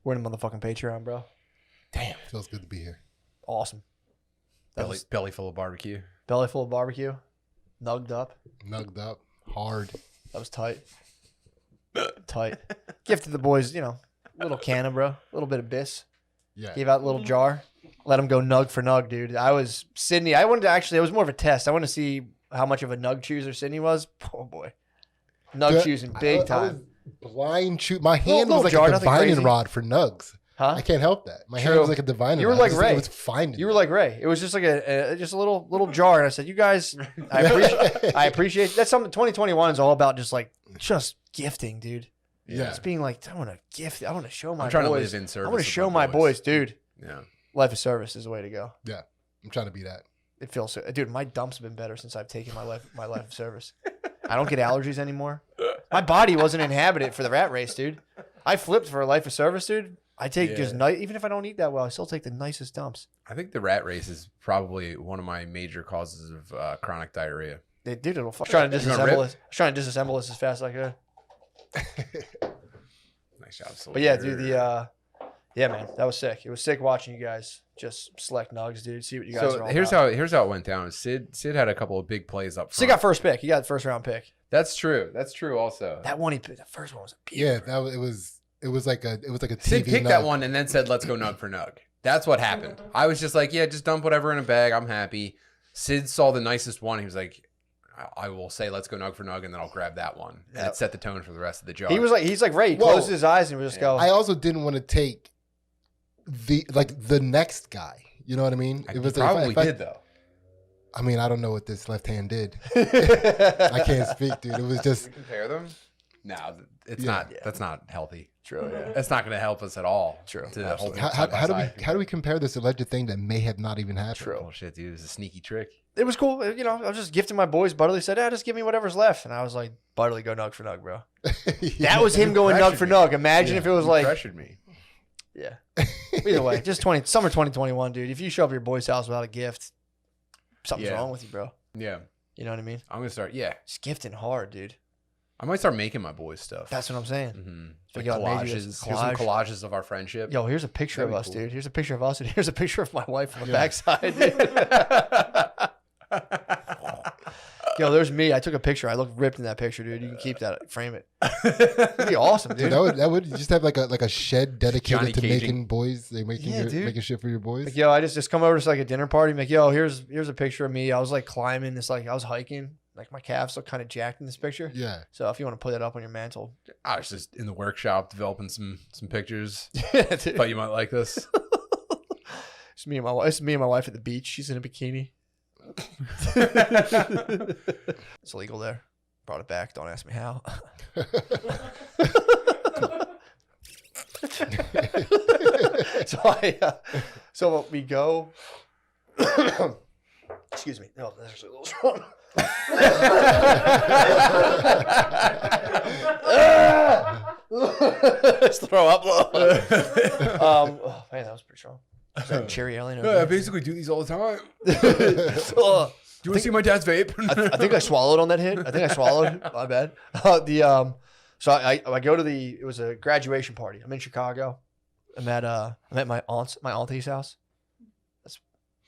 We're in the motherfucking Patreon, bro. Damn, feels good to be here. Awesome. Belly full of barbecue. Belly full of barbecue. Nugged up. Nugged up, hard. That was tight. Tight. Gifted the boys, little canna, bro. A little bit of bis. Yeah. Gave out a little jar. Let them go nug for nug, dude. Sydney, I wanted to it was more of a test. I wanted to see how much of a nug chooser Sydney was. Oh, boy. Nug choosing big time. I was blind shoot. My hand Little was like jar, a nothing divining crazy. rod for nugs. Huh? I can't help that. My hand True. was like a divining You were rod. like Ray. It was finding. You were like Ray. It was just like just a little jar, and I said, "You guys, I appreciate." That's something. 2021 is all about just gifting, dude. Yeah. It's being like, I want to gift. I want to show my I'm trying boys. to live in service. I want to of show my boys, dude. Yeah. Life of service is the way to go. Yeah. I'm trying to be that. It feels so, dude. My dumps have been better since I've taken my life of service. I don't get allergies anymore. My body wasn't inhabited for the rat race, dude. I flipped for a life of service, dude. I take even if I don't eat that well, I still take the nicest dumps. I think the rat race is probably one of my major causes of chronic diarrhea. Dude, it'll trying to disassemble this. I was trying to disassemble this as fast as I could. Nice job, Soldier. But yeah, dude, yeah, man, that was sick. It was sick watching you guys just select nugs, dude. See what you guys are all here's about. how it went down. Sid had a couple of big plays up front. Sid got first pick. He got the first round pick. That's true. That's true. Also, That one he picked. The first one was a Yeah, beautiful. it was like a TV Sid picked nug. that one and then said, "Let's go nug for nug." That's what happened. I was just like, "Yeah, just dump whatever in a bag. I'm happy." Sid saw the nicest one. He was like, I will say, "Let's go nug for nug," and then I'll grab that one. And Yep. it set the tone for the rest of the jar. He's like Ray. He Whoa. closed his eyes and would just go. I also didn't want to take the next guy. You know what I mean? It was probably did though. I mean, I don't know what this left hand did. I can't speak, dude. It was just Can we compare them? No, it's Yeah. not. That's not healthy. True. Yeah. That's not going to help us at all. True. To hold Absolutely. them side by side. how do we compare this alleged thing that may have not even happened? True. Bullshit, dude. It was a sneaky trick. It was cool. I was just gifting my boys. Butterly said, just give me whatever's left. And I was like, Butterly, go nug for nug, bro. That was him going nug for nug. Imagine if it was You like, pressured me. yeah. Either way, just summer 2021, dude. If you show up at your boy's house without a gift, something's Yeah. wrong with you, bro. Yeah. You know what I mean? I'm going to start. Yeah. Just gifting hard, dude. I might start making my boys stuff. That's what I'm saying. Mm-hmm. So Like you got maybe collages. just Here's some collage. collages of our friendship. Yo, here's a picture That'd of be us, cool. dude. Here's a picture of us, and here's a picture of my wife on the Yeah. backside, dude. Yo, there's me. I took a picture. I look ripped in that picture, dude. You can keep that. Frame it. That'd be awesome, Dude, dude. that would you just have like a shed dedicated Johnny to caging. making boys. They making Yeah, dude. making shit for your boys. Like, yo, I just come over to like a dinner party. I'm like, yo, here's a picture of me. I was like climbing this, like I was hiking. Like my calves look kind of jacked in this picture. Yeah. So if you want to put that up on your mantle, I was just in the workshop developing some pictures. yeah, dude. Thought you might like this. It's me and my wife. It's me and my wife at the beach. She's in a bikini. It's illegal there. Brought it back. Don't ask me how. So we go. Excuse me. No, that's actually a little strong. Let's throw up. Oh, man, that was pretty strong. Is that cherry alien? Yeah, I basically do these all the time. Ugh. Do you want to see my dad's vape? I think I swallowed on that hit. I think I swallowed. My bad. So I go to it was a graduation party. I'm in Chicago. I'm at my auntie's house. That's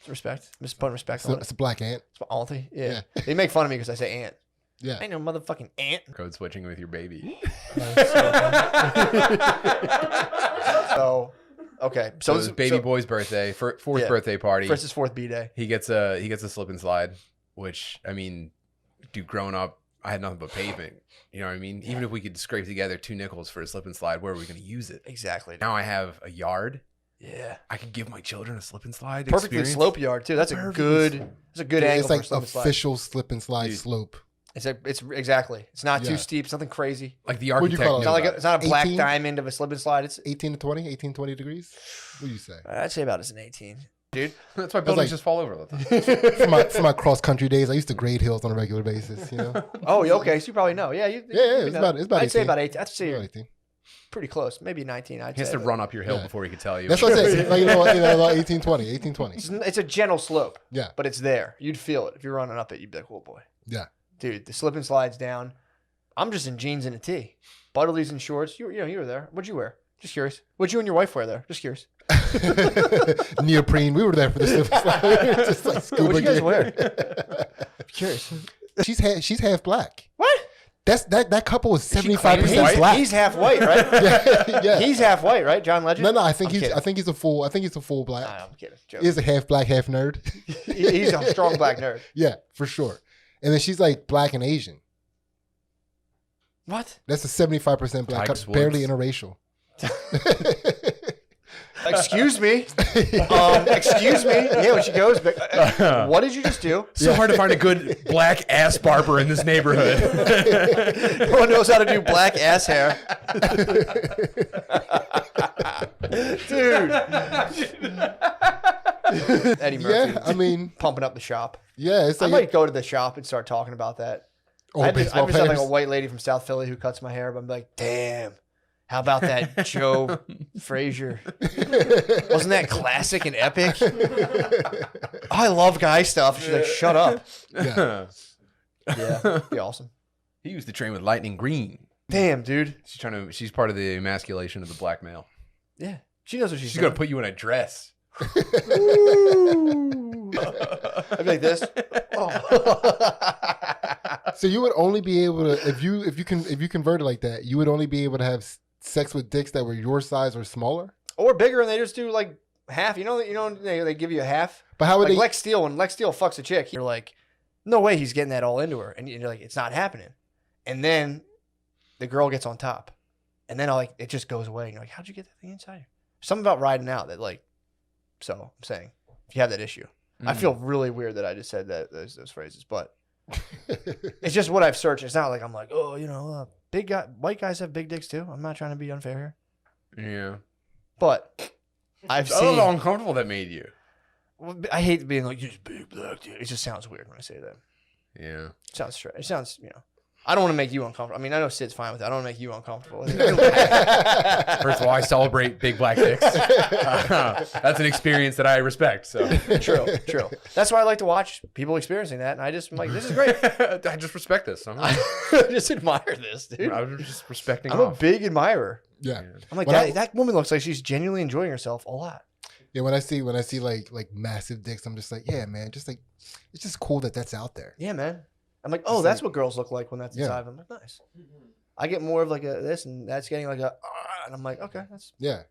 respect. I'm just putting respect on it. It's a black ant. It's my auntie. Yeah. They make fun of me because I say aunt. Yeah. I ain't no motherfucking aunt. Code switching with your baby. So okay. So it was baby boy's birthday, fourth Yeah. birthday party. First is fourth B day. He gets a slip and slide, which I mean, dude, growing up, I had nothing but pavement. You know what I mean? Even if we could scrape together 2 nickels for a slip and slide, where are we going to use it? Exactly. Now I have a yard. Yeah. I could give my children a slip and slide. Perfectly experience. slope yard too. That's a Perfectly good. slope. That's a good Yeah, angle it's for a like slip and slide. official slip and slide Dude. slope. It's exactly. It's not too Yeah. steep. It's nothing crazy. Like the What'd you architect. call it? It's knew not like about it's not a black 18? diamond of a slip and slide. It's 18 to 20, 18, 20 degrees. What do you say? I'd say about as an 18, dude. it. That's why buildings like- just fall over all the time. For my cross country days, I used to grade hills on a regular basis. You know. Oh, yeah, okay. So you probably know. Yeah, Yeah, it's about I'd say 18. about 18. I'd say About you're 18. pretty close. Maybe 19. I'd He has say. to run up your hill Yeah. before he could tell you. That's what I said. Like, you know, like 18, 20, 18, 20. It's a gentle slope, Yeah. but it's there. You'd feel it if you're running up it. You'd be like, "Oh boy, Yeah. dude." The slip and slides down. I'm just in jeans and a tee. Butterly's in shorts. You were there. What'd you wear? Just curious. What'd you and your wife wear there? Just curious. Neoprene. We were there for the slip and slide. Just like scuba What'd you guys gear. wear? Curious. She's half black. What? That couple is she 75% white? black. He's half white, right? yeah. He's half white, right? John Legend. No, I think I'm he's. kidding. I think he's a full. I think he's a full black. Nah, I'm kidding. Joke. He's a half black, half nerd. He's a strong black nerd. Yeah, for sure. And then she's like black and Asian. What? That's a 75% black, Titus barely Woods. interracial. Excuse me. Excuse me. Yeah, when she goes, what did you just do? So hard to find a good black ass barber in this neighborhood. No one knows how to do black ass hair. Dude. Eddie Murphy. Yeah, I mean, pumping up the shop. yeah, it's I like might go to the shop and start talking about that. oh, I just baseball have like players. a white lady from South Philly who cuts my hair, but I'm like, damn. How about that Joe Frazier? Wasn't that classic and epic? I love guy stuff. She's like, shut up. Yeah. Yeah, be awesome. He used to train with Lightning Green. Damn, dude. She's part of the emasculation of the black male. Yeah, she knows what she's She's gonna doing. put you in a dress. Ooh. I'd be like this. Oh. So you would only be able to if you converted like that, you would only be able to have sex with dicks that were your size or smaller. Or bigger, and they just do like half. You know, they give you a half. But how would Like they? Lex Steele, when Lex Steele fucks a chick, you're like, no way he's getting that all into her, and you're like, it's not happening. And then the girl gets on top, and then it just goes away. And you're like, how'd you get that thing inside you? Something about riding out that like. So I'm saying, if you have that issue, I feel really weird that I just said those phrases, but it's just what I've searched. It's not like I'm like, oh, white guys have big dicks too. I'm not trying to be unfair here, Yeah. but I've I don't seen. know how uncomfortable that made you. I hate being like, you just big black dude. It just sounds weird when I say that. Yeah. It sounds straight. It sounds, I don't want to make you uncomfortable. I mean, I know Sid's fine with it. I don't want to make you uncomfortable. First of all, I celebrate big black dicks. That's an experience that I respect. So True. That's why I like to watch people experiencing that. And I'm like, this is great. I just respect this. I just admire this, dude. I'm just respecting. I'm a off. big admirer. Yeah. I'm like, When that woman looks like she's genuinely enjoying herself a lot. Yeah, when I see like massive dicks, I'm just like, yeah, man, just like it's just cool that that's out there. Yeah, man. I'm like, oh, It's that's like- what girls look like when that's Yeah. inside. I'm like, nice. I get more of like a this, and that's getting like a, and I'm like, okay, that's. Yeah.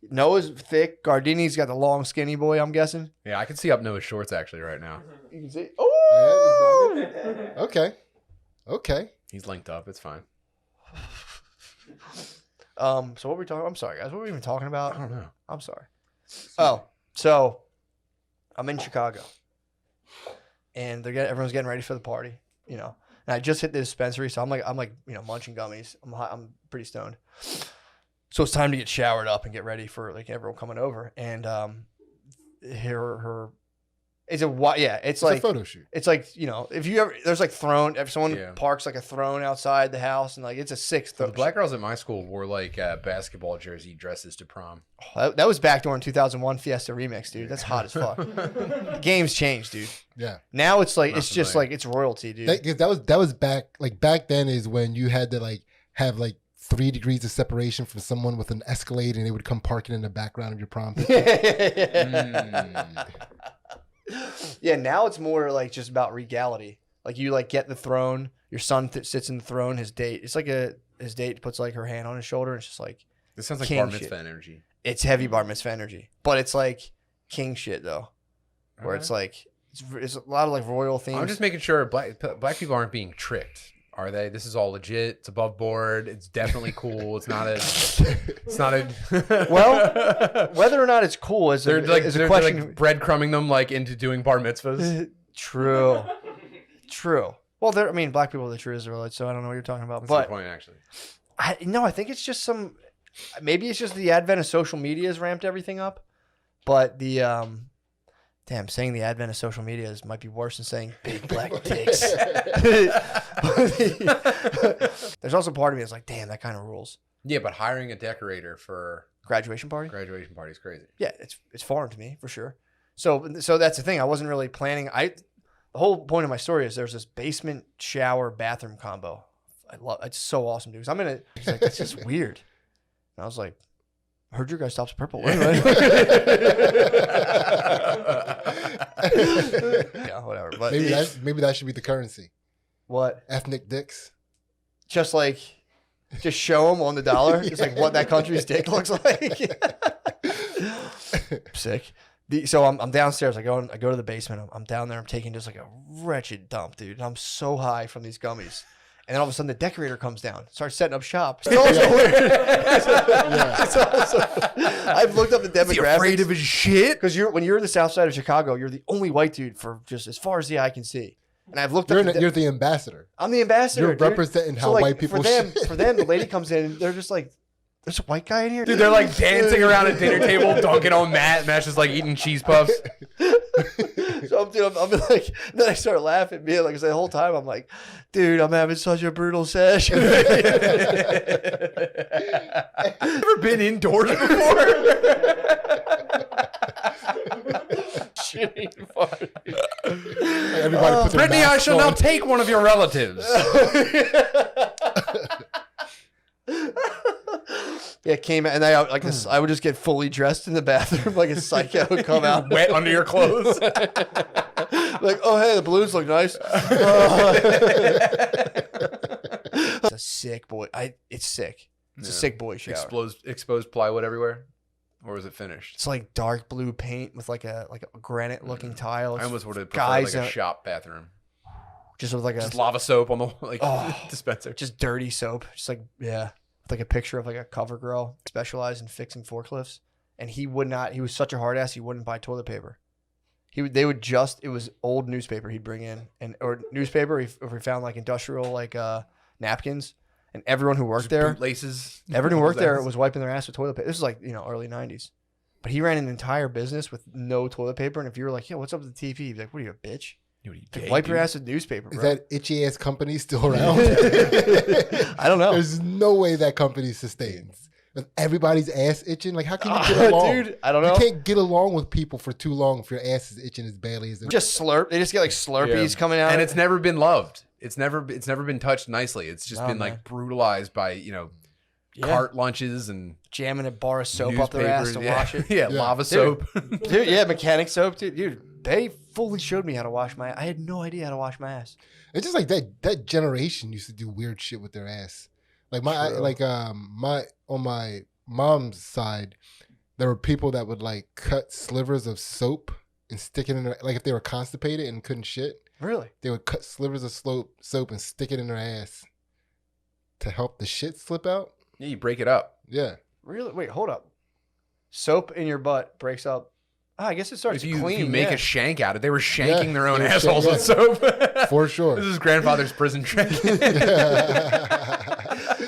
Noah's thick. Gardini's got the long, skinny boy. I'm guessing. Yeah, I can see up Noah's shorts actually right now. You can see. Oh. Okay. Okay. He's linked up. It's fine. So what were we talking? I'm sorry, guys. What were we even talking I about? don't know. I'm sorry. Oh, so I'm in Chicago, and everyone's getting ready for the party, And I just hit the dispensary, so I'm like munching gummies. I'm pretty stoned, so it's time to get showered up and get ready for like everyone coming over. And it's It's a photo shoot. it's like if you ever there's like if someone Yeah. parks like a throne outside the house and like it's a sixth. The black girls at my school wore like basketball jersey dresses to prom. That was back during 2001 Fiesta Remix, dude. That's hot as fuck. The game's changed, dude. Yeah. Now it's like Not it's just familiar. like it's royalty, dude. That was back then is when you had to like have like 3 degrees of separation from someone with an Escalade and they would come parking in the background of your prom picture. Yeah, now it's more like just about regality. Like you like get the throne, your son sits in the throne, his date. It's like his date puts like her hand on his shoulder and it's just like This sounds like King bar shit. mitzvah energy. it's heavy bar mitzvah energy. But it's like king shit though. Where it's like it's a lot of like royal themes. I'm just making sure black people aren't being tricked. Are they? This is all legit. It's above board. It's definitely cool. It's not a. Well, whether or not it's cool is they're a they're question. like breadcrumbing them like into doing bar mitzvahs. True. Well, black people are the true Israelites, so I don't know what you're talking about. That's a good But point, actually. I think it's just maybe it's just the advent of social media has ramped everything up. But saying the advent of social media might be worse than saying big black dicks. There's also part of me that's like, damn, that kind of rules. Yeah, but hiring a decorator for Graduation party? graduation party is crazy. Yeah, it's foreign to me for sure. So that's the thing. I wasn't really planning. The whole point of my story is there's this basement shower bathroom combo. It's so awesome, dude. 'Cause he's like, it's just weird. And I was like, I heard your guy stops purple. Yeah, Yeah, whatever. But maybe that should be the currency. what? Ethnic dicks. Just show them on the dollar. It's like what that country's dick looks like. Sick. So I'm downstairs. I go to the basement. I'm down there. I'm taking just like a wretched dump, dude. And I'm so high from these gummies. And then all of a sudden, the decorator comes down, starts setting up shop. It's also weird. It's also, I've looked up the Is he demographics. afraid of his shit? Because when you're in the south side of Chicago, you're the only white dude for just as far as the eye can see. And I've looked up. You're the ambassador. I'm the ambassador. You're dude. representing So, how like, white people. for them, the lady comes in. And they're just like, "There's a white guy in here." Dude, they're like dancing around a dinner table, dunking on Matt. Matt's just like eating cheese puffs. So I'm like, then I start laughing, being like, 'cause the whole time I'm like, dude, I'm having such a brutal sesh. Ever been indoors before? Shitting fart. Everybody puts their Brittany, I masks shall now on. take one of your relatives. Yeah, came out, and I would just get fully dressed in the bathroom like a psycho, would come out Wet under your clothes. like, oh hey, the balloons look nice. It's a sick boy. It's sick. It's a Yeah. sick boy shower. Exposed plywood everywhere? Or was it finished? It's like dark blue paint with like a granite looking tile. I It's almost would have guys preferred like a out- shop bathroom. just with like Just lava soap on the Oh. dispenser. just dirty soap. Just like, yeah, with like a picture of like a cover girl specialized in fixing forklifts. And he was such a hard ass, he wouldn't buy toilet paper. It was old newspaper he'd bring in, or newspaper if we found like industrial napkins, and everyone who worked there, Bootlaces. everyone who worked there was wiping their ass with toilet paper. This is like, early 90s. But he ran an entire business with no toilet paper. And if you were like, yeah, what's up with the TP? He'd be like, what are you, a bitch? Like, wipe your ass with newspaper, bro. Is that itchy ass company still around? I don't know. There's no way that company sustains. With everybody's ass itching. Like, how can you get along? Dude, I don't know. You can't get along with people for too long if your ass is itching as badly as it. Just slurp. They just get like Slurpees Yeah. coming out. And it's never been loved. It's never been touched nicely. It's just No, been man. like brutalized by, cart lunches and jamming a bar of soap up their ass to yeah. wash it. Yeah, Yeah. lava Dude. soap. Dude, yeah, mechanic soap, dude. Dude, they fully showed me how to wash my. I had no idea how to wash my ass. It's just like that generation used to do weird shit with their ass. Like on my mom's side, there were people that would like cut slivers of soap and stick it in their, like if they were constipated and couldn't shit, Really? they would cut slivers of soap and stick it in their ass to help the shit slip out. Yeah, you break it up. Yeah. Really? Wait, hold up. Soap in your butt breaks up. Oh, I guess it starts If you, clean. if you make yeah. a shank out of it, they were shanking their own they were assholes with soap. For sure. This is grandfather's prison trick.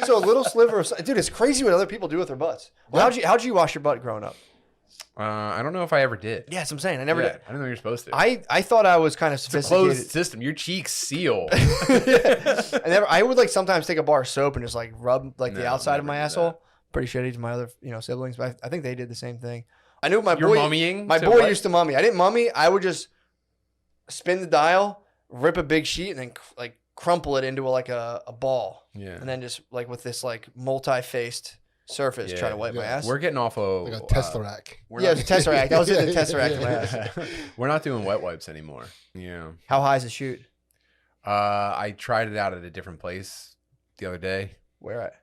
So a little sliver of dude, it's crazy what other people do with their butts. Well, how'd you wash your butt growing up? I don't know if I ever did. Yeah, that's what I'm saying. I never Yeah, did. I don't know you're supposed to. I thought I was kind of it's a sophisticated. closed system. Your cheeks seal. I would like sometimes take a bar of soap and just like rub like the No, outside of never my do asshole. that. Pretty shitty to my other siblings, but I think they did the same thing. I knew my You're boy. mummying? My to boy what? used to mummy. I didn't mummy. I would just spin the dial, rip a big sheet, and then like crumple it into like a ball, Yeah. and then just like with this like multi-faced surface, try to wipe my Yeah. ass. We're getting off of Like a Tesseract. we're Yeah, not- it was a Tesseract. I was in the Yeah, Tesseract yeah, in my ass. yeah. We're not doing wet wipes anymore. Yeah. How high is the shoot? I tried it out at a different place the other day. Where at?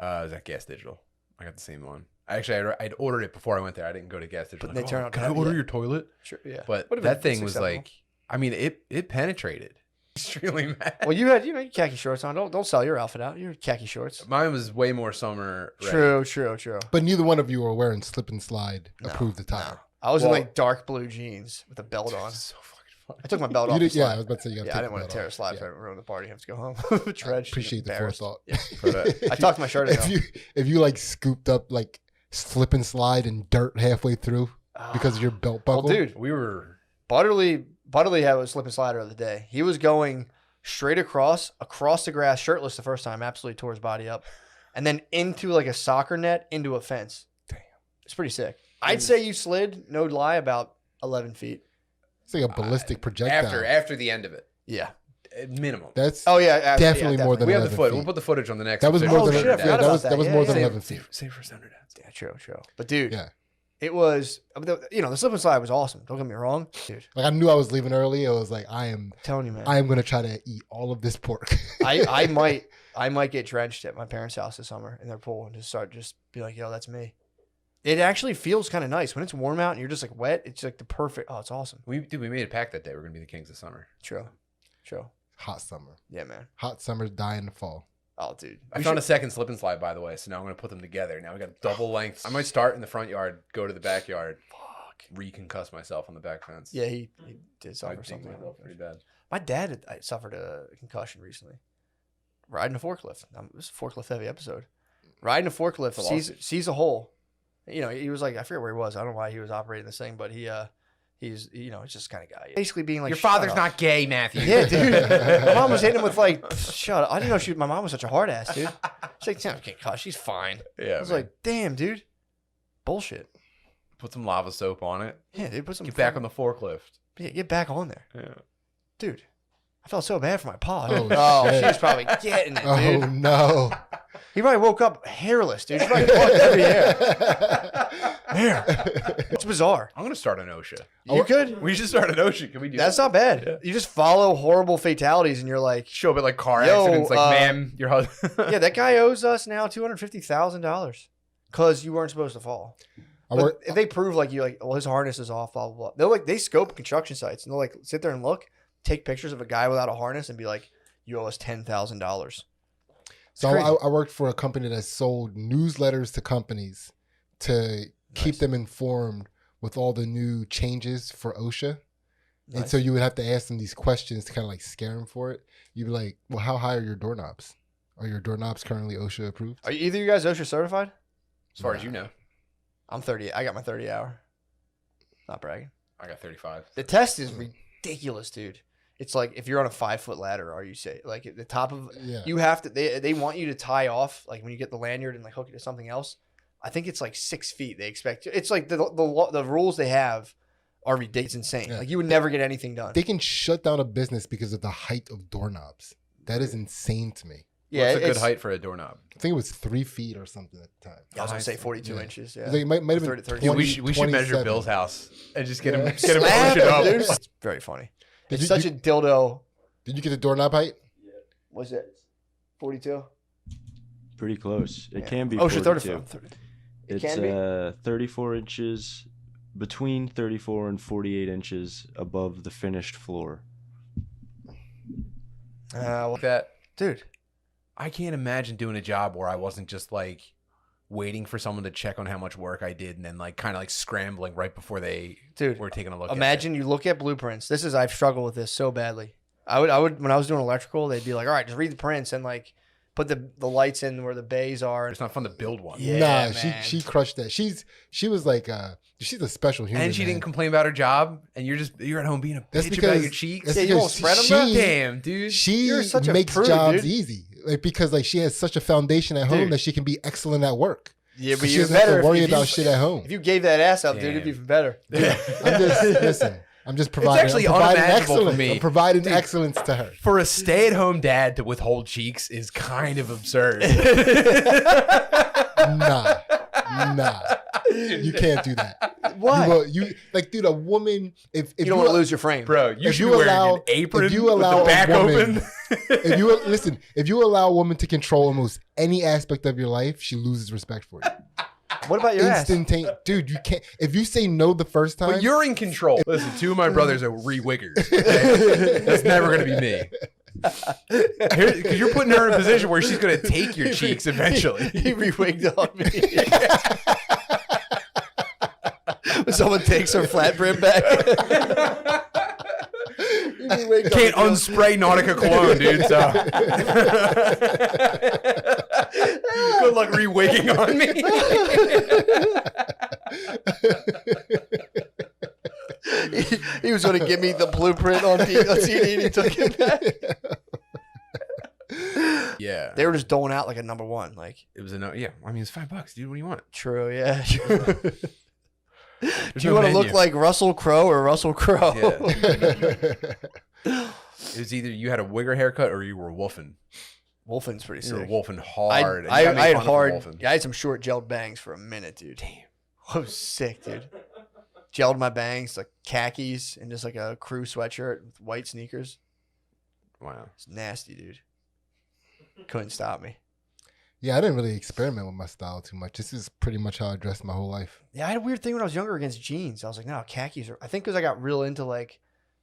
It was at Gas Digital. I got the same one. Actually, I'd ordered it before I went there. I didn't go to Gas Digital. But they turn out Can to I have- order yeah. your toilet? Sure, yeah. But Would've that been thing was acceptable. like, I mean, it penetrated. Extremely mad. Well, you had your khaki shorts on. Don't sell your outfit out. Your khaki shorts. Mine was way more summer. ready. True. But neither one of you were wearing slip and slide No, approved attire. No. I was in Well- like dark blue jeans with a belt on. So fucking fun. I took my belt You off. did, the yeah, slide. I was about to say you got Yeah, I didn't want to tear a slide. Yeah. So I ruined the party. I have to go home. Trenched. Appreciate the embarrassed. forethought. But, I tucked my shirt in. If you like scooped up like slip and slide and dirt halfway through because of your belt Well, buckle. dude, we were. Butterly had a slip and slider of the day. He was going straight across the grass, shirtless the first time, absolutely tore his body up, and then into like a soccer net into a fence. Damn. It's pretty sick. I'd say you slid, no lie, about 11 feet. It's like a ballistic projectile. After the end of it. Yeah. minimum. That's Oh yeah, definitely more than We have the 11 foot. feet. We'll put the footage on the next. That was episode. more than shit, I forgot about that was that. more Yeah, than yeah. 11 feet. Save for Thunder Dads. Yeah, true. But dude, Yeah. it was the slip and slide was awesome. Don't get me wrong, dude. Like I knew I was leaving early. I was like, I'm telling you, man. I am gonna try to eat all of this pork. I might get drenched at my parents' house this summer in their pool and just be like, yo, that's me. It actually feels kind of nice when it's warm out and you're just like wet. It's like the perfect. Oh, it's awesome. We made a pact that day. We're gonna be the kings of summer. True. Hot summer. Yeah, man. Hot summers die in the fall. Oh, dude. I found a second slip and slide, by the way. So now I'm gonna put them together. Now we got double lengths. I might start in the front yard, go to the backyard, reconcuss myself on the back fence. Yeah, he did I suffer think something. myself pretty bad. My dad suffered a concussion recently. Riding a forklift. It was a forklift heavy episode. Riding a forklift, sees a hole. You know, he was like, I forget where he was. I don't know why he was operating this thing, but he's it's just kind of guy. Basically being like, Your "Shut father's up." not gay, Matthew. Yeah, dude. My mom was hitting him with like, shut up. I didn't know my mom was such a hard ass, dude. She's like, "Damn, can't cuss. She's fine." Yeah. I was like, damn, dude. Bullshit. put some lava soap on it. Yeah, dude, put some. Get back on the forklift. Yeah, get back on there. Yeah. Dude. I felt so bad for my paw. Oh, She shit. was probably getting it, Oh dude. no. He probably woke up hairless, dude. He probably plucked every hair. Hair. It's bizarre. I'm gonna start an OSHA. You could. We should start an OSHA. Can we do That's that? not bad. Yeah. You just follow horrible fatalities, and you're like, Show up at like car Yo, accidents, like, ma'am, your husband. yeah, that guy owes us now $250,000 because you weren't supposed to fall. But if they prove like well, his harness is off, blah blah blah. They scope construction sites and they'll like sit there and look, take pictures of a guy without a harness, and be like, you owe us $10,000. So crazy. I worked for a company that sold newsletters to companies to keep them informed with all the new changes for OSHA. And Nice. so you would have to ask them these questions to kind of like scare them for it. You'd be like, well, how high are your doorknobs? Are your doorknobs currently OSHA approved? Are either of you guys OSHA certified? As far as you know, I'm 30. I got my 30 hour. Not bragging. I got 35. The test is ridiculous, dude. It's like if you're on a 5-foot ladder, are you safe? Like at the top of Yeah. you have to. They want you to tie off like when you get the lanyard and like hook it to something else. I think it's like 6 feet. They expect it's like the rules they have are ridiculous. It's insane. Yeah. Like you would never get anything done. They can shut down a business because of the height of doorknobs. That is insane to me. Yeah, What's a good it's- height for a doorknob? I think it was 3 feet or something at the time. I was gonna say Nice. 42 Yeah. inches. I Yeah. think it might have been 30, 30. 20, Dude, we should measure 27. Bill's house and just get Yeah. him Slap OSHA it, up. dude. It's very funny. Did It's you- such you- a dildo. Did you get the doorknob height? What's it? 42. Pretty close. It Yeah. can be OSHA 42. 35. It's can be? 34 inches, between 34 and 48 inches above the finished floor. Well, That dude. I can't imagine doing a job where I wasn't just like waiting for someone to check on how much work I did and then like kind of like scrambling right before they Dude, were taking a look imagine you look at blueprints. I've struggled with this so badly. I would when I was doing electrical, they'd be like, all right, just read the prints and like put the lights in where the bays are. at it. It's not fun to build one. Yeah, nah, man. she crushed that. She was like she's a special human. And she man. didn't complain about her job, and you're at home being a That's bitch about because- your cheeks. that's Yeah, you won't because spread 'em, bro? Damn, dude. She You're such a makes prude, jobs dude. easy, like because like she has such a foundation at home Dude. that she can be excellent at work. Yeah, So but she you're doesn't have better to worry if about you, shit at home. If you gave that ass up, dude, it'd be Damn. even better. I'm just listen. I'm just providing. actually I'm providing unimaginable for excellence. me. I'm providing Dude. excellence to her. For a stay-at-home dad to withhold cheeks is kind of absurd. Nah, you can't do that. Why? You like, dude, a woman. If You don't want to lose your frame. Bro, you If should you be wearing allow- an apron if you with allow the a back woman- open. if you listen, if you allow a woman to control almost any aspect of your life, she loses respect for you. What about your ass? Instantaneous, dude. You can't. If you say no the first time, But you're in control. Listen, two of my brothers are re-wiggers. Okay? That's never going to be me. Because you're putting her in a position where she's going to take your cheeks eventually. He re-wigged on me. When someone takes her flat brim back. He re-wigged on Can't me. unspray Nautica cologne, dude. So good luck re-wigging on me. He was going to give me the blueprint on CD and he took it back. Yeah, They were just doling out like a number one. Like, it was a no. Yeah, I mean it's $5, dude. What do you want? true, yeah. There's Do you no want to look menu. like Russell Crowe or Russell Crowe? Yeah. It was either you had a wigger haircut or you were wolfing. Wolfing's pretty You were sick. wolfing hard. I You got made had fun of for hard. wolfing. Yeah, I had some short gelled bangs for a minute, dude. Damn, I was sick, dude. Gelled my bangs like khakis and just like a crew sweatshirt with white sneakers. Wow. It's nasty, dude. Couldn't stop me. Yeah, I didn't really experiment with my style too much. This is pretty much how I dressed my whole life. Yeah, I had a weird thing when I was younger against jeans. I was like, no, khakis are. I think because I got real into like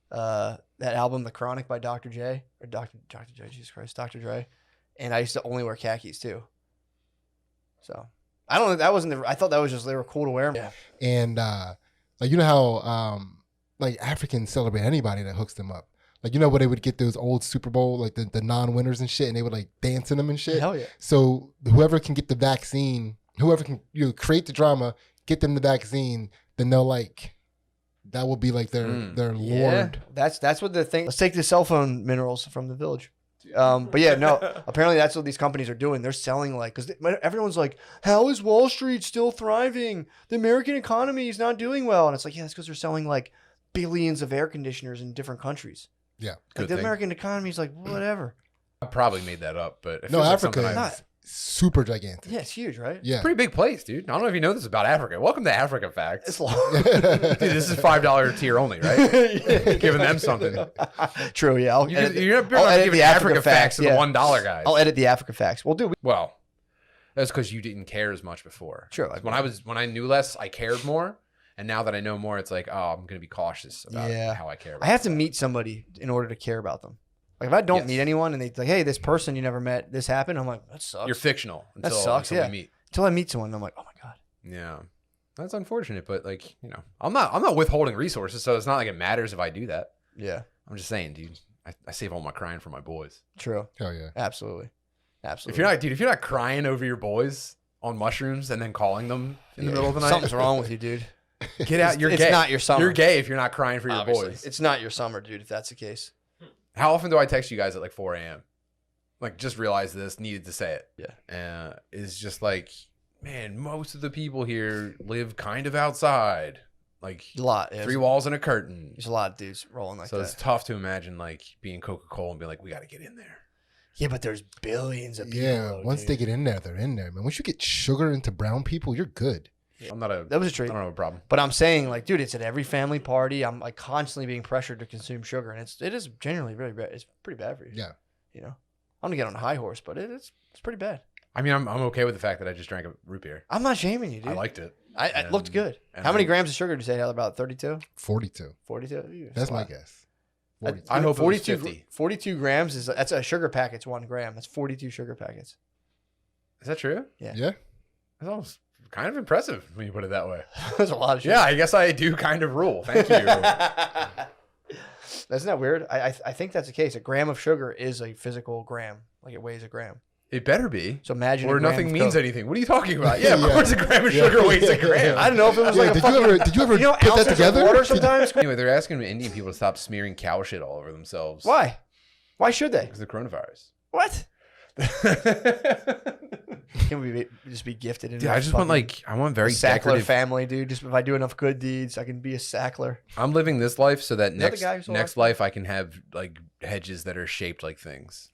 that album, The Chronic by Dr. J or Dr. J, Jesus Christ, Dr. Dre, and I used to only wear khakis too. So I don't know. That wasn't. I thought that was just they were cool to wear. Yeah. And like you know how like Africans celebrate anybody that hooks them up. Like you know where they would get those old Super Bowl like the non-winners and shit, and they would like dance in them and shit. Hell yeah. So whoever can get the vaccine, whoever can create the drama, get them the vaccine, then they'll like that will be like their Yeah, lord. that's what the thing. Let's take the cell phone minerals from the village. But yeah, no. Apparently, that's what these companies are doing. They're selling like because everyone's like, "How is Wall Street still thriving? The American economy is not doing well." And it's like, yeah, that's because they're selling like billions of air conditioners in different countries. Yeah. Like Good the thing. American economy is like whatever. I probably made that up, but it No, feels like Africa something is super gigantic. Yeah, it's huge, right? Yeah. Pretty big place, dude. I don't know if you know this about Africa. Welcome to Africa Facts. It's long. Dude, this is $5 tier only, right? Giving them something. True. Yeah. I'll You're edit, not I'll edit giving the Africa facts to the yeah. $1 guys. I'll edit the Africa facts. Well, dude. Well, that's because you didn't care as much before. Sure. When I knew less, I cared more. And now that I know more, it's like, oh, I'm gonna be cautious about how I care about I have to stuff. meet somebody in order to care about them. Like if I don't Yes. meet anyone and they like, hey, this person you never met, this happened. I'm like, that sucks. You're fictional That until, sucks, until yeah. we meet. Until I meet someone, I'm like, oh my god. Yeah. That's unfortunate, but like, you know, I'm not withholding resources, so it's not like it matters if I do that. Yeah. I'm just saying, dude, I save all my crying for my boys. True. Hell yeah. Absolutely. If you're not crying over your boys on mushrooms and then calling them in the middle of the night, something's wrong with you, dude. get out. You're it's gay. not your summer. You're gay if you're not crying for your Obviously. boys. It's not your summer, dude. If that's the case. How often do I text you guys at like 4 a.m.? Like, just realized this, needed to say it. Yeah. It's just like, man, most of the people here live kind of outside. Like, A lot. Yeah, 3 walls and a curtain. There's a lot of dudes rolling like So that. it's tough to imagine like being Coca-Cola and be like, we got to get in there. Yeah, but there's billions of people. Yeah. though, Once dude. they get in there, they're in there, man. Once you get sugar into brown people, you're good. I'm not a. That was a I treat. don't have a problem. But I'm saying, like, dude, it's at every family party. I'm like constantly being pressured to consume sugar, and it is generally very bad. It's pretty bad for you. Yeah. You know, I'm gonna get on a high horse, but it's pretty bad. I mean, I'm okay with the fact that I just drank a root beer. I'm not shaming you, dude. I liked it. It looked good. and How many I- grams of sugar did you say? About 32, 42. 42. That's my guess. 42. I hope it was 42. 50. 42 grams that's a sugar packet's 1 gram. That's 42 sugar packets. Is that true? Yeah. That was kind of impressive when you put it that way. That's a lot of sugar. Yeah, I guess I do kind of rule. Thank you. Isn't that weird? I think that's the case. A gram of sugar is a physical gram. Like it weighs a gram. It better be. So imagine Or a gram nothing of means Coke. anything. What are you talking about? Yeah, of Yeah. course a gram of sugar weighs a gram. I don't know if it was Yeah, like a did fucking, you ever you know, put that ounces of together? water sometimes. Anyway, they're asking Indian people to stop smearing cow shit all over themselves. Why? Why should they? Because of the coronavirus. What? Can we just be gifted? Dude, I just want I want very Sackler decorative. family, dude. Just if I do enough good deeds, I can be a Sackler. I'm living this life so that Is that the guy who sold next our- life I can have like hedges that are shaped like things.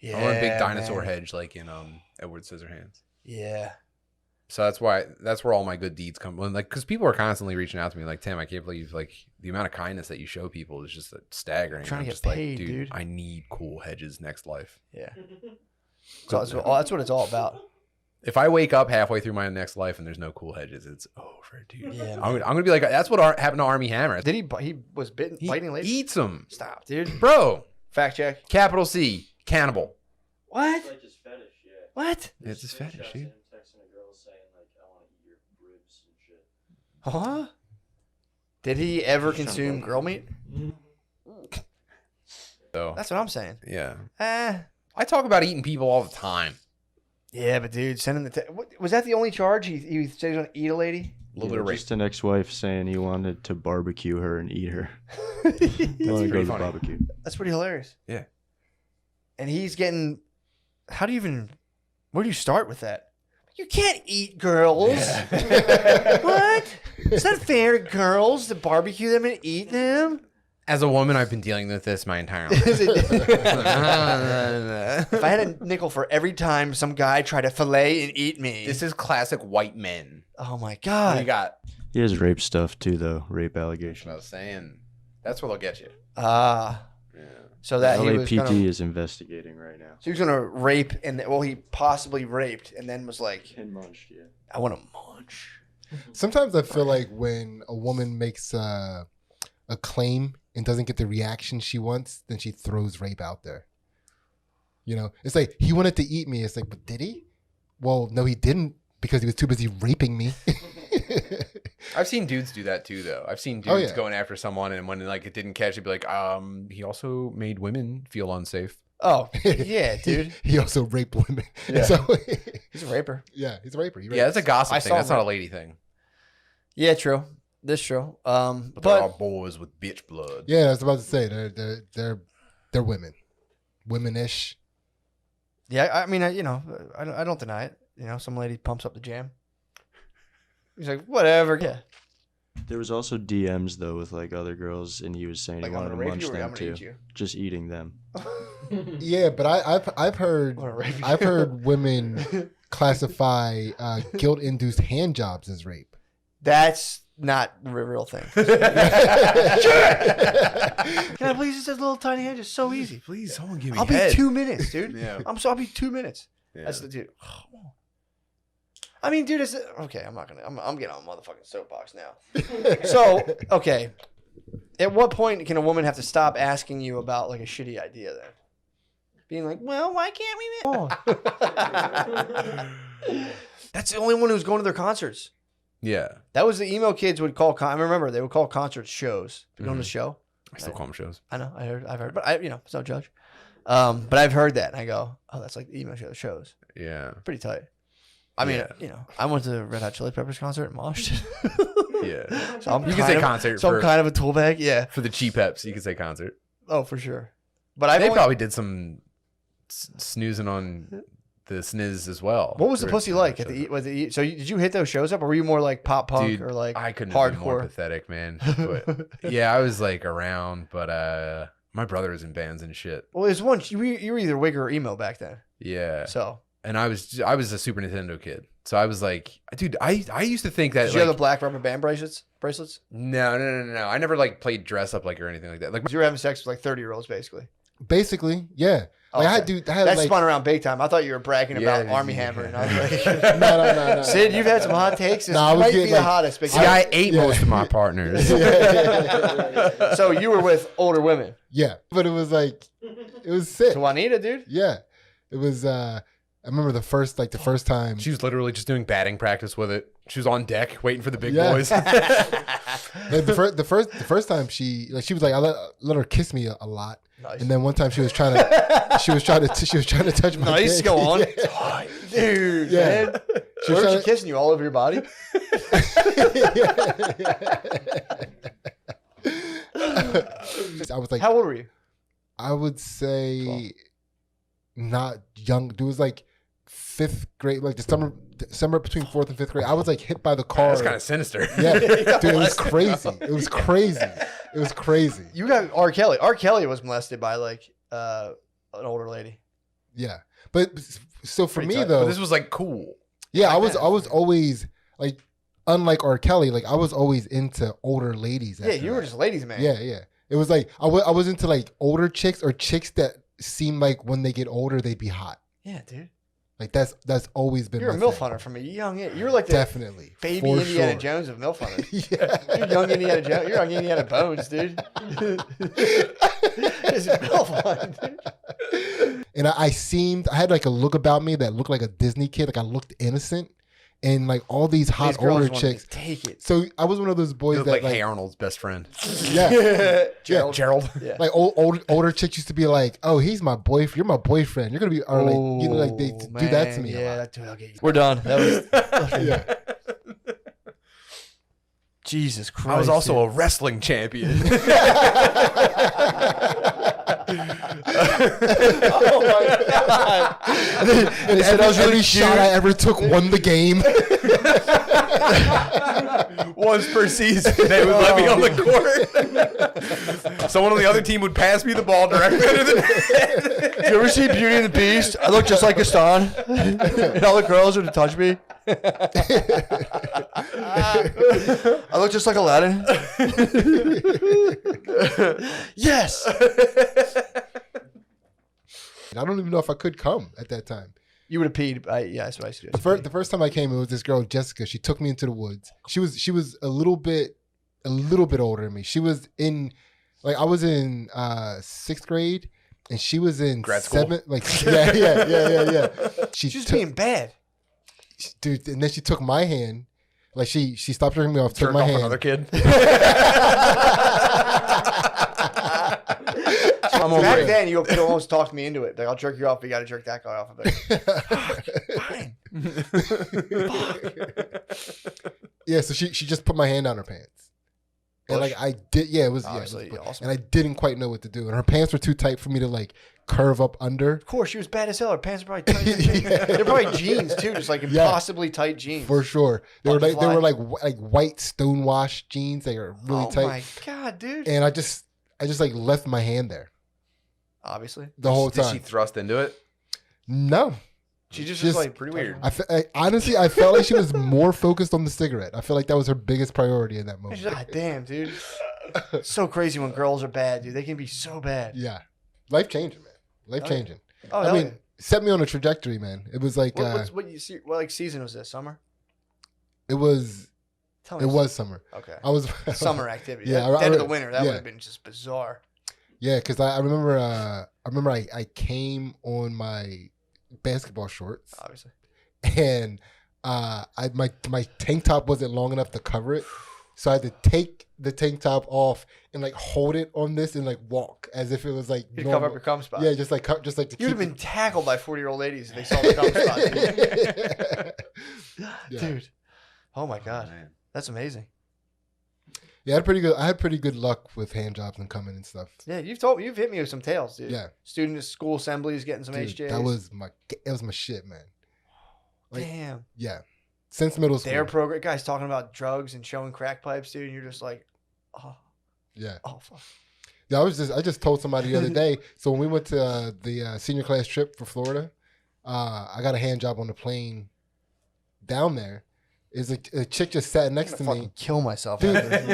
Yeah, I want a big dinosaur man. hedge like in Edward Scissorhands. Yeah. So that's where all my good deeds come. Like, because people are constantly reaching out to me, like, Tim, I can't believe like the amount of kindness that you show people is just staggering. Trying to I'm get just paid, like, dude. I need cool hedges next life. Yeah. So that's what it's all about. If I wake up halfway through my next life and there's no cool hedges, it's over, dude. Yeah, I'm gonna be like, that's what happened to Army Hammer. Did he was biting ladies? Eats them, Stop, dude. bro. Fact check. Capital C, cannibal. What? It's like his fetish, yeah. What? It's his fetish, Screenshots dude. him texting a girl saying like, "I want to eat your ribs and shit." Huh? Did he ever consume girl meat? So That's what I'm saying. yeah, Eh. I talk about eating people all the time. Yeah, but dude, sending was that the only charge? He said he was going to eat a lady. A little bit of rape. Just an ex-wife saying he wanted to barbecue her and eat her. That's Wanted to go pretty to the funny. barbecue. pretty hilarious. Yeah. And he's getting. How do you even? Where do you start with that? You can't eat girls. What? Is that fair to girls to barbecue them and eat them? As a woman, I've been dealing with this my entire life. If I had a nickel for every time some guy tried to fillet and eat me. This is classic white men. Oh my You God. got. He has rape stuff too, though. Rape I allegations. was saying, that's what they'll get you. Ah. Yeah. So that he was LAPD gonna, is investigating right now. so he was gonna rape and well he possibly raped and then was like, And munched, yeah. I want to munch. Sometimes I feel like when a woman makes a claim and doesn't get the reaction she wants, then she throws rape out there. You know, it's like he wanted to eat me. It's like, but did he? Well, no, he didn't because he was too busy raping me. I've seen dudes do that too, though. I've seen Oh, dudes yeah. going after someone, and when like it didn't catch, it'd be like, he also made women feel unsafe. Oh yeah, dude. He also raped women. Yeah. So, He's a raper. yeah, he's a raper. He Yeah, that's a rapes. gossip I thing. saw That's not a that. lady thing. Yeah, true. That's true. But, they're all boys with bitch blood. Yeah, I was about to say they're women, womanish. yeah, I mean, I don't deny it. You know, some lady pumps up the jam. He's like, whatever. Yeah. There was also DMs though with like other girls, and he was saying Like, he I'm wanted gonna to rape munch you or I'm them gonna too, eat you. just eating them. Yeah, but I've heard I'm gonna rape you. I've heard women classify guilt-induced hand jobs as rape. That's not the real thing. Can I please just a little tiny hand? Just so easy. Please, someone give me I'll be 2 minutes, dude. Yeah. I'll be 2 minutes. Yeah. That's the dude. I mean, dude, it's okay. I'm not gonna. I'm getting on a motherfucking soapbox now. So, okay, at what point can a woman have to stop asking you about like a shitty idea? Then, being like, "Well, why can't we?" That's the only one who's going to their concerts. Yeah. That was the emo kids would call. I remember they would call concerts shows. You going to the show? I still call them shows. I know. I've heard, but it's no judge. But I've heard that, and I go, "Oh, that's like the emo shows. Yeah. Pretty tight." I mean, Yeah. I went to the Red Hot Chili Peppers concert and moshed. Yeah. So I'm You can kind say of- concert So I'm for, kind of a tool bag. Yeah. for the cheap peps. You could say concert. Oh, for sure. But I They probably did some snoozing on the sniz as well. What was the Red pussy Hot like at Chili the? So did you hit those shows up, or were you more like pop punk Dude, or like I couldn't have been more hardcore? pathetic, man. But, yeah, I was like around, but my brother was in bands and shit. Well, there's one. You were either wig or emo back then. Yeah, So and I was a Super Nintendo kid, so I was like, dude, I used to think that did you have the like, black rubber band bracelets? no, I never like played dress up like or anything like that. Like 'Cause you were having sex with like 30-year-olds, basically. Basically, yeah. Oh, Like I okay. had That like spun around big time. I thought you were bragging about Yeah, Army yeah. Hammer, and I was like, no. Sid, you've had some hot takes. This No, I was might be getting, the like- hottest. Because see, I ate Yeah. most of my partners. so you were with older women. Yeah, but it was like it was sick. So Juanita, dude. Yeah, it was. I remember the first time. She was literally just doing batting practice with it. She was on deck waiting for the big Yeah. boys. Like, the first time she was like I let her kiss me a lot, Nice. and then one time she was trying to touch my Nice, dick. go on. Yeah. Dude, Yeah. man. She was Where was trying she kissing you? All over your body? I was like, How old were you? I would say not young. It was like 5th grade, like the summer between 4th and 5th grade. I was like hit by the car. That's kind of sinister. Yeah, dude, it was Let's crazy. It was crazy. It was crazy. You got R. Kelly. R. Kelly was molested by like an older lady. Yeah, but so for Pretty me tight. though, But this was like cool. yeah, I like was that. always like, unlike R. Kelly, like I was always into older ladies. Yeah, after you were that. just ladies, man. Yeah. It was like I was into like older chicks or chicks that seem like when they get older they'd be hot. Yeah, dude. Like that's always been. You're a my MILF thing. hunter from a young age. You were like the Definitely, baby for Indiana sure. Jones of MILF hunters. Yeah. You're young Indiana Jones. You're young Indiana Bones, dude. It's MILF hunt, dude. And I had like a look about me that looked like a Disney kid. Like I looked innocent, and like all these hot These girls older wanted chicks. to take it. So I was one of those You boys look that like like Hey Arnold's best friend. yeah. Gerald. Gerald. Yeah. Like older chicks used to be like, "Oh, he's my boyfriend. You're my boyfriend. You're gonna be," or like you know, like they Oh, do that to man. me. Yeah, a lot. dude, I'll get you. We're done. That was Yeah. Jesus Christ. I was also dude. a wrestling champion. Oh my god. And said I was really every shot I ever took won the game. once per season. They would let me on the court. Someone on the other team would pass me the ball directly under the net. Did you ever see Beauty and the Beast? I look just like Gaston. And all the girls would touch me. I look just like Aladdin. Yes. I don't even know if I could come at that time. You would have peed. Yeah, that's what I used to do. The first time I came, it was this girl, Jessica. She took me into the woods. She was a little bit older than me. She was in, like, I was in 6th grade, and she was in Grad school. 7th. Like, yeah. She's just being bad. Dude, and then she took my hand. Like, she stopped jerking me off, took Turned my off hand. another kid. Back then, you could almost talk me into it. Like, I'll jerk you off, but you got to jerk that guy off. I'm like, fine. Yeah, so she just put my hand down her pants. And like I did, yeah, it was Obviously, yeah, awesome. and I didn't quite know what to do. And her pants were too tight for me to like curve up under. Of course, she was bad as hell. Her pants are probably tight. Yeah. They're probably jeans too, just like impossibly tight jeans. For sure. They were Fucking like white stonewashed jeans. They were really tight. Oh my god, dude! And I just like left my hand there Obviously, the whole Did time. she thrust into it? No. she just Just- was like Pretty weird. Honestly, I felt like she was more focused on the cigarette. I feel like that was her biggest priority in that moment. She's like, God damn, dude! It's so crazy when girls are bad, dude. They can be so bad. Yeah. Life changing, man. Life changing. Oh, I hell mean, yeah. set me on a trajectory, man. It was like What you see? What like season was this? Summer? it was Tell me. it was summer. Okay. I was Summer activity. Yeah, Yeah, I- end of I- the winter. That yeah. would have been just bizarre. Yeah, because I remember I came on my basketball shorts Obviously. and my tank top wasn't long enough to cover it. So I had to take the tank top off and like hold it on this and like walk as if it was like You'd cover up normal. your cum spot. Yeah, just to You'd have keep been tackled by 40-year-old ladies if they saw the cum spot, dude. Yeah. Dude. Oh my god. That's amazing. Yeah, I had pretty good luck with hand jobs and coming and stuff. Yeah, you've hit me with some tales, dude. Yeah. Student school assemblies getting some Dude, HJs. that was my shit, man. like- damn. Yeah. Since middle school. Their program guys talking about drugs and showing crack pipes, dude, and you're just like, oh Yeah. fuck. Yeah, I just told somebody the other day. So when we went to the senior class trip for Florida, I got a hand job on the plane down there. Is a chick just sat next to me, Fucking kill myself. dude. after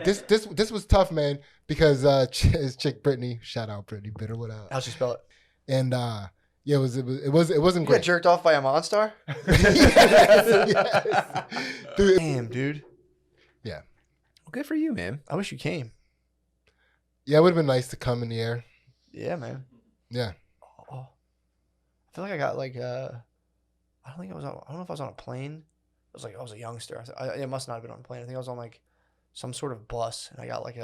this. But this was tough, man, because his chick Brittany, shout out Brittany Bitter, what up? How'd you spell it? And yeah, it wasn't You got great. jerked off by a Monstar? Yes. Dude, Damn, dude. Well, good for you, man. I wish you came. yeah, it would have been nice to come in the air. Yeah, man. Yeah. Oh. I feel like I got like I don't know if I was on a plane. I was a youngster. It must not have been on a plane. I think I was on like some sort of bus, and I got like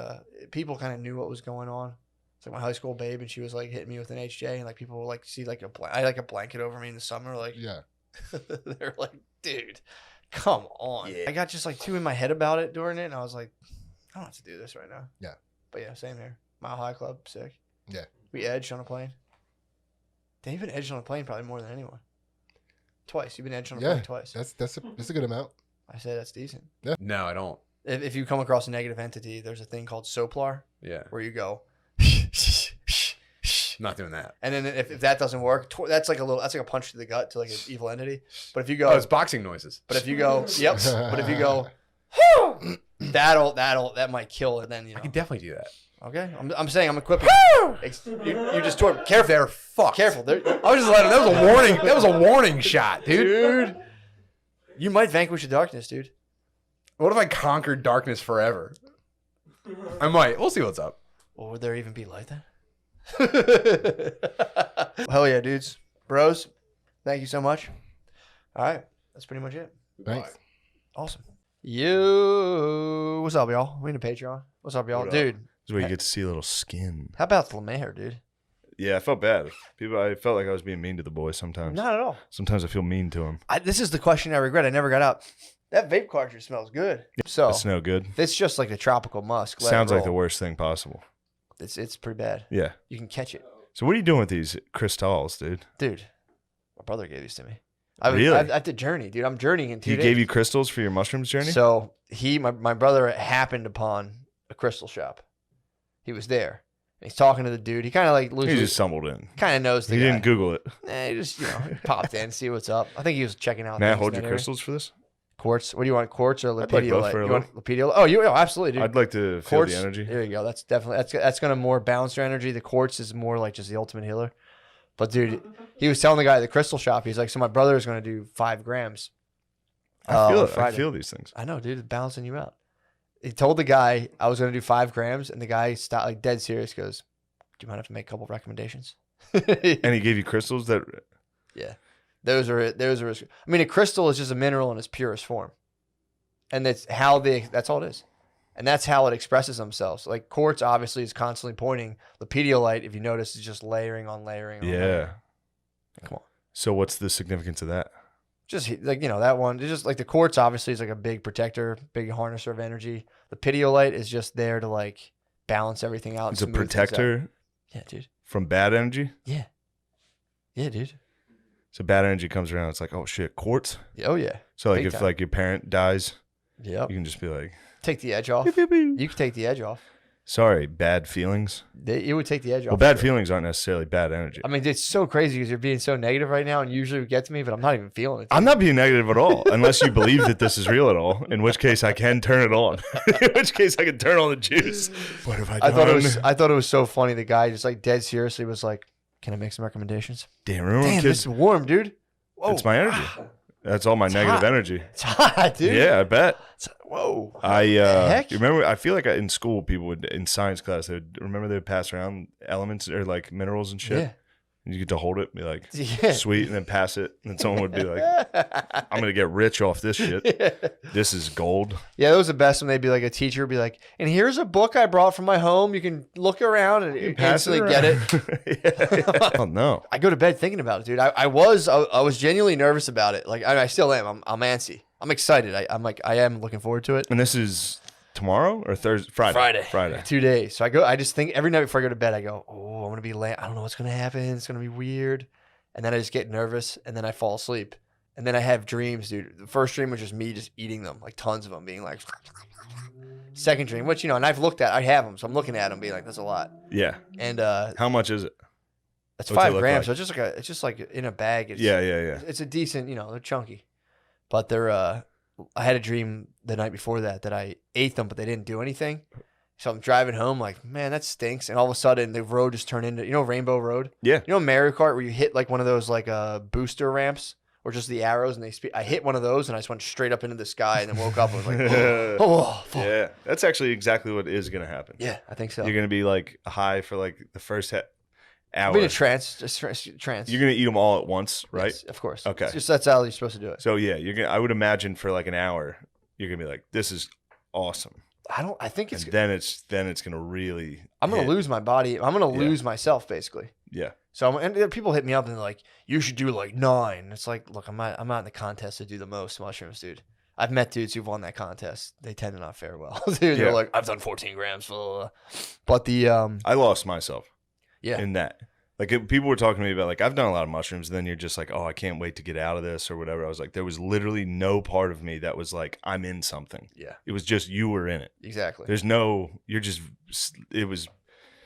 people kind of knew what was going on. It's like my high school babe, and she was like hitting me with an HJ, and like people would like see like I had like a blanket over me in the summer, like Yeah. they're like, dude, come on. Yeah. I got just like too in my head about it during it, and I was like, I don't have to do this right now. Yeah. But yeah, same here. Mile High Club, sick. Yeah. We edged on a plane. Damn, you've been edged on a plane probably more than anyone. Twice. You've been edged on a Yeah. plane twice. That's a good amount. I say that's decent. No, I don't. If you come across a negative entity, there's a thing called Soplar Yeah. where you go, I'm not doing that. and then if that doesn't work, that's like a punch to the gut to like an evil entity. But if you go, Oh, it's boxing noises. but if you go, yep. But if you go, that might kill it. Then you I know. can definitely do that. Okay, I'm saying I'm equipping. You just tore. Careful, They're fucked. careful. I was just letting. That was a warning. That was a warning shot, dude. You might vanquish the darkness, dude. What if I conquered darkness forever? I might. We'll see what's up. Well, would there even be light then? Hell yeah, dudes, bros. Thank you so much. All right, that's pretty much it. Thanks. Awesome. What's up, y'all? We in the Patreon. What's up, y'all? What up? Dude, This is where you get to see a little skin. how about Lemaire, dude? Yeah, I felt bad. I felt like I was being mean to the boy sometimes. Not at all. Sometimes I feel mean to him. This is the question I regret. I never got up. That vape cartridge smells good. So It's no good. it's just like the tropical musk. Let it Sounds like the roll. worst thing possible. It's pretty bad. Yeah. You can catch it, So what are you doing with these crystals, dude? dude. My brother gave these to me. Really? I have to journey, dude. I'm journeying in 2 He days. gave you crystals for your mushrooms journey? So my brother happened upon a crystal shop. He was there. And he's talking to the dude. He kind of like He loosely, just stumbled in. kind of knows the He guy. didn't Google it. He just popped in, see what's up. I think he was checking out. Matt, things hold in your that area. crystals for this. Quartz. What do you want? Quartz or I'd like both Lepidolite? for a You want Lepidolite? Oh, absolutely, dude. I'd like to feel Quartz. the energy. There you go. That's definitely that's gonna more balance your energy. The quartz is more like just the ultimate healer. But dude, he was telling the guy at the crystal shop, he's like, so my brother is gonna do 5 grams. I feel on it. I Friday. feel these things. I know, dude. It's balancing you out. He told the guy I was gonna do 5 grams, and the guy stopped, like dead serious. Goes, do you mind if I make a couple recommendations? And he gave you crystals that. Yeah, those are. I mean, a crystal is just a mineral in its purest form, and that's all it is, and that's how it expresses themselves. Like quartz, obviously, is constantly pointing. Lepidolite, if you notice, is just layering on layering. On Yeah. layering. Come on, So what's the significance of that? just like that one. It's just like the quartz, obviously, is like a big protector, big harnesser of energy. Lepidolite is just there to like balance everything out. It's a smooth things out. protector Yeah, dude. from bad energy. Yeah, dude. So bad energy comes around. It's like, oh shit, quartz. Oh yeah. So like Big if time. like your parent dies, Yep. you can just be like, Take the edge off. beep, beep, beep. You can take the edge off. Sorry, bad feelings. It would take the edge Well, off. bad Sure. feelings aren't necessarily bad energy. I mean, it's so crazy because you're being so negative right now, and usually it gets to me, but I'm not even feeling it. I'm not being negative at all, unless you believe that this is real at all. In which case, I can turn it on. In which case, I can turn on the juice. What have I done? I thought it was so funny. The guy just like dead seriously was like, "Can I make some recommendations?" Damn, remember when Damn, this kids? is warm, dude. Whoa. It's my energy. That's all my It's negative hot. energy. It's hot, dude. Yeah, I bet. Whoa. I heck? you remember. I feel like in school, people would in science class, they would pass around elements or like minerals and shit. Yeah. And you get to hold it, and be like, Yeah. sweet, and then pass it, and then someone would be like, I'm gonna get rich off this shit. This is gold. Yeah, that was the best when they'd be like, a teacher would be like, "And here's a book I brought from my home. You can look around and instantly get it." Yeah. Oh no. I go to bed thinking about it, dude. I was genuinely nervous about it. Like I still am. I'm antsy. I'm excited. I am looking forward to it. And this is tomorrow or Thursday? Friday. 2 days. So I just think every night before I go to bed, I go, oh, I'm gonna be late. I don't know what's gonna happen. It's gonna be weird. And then I just get nervous, and then I fall asleep. And then I have dreams, dude. The first dream was just me just eating them, like tons of them, being like. Second dream, which and I have them, so I'm looking at them, being like, that's a lot. Yeah. And How much is it? that's What's it 5 look grams. like? So it's just like in a bag. It's, Yeah. It's a decent, they're chunky, but they're. I had a dream the night before that I ate them, but they didn't do anything. So I'm driving home, like, man, that stinks. And all of a sudden, the road just turned into, Rainbow Road. Yeah. Mario Kart, where you hit like one of those like booster ramps, or just the arrows, and I hit one of those, and I just went straight up into the sky, and then woke up and was like, oh, fuck. Yeah. That's actually exactly what is gonna happen. Yeah, I think so. You're gonna be like high for like the first hour. I'm in a trance, trance. You're gonna eat them all at once, right? Yes, of course. Okay. It's just that's how you're supposed to do it. So yeah, you're gonna. I would imagine for like an hour, you're gonna be like, "This is awesome," I think it's. and then it's gonna really. I'm gonna hit. lose my body. I'm gonna Yeah. lose myself, basically. Yeah. So and people hit me up and they're like, "You should do like 9." It's like, look, I'm not in the contest to do the most mushrooms, dude. I've met dudes who've won that contest. They tend to not fare well. Dude, Yeah. they're like, I've done 14 grams. Blah, blah, blah. But the I lost myself yeah, in that. Like people were talking to me about like I've done a lot of mushrooms. And then you're just like, oh, I can't wait to get out of this or whatever. I was like, there was literally no part of me that was like, I'm in something. yeah, It was just you were in it. exactly. There's no. You're just. It was.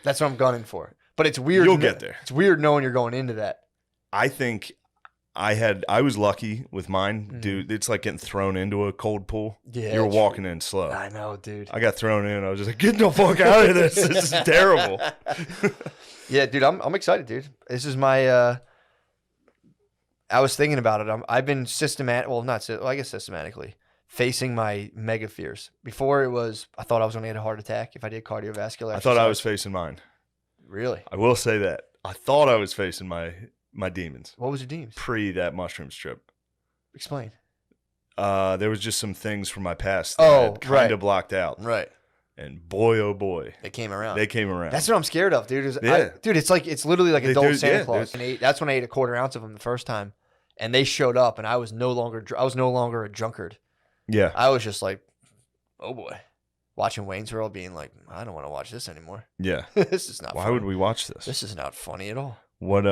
That's what I'm gunning for. But it's weird. You'll get there. It's weird knowing you're going into that. I think I was lucky with mine, Mhm. dude. It's like getting thrown into a cold pool. Yeah, You're it's- walking in slow. I know, dude. I got thrown in. I was just like, get the fuck out of this. This is terrible. Yeah, dude, I'm excited, dude. This is my. I was thinking about it. I've been I guess systematically facing my mega fears. Before it was, I thought I was going to get a heart attack if I did cardiovascular. I thought I was exercise. facing mine. Really. I will say that. I thought I was facing my demons What was your demons? pre that mushroom strip. Explain. There was just some things from my past Oh, that kind right. of blocked out. Right. And boy, oh boy, They came around. they came around. That's what I'm scared of, dude. Yeah. Dude, it's literally like They- adult there's- Santa yeah, Claus. That's when I ate a quarter ounce of them the first time, and they showed up, and I was no longer a drunkard. Yeah. I was just like, oh boy, watching Wayne's World, being like, I don't want to watch this anymore. Yeah. This is not. Why funny. would we watch this? This is not funny at all. What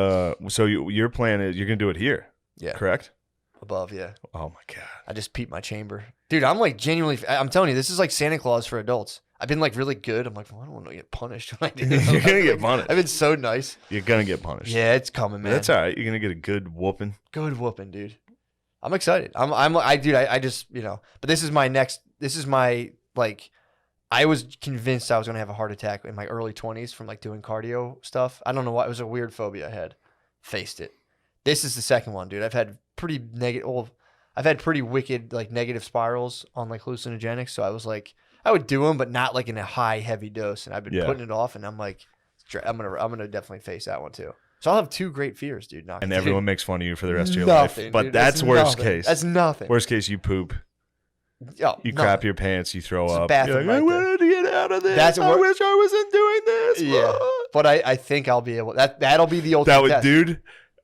so your plan is you're gonna do it here, Yeah. correct? above. Yeah, Oh my god. I just peeped my chamber, dude. I'm like genuinely. I'm telling you, this is like Santa Claus for adults. I've been like really good. I'm like, well, I don't want to get punished when I do. You're gonna get punished. I've been so nice. You're gonna get punished. Yeah, it's coming, man. That's all right. You're gonna get a good whooping. Good whooping, dude. I'm excited. I just, but this is my like, I was convinced I was going to have a heart attack in my early 20s from like doing cardio stuff. I don't know why. It was a weird phobia I had. Faced it. This is the second one, dude. I've had pretty wicked, like negative spirals on like hallucinogenics. So I was like, I would do them, but not like in a high, heavy dose. And I've been putting it off and I'm like, I'm going to definitely face that one too. So I'll have two great fears, dude. And everyone makes fun of you for the rest of your Nothing, life. But dude. that's worst nothing. case. That's nothing. Worst case, you poop. Oh, You nothing. crap your pants. You throw It's a up. bathroom You're like, right I there. wanted to get out of this. That's I what- wish I wasn't doing this. Yeah, but I think I'll be able. That'll be the ultimate That would, test. dude.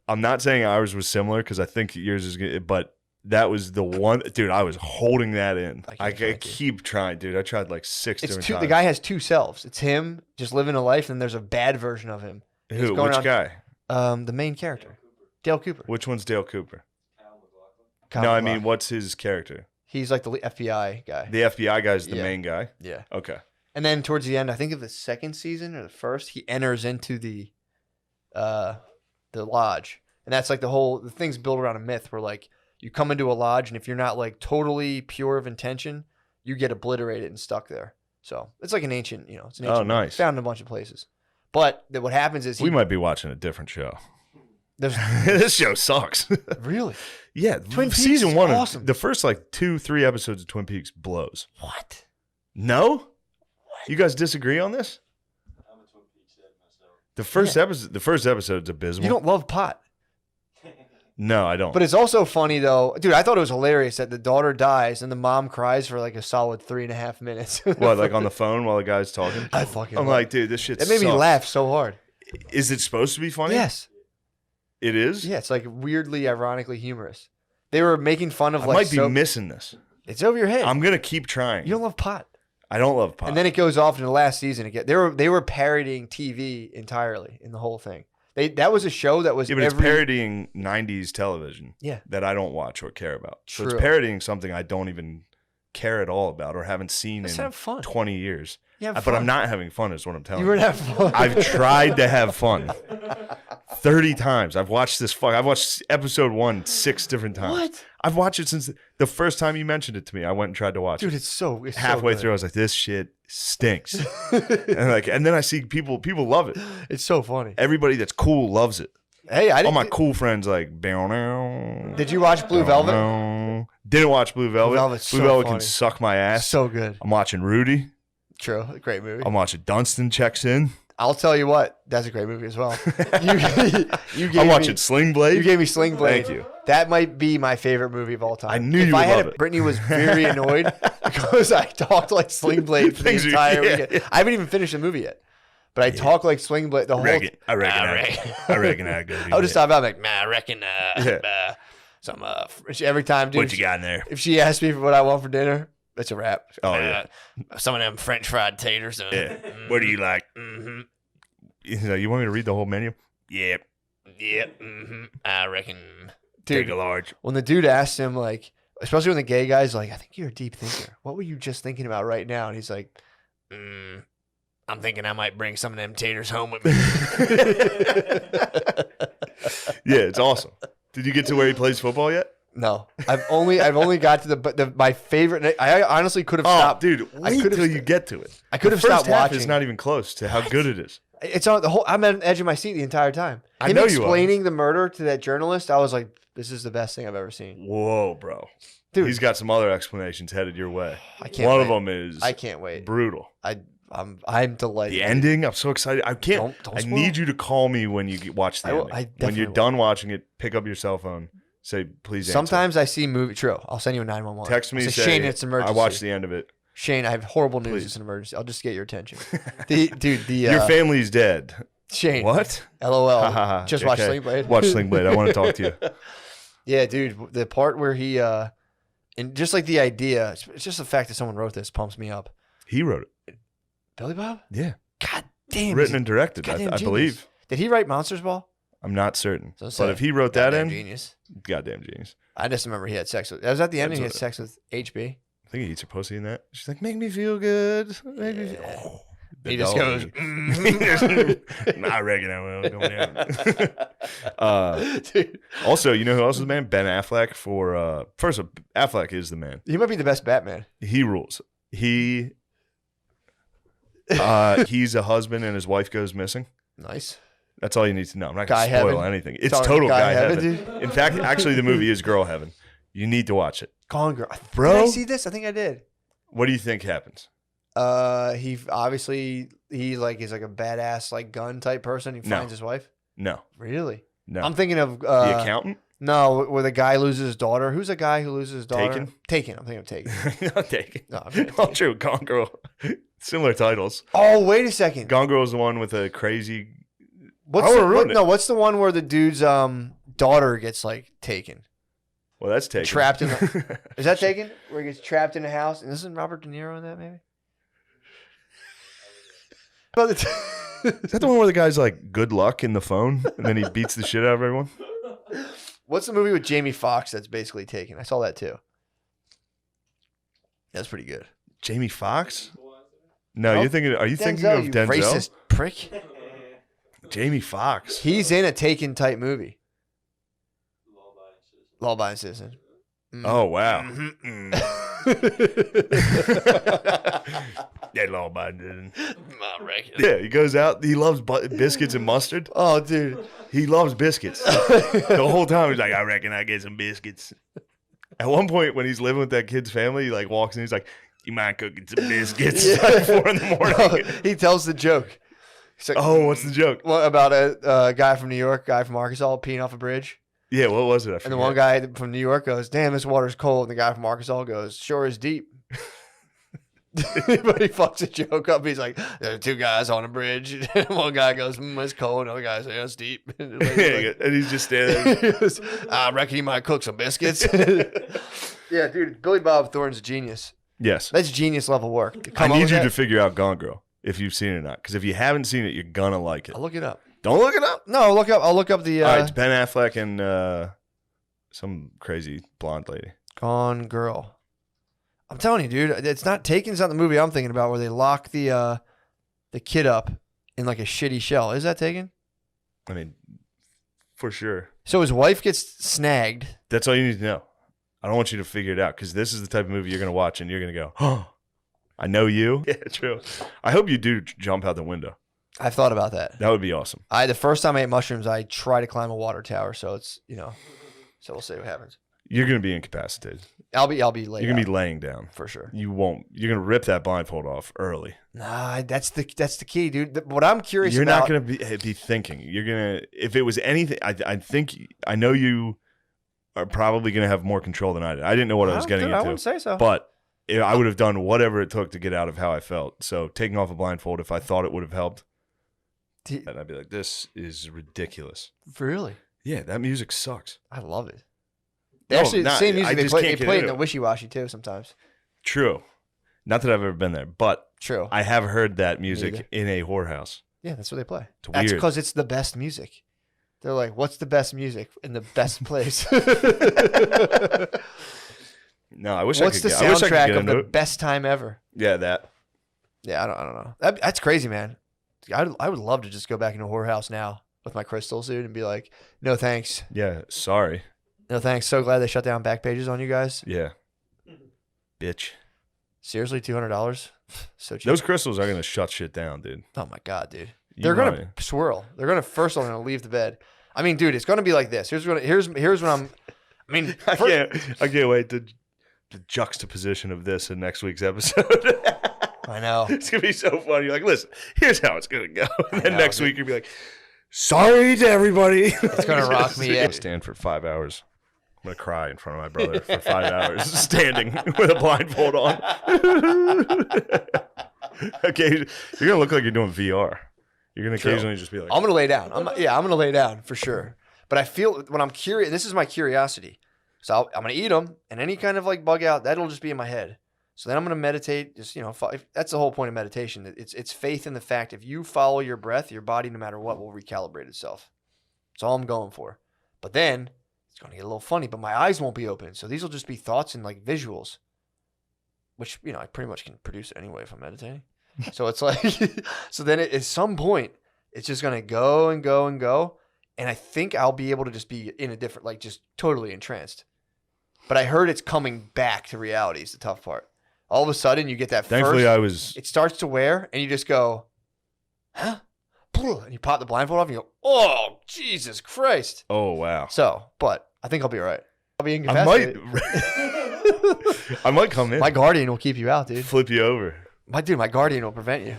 I'm not saying ours was similar because I think yours is good, but that was the one, dude. I was holding that in. I I can't drink it. keep trying, dude. I tried like 6 It's different two. times. The guy has two selves. It's him just living a life, and there's a bad version of him. he's Who? going Which around- guy? The main character, Dale Cooper. Which one's Dale Cooper? Kyle No, I MacLachlan. mean, what's his character? He's like the FBI guy. The FBI guy's the Yeah. main guy. Yeah. Okay. And then towards the end, I think of the second season or the first, he enters into the lodge, and that's like the thing's built around a myth where like you come into a lodge, and if you're not like totally pure of intention, you get obliterated and stuck there. So it's like an ancient, it's an ancient. Oh, nice. Found in a bunch of places. But what happens is We might be watching a different show. there's This show sucks. really Yeah, Twin Peaks season is 1, awesome. the first like 2-3 episodes of Twin Peaks blows. what? No, you guys disagree on this? The first episode's abysmal. You don't love pot. No, I don't. But it's also funny though, dude. I thought it was hilarious that the daughter dies and the mom cries for like a solid 3.5 minutes. What, like on the phone while the guy's talking? I fucking. I'm love like, dude, this shit. it made me sucks. laugh so hard. Is it supposed to be funny? Yes. It is. Yeah, it's like weirdly, ironically humorous. They were making fun of I like. might be missing this. it's over your head. I'm gonna keep trying. You don't love pot. I don't love pop. And then it goes off in the last season again. They were parodying TV entirely in the whole thing. That was a show that was yeah, but it's parodying 90s television. Yeah. That I don't watch or care about. So True. it's parodying something I don't even care at all about or haven't seen Let's in have fun. 20 years. Yeah, But I'm not having fun is what I'm telling You you. were having fun. I've tried to have fun 30 times. I've watched I've watched episode 1 6 different times. What? I've watched it since the first time you mentioned it to me. I went and tried to watch Dude, it. it's so Halfway through, I was like, this shit stinks. and then I see people love it. It's so funny. Everybody that's cool loves it. Hey, I All didn't. my cool friends like, bow now. Did you watch Blue Velvet? Didn't watch Blue Velvet. Velvet's Blue so Velvet funny. can suck my ass. So good. I'm watching Rudy. True. Great movie. I'm watching Dunstan Checks In. I'll tell you what. That's a great movie as well. you gave I'm watching me, Sling Blade. You gave me Sling Blade. Thank you. That might be my favorite movie of all time. I knew if you would I had love it. it. Brittany was very annoyed because I talked like Sling Blade for the Things are- entire yeah. weekend. I haven't even finished the movie yet, but I talk like Sling Blade the whole. I reckon I go. I would just stop out like, man, I reckon Yeah. some every time, dude. What you got in there? If she asks me for what I want for dinner, that's a wrap. Oh, yeah. Some of them French fried taters. Yeah. What do you like? Mm-hmm. You want me to read the whole menu? Yep. Yep. Mm-hmm. I reckon. Take Dude, a large. when the dude asked him, like, especially when the gay guy's like, I think you're a deep thinker. What were you just thinking about right now? And he's like, I'm thinking I might bring some of them taters home with me. Yeah, it's awesome. Did you get to where he plays football yet? No, I've only got to the my favorite. I honestly could have Oh, stopped. dude, I wait could have till you get to it. I could have The first stopped half watching. is not even close to how good it is. It's on the whole. I'm at the edge of my seat the entire time. I Him know you are. explaining the murder to that journalist. I was like, this is the best thing I've ever seen. Whoa, bro. Dude. He's got some other explanations headed your way. I can't. One wait. of them is I can't wait. brutal. I'm delighted. The ending, I'm so excited. I can't. Don't I spoil. need you to call me when you watch the I will- ending. I When definitely you're will. done watching it, pick up your cell phone. Say, please answer. Sometimes I see movie. True. I'll send you a 911. Text me. I'll Say, Shane, it's an emergency. I watched the end of it. Shane, I have horrible news. Please. It's an emergency. I'll just get your attention. Dude, Your family's dead. Shane. What? LOL. Just watch Okay. Sling Blade. Watch Sling Blade. I want to talk to you. Yeah, dude. The part where he and just like the idea, it's just the fact that someone wrote this pumps me up. He wrote it. Billy Bob? Yeah. God damn. Written and directed, goddamn I genius. believe. Did he write Monsters Ball? I'm not certain. So but if he wrote that goddamn in, genius. goddamn genius. I just remember he had sex with. Was that the ending? He had Absolutely. sex with HB. I think he eats her pussy in that. She's like, make me feel good. Make me feel. Yeah. Oh, the He just dog. goes. I reckon I will. Going down. Dude, Also, you know who else is the man? Ben Affleck. For first, Affleck is the man. he might be the best Batman. He rules. He's a husband and his wife goes missing. Nice. That's all you need to know. I'm not Guy gonna spoil heaven. anything. It's Talking total guy guy heaven, heaven. dude. In fact, actually, the movie is girl heaven. You need to watch it. Gone Girl. Bro. Did I see this? I think I did. What do you think happens? He obviously he's like a badass like gun type person. He No. finds his wife. No, Really? no. I'm thinking of the accountant. No, where the guy loses his daughter. Who's the guy who loses his daughter? Taken? Taken. I'm thinking of Taken. Not taken. No, I'm thinking of Oh, Taken. true. Gone Girl. Similar titles. Oh, wait a second. Gone Girl is the one with a crazy. What's I the, wanna ruin it. no? What's the one where the dude's daughter gets like taken, Well, that's taken. trapped in? Is that Taken? Where he gets trapped in a house? And isn't Robert De Niro in that maybe? But Is that the one where the guy's like, good luck in the phone, and then he beats the shit out of everyone? what's the movie with Jamie Foxx that's basically Taken? I saw that too. That's pretty good. Jamie Foxx? No, No. you're thinking. Are you thinking Denzel, of you Denzel? racist prick. Jamie Foxx. He's in a Taken type movie. Law-abiding citizen. Mm. Oh wow. Mhm. Yeah, law abiding. I reckon. Yeah, he goes out. He loves biscuits and mustard. Oh, dude. He loves biscuits. The whole time he's like, I reckon I get some biscuits. At one point, when he's living with that kid's family, he like walks in. He's like, "You mind cooking some biscuits?" Yeah. At 4 in the No, morning. he tells the joke. He's like, Oh, what's the joke? What about a guy from New York, guy from Arkansas peeing off a bridge? Yeah, what was it? I And the one guy from New York goes, "Damn, this water's cold." And the guy from Arkansas goes, "Sure is deep." But he fucks a joke up. He's like, "There are two guys on a bridge." And one guy goes, "It's cold." Another guy says, "Yeah, it's deep." And and he's just standing there. he goes, "I reckon he might cook some biscuits." Yeah, dude, Billy Bob Thornton's a genius. Yes. That's genius level work. I Come up need with you that. to figure out Gone Girl if you've seen it or not. Because if you haven't seen it, you're gonna like it. I'll look it up. Don't look it up. No, I'll look up the All right, it's Ben Affleck and some crazy blonde lady. Gone Girl. I'm telling you, dude, it's not Taken. It's not the movie I'm thinking about where they lock the kid up in like a shitty shell. Is that Taken? I mean, for sure. So his wife gets snagged. That's all you need to know. I don't want you to figure it out because this is the type of movie you're gonna watch and you're gonna go, "Oh, I know you." Yeah, true. I hope you do jump out the window. I've thought about that. That would be awesome. The first time I ate mushrooms, I tried to climb a water tower. So it's so we'll see what happens. You're gonna be incapacitated. I'll be laid. You're gonna out, be laying down. for sure. You won't. You're gonna rip that blindfold off early. Nah, that's the key, dude. What I'm curious You're about. not gonna be thinking. You're gonna. If it was anything, I think I know you are probably gonna have more control than I did. I didn't know what I was getting I into, wouldn't say so. but I would have done whatever it took to get out of how I felt. So taking off a blindfold, if I thought it would have helped, and I'd be like, "This is ridiculous." Really, Yeah, that music sucks. I love it. They No, actually, the not- same I music they just play, can't they get play it in into the it. Wishy Washy too sometimes. True. Not that I've ever been there, but True. I have heard that either. music in a whorehouse. Yeah, that's what they play. It's That's weird. because it's the best music. They're like, "What's the best music in the best place?" No, I wish What's I the could. I wish I could soundtrack get of into the it. best time ever? Yeah, that. Yeah, I don't know. That's crazy, man. I would love to just go back into a whorehouse now with my crystals, dude, and be like, "No thanks, Yeah, sorry. no thanks." So glad they shut down back pages on you guys. Yeah. Bitch. Seriously, $200, so cheap. Those crystals are going to shut shit down, dude. Oh my god, dude. You They're know gonna swirl. They're gonna first of all gonna leave the bed. I mean, dude, it's gonna be like this. Here's what I'm. I mean, I can't wait to the juxtaposition of this in next week's episode. I know. It's going to be so funny. You're like, listen, here's how it's going to go. And then know, next dude. week you'll be like, sorry to everybody. It's gonna rock me, I'm yeah. going to stand for 5 hours. I'm going to cry in front of my brother for 5 hours, standing with a blindfold on. Okay, you're going to look like you're doing VR. You're going to True. occasionally just be like, I'm gonna lay down. I'm gonna lay down for sure. But I feel when I'm curious. This is my curiosity. So I'm gonna eat them, and any kind of like bug out that'll just be in my head. So then I'm gonna meditate. Just that's the whole point of meditation. It's faith in the fact if you follow your breath, your body, no matter what, will recalibrate itself. That's all I'm going for. But then it's going to get a little funny, but my eyes won't be open. So these will just be thoughts and like visuals, which, I pretty much can produce anyway if I'm meditating. So it's like, so then at some point, it's just going to go and go and go. And I think I'll be able to just be in a different, like just totally entranced. But I heard it's coming back to reality is the tough part. All of a sudden you get that Thankfully, it starts to wear and you just go, huh? And you pop the blindfold off and you go, oh, Jesus Christ. Oh wow. So, but I think I'll be all right. I'll be I might. incapacitated. I might come in. My guardian will keep you out, dude. Flip you over. My guardian will prevent you.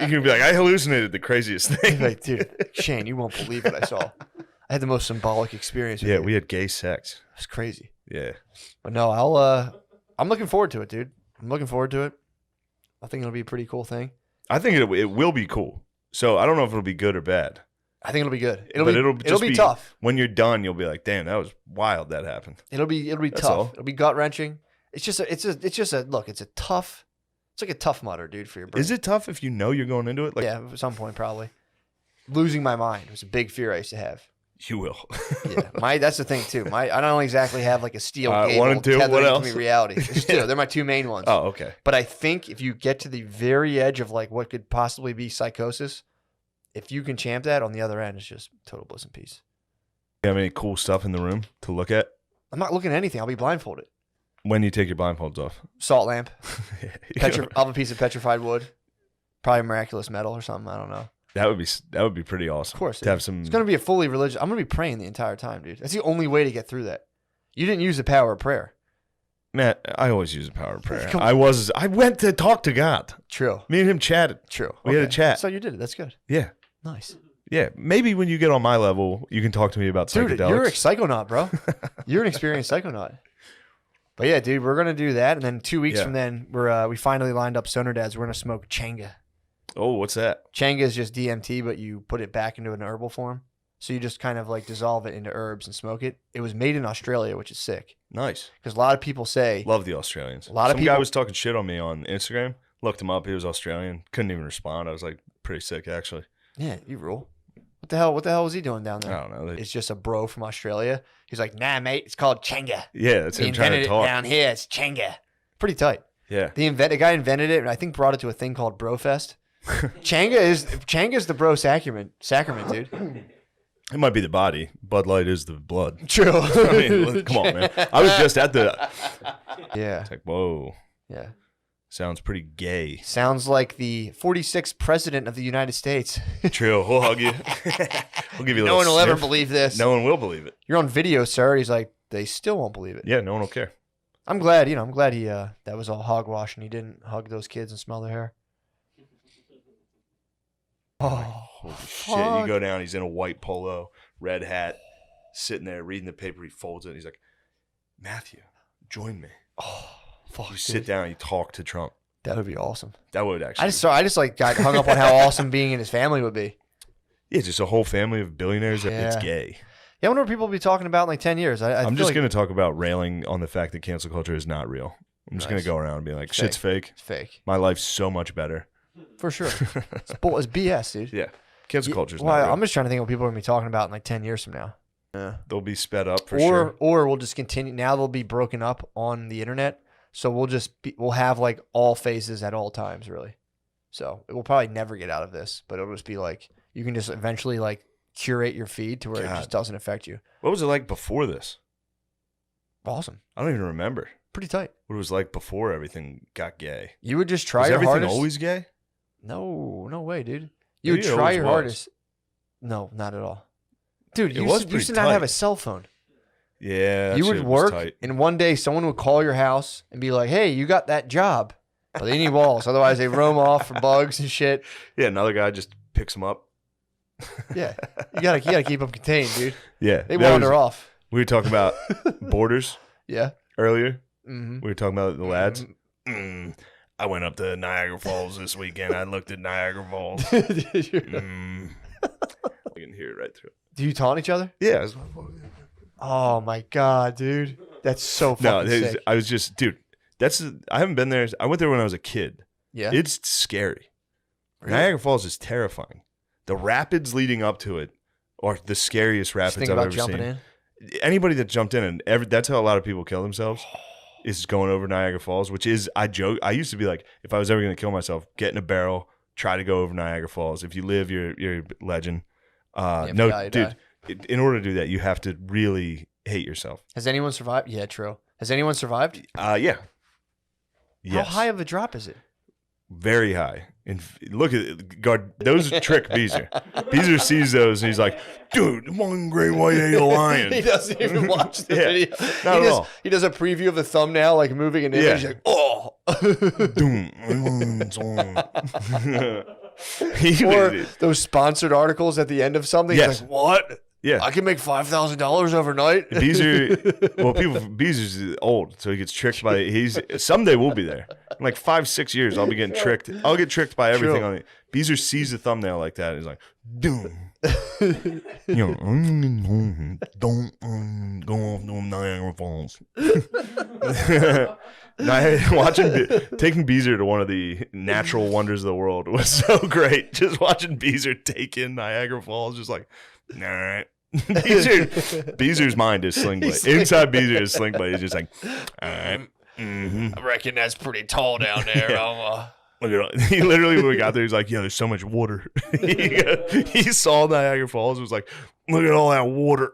You can be like, I hallucinated the craziest thing. Like, dude, Shane, you won't believe what I saw. I had the most symbolic experience. With Yeah, you. we had gay sex. It was crazy. Yeah. But no, I'm looking forward to it, dude. I'm looking forward to it. I think it'll be a pretty cool thing. I think it will be cool. So I don't know if it'll be good or bad. I think it'll be good. But it'll just be tough. When you're done, you'll be like, damn, that was wild that happened. It'll be That's tough. all. It'll be gut wrenching. It's like a tough mutter, dude, for your brain. Is it tough if you know you're going into it? Like, Yeah, at some point probably. Losing my mind was a big fear I used to have. you will. Yeah, that's the thing too. I don't exactly have like a steel gable 1 and 2, tethering what to else? me reality. There's two. They're my two main ones. Oh, okay. But I think if you get to the very edge of like what could possibly be psychosis, if you can champ that on the other end, it's just total bliss and peace. You have any cool stuff in the room to look at I'm not looking at anything. I'll be blindfolded. when you take your blindfolds off? Salt lamp. Yeah. I'll have a piece of petrified wood. Probably miraculous metal or something. I don't know. That would be pretty awesome. Of course. To have some. It's going to be a fully religious. I'm going to be praying the entire time, dude. That's the only way to get through that. You didn't use the power of prayer. Matt, I always use the power of prayer. Come I went to talk to God. True. Me and him chatted. True. We had a chat. So you did it. That's good. Yeah. Nice. Yeah. Maybe when you get on my level, you can talk to me about Dude, psychedelics. you're a psychonaut, bro. You're an experienced psychonaut. But yeah, dude, we're going to do that. And then 2 weeks Yeah. from then, we finally lined up Stoner Dads. We're going to smoke Changa. Oh, what's that? Changa is just DMT, but you put it back into an herbal form. So you just kind of like dissolve it into herbs and smoke it. It was made in Australia, which is sick. Nice. Because a lot of people say, Love the Australians. A lot of Some guy people- was talking shit on me on Instagram. Looked him up. He was Australian. Couldn't even respond. I was like, pretty sick, actually. yeah, you rule. What the hell was he doing down I there? don't know. It's just a bro from Australia. He's like, nah, mate, it's called Changa. Yeah, that's We him trying invented to it talk. down here. It's Changa. Pretty tight. Yeah. The guy invented it, and I think brought it to a thing called Brofest. Changa is the bro sacrament, dude. It might be the body. Bud Light is the blood. True. I mean, come on, man. I was just at the. Yeah, It's like, whoa. yeah. Sounds pretty gay. Sounds like the 46th president of the United States. True. We'll hug you. We'll give you a No little one will ever sniff. believe this. No one will believe it. You're on video, sir. He's like, they still won't believe it. Yeah, no one will care. I'm glad he that was all hogwash and he didn't hug those kids and smell their hair. Oh, Holy shit. You go down, he's in a white polo, red hat, sitting there reading the paper. He folds it. He's like, Matthew, join me. oh, fuck. You dude. sit down and you talk to Trump. That would be awesome. That would actually. I just like got hung up on how awesome being in his family would be. Yeah, just a whole family of billionaires. It's Yeah. gay. Yeah, I wonder what people will be talking about in like 10 years. I'm feel just like going to talk about railing on the fact that cancel culture is not real. I'm just going Nice. to go around and be like, It's shit's fake. it's fake. My life's so much better. For sure. It's BS, dude. Yeah. Cancel culture's not Well, real. I'm just trying to think what people are going to be talking about in like 10 years from now. Yeah. They'll be sped up for sure. Or we'll just continue. Now they'll be broken up on the internet. So we'll have like all phases at all times, really. So it will probably never get out of this, but it'll just be like, you can just eventually like curate your feed to where it God. just doesn't affect you. What was it like before this? Awesome. I don't even remember Pretty tight. what it was like before everything got gay. You would just try Was your everything hardest. always gay? No way, dude. You Maybe would it try always your was. hardest. No, not at all. Dude, It you was used pretty to not have tight. a cell phone. Yeah. that You shit would was work, tight. and one day someone would call your house and be like, "Hey, you got that job?" But they need walls, otherwise they roam off for bugs and shit. Yeah, another guy just picks him up. Yeah, you gotta keep them contained, dude. Yeah. They that wander was- off. We were talking about borders Yeah. earlier. Mm-hmm. We were talking about the lads. I went up to Niagara Falls this weekend. I looked at Niagara Falls. I can hear it right through. Do you taunt each other? Yeah. Oh my god, dude, that's so No, fucking sick. I was just, dude. I haven't been there. I went there when I was a kid. Yeah. It's scary. Really? Niagara Falls is terrifying. The rapids leading up to it or the scariest Just rapids think I've about ever jumping seen. in. Anybody that jumped in, and that's how a lot of people kill themselves, is going over Niagara Falls, which is, I joke, I used to be like, if I was ever going to kill myself, get in a barrel, try to go over Niagara Falls. If you live, you're a legend. If No, you die, you dude, in order to do that, you have to really hate yourself. Has anyone survived? Yeah, true. Has anyone survived? Yeah. Yes. How high of a drop is it? Very high. And look at it. God, those trick Beezer. Beezer sees those and he's like, dude, one great white eagle lion. He doesn't even watch the Yeah, video. not at all. He does a preview of the thumbnail, like moving an image. Yeah. He's like, oh. Doom. He Or was- those sponsored articles at the end of something. Yes. He's like, what? yeah. I can make $5,000 overnight. Beezer, well, Beezer's old, so he gets tricked by. Someday we'll be there. In like 5-6 years, I'll be getting tricked. I'll get tricked by everything True. on it. Beezer sees the thumbnail like that, and he's like, "Doom, don't go off no Niagara Falls." Taking Beezer to one of the natural wonders of the world was so great. Just watching Beezer take in Niagara Falls, just like, all right. Beezer's mind is Sling Blade. Inside Beezer is Sling Blade. He's just like, all right. I reckon that's pretty tall down there. Yeah. Look at all, he literally, when we got there, he's like, "Yeah, there's so much water." he saw Niagara Falls. It was like, "Look at all that water."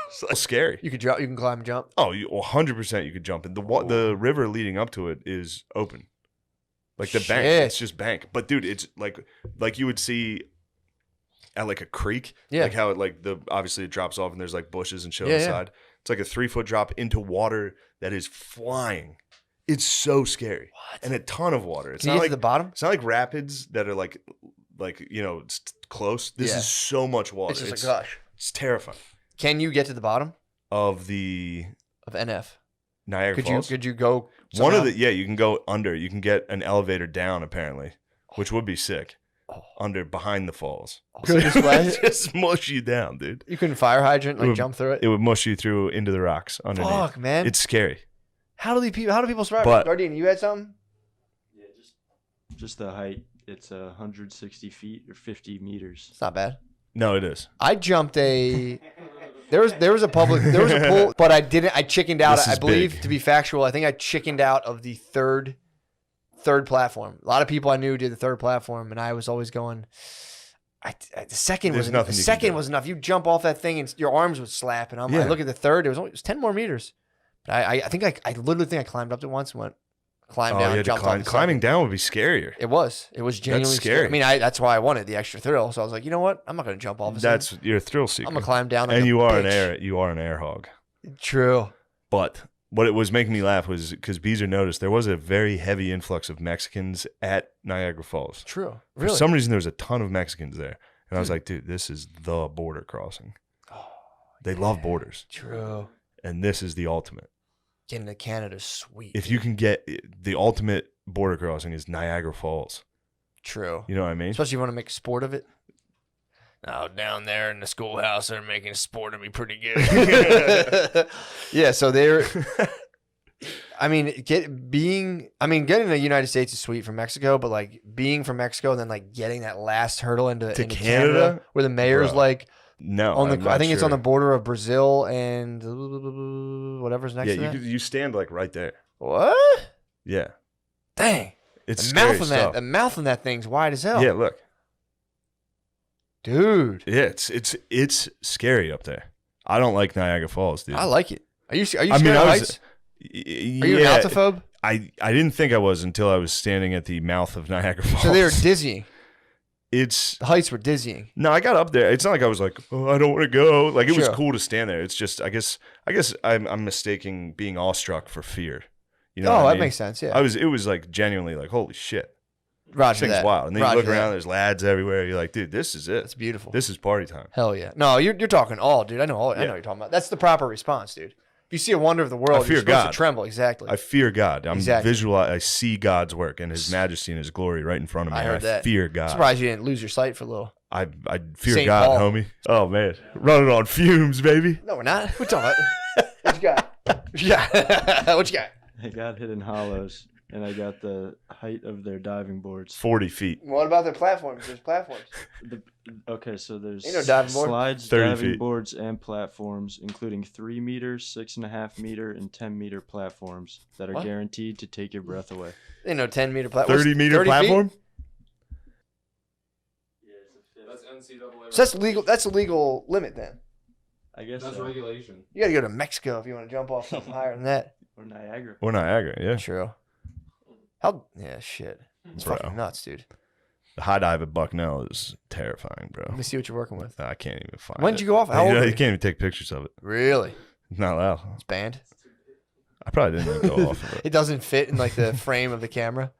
It's like, scary. You can drop. You can climb and jump. Oh, 100% you could jump in. The river leading up to it is open, like the bank. Shit. It's just bank. But dude, it's like you would see at like a creek. Yeah. Like how it obviously it drops off and there's like bushes and shit on Yeah, the yeah. side. It's like a 3-foot drop into water that is flying. It's so scary. What? And a ton of water. It's Can not you get like to the bottom? it's not like rapids that are like it's close. This Yeah. is so much water. It's just like, gosh. It's terrifying. Can you get to the bottom Of the of NF? Niagara Could Falls. you go? One somehow? of you can go under. You can get an elevator down apparently, which would be sick. Oh. Under behind the falls. Go this way? Just mush you down, dude. You couldn't fire hydrant, like It would- jump through it. It would mush you through into the rocks underneath. Fuck, man. It's scary. How do people survive? But- Gardini, you had something? Yeah, just the height. It's 160 feet or 50 meters. It's not bad. No, it is. I jumped a. There was a pool, but I chickened out. This I is believe, big. to be factual, I think I chickened out of the third platform. A lot of people I knew did the third platform, and I was always going. The second There's was nothing the you can second do. was enough. You jump off that thing and your arms would slap. And I Yeah. look at the third. It was 10 more meters. But I think I literally think I climbed up to it once and climbed Oh, down, you had to jumped climb. off the Climbing second. down would be scarier. It was genuinely scary. I mean, that's why I wanted the extra thrill. So I was like, you know what? I'm not going to jump off. That's you're a thrill seeker. I'm gonna climb down. Like and a you are bitch. an air hog. True. But what it was making me laugh was because Beezer noticed there was a very heavy influx of Mexicans at Niagara Falls. True. For Really? some reason, there was a ton of Mexicans there. And I was like, dude, this is the border crossing. They love borders. True. And this is the ultimate. Getting to Canada's sweet. If you can get the ultimate border crossing is Niagara Falls. True. You know what I mean? Especially if you want to make a sport of it. Oh, down there in the schoolhouse, they're making a sport of me pretty good. Yeah, so they're. I mean, getting to the United States is sweet from Mexico, but like being from Mexico and then like getting that last hurdle into Canada, where the mayor's Bro. like No. on the. I'm I not think it's on the sure. border of Brazil and whatever's next. Yeah, to that. you stand like right there. What? Yeah. Dang. It's The scary mouth on stuff. the mouth on that thing's wide as hell. Yeah, look. Dude. Yeah, it's scary up there. I don't like Niagara Falls, dude. I like it. Are you scared I mean, of I was- heights? Are you an altophobe? I didn't think I was until I was standing at the mouth of Niagara Falls. So they were dizzying. It's The heights were dizzying. no, I got up there. It's not like I was like, oh, I don't want to go. Like it was Sure. cool to stand there. It's just, I guess I'm mistaking being awestruck for fear. You know, Oh, what I that mean? makes sense. Yeah. It was like genuinely like, holy shit, this Roger thing's that. wild. And then Roger you look that. around, there's lads everywhere. You're like, dude, this is it. That's beautiful. This is party time. Hell yeah. No, you're talking all, dude. I know all. I know Yeah. what you're talking about. That's the proper response, dude. If you see a wonder of the world, I fear you're supposed God. to tremble. Exactly. I fear God. I'm Exactly. I see God's work and His majesty and His glory right in front of me. I and heard that. fear I'm God. surprised you didn't lose your sight for a little. I fear St. God, Paul. homie. Oh man, running on fumes, baby. No, we're not. We're talking about. What you got? What you got? What you got? I got hidden hollows. and I got the height of their diving boards. 40 feet. What about their platforms? There's platforms. Okay, so there's Ain't no diving board. slides, 30 diving feet. boards, and platforms, including 3 meter, 6.5 meter, and 10 meter platforms that are What? guaranteed to take your breath away. Ain't no 10-meter platform. 30-meter 30 feet? platform? That's NCAA. So that's legal. That's a legal limit then. I guess That's so. regulation. You got to go to Mexico if you want to jump off something higher than that. Or Niagara. Or Niagara, yeah. True. How? Yeah, shit. It's Bro. fucking nuts, dude. The high dive at Bucknell is terrifying, bro. Let me see what you're working with. I can't even find When it. did you go off? How You old know, were you you? can't even take pictures of it. Really? It's not allowed. It's banned. I probably didn't even go off of it. It doesn't fit in like the frame of the camera.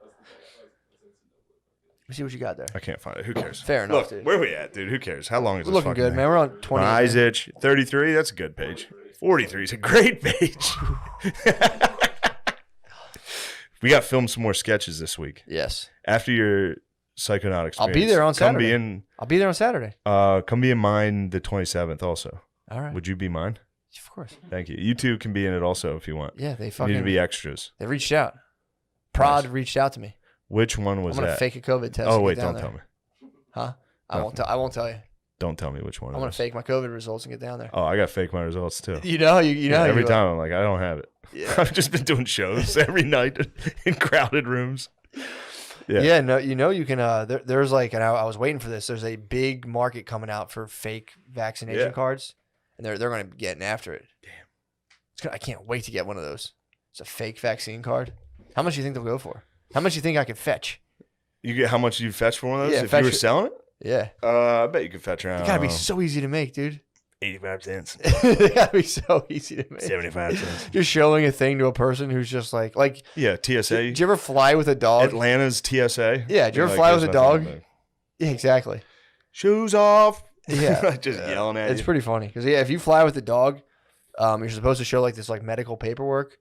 Let me see what you got there. I can't find it. Who cares? Fair enough, Look, dude. where we at, dude? Who cares? How long is We're this looking fucking good, thing? man. We're on 20. My eyes itch. 33, that's a good page. 43 is a great page. We got to film some more sketches this week. Yes. After your Psychonaut experience. I'll be there on Come be Saturday. in, I'll be there on Saturday. come be in mine the 27th also. All right. Would you be mine? Of course. Thank you. You two can be in it also if you want. Yeah, they You fucking need to be extras. they reached out. Prod Nice. reached out to me. Which one was I'm gonna that? fake a COVID test. Oh and wait, get down don't there. tell me. Huh? I No. won't. I won't tell you. Don't tell me which one. I'm it gonna is. fake my COVID results and get down there. Oh, I got fake my results too. You know. You know. Yeah, how every you, time I'm like, I don't have it. Yeah. I've just been doing shows every night in crowded rooms. Yeah. Yeah. No. You know. You can. There's like, and I was waiting for this. There's a big market coming out for fake vaccination Yeah. cards, and they're gonna be getting after it. Damn. I can't wait to get one of those. It's a fake vaccine card. How much do you think they'll go for? How much do you think I could fetch? You get how much you fetch for one of those? Yeah, if you fetch were it. selling it, Yeah. I bet you could fetch around. They gotta be so easy to make, dude. 85 cents, They gotta be so easy to make. 75 cents. Just showing a thing to a person who's just like. Yeah, TSA. Did you ever fly with a dog? Atlanta's TSA. Yeah, did you ever Like, fly there's with a nothing dog? in there. Yeah, exactly. Shoes off. Yeah. Like, just yelling at It's you. pretty funny because if you fly with a dog, you're supposed to show like this medical paperwork.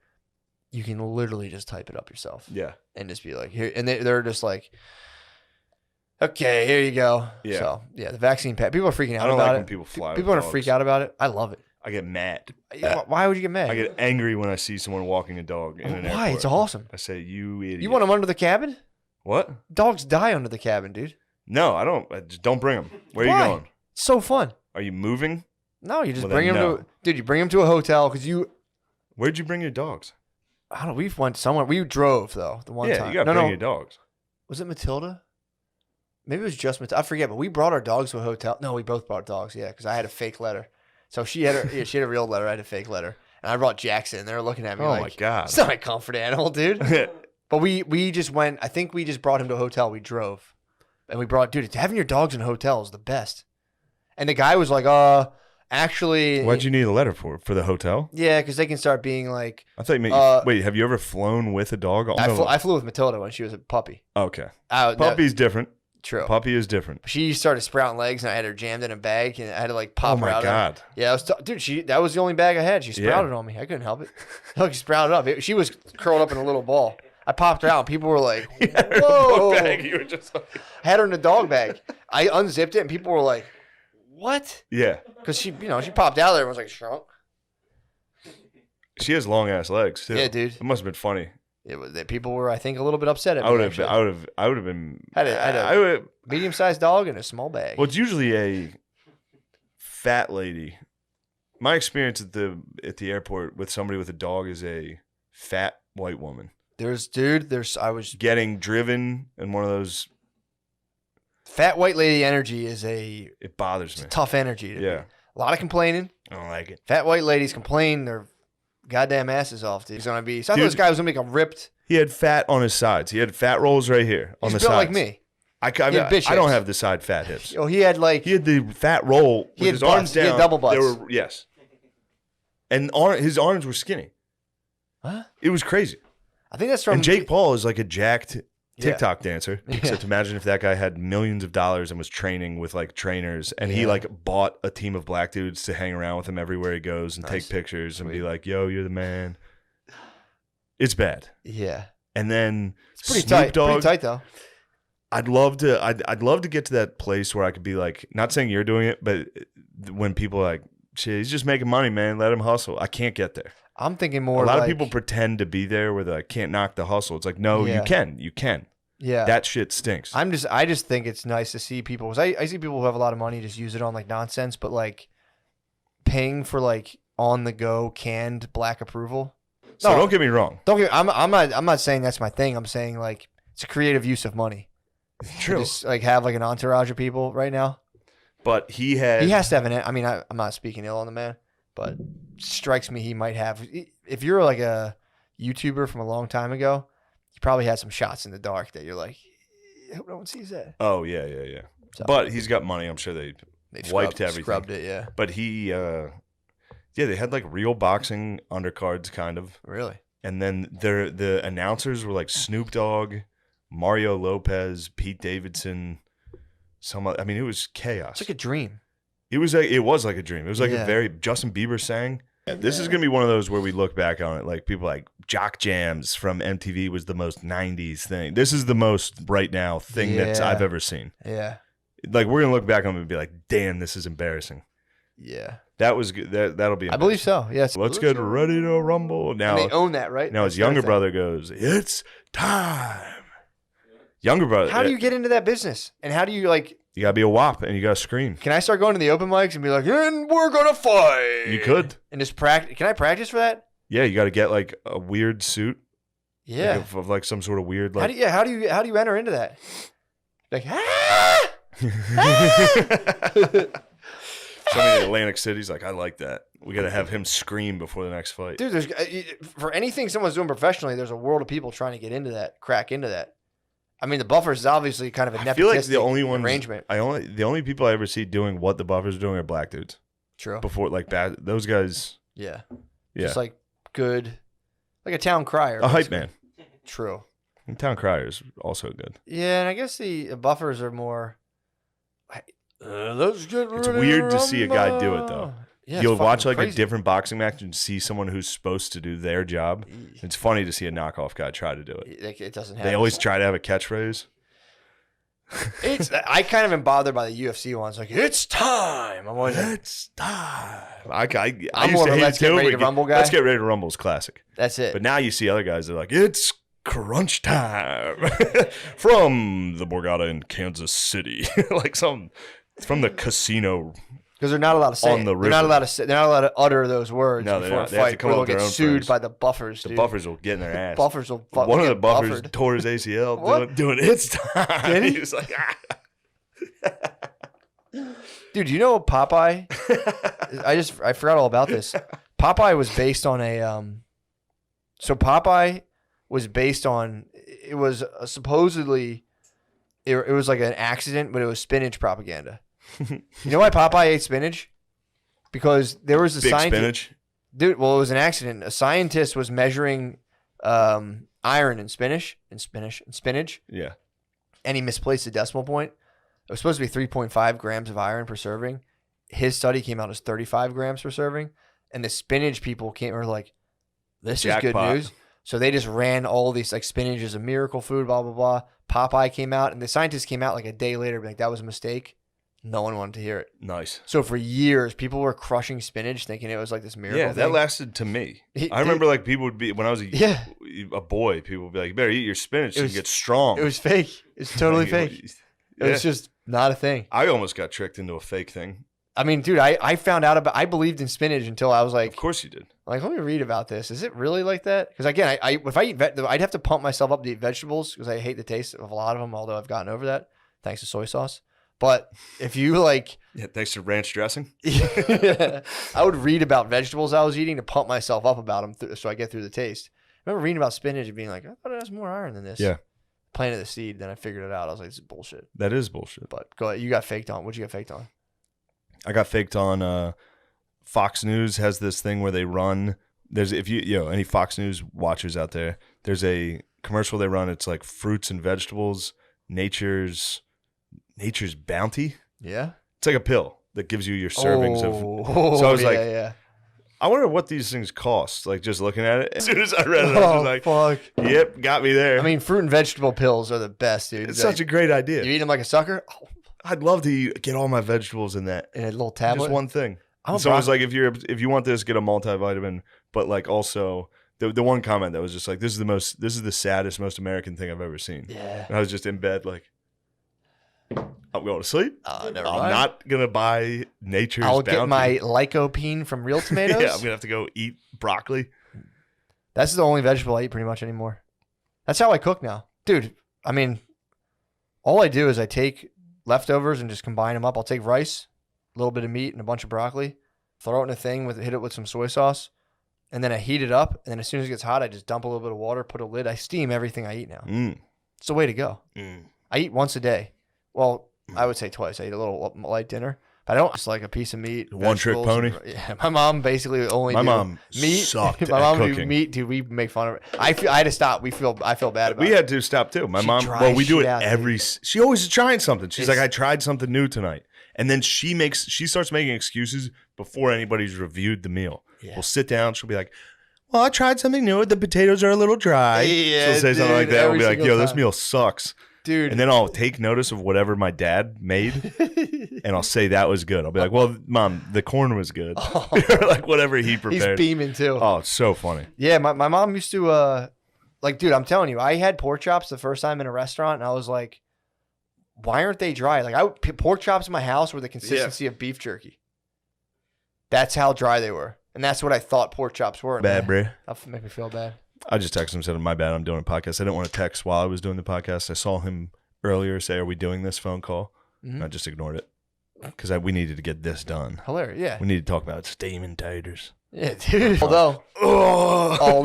You can literally just type it up yourself Yeah. and just be like here, and they're just like, okay, here you go. Yeah. So yeah, the vaccine people are freaking out I don't about like it. when people fly. People with are gonna freak dogs. out about it. I love it. I get mad. Why would you get mad? I get angry when I see someone walking a dog in an Why? airport. It's awesome. I say, you idiot. You want them under the cabin? What? Dogs die under the cabin, dude. No, I don't. Just don't bring them. Where are Why? you going? It's so fun. Are you moving? No, you just Well, bring then them no. to, dude. You bring them to a hotel because you. Where'd you bring your dogs? I don't know. We went somewhere. We drove though. The one Yeah, time. you got to bring your dogs. Was it Matilda? Maybe it was just Matilda. I forget. But we brought our dogs to a hotel. No, we both brought dogs. Yeah, because I had a fake letter. So she had she had a real letter. I had a fake letter, and I brought Jackson. They were looking at me Oh like, my god. "It's not my comfort animal, dude." But we just went. I think we just brought him to a hotel. We drove, and we brought dude. Having your dogs in a hotel is the best. And the guy was like, actually, What'd you need a letter for? For the hotel? yeah, because they can start being like, I thought you meant. Uh, wait, have you ever flown with a dog? I flew with Matilda when she was a puppy. Okay. No, Puppy's different. true. Puppy is different. She started sprouting legs, and I had her jammed in a bag, and I had to like pop Oh her my out. god. Yeah, I was dude. That was the only bag I had. She sprouted on me. I couldn't help it. Look, she sprouted up. She was curled up in a little ball. I popped her out, and people were like, "Whoa!" You were just like, I had her in a dog bag. I unzipped it, and people were like, "What?" yeah. Because she popped out there and was like shrunk. She has long ass legs too. Yeah, dude. It must have been funny. It was that people were, I think, a little bit upset at me. I would have actually. been. Had a I would. medium-sized dog in a small bag. Well, it's usually a fat lady. My experience at the airport with somebody with a dog is a fat white woman I was getting driven in one of those. fat white lady energy is a It bothers me. tough energy. Yeah, A lot of complaining. I don't like it. Fat white ladies complain their goddamn asses off, dude. He's gonna be. So I thought Dude. this guy was gonna make a ripped. He had fat on his sides. He had fat rolls right here on He's the built sides. like me. I had bitch don't hips. have the side fat hips. Oh, he had like He had the fat roll He with had his butts. arms He had down. double butts. They were, yes, and his arms were skinny. Huh? It was crazy. I think that's from And Jake Paul is like a jacked Yeah. TikTok dancer. Except imagine if that guy had millions of dollars and was training with like trainers, and he Yeah. like bought a team of black dudes to hang around with him everywhere he goes and Nice. take pictures and be Sweet. like, "Yo, you're the man." It's bad. Yeah, And then it's pretty Snoop tight. Dogg. Pretty tight though. I'd love to get to that place where I could be like, not saying you're doing it, but when people are like, shit, he's just making money, man. Let him hustle. I can't get there. I'm thinking more. A lot like, of people pretend to be there where they can't knock the hustle. It's like, no, Yeah. you can. Yeah. That shit stinks. I just think it's nice to see people. 'Cause I see people who have a lot of money just use it on like nonsense, but like paying for like on the go canned black approval. So No. don't get me wrong. I'm not saying that's my thing. I'm saying like it's a creative use of money. True. Just like have like an entourage of people right now. But he had. He has to have an. I mean, I'm not speaking ill on the man, but strikes me he might have. If you're like a YouTuber from a long time ago, he probably had some shots in the dark that you're like, I hope no one sees that. Oh yeah. So, But he's got money. I'm sure they wiped everything. Scrubbed it, yeah. But he, they had like real boxing undercards, kind of. Really? And then the announcers were like Snoop Dogg, Mario Lopez, Pete Davidson. I mean, it was chaos. It's like a dream. It was like a dream. It was like Yeah. a very Justin Bieber sang. This is gonna be one of those where we look back on it like people like Jock Jams from MTV was the most '90s thing. This is the most right now thing that Yeah. I've ever seen. Yeah. Like we're gonna look back on it and be like, damn, this is embarrassing. Yeah. That was good. That'll be. I believe so. Yes. Let's get ready to rumble now. And they own that, right? Now his That's younger their thing. brother goes, "It's time." Younger brother. How do you get into that business? And how do you like? You gotta be a wop and you gotta scream. Can I start going to the open mics and be like, and we're gonna fight? You could. And just practice. Can I practice for that? Yeah, you gotta get like a weird suit. Yeah. Like of like some sort of weird How like. do you? How do you enter into that? Like, ah! Somebody in Atlantic City's like, I like that. We gotta have him scream before the next fight. Dude, there's for anything someone's doing professionally, there's a world of people trying to get into that, crack into that. I mean, the Buffers is obviously kind of a I feel like nepotistic the only ones arrangement. the only people I ever see doing what the Buffers are doing are black dudes. True. Before like bad those guys. Yeah. Yeah, Just like good, like a town crier. a hype basically. man. True. And Town Crier is also good. Yeah, and I guess the Buffers are more. Let's get It's ready weird to see a guy do it, rumble. though. Yeah, it's You'll watch fucking like crazy. a different boxing match and see someone who's supposed to do their job. It's funny to see a knockoff guy try to do it. Like, it doesn't have. They always try to have a catchphrase. I kind of am bothered by the UFC ones. Like, it's time. I'm always like, It's time. I I'm used more to of a hate Let's it Get too, Ready but to Rumble guy. Let's Get Ready to Rumble is classic. that's it. But now you see other guys that are like, it's crunch time from the Borgata in Kansas City. Like from the casino. Because they're not allowed to say On it. the They're not river. allowed to say. They're not allowed to utter those words No, they're before not. a They have to fight. come Or up they'll with their get own sued phrase. by the Buffers. The Dude. Buffers will get in their ass. Buffers will fucking One of the get Buffers buffered. tore his ACL What? doing it's time. Did he? He was like, Dude, you know Popeye? I forgot all about this. Popeye was based on a so Popeye was based on it was supposedly it was like an accident, but it was spinach propaganda. You know why Popeye ate spinach? Because there was a big scientist. spinach. Dude, well, it was an accident. A scientist was measuring iron in spinach, Yeah. and he misplaced the decimal point. It was supposed to be 3.5 grams of iron per serving. His study came out as 35 grams per serving, and the spinach people were like, "This is good Jackpot. news." So they just ran all these like spinach is a miracle food, blah blah blah. Popeye came out, and the scientists came out like a day later, like that was a mistake. No one wanted to hear it. Nice. So for years, people were crushing spinach, thinking it was like this miracle. Yeah, that thing. lasted to me. He- I remember like people would be when I was Yeah. a boy. People would be like, "You better eat your spinach It and was- get strong." It was fake. It's totally Like, fake. Yeah. It was just not a thing. I almost got tricked into a fake thing. I mean, dude, I found out about. I believed in spinach until I was Of like, course you did. let me read about this. Is it really like that? Because again, if I eat, I'd have to pump myself up to eat vegetables because I hate the taste of a lot of them. Although I've gotten over that thanks to soy sauce. But if you like, Yeah, thanks to ranch dressing. I would read about vegetables I was eating to pump myself up about them so I get through the taste. I remember reading about spinach and being like, I thought it has more iron than this. Yeah. Planted the seed, then I figured it out. I was like, this is bullshit. That is bullshit. But go ahead. You got faked on. What'd you get faked on? I got faked on Fox News has this thing where they run. There's if you any Fox News watchers out there, there's a commercial they run. It's like fruits and vegetables, nature's bounty. Yeah. It's like a pill that gives you your servings of. Oh, So I was yeah, like, yeah. I wonder what these things cost. Like just looking at it. As soon as I read it, I was Oh, just like, fuck. "Yep, got me there." I mean, fruit and vegetable pills are the best, dude. it's such a great You idea. eat them like a sucker? Oh, I'd love to get all my vegetables in that. in a little tablet? Just one thing. I'm a And someone's broccoli- like, if you want this, get a multivitamin but like also the one comment that was just like, this is the saddest, most American thing I've ever seen. Yeah. And I was just in bed like, I'm going to sleep. Never I'm mind. not gonna buy Nature's I'll Bounty. get my lycopene from Real Tomatoes. Yeah, I'm gonna have to go eat broccoli. That's the only vegetable I eat pretty much anymore. That's how I cook now. Dude, I mean, all I do is I take leftovers and just combine them up. I'll take rice, a little bit of meat, and a bunch of broccoli, throw it in a thing, hit it with some soy sauce, and then I heat it up. And then as soon as it gets hot, I just dump a little bit of water, put a lid. I steam everything I eat now. It's the way to go. I eat once a day. Well, I would say twice. I eat a little light dinner. But I don't just like a piece of meat. One trick vegetables, pony? Yeah, my mom basically only My do mom meat. sucked My at mom do cooking. meat. Dude, we make fun of it. I had to stop. I feel bad about We it. had to stop too. My She mom, dries well, we do shit it out, every. dude. She always is trying something. She's It's- like, I tried something new tonight, and then she starts making excuses before anybody's reviewed the meal. Yeah. We'll sit down. She'll be like, well, I tried something new. The potatoes are a little dry. Yeah, She'll say something like dude, that. We'll every be like, single yo, this time. meal sucks. Dude. And then I'll take notice of whatever my dad made, and I'll say that was good. I'll be like, well, Mom, the corn was good. Or like whatever he He's prepared. beaming too. Oh, it's so funny. Yeah, my mom used to like, dude, I'm telling you, I had pork chops the first time in a restaurant, and I was like, why aren't they dry? Like, pork chops in my house were the consistency of beef jerky. That's how dry they were, and that's what I thought pork chops were. Bad, bro. That make me feel bad. I just texted him and said, my bad, I'm doing a podcast. I didn't want to text while I was doing the podcast. I saw him earlier say, are we doing this phone call? Mhm. And I just ignored it because we needed to get this done. Hilarious. Yeah. We need to talk about steaming taters. Yeah, dude. Although,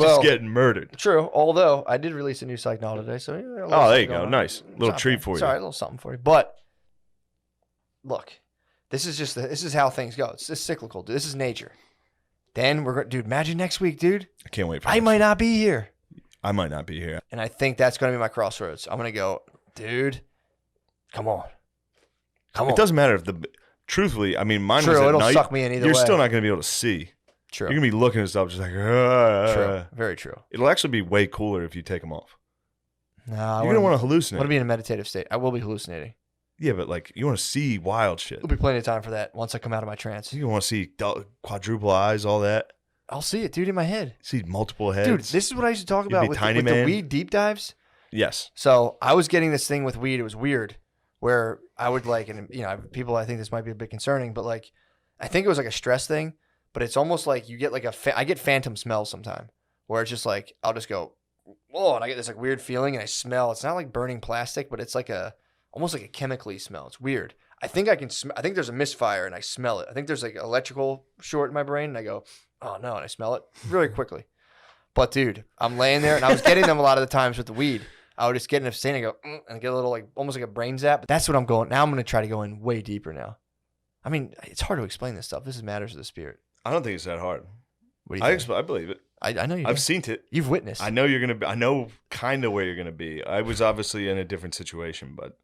Just getting murdered. true. Although I did release a new Psych today, so yeah, a little Oh, there you something go. going on. Nice. Little It's not treat bad. for you. Sorry, a little something for you. But look, this is how things go. It's just cyclical, dude. This is nature. Then dude. Imagine next week, dude. I can't wait for I this. might not be here, I might not be here. and I think that's gonna be my crossroads. I'm gonna go, dude. Come on. It doesn't matter if truthfully, I mean, mine was True, at it'll night. suck me in either You're way. still not going to be able to see. True. You're going to be looking at stuff just like, True. Very true. It'll actually be way cooler if you take them off. No, You're going to want to want hallucinate. to be in a meditative state. I will be hallucinating. Yeah, but like, you want to see wild shit. There'll be plenty of time for that once I come out of my trance. You want to see quadruple eyes, all that. I'll see it, dude, in my head. See multiple heads. Dude, this is what I used to talk You'd about be with, Tiny with the Man. weed deep dives. Yes. So I was getting this thing with weed. It was weird, where I would like, and you know, people, I think this might be a bit concerning, but like, I think it was like a stress thing. But it's almost like you get like I get phantom smells sometime, where it's just like I'll just go, whoa, and I get this like weird feeling, and I smell. It's not like burning plastic, but it's like almost like a chemically smell. It's weird. I think I can. I think there's a misfire, and I smell it. I think there's like electrical short in my brain, and I go, oh no, and I smell it really quickly. But dude, I'm laying there, and I was getting them a lot of the times with the weed. I would just get in a state and go, and get a little like almost like a brain zap. But that's what I'm going. Now I'm going to try to go in way deeper now. I mean, it's hard to explain this stuff. This is matters of the spirit. I don't think it's that hard. What do you think? I believe it. I know you. I've do. seen it. You've witnessed. I know you're going to be. I know kind of where you're going to be. I was obviously in a different situation, but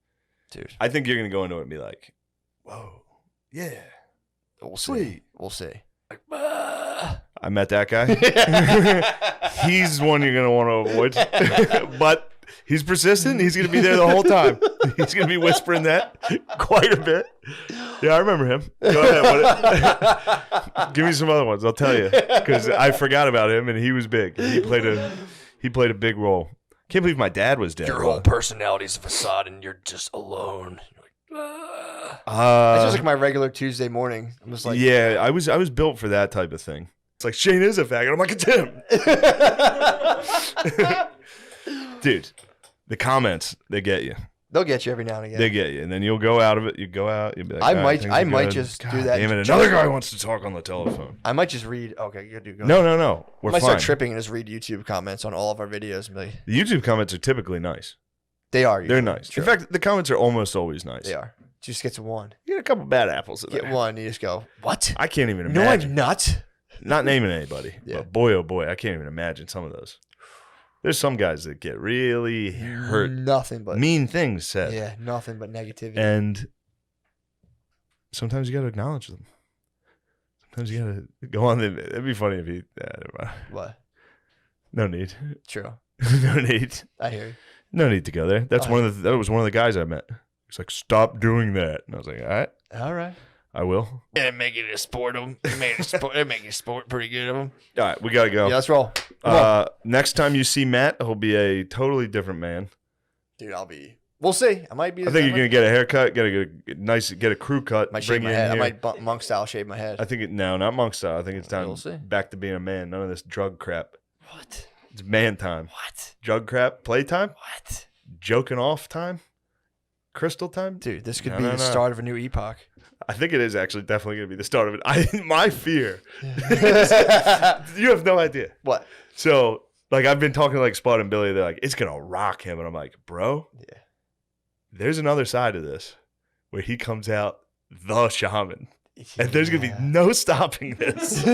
dude. I think you're going to go into it and be like, whoa, yeah. We'll see. Sweet. We'll see. I met that guy. He's one you're going to want to avoid. But he's persistent. He's going to be there the whole time. He's going to be whispering that quite a bit. Yeah, I remember him. Go ahead. Give me some other ones. I'll tell you. Because I forgot about him, and he was big. He played a big role. Can't believe my dad was dead. Your whole personality is a facade, and you're just alone. You're like, It's it's just like my regular Tuesday morning. I'm just like, yeah, I was built for that type of thing. It's like Shane is a faggot. I'm like, it's him. Dude, the comments, they get you. They'll get you every now and again. They get you. And then you'll go out of it. You go out. You'll be like, I "All right, might- things I are might good." just do God that. Damn it. Another guy wants to talk on the telephone. I might just read. Okay, you do go. No. We're I might fine. start tripping and just read YouTube comments on all of our videos. And be like, The YouTube comments are typically nice. they are. They're usually. nice. True. In fact, the comments are almost always nice. they are. Just get to one. You get a couple bad apples in Get there. one. You just go, what? I can't even No, imagine. I'm not. Not naming anybody. Yeah. But boy, oh boy, I can't even imagine some of those. There's some guys that get really hurt. Nothing but Mean things said. yeah, nothing but negativity. And sometimes you got to acknowledge them. Sometimes you got to go on. It'd be funny if you. Never mind. What? No need. True. No need. I hear you. No need to go there. That's Oh, that was one of the guys I met. He's like, stop doing that. And I was like, all right. All right. I will. Yeah, make it a sport of them. They make it a sport pretty good of them. All right, we gotta go. Yeah, let's roll. Come on. Next time you see Matt, he'll be a totally different man. Dude, we'll see. I might be. I think you're gonna get a haircut, get a crew cut, might bring shave you my in head. I here. might monk style shave my head. I think no, not monk style. I think it's time We'll see. back to being a man. None of this drug crap. What? It's man time. What? Drug crap, playtime, What? joking off time, crystal time. Dude, this could No, be no, the no. start of a new epoch. I think it is actually definitely gonna be the start of it. My fear. You have no idea. What? So, like, I've been talking to like Spud and Billy. They're like, it's gonna rock him, and I'm like, bro, Yeah. there's another side of this where he comes out the shaman, and there's gonna be no stopping this.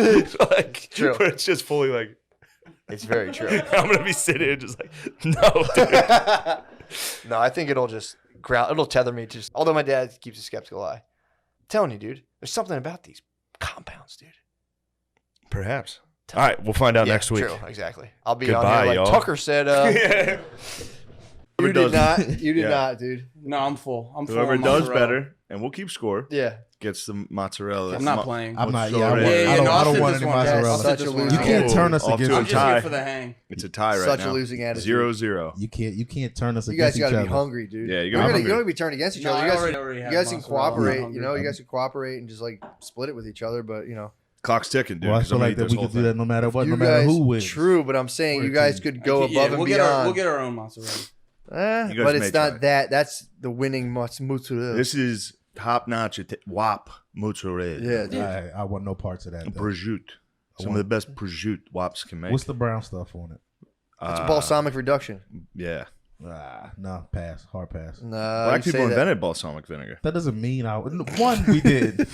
Like, True. where it's just fully like, It's very true. I'm gonna be sitting here just like, no, dude. No, I think it'll just it'll tether me to just. Although my dad keeps a skeptical eye. I'm telling you, dude, there's something about these compounds, dude. Perhaps. All right, we'll find out Yeah, next week. True, exactly. I'll be Goodbye, on here like y'all. Tucker said. You Whoever did does- not. You did Yeah. not, dude. No, I'm full. I'm full. Whoever on does mozzarella. better, and we'll keep score, Yeah. gets the mozzarella. I'm not playing. I'm not. Sorry. Yeah, I, want, Yeah, yeah, I don't, no, I I'll don't sit want this any one. Yeah, mozzarella. I'll sit Such this a one loser. You out. can't turn us Off against to a I'm each just other. tie. here for the hang. It's a tie right Such now. a losing attitude. 0-0. You can't turn us You against guys each got to other. be hungry, dude. Yeah, you You're gotta gonna, be you don't be turned against each No, other. I You guys, already you had guys can mozzarella. I'm cooperate. hungry. You know, you guys can cooperate and just like split it with each other. But you know, Clock's ticking, dude. Well, I 'cause feel I'm gonna like eat that this we whole could do thing. that no matter what, you no matter guys. who wins. True, but I'm saying We're you a guys team. could go Yeah, above and we'll beyond. We'll get our own mozzarella. You guys But may it's not try. that. That's the winning mozzarella. This is top notch WAP mozzarella. Yeah, dude. I want no parts of that. though. Prosciutto. Some of the best prosciutto WAPs can make. What's the brown stuff on it? It's a balsamic reduction. Yeah. No, pass. Hard pass. Nah, Black you say people that. invented balsamic vinegar. That doesn't mean one we did.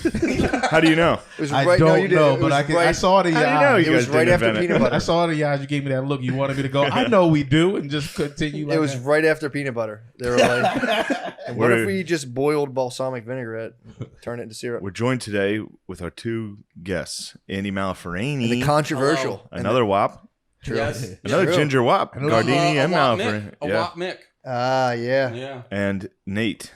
How do you know? It was I right. don't No, you did. know, It but was I right, saw the How do you know eyes. you It was guys right didn't after invent it? peanut butter. I saw the eyes. You gave me that look. You wanted me to go. I know we do, and just continue. Like It was that. right after peanut butter. They were like, and what We're- if we just boiled balsamic vinaigrette, turn it into syrup? We're joined today with our two guests, Andy Malaferini, And the controversial. And another WAP, Yes. another True. ginger WAP, Another- Gardini and a Wop Malaferini. Mick. A Yeah. Wop Mick. yeah. Yeah. And Nate.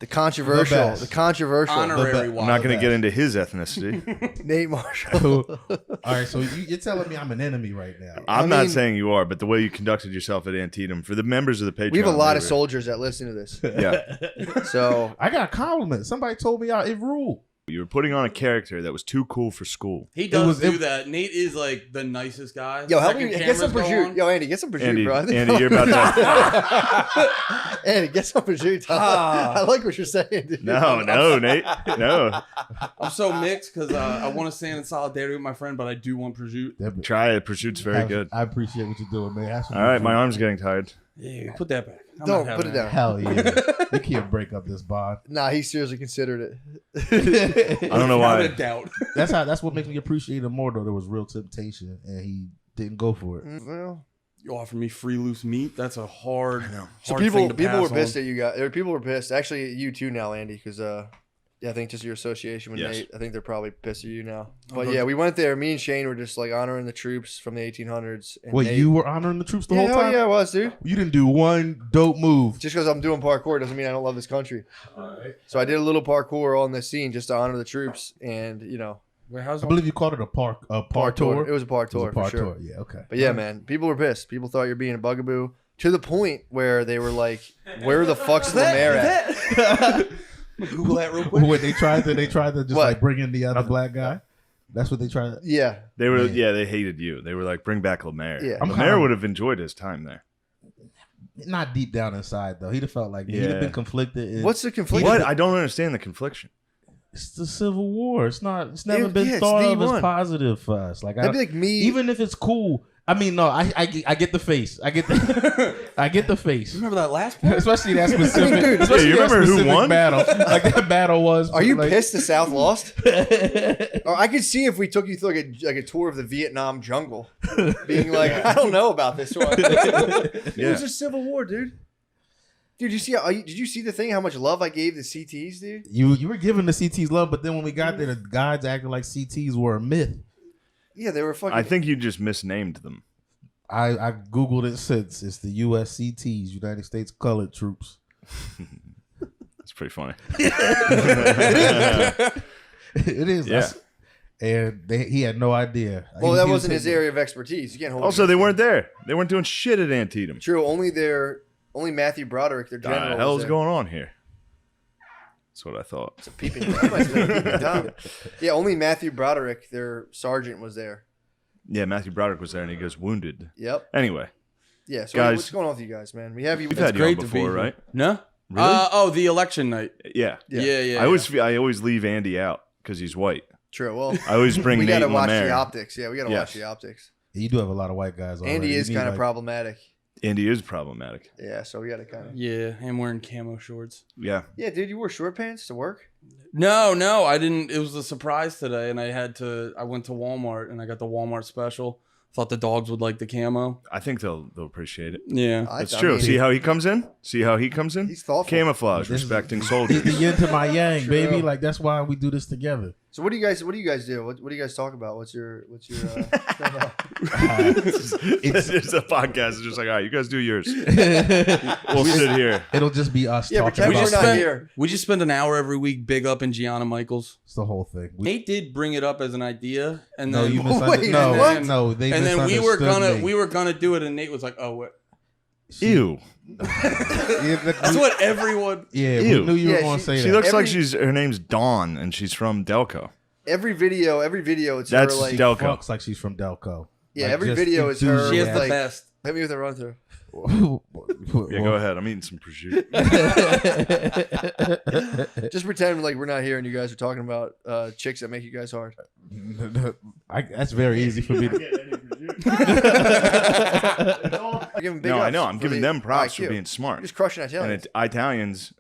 The controversial. best. The controversial. Honorary I'm Wop. I'm not going to best. get into his ethnicity. Nate Marshall. All right, so you're telling me I'm an enemy right now. I'm I not mean- saying you are, but the way you conducted yourself at Antietam, for the members of the Patreon. We have a lot of they were- soldiers that listen to this. Yeah. So I got compliments. Somebody told me it ruled. You were putting on a character that was too cool for school. He does was- do that. Nate is like the nicest guy. yo, help Second me get some cameras go prosciutto. on. Yo, Andy, get some prosciutto, Andy, bro. I think- Andy, you're about to. Andy, get some prosciutto. I like what you're saying, dude. No, Nate. No. I'm so mixed because I want to stand in solidarity with my friend, but I do want prosciutto. Try it. Pursuit's very good. I appreciate what you're doing, man. Have some All right, food. my arm's getting tired. Yeah, put that back. I'm Don't not put it having down. Hell yeah. You can't break up this bond. Nah, he seriously considered it. I don't know Without why. a doubt. That's what makes me appreciate him more though. There was real temptation and he didn't go for it. Well, You offer me free loose meat. That's a hard. so hard people thing to were pass pissed on. at you guys. People were pissed. Actually, you too now, Andy, because yeah, I think just your association with Yes. Nate. I think they're probably pissed at you now. But Okay. yeah, we went there. Me and Shane were just like honoring the troops from the 1800s. And Wait, Nate, you were honoring the troops the whole hell time? yeah, I was, dude. You didn't do one dope move. Just because I'm doing parkour doesn't mean I don't love this country. So I did a little parkour on the scene just to honor the troops, and you know, Wait, how's I believe you called it a park tour. It was a park It was tour a for park sure. tour. Yeah, okay. But yeah, man, people were pissed. People thought you're being a bugaboo to the point where they were like, "Where the fuck's Lemaire at?" Google that real quick. Wait, they tried to just What? like bring in the other black guy. That's what they tried. Yeah, They were, Man. yeah, they hated you. They were like, bring back Lemaire. Yeah. I'm Lemaire kinda- would have enjoyed his time there. Not deep down inside though. He'd have felt like he'd Yeah. have been conflicted. and- what's the conflict? What? I don't understand the confliction. It's the Civil War. It's not. It's never Yeah, been it's thought the of as one. positive for us. Like That'd be like me. even if it's cool. I mean, no. I get the face. I get the I get the face. Remember that last part? Especially that specific. I mean, dude, especially yeah, you that remember who specific won? Battle. Like that battle was. Are you like, pissed the South lost? Or I could see if we took you through like a tour of the Vietnam jungle, being like, I don't know about this one. It Yeah. was a civil war, dude. Dude, did you see the thing? How much love I gave the CTs, dude? You were giving the CTs love, but then when we got there, the guides acted like CTs were a myth. Yeah, they were fucking. I think you just misnamed them. I googled it since. It's the USCTs, United States Colored Troops. That's pretty funny. It is. Yeah. And he had no idea. Well, He that was wasn't his hitting- area of expertise. You can't hold. Also, it. they weren't there. They weren't doing shit at Antietam. True. Only Matthew Broderick, their What general. the hell's was there. going on here? That's what I thought. It's a peeping Tom. I said a peeping Tom. Yeah, only Matthew Broderick, their sergeant, was there. Yeah, Matthew Broderick was there, and he goes wounded. Yep. Anyway, Yeah. So Guys- what's going on with you guys, man? We have you. we've That's had you on great to be before, here. right? No. Really? Oh, the election night. Yeah. Yeah. I always leave Andy out because he's white. true. Well, I always bring we Nate gotta and watch Lemaire. the optics. Yeah, we gotta watch Yes. the optics. You do have a lot of white guys. Andy already. is You need, kind of like- problematic. Andy is problematic. Yeah, so we gotta kind of. Yeah, I'm wearing camo shorts. Yeah. Yeah, dude, you wore short pants to work. No, I didn't. It was a surprise today, and I went to Walmart and I got the Walmart special. Thought the dogs would like the camo. I think they'll appreciate it. Yeah. That's true. See how he comes in? He's thoughtful. Camouflage, This is- respecting The soldiers. yin to my yang, True. baby. Like that's why we do this together. So what do you guys do? What do you guys talk about? What's your It's just a podcast. It's just like, all right, you guys do yours. We'll sit here. It'll just be us Yeah, talking pretend about we're not spent- here. We just spend an hour every week big up in Gianna Michaels. It's the whole thing. Nate did bring it up as an idea, and No, then you Wait, misunderstood. No, what? no, they and then we misunderstood me. were gonna do it, and Nate was like, "Oh, what?" Ew. Yeah, That's what everyone. yeah, Ew. we knew you Yeah, were going to say She that. looks like Every- her name's Dawn, and she's from Delco. Every video, it's That's her like. Delco. Fucks like she's from Delco. Yeah, Like, every just video is her. She has with, the like, best. Hit me with a run through. Yeah, go ahead. I'm eating some prosciutto. Just pretend like we're not here and you guys are talking about chicks that make you guys hard. That's very easy for me. I give them big No, I ups know. I'm for giving the them props IQ. for being smart. You're just crushing And Italians. Italians,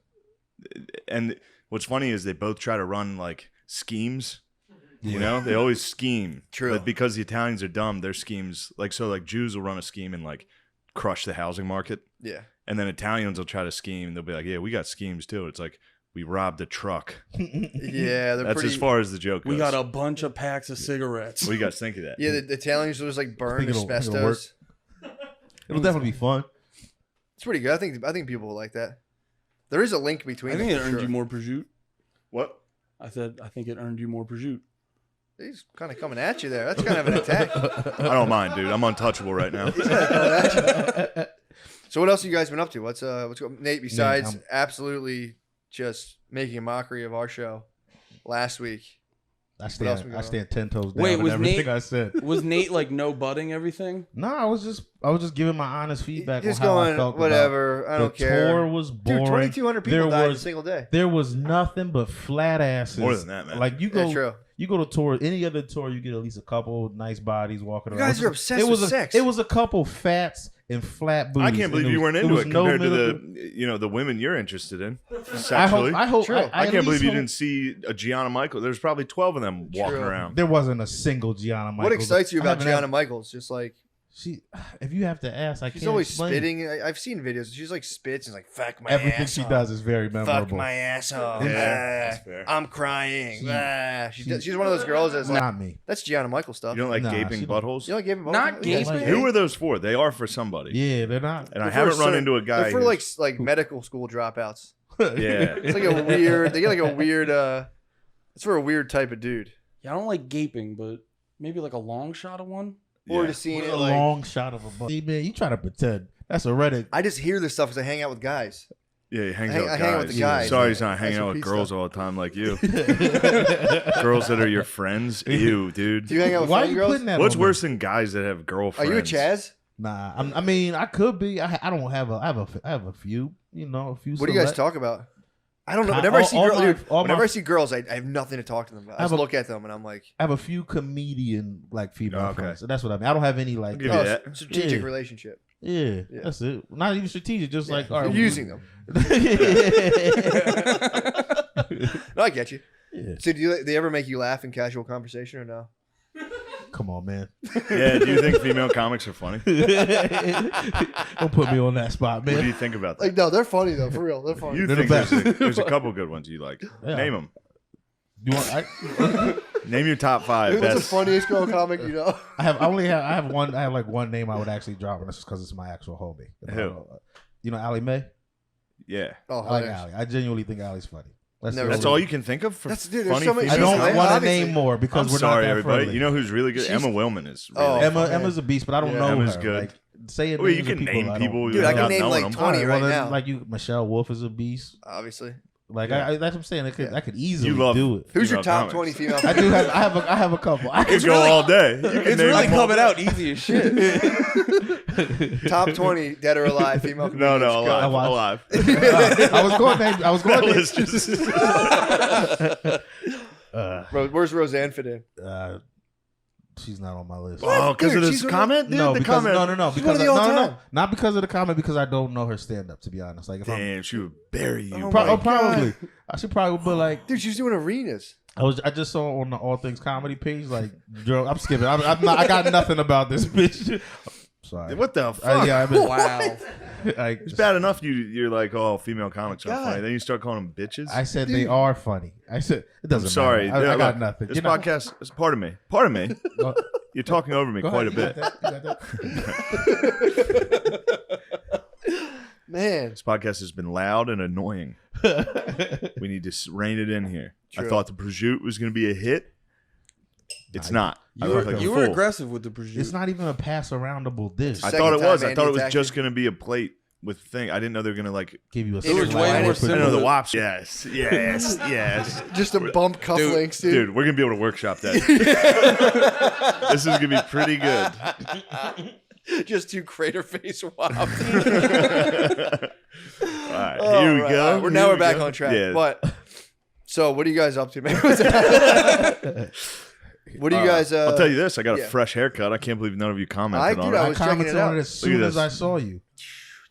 and what's funny is they both try to run like schemes. You know, they always scheme. True. But because the Italians are dumb, their schemes like Jews will run a scheme and like crush the housing market, Yeah. and then Italians will try to scheme. They'll be like, "Yeah, we got schemes too." It's like we robbed a truck. Yeah, they're That's pretty. as far as the joke goes. We got a bunch of packs of cigarettes. What do you guys think of that? Yeah, the Italians was like burned think it'll work. asbestos. It'll definitely be fun. It's pretty good. I think people will like that. There is a link between I them. think it for earned sure. you more prosciutto. What? I think it earned you more prosciutto. He's kind of coming at you there. That's kind of an attack. I don't mind, dude. I'm untouchable right now. So what else have you guys been up to? What's Nate? Besides I'm- absolutely just making a mockery of our show last week. I else we got I on? stand 10 toes down Wait, with was everything Nate- I said. Was Nate like no butting everything? No, I was just giving my honest feedback Just on how I going felt. whatever. I About. don't The care. tour was Dude, boring. 2,200 people There died in a was- single day. There was nothing but flat asses. More than that, man. Like you Yeah, go, true. you go to tour. Any other tour, you get at least a couple nice bodies walking You around. guys are obsessed it was with a, sex. It was a couple fats and flat booties. I can't believe and you weren't there into was it no compared to middle- the women you're interested in I sexually. hope. True. I at can't believe least you hope- didn't see a Gianna Michael. There's probably 12 of them walking True. around. There wasn't a single Gianna Michaels. What excites you I about haven't Gianna had- Michaels? Just like She, if you have to ask, I she's can't always explain. spitting. I've seen videos. She's like spits and like fuck my Everything ass she off. does is very memorable. Fuck my ass off. Yeah, Ah, that's fair. I'm crying. She- She's one of those girls that's like, Not me. that's Gianna Michaels stuff. You don't like Nah, gaping she don't- buttholes? You don't give him Not gaping? Who are those for? They are for somebody. Yeah, they're not. And I They're for haven't run certain- into a guy. They're for who's- like medical school dropouts. yeah. It's like a weird. They get like a weird. It's for a weird type of dude. Yeah, I don't like gaping, but maybe like a long shot of one. Or Yeah. just seeing With it a like. long shot of a butt. See, man, you try to pretend. That's a Reddit. I just hear this stuff because I hang out with guys. Yeah, he hangs I out with hang out with guys. the guys. Sorry, he's not hanging That's out what with Pete girls said. all the time like you. Girls that are your friends. Ew, dude. Do you hang out with Why are funny you girls? putting that? What's on worse me? than guys that have Are girlfriends? you a Chaz? Nah, I mean, I could be. I don't have a. I have a few. You know, a few. What do you guys select- talk about? I don't know. I- Whenever I all- see all girls, my- dude, all whenever my- I see girls, I have nothing to talk to them about. I I have just a- look at them and I'm like, I have a few comedian like female Okay. friends. So that's what I mean. I don't have any like. I'll give you oh, that. strategic Yeah. relationship. Yeah, Yeah. that's it. Not even strategic. Just like all You're right, using them. No, I get you. Yeah. So do they ever make you laugh in casual conversation or no? Come on, man. Yeah, do you think female comics are funny? Don't put me on that spot, What do man. you think about that? Like, no, they're funny though, for real. They're funny. You They're the think best. there's a couple good ones you like. Yeah. Name them. You want? Name your top 5 Who's the best. funniest girl comic you know? I have one. I have like one name I would actually drop, and that's just because it's my actual homie. Who? You know, Allie Mae. Yeah. Oh, I like hilarious. Allie. I genuinely think Allie's funny. Never That's seen all it. you can think of for That's- dude, there's funny so many- I female don't She's- want to obviously- name more because I'm we're sorry, not that everybody. friendly. You know who's really good? She's- Emma Willman is. Oh, Really Emma, funny. Emma's a beast, but I don't Yeah. know Emma's her. good. Like, saying Well, you names of can people, name I people. don't- Dude, I can without name knowing like them. 20 Alright, right well, now. Like you, Michelle Wolf is a beast. Obviously. Like Yeah. that's what I'm saying. I could easily You love do it. Who's your Female top comics. 20 female? I do have. I have a couple. I You could could go all day. You can It's name really them all coming day. out easy as shit. Top 20 dead or alive female No, comedians. no, Go. alive. I was going. I was That going. list just. Where's Roseanne fit in? She's not on my list. Oh, because of Dude, this she's comment? Dude, No, the because comment. no, She's because one of the no, all-time. not because of the comment. Because I don't know her stand up. To be honest, like if Damn, she would bury you. Oh bro. my probably, I should probably be like. Dude, she's doing arenas. I just saw on the All Things Comedy page. Like, I'm skipping. I'm not, I got nothing about this bitch. Sorry. What the fuck? Yeah, I mean, Wow. like, It's bad enough you're like, oh, female comics are God. funny. Then you start calling them bitches. I said they are funny. I said it doesn't. I'm sorry. matter. I Yeah, got look, nothing. This You know- podcast is part of me. Part of me. Go- You're talking over me go quite ahead, a you bit. got that, you got that. Man. This podcast has been loud and annoying. We need to rein it in here. I True. thought the prosciutto was going to be a hit. It's not. I You look were, like a you were fool. aggressive with the prosciutto. It's not even a pass aroundable dish. I Second thought it was. time I thought it Andy was attacked just you. going to be a plate with thing. I didn't know they were going to like. Give you a. It was slice. way more I know simple. the wops. Yes, yes, yes. Just a bump cufflinks, dude. Dude, we're gonna be able to workshop that. This is gonna be pretty good. Just two crater face wops. All right, Oh, here we right, go. all right. Here Now we're we back go. on track. Yeah. But so, what are you guys up to, man? What do you guys? I'll tell you this: I got yeah. a fresh haircut. I can't believe none of you commented I- on dude, it. I I was checking commented it out. on it as soon Look at as this. I saw you.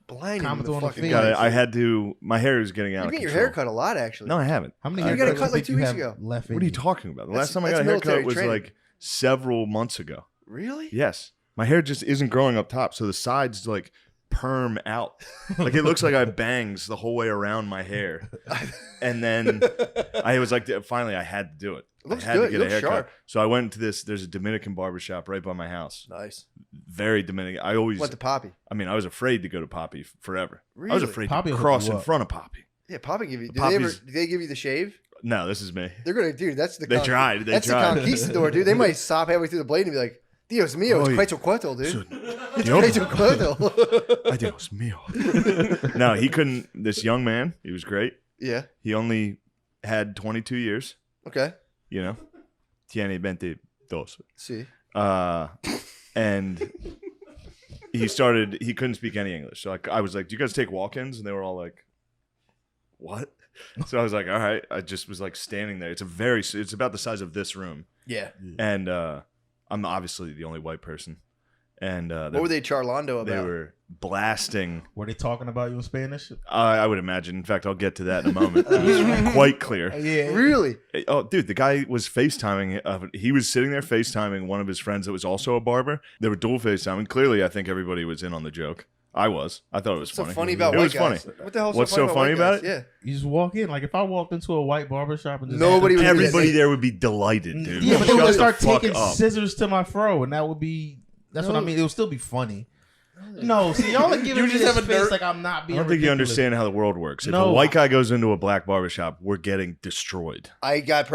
blinding comment the on the fucking feed. Got it. lights. I had to. My hair is getting out You of get your control. hair cut a lot, actually. No, I haven't. How many? You got a haircuts cut like do 2 you weeks have ago. Left in What are you you? talking about? The That's- last time I that's got a haircut military was training. like several months ago. Really? Yes, my hair just isn't growing up top, so the sides like perm out. Like it looks like I have bangs the whole way around my hair. And then I was like, finally, I had to do it. It looks I had good. to You get a look haircut. sharp. So I went to this. There's a Dominican barbershop right by my house. Nice. Very Dominican. I always. Went to Poppy. I mean, I was afraid to go to Poppy forever. I was Really? afraid Poppy to will hook cross you in up. front of Poppy. Yeah, Poppy give you. Poppy's- Do they give you the shave? No, this is me. They're gonna, dude. That's the. They tried. They that's tried. the conquistador, dude. They might stop halfway through the blade and be like, "Dios mío, Oy. it's Quetzalcoatl, dude. It's Dios. Quetzalcoatl." Adios mío. No, he couldn't. This young man, he was great. Yeah. He only had 22 years. Okay. You know, tiene 22. See. And he started. He couldn't speak any English. So I was like, "Do you guys take walk-ins?" And they were all like, "What?" So I was like, "All right." I just was like standing there. It's about the size of this room, Yeah. and I'm obviously the only white person. And What were they charlando about? They were blasting. Were they talking about you in Spanish? I would imagine. In fact, I'll get to that in a moment. It was quite clear. Yeah. Really? Oh, dude, the guy was FaceTiming. He was sitting there FaceTiming one of his friends that was also a barber. They were dual FaceTiming. Clearly, I think everybody was in on the joke. I was. I thought it was What's so funny. funny about it white was guys? funny. What the hell's What's so funny about white guys? it? You just walk in. Like if I walked into a white barbershop and just Nobody would- Everybody there would be delighted, dude. Yeah, but they would Shut start the fuck taking up. scissors to my fro, and that would be. That's what I No. mean. It would still be funny. No, see, y'all are giving You me just this have a face dirt- like I'm not I being. don't think you ridiculous. understand how the world works. If No. a white guy goes into a black barbershop, we're getting destroyed. I got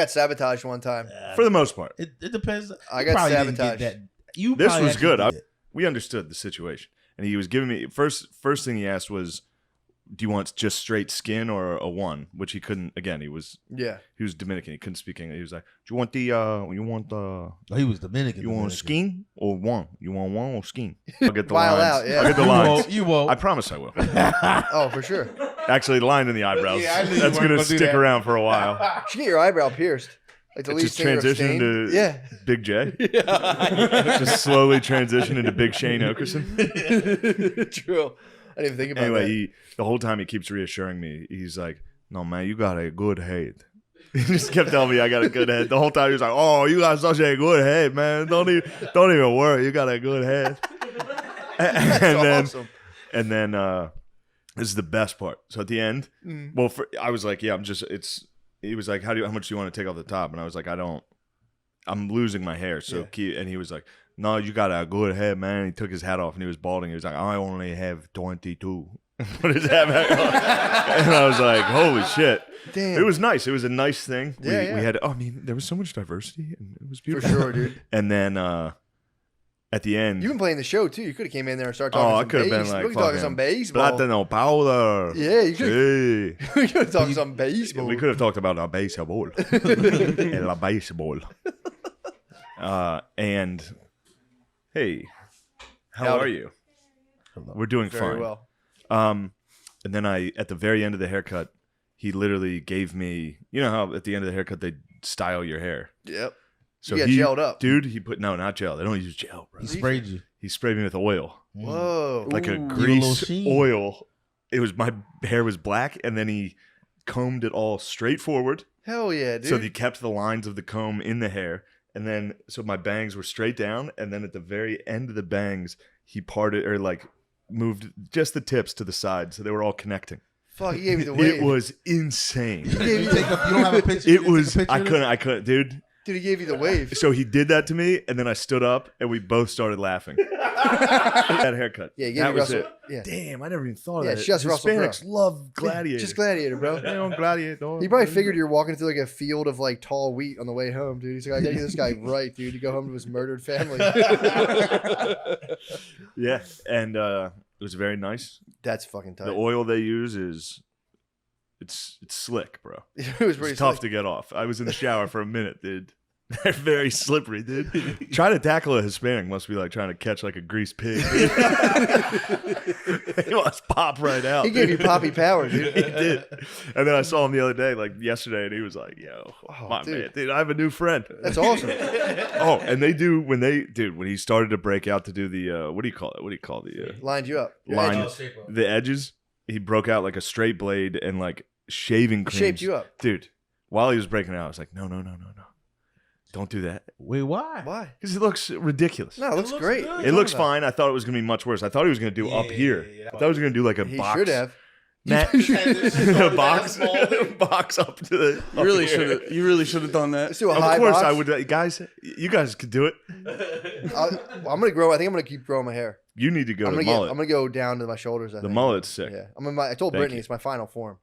sabotaged one time. For the most part. It depends. I You got probably didn't get sabotaged. that. You This probably was actually good. did. We understood the situation. And he was giving me first thing he asked was, do you want just straight skin or a one? Which he couldn't. Again, he was Yeah. Dominican. He couldn't speak English. He was like, do you want Oh, he was Dominican. you want Dominican. skin or one? You want one or skin? I'll get the File lines. out, yeah. I'll get the You lines. won't. You won't. I promise I will. Oh, for sure. Actually, the line in the eyebrows. Yeah, I knew you That's weren't gonna gonna do stick that. around for a while. You should get your eyebrow pierced. Like the lead Just singer of transition Stain. into Yeah. Big J. Just slowly transition into Big Shane Okerson. True. I didn't even think about Anyway, that. the whole time he keeps reassuring me. He's like, "No, man, you got a good head." He just kept telling me I got a good head. The whole time he was like, "Oh, you got such a good head, man. Don't even worry. You got a good head." That's awesome. And then this is the best part. So at the end, Mm. well, I was like, "Yeah, He was like, how much do you want to take off the top?" And I was like, I'm losing my hair. So and he was like, "No, you got a good head, man." He took his hat off and he was balding. He was like, "I only have 22." Put his hat back on. And I was like, holy shit. Damn. It was nice. It was a nice thing. Yeah, We had, I mean, there was so much diversity and it was For beautiful. sure, dude. And then at the end, You've been playing the show too. You could have came in there and started oh, talking I some could have been base- like, we could talk some baseball. Platano powder. Yeah, you could. Hey. We could have talked some baseball. We could have talked about our baseball. La baseball. And hey, how Howdy. are you? We're doing Very fine. well. And then at the very end of the haircut, he literally gave me, you know how at the end of the haircut they style your hair. Yep. So You got he, gelled up. dude. He put not gel. They don't use gel, bro. He sprayed you. He sprayed me with oil, Whoa. like a Ooh. grease sheen. oil. It was my hair was black, and then he combed it all straight forward. Hell yeah, dude. So he kept the lines of the comb in the hair, and then so my bangs were straight down, and then at the very end of the bangs, he parted or like moved just the tips to the side, so they were all connecting. Fuck, he gave you the wave. It was insane. You don't have a picture? It was. I couldn't, dude. Dude, he gave you the wave. So he did that to me, and then I stood up, and we both started laughing. That haircut. Yeah, he gave that you was Russell. it. Yeah. Damn, I never even thought Yeah, of that. just Russell Hispanics Crowe. love gladiators. Just Gladiator, bro. They own gladiator. He probably figured you're walking through like a field of like tall wheat on the way home, dude. He's like, I gotta get this guy right, dude, to go home to his murdered family. Yeah, and it was very nice. That's fucking tight. The oil they use is it's slick, bro. It was pretty It's tough slick. to get off. I was in the shower for a minute, dude. They're very slippery, dude. Trying to tackle a Hispanic must be like trying to catch like a greased pig. He must pop right out. He gave you dude. poppy power, dude. He did. And then I saw him the other day, like yesterday, and he was like, "Yo, Oh, my dude. man, dude, I have a new friend." That's awesome. Oh, and they do when he started to break out to do the what do you call it? What do you call the Lined you up. Your line? edges. The edges. He broke out like a straight blade and like shaving He cream. shaped you up. Dude. While he was breaking it out, I was like, no. Don't do that. Wait, why? Why? Because it looks ridiculous. No, it looks great. It looks fine. I thought it was going to be much worse. I thought he was going to do up here. I thought he was going to do like a He box. should have. Matt, a box, box up to the. You really up here. should have. You really should have done that. Let's do a Of high course, box. I would. Guys, you guys could do it. I'm gonna grow. I think I'm gonna keep growing my hair. You need to go I'm to gonna mullet. I'm gonna go down to my shoulders. I The think. mullet's sick. Yeah. I told Thank Brittany you. it's my final form.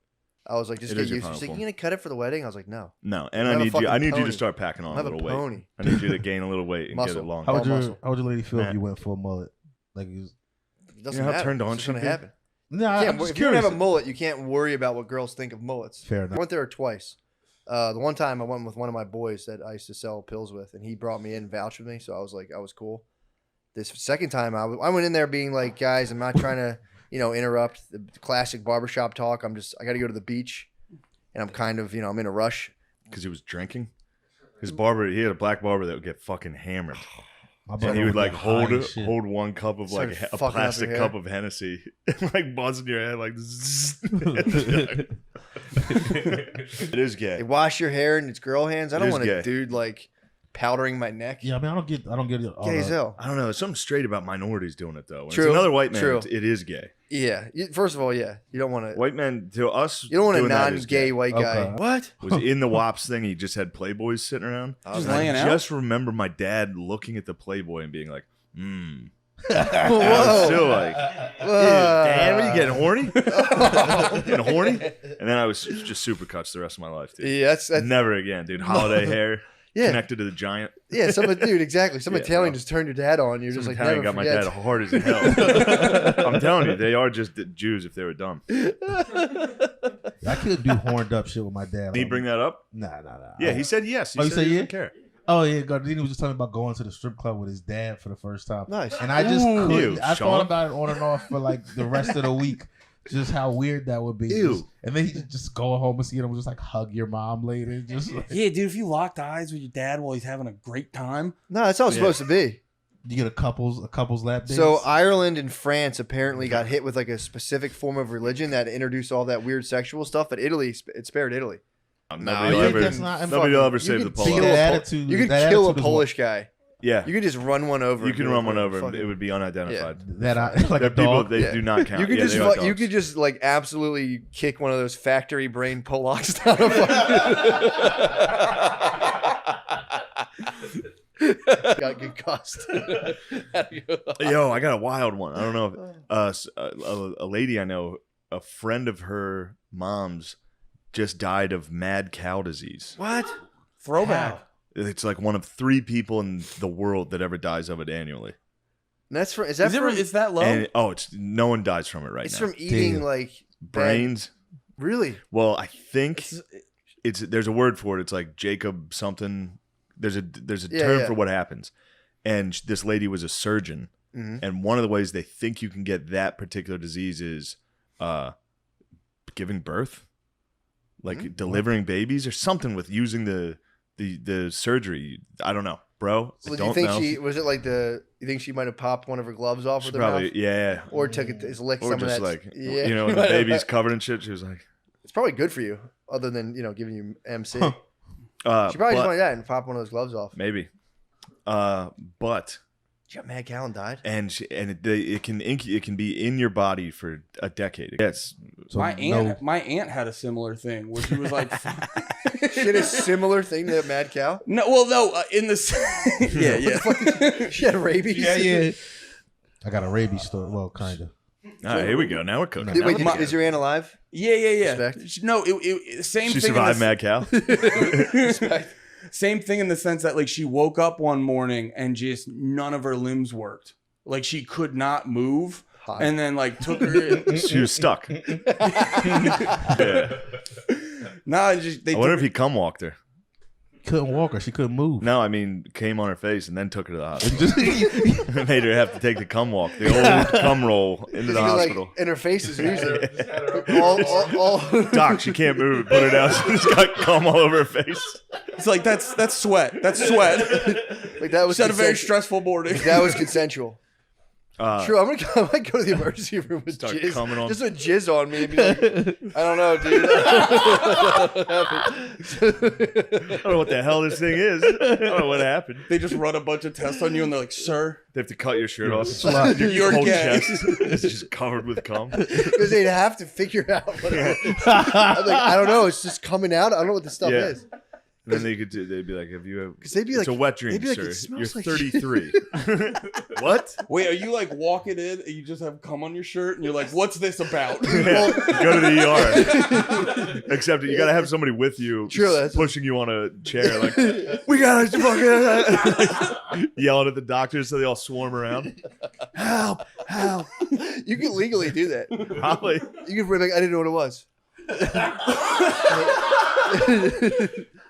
I was like, just It get is your used. final She's like, form. you gonna cut it for the wedding? I was like, no. No, and I'm a I fucking need you pony. to start packing on I'm a a little weight. pony. I need you to gain a little weight and Muscle. get it long. How would All your muscle. How would your lady feel if Matt. you went full mullet? Like, It You doesn't know how matter. turned on It's just she'd gonna be? happen. no, Yeah, I'm just if you don't curious. have a mullet, you can't worry about what girls think of mullets. Fair I enough. went there twice. The one time I went with one of my boys that I used to sell pills with, and he brought me in and vouched with me, so I was like, I was cool. This second time, I went in there being like, guys, I'm not trying to, interrupt the classic barbershop talk. I got to go to the beach, and I'm kind of, I'm in a rush. Because he was drinking. His barber, he had a black barber that would get fucking hammered. My And brother he would would like get high and shit. hold one cup of like Started a fucking up plastic your cup hair. of Hennessy and like buzzing your head like zzz. It is They gay. wash your hair in its girl hands. I It don't is want gay. a dude like powdering my neck. Yeah, I mean, I don't get it. all Gay the- as hell. I don't know. There's something straight about minorities doing it though. When True, it's another white man, true. it is gay. Yeah. First of all, yeah. You don't want to. White men to us. You don't want a doing that is non-gay gay. white guy. Okay. What? Was in the WAPs thing. He just had Playboys sitting around. Just And laying I out? just remember my dad looking at the Playboy and being like, And I was Whoa. still like, Dad, are you getting horny? Getting horny? And then I was just super cuts the rest of my life, dude. Yeah, that's Never again, dude. Holiday hair yeah, connected to the giant. yeah. Dude, exactly. Some Yeah, Italian bro. just turned your dad on. You're just Some like Italian never got forget. my dad hard as hell. I'm telling you, they are just Jews if they were dumb. Did I couldn't do horned up shit with my dad. he bring that up? Nah. Yeah, he said yes. He Oh, you said said he yeah? didn't care. Oh yeah, God. Then he was just telling me about going to the strip club with his dad for the first time. Nice. And I just Ooh. couldn't. Ew, I Sean. thought about it on and off for like the rest of the week. Just how weird that would be. Ew. And then he just go home and see him, just like hug your mom later. Just like, Yeah, dude. If you locked eyes with your dad while he's having a great time, No, that's how it's Yeah. supposed to be. you get a couple's lap dance. So Ireland and France apparently got hit with like a specific form of religion that introduced all that weird sexual stuff, but Italy, it spared Italy. Nobody you will think ever, that's not- nobody will ever You save the could see Polish. kill that a Pol- attitude. You could that kill a attitude is Polish guy. Yeah, You could just run one over. you and can be run like, one over and fucking- it would be unidentified. that I like They're a dog. They Yeah. do not count. You could Yeah, just they are you dogs. could just like absolutely kick one of those factory brain Polacks down a fucking. Got concussed. Yo, I got a wild one. I don't know if a lady I know, a friend of her mom's just died of mad cow disease. What? Throwback. It's like one of 3 people in the world that ever dies of it annually. And that's from. Is that from? Is that low? And it's no one dies from it right It's now. from eating Damn. like Brains. Really? Well, I think it's there's a word for it. It's like Jacob something. There's a term yeah. for what happens. And this lady was a surgeon, Mhm. and one of the ways they think you can get that particular disease is giving birth, like delivering babies or something with using the surgery. I don't know, bro. I Well, do don't you think know. she was it like the? You think she might have popped one of her gloves off She with her probably mouth, yeah. or took it, licked Or some just of that? like when the baby's covered in shit, she was like, It's probably good for you, other than giving you MC. uh, She probably but- just wanted that and pop one of those gloves off. maybe, but. She got mad cow and died. And it can be in your body for a decade. Yes, So my aunt had a similar thing where she was like, She had a similar thing to that mad cow. in the yeah. She had rabies. yeah. I got a rabies story. Well, kind of. all right, here we go. Now we're cooking. No. Now Wait, we're cooking. is your aunt alive? Yeah. Respect. No, same She thing. survived mad cow. Respect. Same thing in the sense that like she woke up one morning and just none of her limbs worked. Like she could not move. Hot. And then like took her. She was stuck. Yeah. Nah, just they I wonder took if he cum walked her. Couldn't walk her. She couldn't move. No, I mean came on her face and then took her to the hospital. Just- Made her have to take the cum walk, the old cum roll into the Even, like, hospital. and her face is usually all Doc, she can't move. Put her down. She's got cum all over her face. It's like that's sweat. That's sweat. like that was She had a very consensual. stressful morning. That was consensual. Uh, True, I might go to the emergency room with Start jizz, coming on- just with jizz on me and be like, I don't know, dude. I don't know what the hell this thing is. I don't know what happened. They just run a bunch of tests on you and they're like, sir, They have to cut your shirt off. you're Whole gay. chest is just covered with cum. Because they'd have to figure out what it is. I'm like, I don't know. It's just coming out. I don't know what this stuff Yeah. is. Then they'd be like, "Have you?" Because they'd be It's like, a wet they'd dream, be like, sir. it smells You're like 33. What? Wait, are you like walking in and you just have cum on your shirt and you're like, what's this about? Yeah, go to the ER. Except you got to have somebody with you, True, that's- pushing you on a chair, like we got to fucking yelling at the doctors, so they all swarm around. Help! Help! You can legally do that. Probably. You can be like, I didn't know what it was.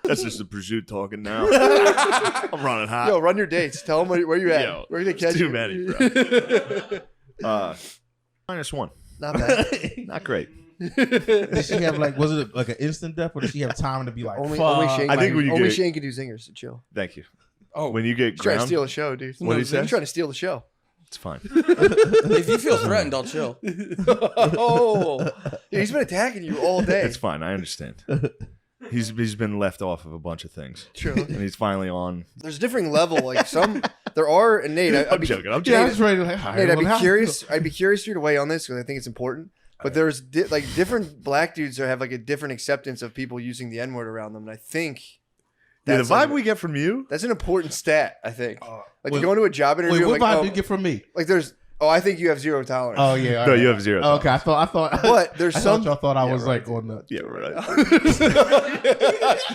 That's just the prosciutto talking now. I'm running hot. Yo, run your dates. Tell them where you at. Yo, where they it's catch too you. many, bro. -1. Not bad. Not great. Did she have like? Was it like an instant death, or did she have time to be like? Only fuck? Shane. I think when you only get- Shane can do zingers. So chill. Thank you. Oh, When you get He's trying to ground, steal the show, dude. what do you He's say? trying to steal the show. It's fine. if you feel threatened, I'll chill. Oh, dude, he's been attacking you all day. It's fine. I understand. He's been left off of a bunch of things, True. and he's finally on. There's a different level. Like there are, and Nate, I'm joking. I'm Yeah, I joking. was ready to like. Nate, I'd be curious. I'd be curious for you to weigh on this because I think it's important. But there's like different black dudes that have like a different acceptance of people using the N word around them, and I think Yeah, the that's vibe like- we get from you. that's an important stat. I think. Like wait- you go into a job Wait, interview, what like, vibe oh, do you get from me? like there's. Oh, I think you have zero tolerance. Oh yeah. all No, right. you have zero. Oh, okay, I thought. But there's I some. thought y'all thought I Yeah, was right. like on the. Yeah, right.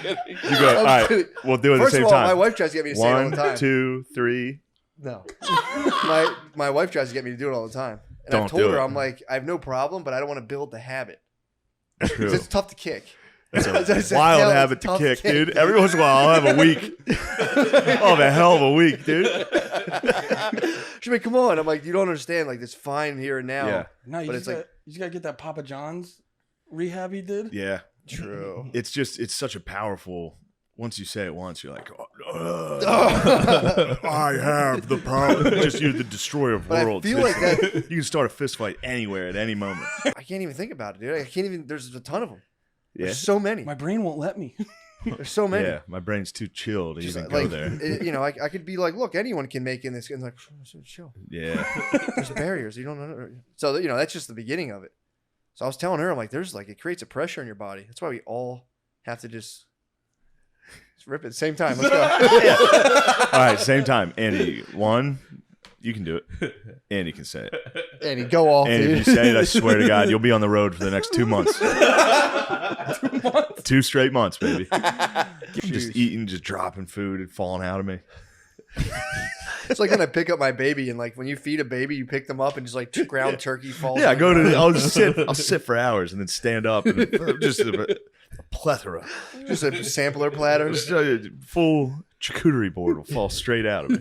You You go. All right, we'll do it at the First same of all, time. my wife tries to get me to say it all the time. 1, 2, 3. No, my wife tries to get me to do it all the time, and Don't I've told do her it. I'm like I have no problem, but I don't want to build the habit. True. 'Cause it's tough to kick. It's It's a wild hell, habit it's to tough kick, kick, dude. Every once in a while, I'll have a week. I'll have a hell of a week, dude. She's like, "Come on!" I'm like, "You don't understand. Like, it's fine here and now." Yeah. No, you But just, it's like- you just gotta get that Papa John's rehab he did. Yeah. True. It's such a powerful. Once you say it once, you're like, I have the power. Just you're the destroyer of But I worlds. feel like that. You can start a fist fight anywhere at any moment. I can't even think about it, dude. I can't even. There's a ton of them. Yeah. There's so many. My brain won't let me. There's so many. Yeah, my brain's too chill to Just even like, go there. I could be like, look, anyone can make in this. And like, chill. Yeah. There's barriers. You don't know. So that's just the beginning of it. So I was telling her, I'm like, there's like, it creates a pressure in your body. That's why we all have to just rip it at the same time. Let's go. All right, same time. Andy, 1, You can do it. And you can say it. And he'd go off, And dude. if you say it, I swear to God, you'll be on the road for the next 2 months. 2 straight months, baby. Just eating, just dropping food and falling out of me. It's like when I pick up my baby, and like when you feed a baby, you pick them up and just like ground turkey falls. Yeah, I on go the to. ground. I'll sit for hours and then stand up and just a plethora, Just a sampler platter. just a full charcuterie board will fall straight out of me.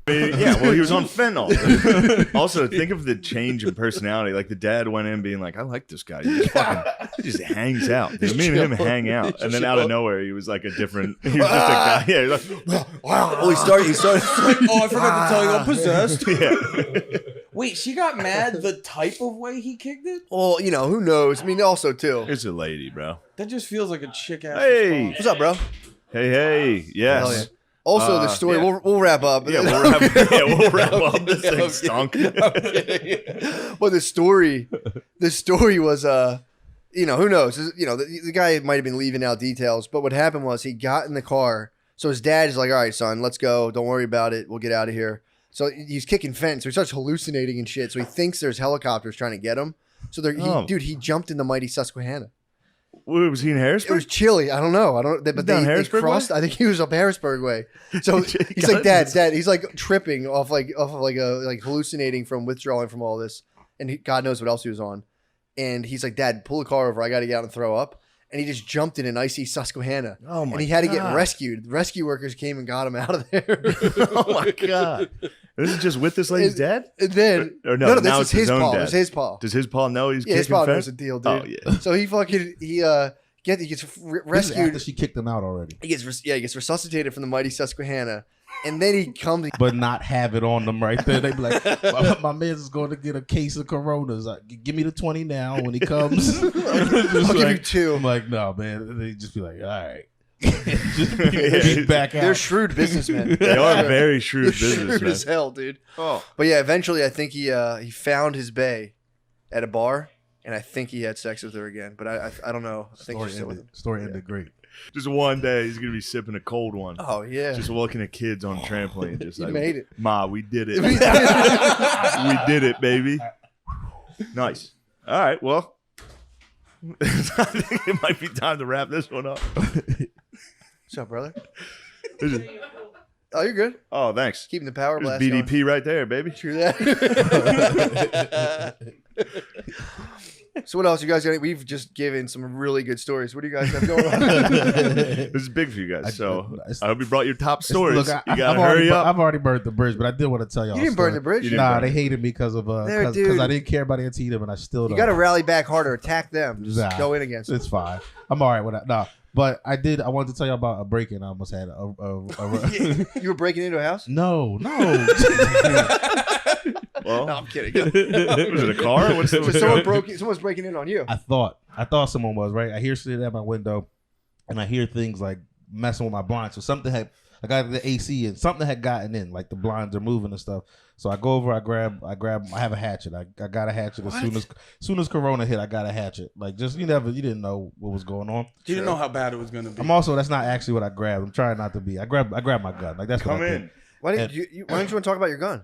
Yeah, well, he was on fentanyl. Also, think of the change in personality. Like the dad went in being like, "I like this guy. He just hangs out." Me and him hang out, and then out of nowhere, he was like a different. He was just a guy. Yeah, he was like, Well, he started. Oh, I forgot to tell you, I'm possessed. yeah. Wait, she got mad the type of way he kicked it? Well, you know, who knows? I mean, also too. It's a lady, bro. That just feels like a chick ass. Hey. What's up, bro? Hey, yes. Hell yeah. Also, the story. yeah. We'll wrap up. Yeah, we'll wrap up. This thing stunk. Well, the story was, you know, who knows? You know, the guy might have been leaving out details, but what happened was he got in the car. So his dad is like, "All right, son, let's go. Don't worry about it. We'll get out of here." So he's kicking fence. So he starts hallucinating and shit. So he thinks there's helicopters trying to get him. So he jumped in the mighty Susquehanna. Was he in It Harrisburg? was chilly. I don't know. But down they Harrisburg way? crossed. I think he was up Harrisburg way. So he's got like, Dad. He's like tripping off like hallucinating from withdrawing from all this, and God knows what else he was on. And he's like, "Dad, pull the car over. I got to get out and throw up." And he just jumped in an icy Susquehanna. Oh my And he had to get God. rescued. Rescue workers came and got him out of there. Oh my God! This is just with this lady's dad? And then Or no, this now is it's his his own paw. dad. It was his paw. Does his paw know he's Yeah, his kicking paw fence? knows the deal, dude. Oh yeah. So he gets This is rescued. after she kicked him out already, He gets resuscitated from the mighty Susquehanna, and then he comes. but not have it on them right there. They be like, my man's is going to get a case of Coronas. Like, give me the 20 now when he comes. I'll give you 2. I'm like, no, man. They just be like, all right. Just be back out. They're shrewd businessmen. They are very shrewd They're businessmen. shrewd as hell, dude. Oh. But yeah, eventually I think he found his bae at a bar, and I think he had sex with her again. But I don't know. I think she's still with him. Story ended great. Just one day, he's gonna be sipping a cold one. Oh yeah, Just looking at kids on a trampoline, just he like, made it. "Ma, we did it. We we did it. did it, baby." Nice. All right. Well, I think it might be time to wrap this one up. What's up, brother? This is- Oh, you're good. oh, thanks. Keeping the power There's blast BDP going. right there, baby. True that. So what else you guys got? We've just given some really good stories. What do you guys have going on? This is big for you guys, so I hope you brought your top stories. Look, You gotta I've hurry up. I've already burned the bridge, but I did want to tell y'all. You didn't burn the bridge. You You, didn't Nah, burn they it. hated me because There, dude. I didn't care about Antietam, and I still don't. got to rally back harder. Attack them. Just Nah. go in against them. It's fine. I'm all right with that. No, but I wanted to tell you about a break-in. I almost had a You were breaking into a house? no. Well, No, I'm kidding. was it a car? What's So the someone's breaking in on you. I thought someone was right. I hear shit at my window, and I hear things like messing with my blinds. So I got the AC and something had gotten in, like the blinds are moving and stuff. So I go over, I have a hatchet. I got a hatchet as soon as Corona hit. I got a hatchet. Like just you didn't know what was going on. You didn't know how bad it was gonna be. That's not actually what I grabbed. I'm trying not to be. I grabbed my gun. Like that's Come what I in. did. Why don't you want to talk about your gun?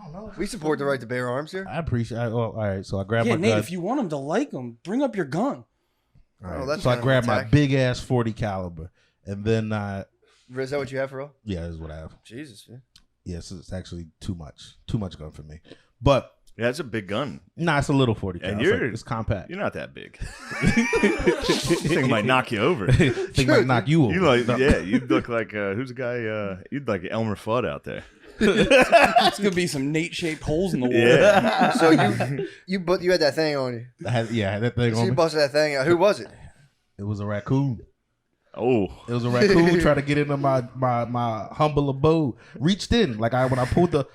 I don't know. We support the right to bear arms here. I appreciate. All right, so I grabbed Yeah, my Nate, gun. if you want him to like him, bring up your gun. All right. Oh, that's So I kind of grabbed an my attack. big ass 40 caliber, and then Is that what you have for real? yeah, this is what I have. Jesus, man. Yes, it's actually too much gun for me. But Yeah, it's a big gun. nah, it's a little 40 And cal. you're- It's compact. You're not that big. This thing might knock you over. Thing might knock you over. You like, No. yeah, you look like who's the guy? You'd like Elmer Fudd out there. It's gonna be some Nate-shaped holes in the wall. Yeah. So you had that thing on you. I had that thing So on you me. busted that thing out. Who was it? It was a raccoon. Oh, It was a raccoon trying to get into my humble abode. Reached in when I pulled the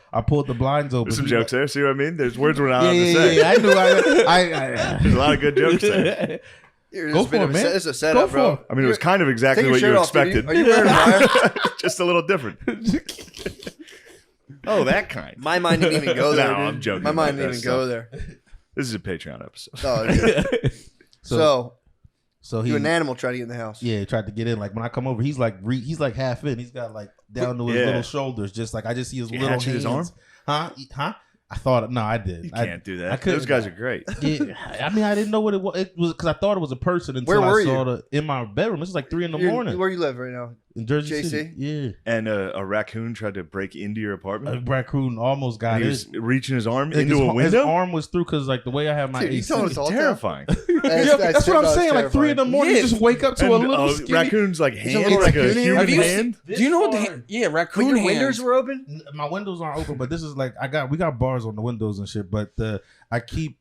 blinds open. there's some jokes there. See what I mean? There's words we're not Yeah, allowed to yeah, say. yeah. I knew. I There's a lot of good jokes there. Go for it, man. It's a setup, Go bro. for it. I mean, it was kind of exactly Take your what shirt you off, dude. expected. Are you wearing a wire? Just a little different. Oh, that kind. My mind didn't even go there. No, dude. I'm joking My mind about didn't that even go there. This is a Patreon episode. Oh, dude. So So he, an animal trying to get in the house. yeah, he tried to get in. Like when I come over, he's like half in. He's got like down to his Yeah. little shoulders, just like I just see his You little hatchet hands. his arm? Huh? I thought no, I did. You I can't do that. I couldn't. Those guys are great. Yeah, I mean, I didn't know what it was. It was because I thought it was a person until Where were I saw you? in my bedroom. This is like 3 You're- a.m. Where you live right now? in Jersey JC? City. Yeah, And a raccoon tried to break into your a apartment. raccoon almost got And he it. was reaching his arm Like, into a his window. arm was through because like the way I have my Dude, you AC. told us all the time. Terrifying. Yeah, that's what I'm saying. Like 3 a.m, you just wake up to a And, little skinny. raccoon's like a hand, little like a raccoon here? human Have you hand. Do you know what the hard. yeah But raccoon your hands? windows were open? My windows aren't open, but this is like we got bars on the windows and shit. But I keep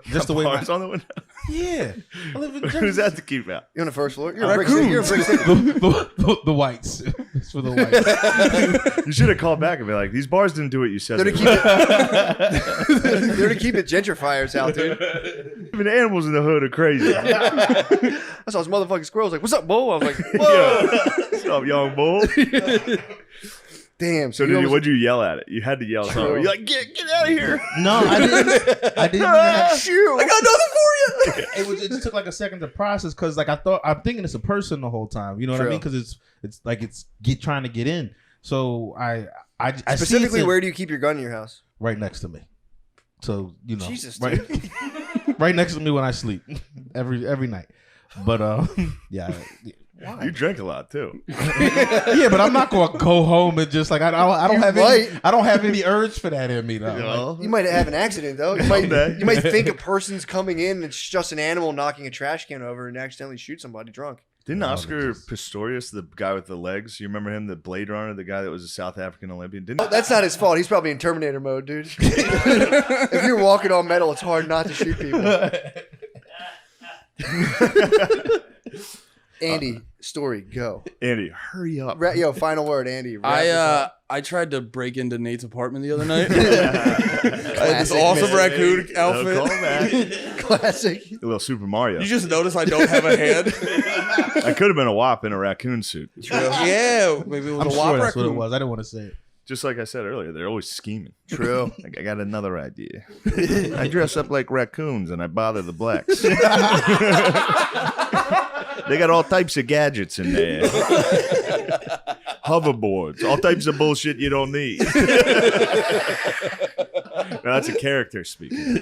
just the way. Bars on the window. Yeah, I live in Who's Jersey. that to keep out? You're on the first floor. You're A a brick city. You're a brick city. the whites. It's for the whites. You should have called back and be like, "These bars didn't do what you said." They're they to keep it. They're to keep it gentrifiers out, dude. were." Even animals in the hood are crazy. I saw this motherfucking squirrels like, "What's up, bull?" I was like, "Whoa!" What's up, young bull? Damn. So what'd you yell at it? You had to yell something. You're like, get out of here. No, I didn't. I didn't. Shoot! I got nothing for you. It just took like a second to process because like I'm thinking it's a person the whole time. You know what I True. mean? Because it's like it's trying to get in. So I see Specifically, it's where do you keep your gun in your house? right next to me. So you know, Jesus, right, right next to me when I sleep every night. But yeah. You drink a lot too. Yeah, but I'm not gonna go home and just like I don't have any, might. I don't have any urge for that in me though. You know? You might have an accident though. Someday. You might think a person's coming in and it's just an animal knocking a trash can over and accidentally shoot somebody drunk. Didn't No, Oscar just- Pistorius, the guy with the legs, you remember him, the Blade Runner, the guy that was a South African Olympian? Didn't That's not his fault. He's probably in Terminator mode, dude. If you're walking on metal, it's hard not to shoot people. Andy, story, go. Andy, hurry up. Yo, final word, Andy. wrap this up. I tried to break into Nate's apartment the other night. I Classic had this awesome mistake. raccoon No outfit. callback. Classic. A little Super Mario. You just notice I don't have a hand. I could have been a WAP in a raccoon suit. Yeah, maybe it was I'm a sure wop that's what it raccoon. was. I didn't want to say it. Just like I said earlier, they're always scheming. True. Like, I got another idea. I dress up like raccoons and I bother the blacks. They got all types of gadgets in there. Hoverboards, all types of bullshit you don't need. Now, that's a character speaking.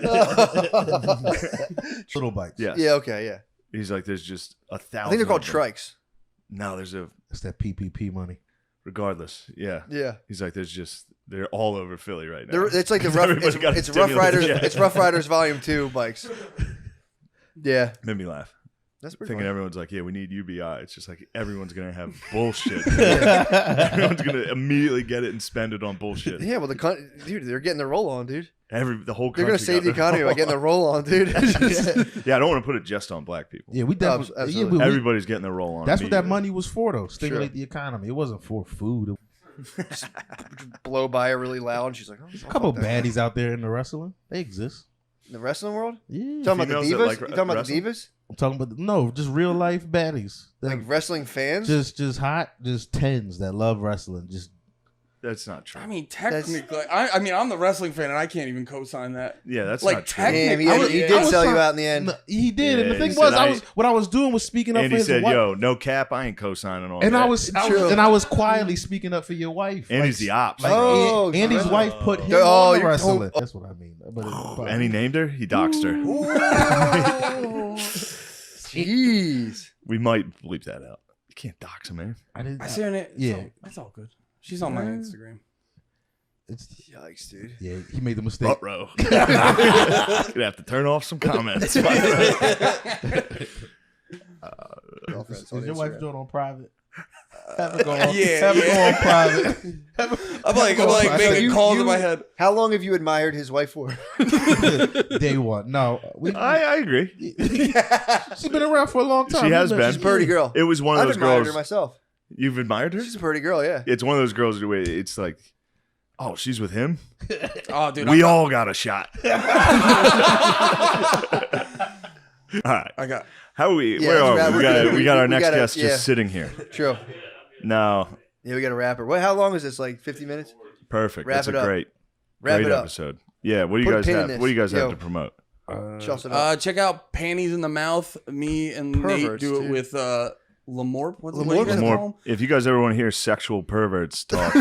Little bites. Yeah. Yeah, okay, yeah. He's like, there's just 1,000. I think they're called of them. trikes. No, there's a, It's that PPP money. regardless. Yeah. Yeah. He's like, they're all over Philly right now. It's like the rough. Everybody got a It's Rough stimulus Riders. check. It's Rough Riders Volume 2 bikes. Yeah, Made me laugh. that's pretty Thinking funny. everyone's like, yeah, we need UBI. It's just like everyone's gonna have bullshit. Everyone's gonna immediately get it and spend it on bullshit. Yeah, well, dude, they're getting the roll on, dude. The whole They're country gonna save the got their economy by getting the roll on, dude. Yeah, I don't want to put it just on black people. Yeah, we definitely. absolutely. Yeah, we- Everybody's getting their roll on. that's what that immediately. money was for, though. Stimulate the economy. It wasn't for food. Blow by her really loud, and she's like, "Oh, A couple fuck that." baddies out there in the wrestling. They exist. In the wrestling world. Yeah. You talking about the Females that divas? like You talking about the wrestling? divas? I'm talking about no, just real life baddies. Like Them wrestling fans? just hot, just tens that love wrestling. Just That's not true. I mean, technically, I mean, I'm the wrestling fan, and I can't even co-sign that. Yeah, that's like, not true. technically- Damn, I he was- did I was sell you trying- out in the end. no, he did, and Yeah, the thing he was, said, what I was doing was speaking up Andy for his said, wife, "Yo, no cap, I ain't co-signing on and that." I was quietly speaking up for your wife. Andy's the ops. Like, Oh, Andy's oh. wife put him Oh, on the you're wrestling. told- That's what I mean. But And he named her. He doxed her. Jeez. We might bleep that out. You can't dox him, man. I didn't. I see her name. Yeah. That's all good. She's on my Instagram. It's, Yikes, dude. yeah, he made the mistake. Ruh-roh. Gonna have to turn off some comments. Girlfriends Is on your wife Instagram. doing on private? Have it go on, Yeah, have it go yeah. on private. I'm like making you- calls you- in my head. How long have you admired his wife for? Day one. No, I agree. she's been around for a long time. She has We've been. She's a pretty girl. It was one of I've those admired girls. her myself. You've admired her? She's a pretty girl, yeah. It's one of those girls where it's like, oh, she's with him? Oh, dude, We all got a shot. All right. I got. How are we? Yeah, Where let's are wrap- we? we're good. We got our We next gotta- guest yeah. just sitting here. True. No, Yeah, we got a rapper. What? How long is this? Like 50 minutes? perfect. Wrap That's it a up. great Wrap great it up. episode. Yeah. What do you Put a guys pin in have? this. What do you guys Yo. have to promote? Justin, up. Check out Panties in the Mouth. Me and Nate Perverts, do it dude. with Lamorp. What do you Lamorp? guys call him? If you guys ever want to hear sexual perverts talk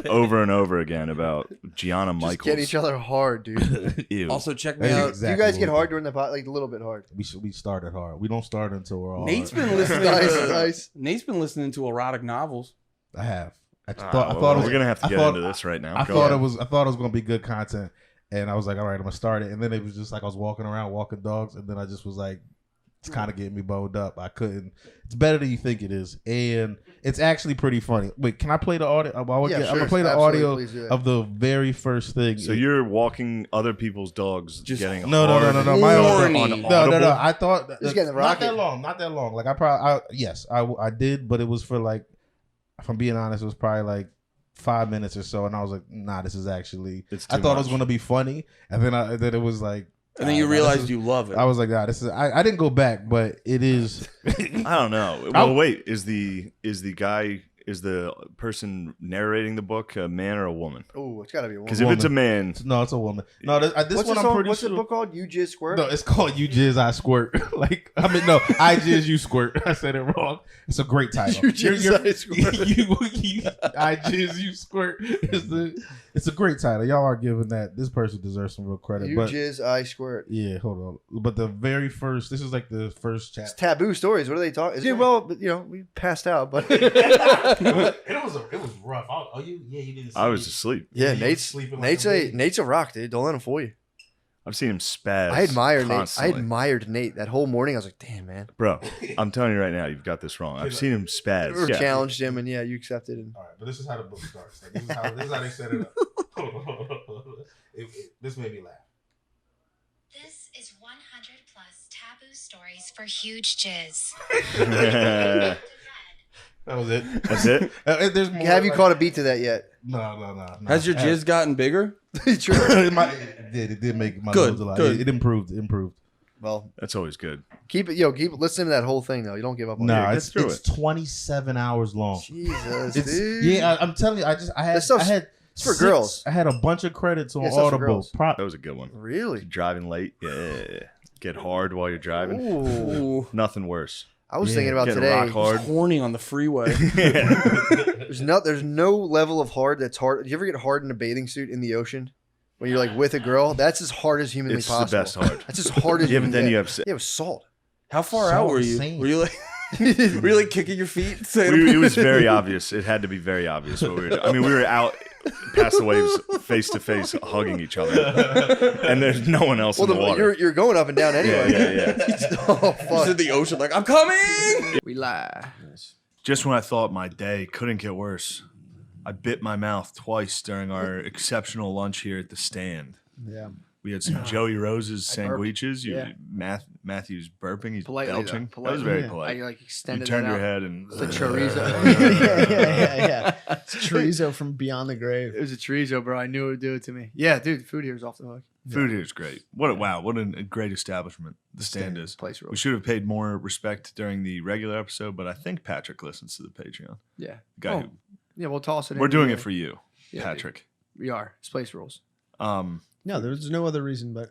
over and over again about Gianna just Michaels, get each other hard, dude. ew. Also, check me That's out. exactly Do you guys what get we hard do. during the pod? Like a little bit hard. We started hard. We don't start until we're all. Nate's hard. been listening. Nice, to, nice. Nate's been listening to erotic novels. I have. I Ah, thought. I well, thought it was, we're gonna have to I get thought- into this right now. I Go thought ahead. it was. I thought it was gonna be good content, and I was like, all right, I'm gonna start it. And then it was just like I was walking around walking dogs, and then I just was like, it's kind of getting me boned up. I couldn't. It's better than you think it is, and it's actually pretty funny. Wait, can I play the audio? I'm gonna play the Absolutely, audio please do that. of the very first thing. So you're walking other people's dogs, Just- getting No. hard My Horny. own. No, No. Audible? I thought Just getting the not rocket. that long. Like I did, but it was for like, if I'm being honest, it was probably like 5 minutes or so, and I was like, nah, this is actually. It's I too thought it much. was gonna be funny, and then it was like. And then you nah, realized this is- you love it. I was like, nah, this is. I didn't go back, but it is. I don't know. Well, wait. Is the person narrating the book a man or a woman? Oh, it's got to be a woman. Because if it's a man, No, it's a woman. No, this What's one the I'm song? pretty What's sure. the book called? You Jizz Squirt? No, it's called "You Jizz I Squirt." Like I jizz you squirt. I said it wrong. It's a great title. You Jizz I Squirt. I jizz you squirt. It's a great title. Y'all are giving that. This person deserves some real credit. You but Jizz I Squirt. yeah, hold on. But the very first, this is like the first It's chapter. taboo stories. What are they talking? Yeah, well, but, we passed out, but it was rough. You didn't. I was asleep. yeah, you Nate's sleeping like Nate's a a baby. Nate's a rock, dude. Don't let him fool you. I've seen him spaz. I admire Nate. I constantly. admired Nate that whole morning. I was like, damn, man. Bro, I'm telling you right now, you've got this wrong. I've seen him spaz. Or Yeah. challenged him, and you accepted. And All right, but this is how the book starts. Like, this is how they set it up. This made me laugh. This is 100 plus taboo stories for huge jizz. That was it. That's it? There's more. have you caught a beat to that yet? No. Has your jizz gotten bigger? True. It did make my Good, nose a lot. good. It improved. Well, That's always good. keep listening to that whole thing though. You don't give up on No, it. it's through 27 hours long. Jesus, It's, dude. yeah, I'm telling you, I had That stuff's- it's for girls. I had a bunch of credits on Yeah, stuff's for Audible. girls. That was a good one. Really? Driving late, yeah. Get hard while you're driving. Ooh. Ooh, Nothing worse. I was Yeah, thinking about getting today. rock hard. horny on the freeway. There's no level of hard that's hard. Do you ever get hard in a bathing suit in the ocean when you're like with a girl? That's as hard as humanly It's possible. the best hard. That's as hard as Yeah, you but can then get. you have. Yeah, it was salt. How far So out were you? insane. Were you like, were you like kicking your feet? Saying, It was very obvious. It had to be very obvious what we were doing. I mean, we were out past the waves, face to face, hugging each other, and there's no one else Well, in the water. you're going up and down anyway. Yeah. Oh Just fuck. in the ocean, like I'm coming. We lie. Just when I thought my day couldn't get worse, I bit my mouth twice during our exceptional lunch here at the stand. Yeah. We had some Joey Rose's I burped. sandwiches. Yeah. Matthew's burping. He's Politely, belching. though. That was very polite. I like You extended turned that your out. head and It's a chorizo. yeah. It's chorizo from beyond the grave. It was a chorizo, bro. I knew it would do it to me. Yeah, dude. Food here is off the hook. Food here is great. What a great establishment the stand is. Place We rules. should have paid more respect during the regular episode, but I think Patrick listens to the Patreon. Yeah. The guy who, Yeah, we'll toss it in. we're doing the- it for you, Yeah, Patrick. We are. It's place rules. No, there's no other reason, but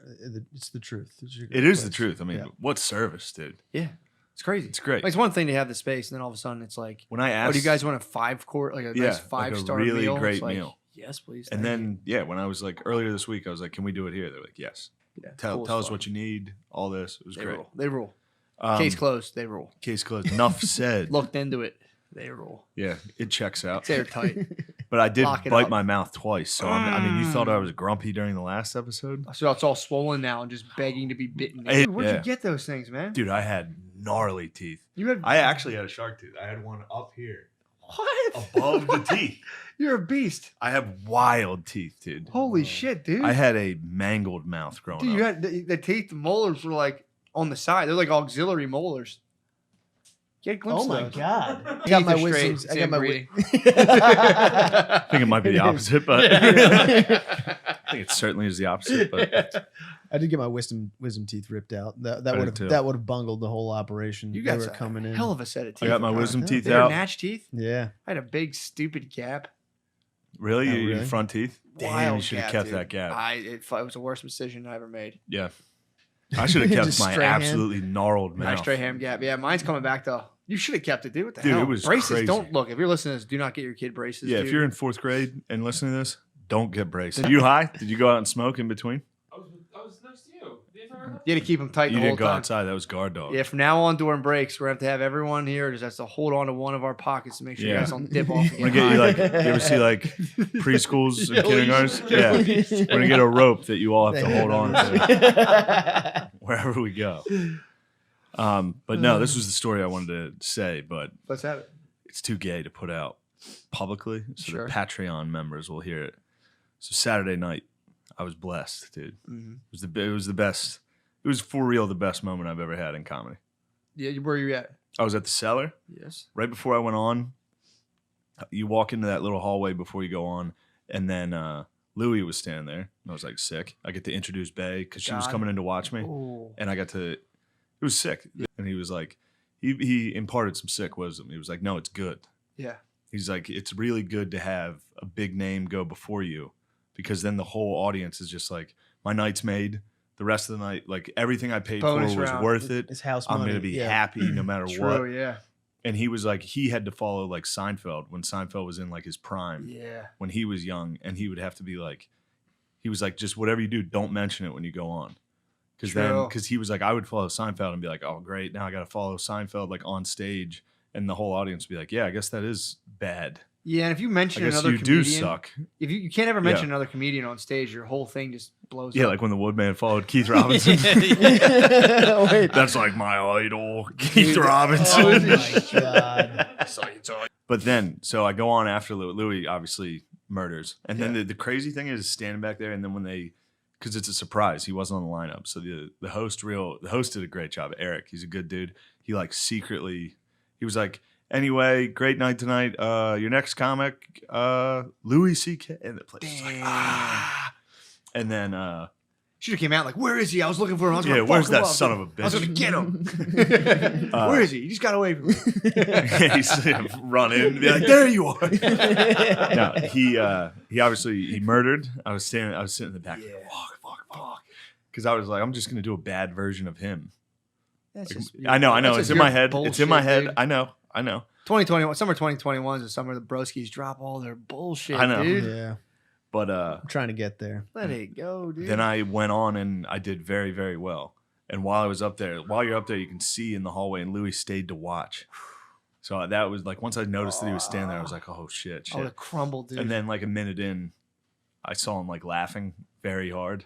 it's the truth. It is the truth. I mean, Yeah. what service, dude? Yeah. It's crazy. It's great. Like, it's one thing to have the space, and then all of a sudden it's like, When I oh, asked, do you guys want a 5-course, like a Yeah, nice like a 5-star really meal? great It's like, meal. Yes, please. and thank then yeah, when I was like earlier this week, I was like, "Can we do it here?" They're like, "Yes." you. Yeah, Tell cool as us fuck. what you need. All this. It was They great. rule. They rule. Um, Case closed. They rule. Case closed. Enough said. Looked into it. They rule. Yeah, it checks out. It's airtight. But I did Lock it bite up. my mouth twice. So I mean, you thought I was grumpy during the last episode, So it's all swollen now and just begging to be bitten. Hey, Dude, where'd yeah. you get those things, man? dude. I had gnarly teeth. You had I actually had a shark tooth. I had one up here, what? above the teeth. You're a beast. I have wild teeth, dude. Holy shit, dude. I had a mangled mouth growing Dude, up. you had the teeth, the molars were like on the side. They're like auxiliary molars. Get a glimpse Oh my of those. god! I Teeth got my are straight, wisdom. I same got my breeding. I think it might be the It is. opposite, but I think it certainly is the opposite. But I did get my wisdom teeth ripped out. That I would did too. have that would have bungled the whole operation. You They got were some coming in. hell of a set of teeth. I got my bro. wisdom Yeah. teeth They were out. Natch teeth. Yeah. I had a big stupid gap. Really? Oh, Your really? front teeth? Damn, Wild you should have gap, kept dude. that gap. It was the worst decision I ever made. Yeah. I should have kept Just my Strahan. absolutely gnarled Nice mouth. straight ham gap. Yeah, mine's coming back though. You should have kept it, dude. What the Dude, hell? it was braces. crazy. Don't look. If you're listening to this, do not get your kid braces. Yeah, dude. if you're in 4th grade and listening to this, don't get braces. You high? Did you go out and smoke in between? I was next to you. you had to keep them tight You the whole didn't go time. outside. That was guard dog. Yeah, from now on during breaks, we're gonna have to have everyone here just has to hold on to one of our pockets to make sure you Yeah. guys don't dip off. I'm gonna get you like, you ever see like preschools and kindergartens? Yeah. We're gonna get a rope that you all have to hold on to wherever we go. But no, this was the story I wanted to say, but Let's have it. it's too gay to put out publicly, so Sure. the Patreon members will hear it. So Saturday night, I was blessed, dude. Mm-hmm. It was the best. It was for real the best moment I've ever had in comedy. Yeah, where you at? I was at the Cellar Yes. right before I went on. You walk into that little hallway before you go on, and then Louie was standing there. And I was like, sick. I get to introduce Bay because she was God. coming in to watch me, Oh. and I got to. It was sick, and he was like, he imparted some sick wisdom. He was like, no, it's good. Yeah. He's like, it's really good to have a big name go before you, because then the whole audience is just like, my night's made. The rest of the night, like everything I paid Bonus for was round. worth it. It's house I'm money. gonna be yeah. happy no matter what. True. Yeah. And he was like, he had to follow like Seinfeld when Seinfeld was in like his prime Yeah. when he was young, and he would have to be like, he was like, just whatever you do, don't mention it when you go on, True. because he was like, I would follow Seinfeld and be like, oh great, now I got to follow Seinfeld like on stage, and the whole audience would be like, yeah, I guess that is bad. Yeah, and if you I mention guess another you do comedian, suck. if you can't ever mention Yeah. another comedian on stage, your whole thing just blows Yeah, up. like when the Woodman followed Keith Robinson. Wait. That's like my idol, Keith Oh Robinson. my god. But then, so I go on after Louis obviously murders. And then the crazy thing is standing back there, and then when they, because it's a surprise, he wasn't on the lineup. So the host did a great job. Eric, he's a good dude. He like secretly, he was like, anyway, great night tonight. Your next comic, Louis C.K. And the place was like, ah. And then, Should have came out like, where is he? I was looking for him. I was yeah, gonna where's fuck that him up. son of a I was bitch? gonna get him. Where is he? He just got away from me. He's run in and be like, there you are. No, he obviously he murdered. I was sitting in the back, like, fuck. Because I was like, I'm just gonna do a bad version of him. That's Like, just- I know. that's It's just in my your head. It's in my bullshit, head. dude. I know. 2021, summer 2021 is the summer the broskies drop all their bullshit. I know. dude. Yeah. But I'm trying to get there. Let it go, dude. then I went on and I did very, very well. And while I was up there, you're up there, you can see in the hallway, and Louis stayed to watch. So that was like, once I noticed that he was standing there, I was like, oh shit. I would have crumbled, dude. And then like a minute in, I saw him like laughing very hard,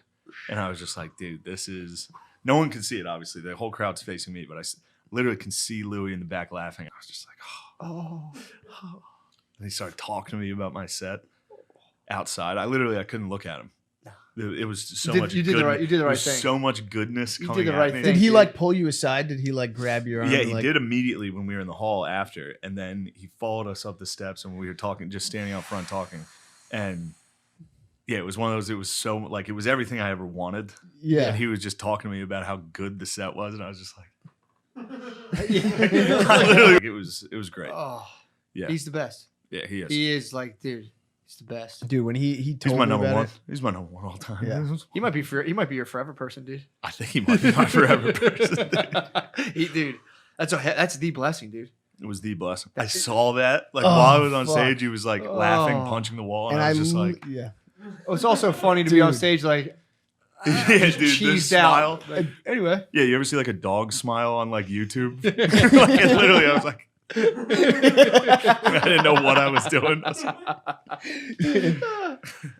and I was just like, dude, this is. No one can see it, obviously. The whole crowd's facing me, but I literally can see Louis in the back laughing. I was just like, oh. And he started talking to me about my set outside. I couldn't look at him. It was so much. You did the right there was thing. So much goodness You coming did the at right me. thing. Did he dude. like pull you aside? Did he like grab your arm? Yeah, and, he like, did immediately when we were in the hall after, and then he followed us up the steps, and we were talking, just standing out front talking, and yeah, it was one of those. It was so like it was everything I ever wanted. Yeah. And he was just talking to me about how good the set was, and I was just like, it was great. Oh, Yeah, he's the best. yeah, he is. He is like, dude, he's the best. Dude, when he He's told my me number about one. it, He's my number one all time. Yeah. He might be your forever person, dude. I think he might be my forever person. Dude, that's the blessing, dude. It was the blessing. I saw that like Oh, while I was on fuck. stage, he was like laughing, Oh. punching the wall, and, and I was just like, yeah. Oh, it's also funny to be on Dude. stage like yeah, dude, this cheesed out. smile. Anyway, Yeah, you ever see like a dog smile on like YouTube? Like, literally, I was like, I didn't know what I was doing. I was like,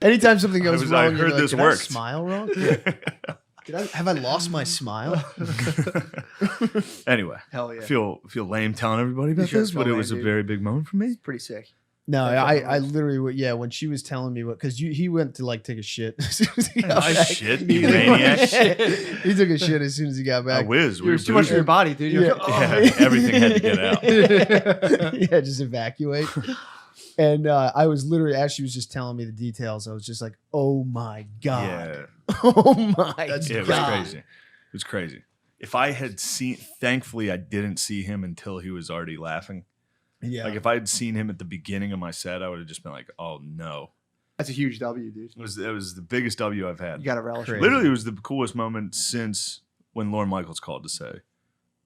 Anytime something goes I wrong, you're heard like, this did worked." I smile wrong? Have I lost my smile? Anyway, hell yeah, I feel lame telling everybody about should this, but feel it was a lame, dude. very big moment for me. pretty sick. No, That's what it I was. literally, yeah, when she was telling me what, because he went to like take a shit as soon as he got Oh, back. shit, He you took a maniac. shit. He took a shit as soon as he got I back. whiz. You're too much in your body, dude. You're Yeah. like, oh. Yeah, everything had to get out. Yeah, just evacuate. And I was literally, as she was just telling me the details, I was just like, oh my God. Yeah, Oh my yeah, it was God. crazy. It was crazy. If I had seen, thankfully, I didn't see him until he was already laughing. Yeah. Like if I had seen him at the beginning of my set, I would have just been like, "Oh no!" That's a huge W, dude. It was the biggest W I've had. You gotta relish it. Crazy. Literally, it was the coolest moment since when Lorne Michaels called to say,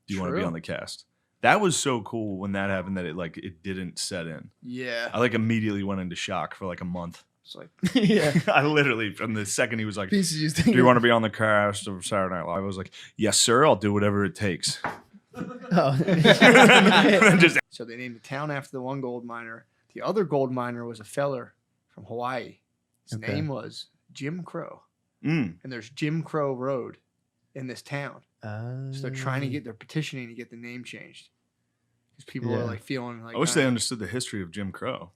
"Do you want to be True. on the cast?" That was so cool when that happened that it didn't set in. Yeah. I like immediately went into shock for like a month. It's like, yeah. I literally from the second he was like, Pieces you "Do think. you want to be on the cast of Saturday Night Live?" I was like, "Yes, sir. I'll do whatever it takes." Oh. Just so they named the town after the one gold miner. The other gold miner was a feller from Hawaii. His Okay. name was Jim Crow. mm. And there's Jim Crow Road in this town. So they're trying to Ah. they're petitioning to get the name changed. Because people Yeah. are like feeling like I wish they understood the history of Jim Crow.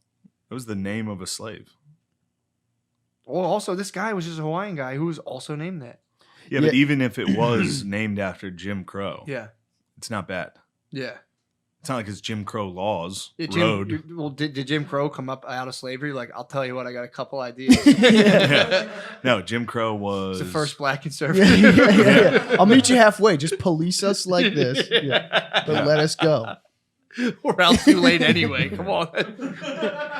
That was the name of a slave. Well, also this guy was just a Hawaiian guy who was also named that. Yeah, but even if it was named after Jim Crow, Yeah. it's not bad. Yeah. It's not like it's Jim Crow laws Yeah, road. Well, did Jim Crow come up out of slavery? Like, I'll tell you what, I got a couple ideas. Yeah. No, Jim Crow was It's the first black Yeah, conservative. yeah. I'll meet you halfway. Just police us like this. Yeah. But let us go. We're out too late anyway. Come on.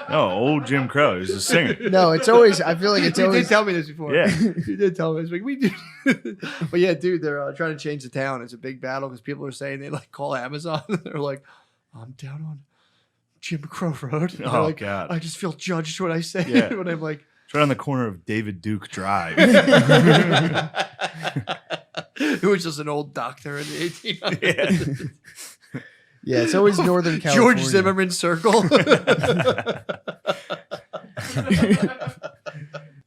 No, old Jim Crow. He was a singer. No, it's always. I feel like it's You did always. tell me this before. Yeah. You did tell me this. Like, we do. But yeah, dude, they're trying to change the town. It's a big battle because people are saying they like call Amazon. They're like, I'm down on Jim Crow Road. And they're Oh, like, God. I just feel judged when I say Yeah. it. When I'm like, It's right on the corner of David Duke Drive. who was just an old doctor in the 1800s. Yeah, it's always Northern California. George Zimmerman Circle.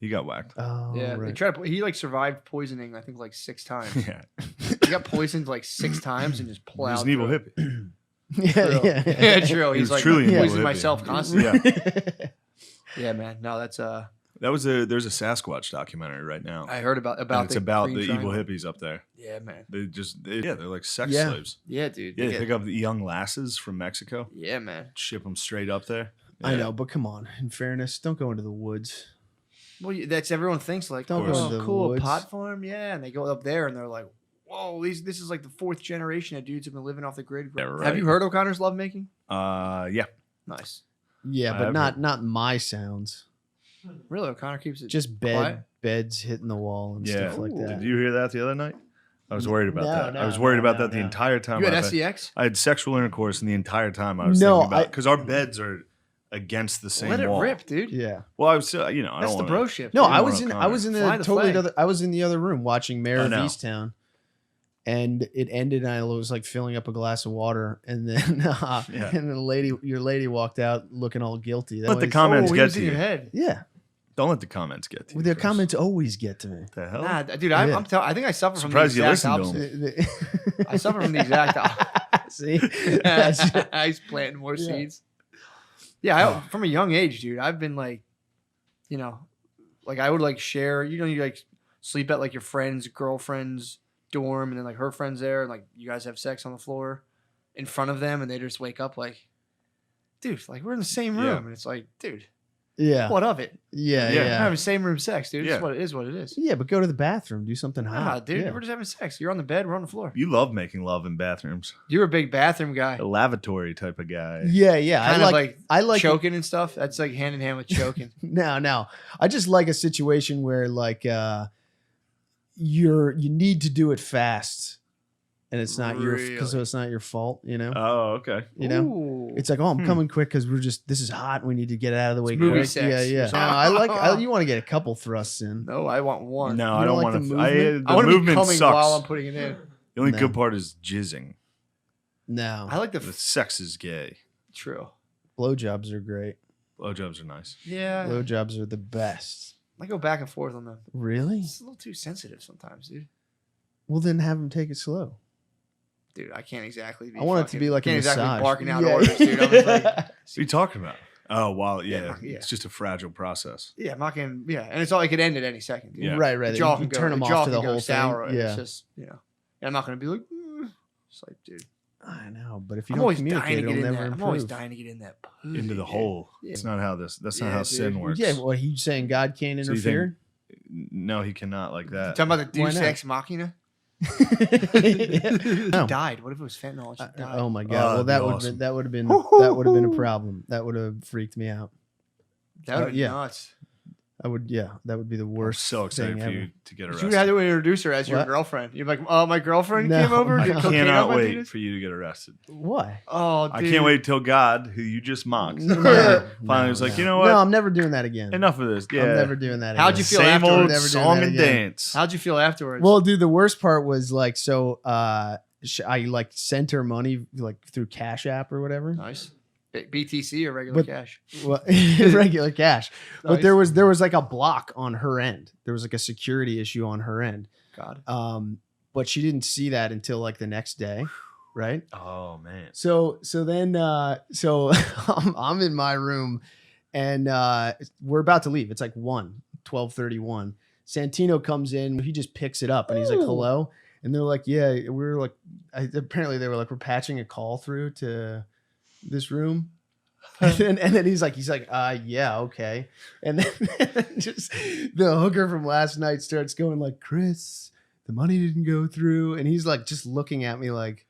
He got whacked. Oh, Yeah, they right. tried to. He like survived poisoning. I think like 6 times. Yeah. He got poisoned like 6 times and just He plowed. was an evil through it. hippie. Yeah, True. yeah, Yeah, true. He He's was like truly an evil poisoning hippie. myself constantly. Yeah. Yeah, man. No, that's There's a Sasquatch documentary right now. I heard about And it's about Green the evil Triangle. hippies up there. Yeah, man. They're like sex Yeah. slaves. Yeah, dude. Yeah, They they get- pick up the young lasses from Mexico, yeah, man. ship them straight up there. I Yeah. know, but come on. In fairness, don't go into the woods. Well, that's everyone thinks like, Don't go oh, into the cool, a woods. pot farm. Yeah, and they go up there and they're like, whoa, this is like the 4th generation of dudes who've been living off the grid. Yeah, Have right. you heard O'Connor's lovemaking? Yeah. Nice. Yeah, I but have not my sounds. Really, O'Connor keeps it Just quiet? beds hitting the wall and Yeah. stuff like Ooh. that. Did you hear that the other night? I was worried about No, that. I no, was worried no, about no, that the no. entire time. You had I've had- SEX? I had sexual intercourse, and the entire time I was No, thinking about I- because our beds are against the same Let it wall. rip, dude. Yeah. Well, I was, I That's don't the wanna, bro ship. No, dude. I want was in O'Connor. Fly the flag. I was in the other room watching Mayor I of know. Easttown, and it ended. And I was like filling up a glass of water, and then Yeah. and your lady walked out looking all guilty. That Let the was- comments Oh, he get was to in you. your head. Yeah, Don't let the comments get to you. well, their Chris. comments always get to me. What the hell? Nah, dude, I think I suffer from the Surprised you exact listened to opposite. I suffer from the exact opposite. See, That's- He's planting more Yeah. seeds. Yeah, from a young age, dude, I've been like, like I would like share. You like sleep at like your friend's girlfriend's dorm, and then like her friend's there, and like you guys have sex on the floor in front of them, and they just wake up like, dude, like we're in the same room, Yeah. and it's like, dude, yeah, what of it? yeah, Yeah. We're yeah. having same room sex, dude. Yeah. It's what it is. What it is. Yeah, but go to the bathroom, do something Nah, hot. dude, Yeah. we're just having sex. You're on the bed, we're on the floor. You love making love in bathrooms. You're a big bathroom guy. A lavatory type of guy. Yeah, yeah. Kind of like I like choking and stuff. That's like hand in hand with choking. No. I just like a situation where like you need to do it fast, and it's not because Really? it's not your fault. You know. Oh, okay. You know. Ooh. It's like, oh, I'm Hmm. coming quick because this is hot. We need to get it out of the way It's movie quick. sex Yeah, or yeah. No, something. you want to get a couple thrusts in. No, I want one. No, You I don't don't like want the to. movement? I The want to be movement coming sucks. while I'm putting it in. The only No. good part is jizzing. No, I like the The sex is gay. true. blowjobs are great. Blowjobs are nice. Yeah, Blowjobs are the best. I go back and forth on them. Really? It's a little too sensitive sometimes, dude. Well, then have them take it slow. Dude, I can't exactly. Be I want it to be like a can't exactly massage. barking out Yeah. orders, dude. I'm just like, What are you talking about? Oh, wow. Yeah, Yeah. yeah. It's just a fragile process. yeah, I'm not gonna. Yeah, and it's all. It could end at any second. Dude. Yeah. Right. The You jaw can can turn go. them The jaw off to can the go whole sour. thing. And Yeah. It's just and I'm not gonna be like. It's like, dude. I know, but if you I'm don't always dying communicate, to it'll get in never that. improve. I'm always dying to get in that pussy, Into the dude. hole. Yeah. It's not how this. That's not Yeah, how dude. sin works. Yeah, well, you saying God can't So you think- interfere? No, he cannot like that. Talking about the Why Deus not? Ex Machina. Yeah. She died. What if it was fentanyl? And she died. Oh my Oh, God! Well, that'd be that awesome. would have been a problem. That would have freaked me out. That would yeah. nuts. I would. Yeah, that would be the I'm worst. so excited thing for ever. you to get You arrested. would have to introduce her as your What? girlfriend. You're like, oh, my girlfriend No, came over. no. Did I cocaine cannot on my wait penis? for you to get arrested. Why? Oh, dude. I can't wait till God, who you just mocked, No, finally was like, you know what? No, I'm never doing that again. Enough of this. Yeah. I'm never doing that. How'd again. you feel Same afterwards? old Never doing song that and again. dance. How'd you feel afterwards? Well, dude, the worst part was like, so I like sent her money like through Cash App or whatever. nice. BTC or regular But- cash? Well, regular cash. But Nice. there was like a block on her end. There was like a security issue on her end. God. But she didn't see that until like the next day, right? Oh man. So then I'm in my room and we're about to leave. It's like 12:31. Santino comes in, he just picks it up and he's like, hello. And they're like, yeah, we're like, apparently they were like, we're patching a call through to this room. And then he's like, yeah, okay. And then just the hooker from last night starts going like, Chris, the money didn't go through. And he's like, just looking at me like,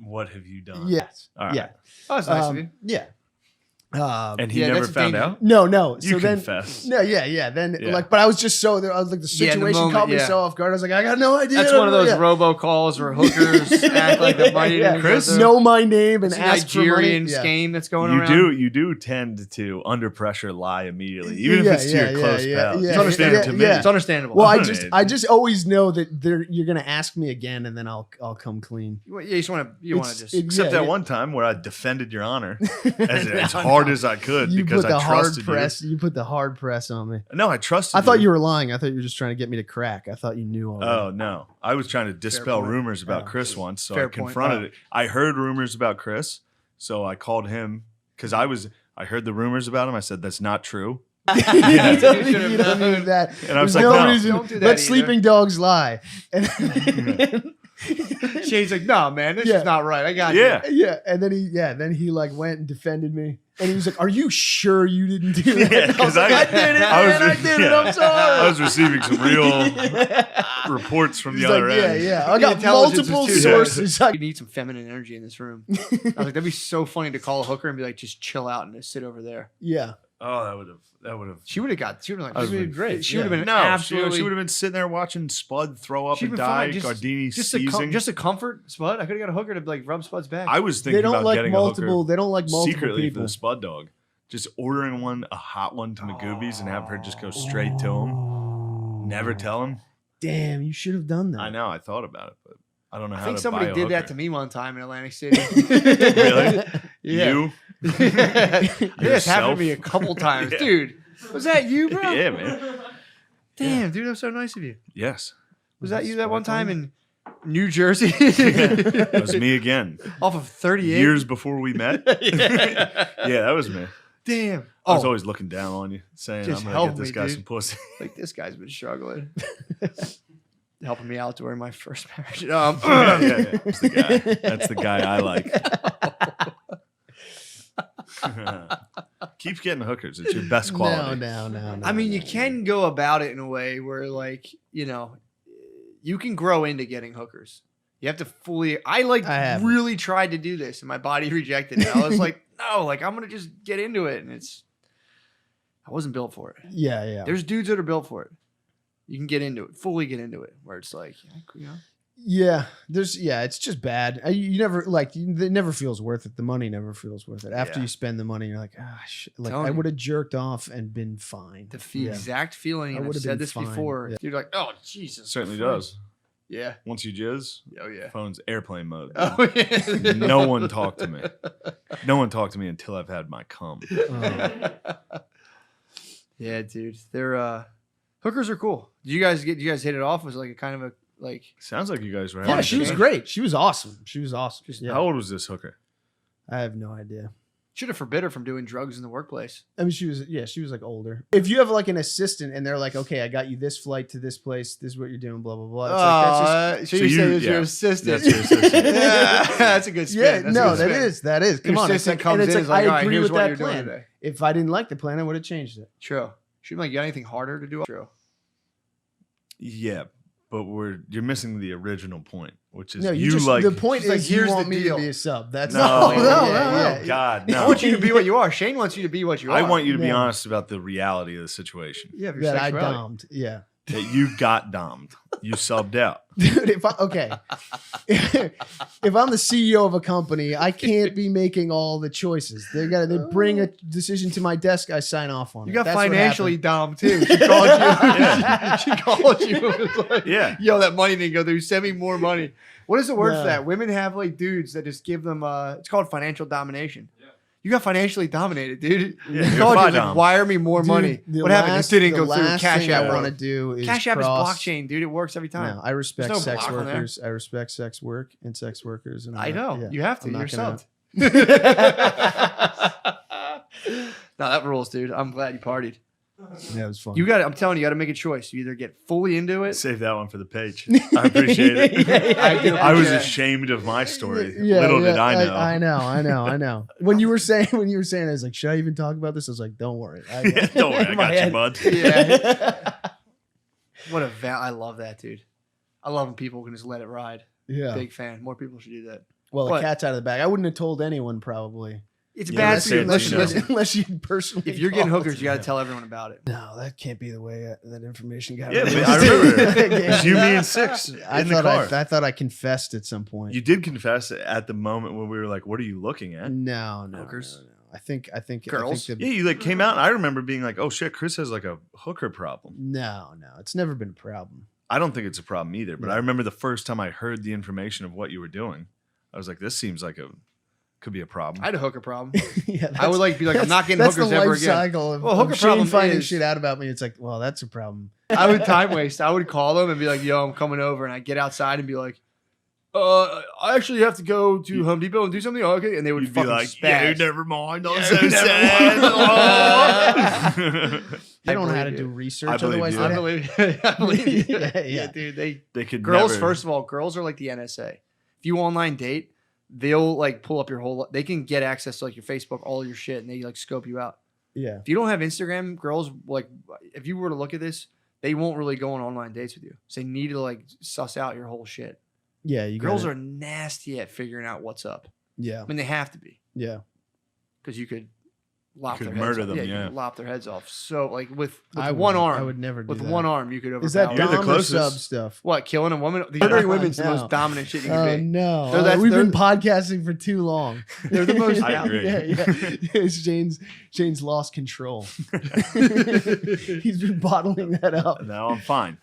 What have you done? yes, All right. yeah. Oh, that's nice of you. Yeah. And he Yeah, never that's found dangerous. out. No. You So then, confess. no, yeah. Then Yeah. like, but I was just so I was like, the Yeah, in the situation moment, caught me yeah. so off guard. I was like, I got no idea. That's one of those Yeah. robocalls where hookers act like the money didn't go Chris, through. know my name and It's a ask for money. Nigerian Yeah. scheme that's going You around. you do tend to under pressure lie immediately, even Yeah, if it's to your yeah, close yeah, pal. yeah, It's understandable yeah, to me. yeah. It's understandable. Well, Man. I just always know that you're gonna ask me again, and then I'll come clean. you just want to It's- just. Except yeah, that yeah. one time where I defended your honor as hard as I could You because put the I hard trusted press. You put the hard press on me. you. No, I trusted I thought you were lying. I thought you were just trying to get me to crack. I thought you knew already. Oh no! I was trying to dispel point. rumors about Oh. Chris once, so Fair I point. confronted Oh. it. I heard rumors about Chris, so I called him because I heard the rumors about him. I said that's not true, you Yeah. don't You should've need known. that. and I was There's like, no no. reason. Don't do that Let either. sleeping dogs lie. And Shane's like, no, man, this Yeah. is not right. I got Yeah, yeah, and then he like went and defended me, and he was like, "Are you sure you didn't do that?" Yeah, And I was 'cause like, I- I did it, I was- man, I did it. yeah. I'm sorry. I was receiving some real Yeah. reports from the He's other like, end. yeah. I The got intelligence is multiple too sources. You need some feminine energy in this room. I was like, that'd be so funny to call a hooker and be like, just chill out and just sit over there. Yeah, Oh, that would have. She would have like, That would've been great. She Yeah. would have been No, absolutely. she would have been sitting there watching Spud throw up She'd and been die. fine, Gardini just seizing. a comfort Spud. I could have got a hooker to like rub Spud's back. I was they thinking don't about like getting multiple. a They don't like hooker multiple secretly people. for the Spud dog. Just ordering a hot one to Magoobies and have her just go straight to him. Never tell him. Damn, you should have done that. I know. I thought about it, but I don't know how I think to somebody buy a did that hooker. to me one time in Atlantic City. Really? Yeah. You? I think that's happened Yourself? to me a couple times, Yeah. dude. Was that you, bro? Yeah, man. Damn, dude, that was so nice of you. Yes. Was that you that one time in New Jersey? It was me again. Off of 38. Years before we met. Yeah. Yeah, that was me. Damn. I was Oh, always looking down on you, saying, Just I'm going help to get this me, guy dude. some pussy. like this guy's been struggling. Helping me out during my first marriage. yeah. That's the guy. That's the guy I like. Keep getting hookers. It's your best quality. No. I mean, you no. can go about it in a way where, like, you can grow into getting hookers. You have to fully. I haven't. really tried to do this, and my body rejected it. I was like, no, like I'm gonna just get into it, and I wasn't built for it. Yeah. There's dudes that are built for it. You can get into it, fully get into it, where it's like, Yeah, it's just bad. You never it never feels worth it. The money never feels worth it. After Yeah. you spend the money, you're like, like Telling I you. would have jerked off and been fine. the Yeah. exact feeling. I And I've would've said been this fine. before. Yeah. You're like, oh Jesus, Certainly Christ. does. Yeah. Once you jizz, Oh yeah. phone's airplane mode. Oh yeah. No one talked to me. No one talked to me until I've had my cum. Yeah, dude. They're hookers are cool. Did you guys hit it off? Was it like a kind of a like Sounds like you guys were Yeah, having she was fun. great. She was awesome. Yeah. How old was this hooker? I have no idea. should have forbid her from doing drugs in the workplace. I mean, she was like older. If you have like an assistant and they're like, okay, I got you this flight to this place. This is what you're doing. Blah blah blah. It's like, that's just, so you say it's your yeah, assistant. that's your assistant. Yeah, that's a good spin. yeah, That's a no, good that spin. is. Come Your on, it's assistant like, comes and it's in, like is like, I all right, agree here's with what that you're doing plan. today. If I didn't like the plan, I would have changed it. True. Shouldn't like you got anything harder to do? True. Yeah, but you're missing the original point. which is No, you just, like. the point She's like, is you "Here's want the me deal." to be a sub. That's No, the point. Oh God, no. I want you to be what you are. Shane wants you to be what you are. I want you to be No. honest about the reality of the situation. Yeah, if you're that I sexuality. domed. Yeah. That you got dommed. You subbed out. Dude, if I'm the CEO of a company, I can't be making all the choices. They bring a decision to my desk, I sign off on it. You got That's what financially happened. dom too. She called you. She called you. and was like, Yeah. Yo, that money didn't go through. Send me more money. What is the word No. for that? Women have like dudes that just give them. It's called financial domination. You got financially dominated, dude. Yeah, He you're called you fi-dom. like, wire me more Dude, money. the What happened? It last- didn't the go through. last Cash thing App. I want to bro. do is Cash App cross- is blockchain, dude. It works every time. No, I respect There's no sex block on there. workers. I respect sex work and sex workers. And I I'm know. not- yeah, You have to. I'm You're not subbed. No, that rules, dude. I'm glad you partied. Yeah, it was fun. You got. I'm telling you, you got to make a choice. You either get fully into it. Save that one for the page. I appreciate it. I do I was appreciate it. ashamed of my story. Yeah, Little did yeah, I know. I know. When you were saying, I was like, should I even talk about this? I was like, don't worry. I got it. Don't worry, I In my got you, head. bud. Yeah. What a I love that, dude. I love when people can just let it ride. Yeah. Big fan. More people should do that. Well, the What? cat's out of the bag. I wouldn't have told anyone probably. It's Yeah, bad that's for you it, unless you you know. Unless you personally. If you're getting called. hookers, you got to tell everyone about it. No, that can't be the way that information got. Yeah, released. but I remember. It was you, me, and Six I in the thought car. I thought I confessed at some point. You did confess at the moment when we were like, "What are you looking at?" No. Hookers? No. I think Girls? I think Yeah, you like came out, and I remember being like, "Oh shit, Chris has like a hooker problem." no. It's never been a problem. I don't think it's a problem either, but Yeah. I remember the first time I heard the information of what you were doing, I was like, "This seems like could be a problem." I had a hooker problem. Yeah, I would like be like, I'm not getting that's hookers the ever life again. cycle of, Well, hooker of Shane problem finding is- shit out about me. It's like, well, that's a problem. I would time waste. I would call them and be like, "Yo, I'm coming over," and I get outside and be like, I actually have to go to Home Depot and do something." "Oh, okay," and they would You'd be fucking like, spaz. "Yeah, never mind. I'm Yeah, so never sad." mind. They don't know how believe to do you. research. I believe Otherwise, you. I they'd- believe, I believe you. Yeah. Yeah, dude. They could Girls, never- first of all, girls are like the NSA. If you online date, they'll like pull up your whole. They can get access to like your Facebook, all your shit, and they like scope you out. yeah. If you don't have Instagram, girls like if you were to look at this, they won't really go on online dates with you. So they need to like suss out your whole shit. Yeah. You Girls gotta- are nasty at figuring out what's up. Yeah. I mean, they have to be Yeah. because you could lop could their murder heads off. them, you yeah. could lop their heads off. So like with I one would- arm, I would never do with that. one arm, you could overpower. Is that You're the dom or closest. sub stuff? what killing a woman? The murdering women's the No. most dominant shit you Oh can be. no! They're that- We've been they're- podcasting for too long. They're the most. I agree. Yeah. It's Jane's lost control. He's been bottling that up. Now I'm fine.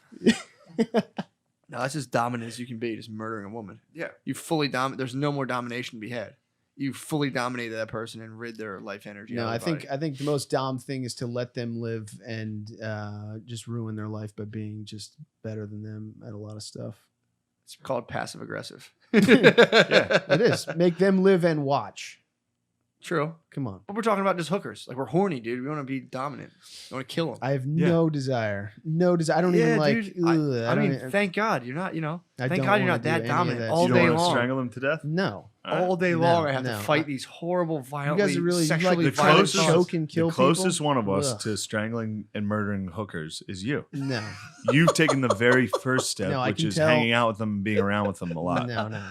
No, that's as dominant as you can be, just murdering a woman. Yeah. You fully dominate. There's no more domination to be had. You fully dominated that person and rid their life energy. No, out I of their think body. the most dom thing is to let them live and just ruin their life by being just better than them at a lot of stuff. it's called passive aggressive. Yeah, it is. Make them live and watch. True. Come on. But we're talking about just hookers. Like we're horny, dude. We want to be dominant. We want to kill them. I have no desire. No desire. I don't even like. dude. I mean, thank God you're not. You know, I thank don't God you're wanna not do that any of dominant that all you don't day want to long. strangle them to death? no. All day No, long, I have no. to fight these horrible, violently, guys are really- you like sexually the violent closest- thoughts. choke and kill The closest people? one of us Ugh. to strangling and murdering hookers is you. No. You've taken the very first step, No, I which can is tell- hanging out with them and being around with them a No, lot. no.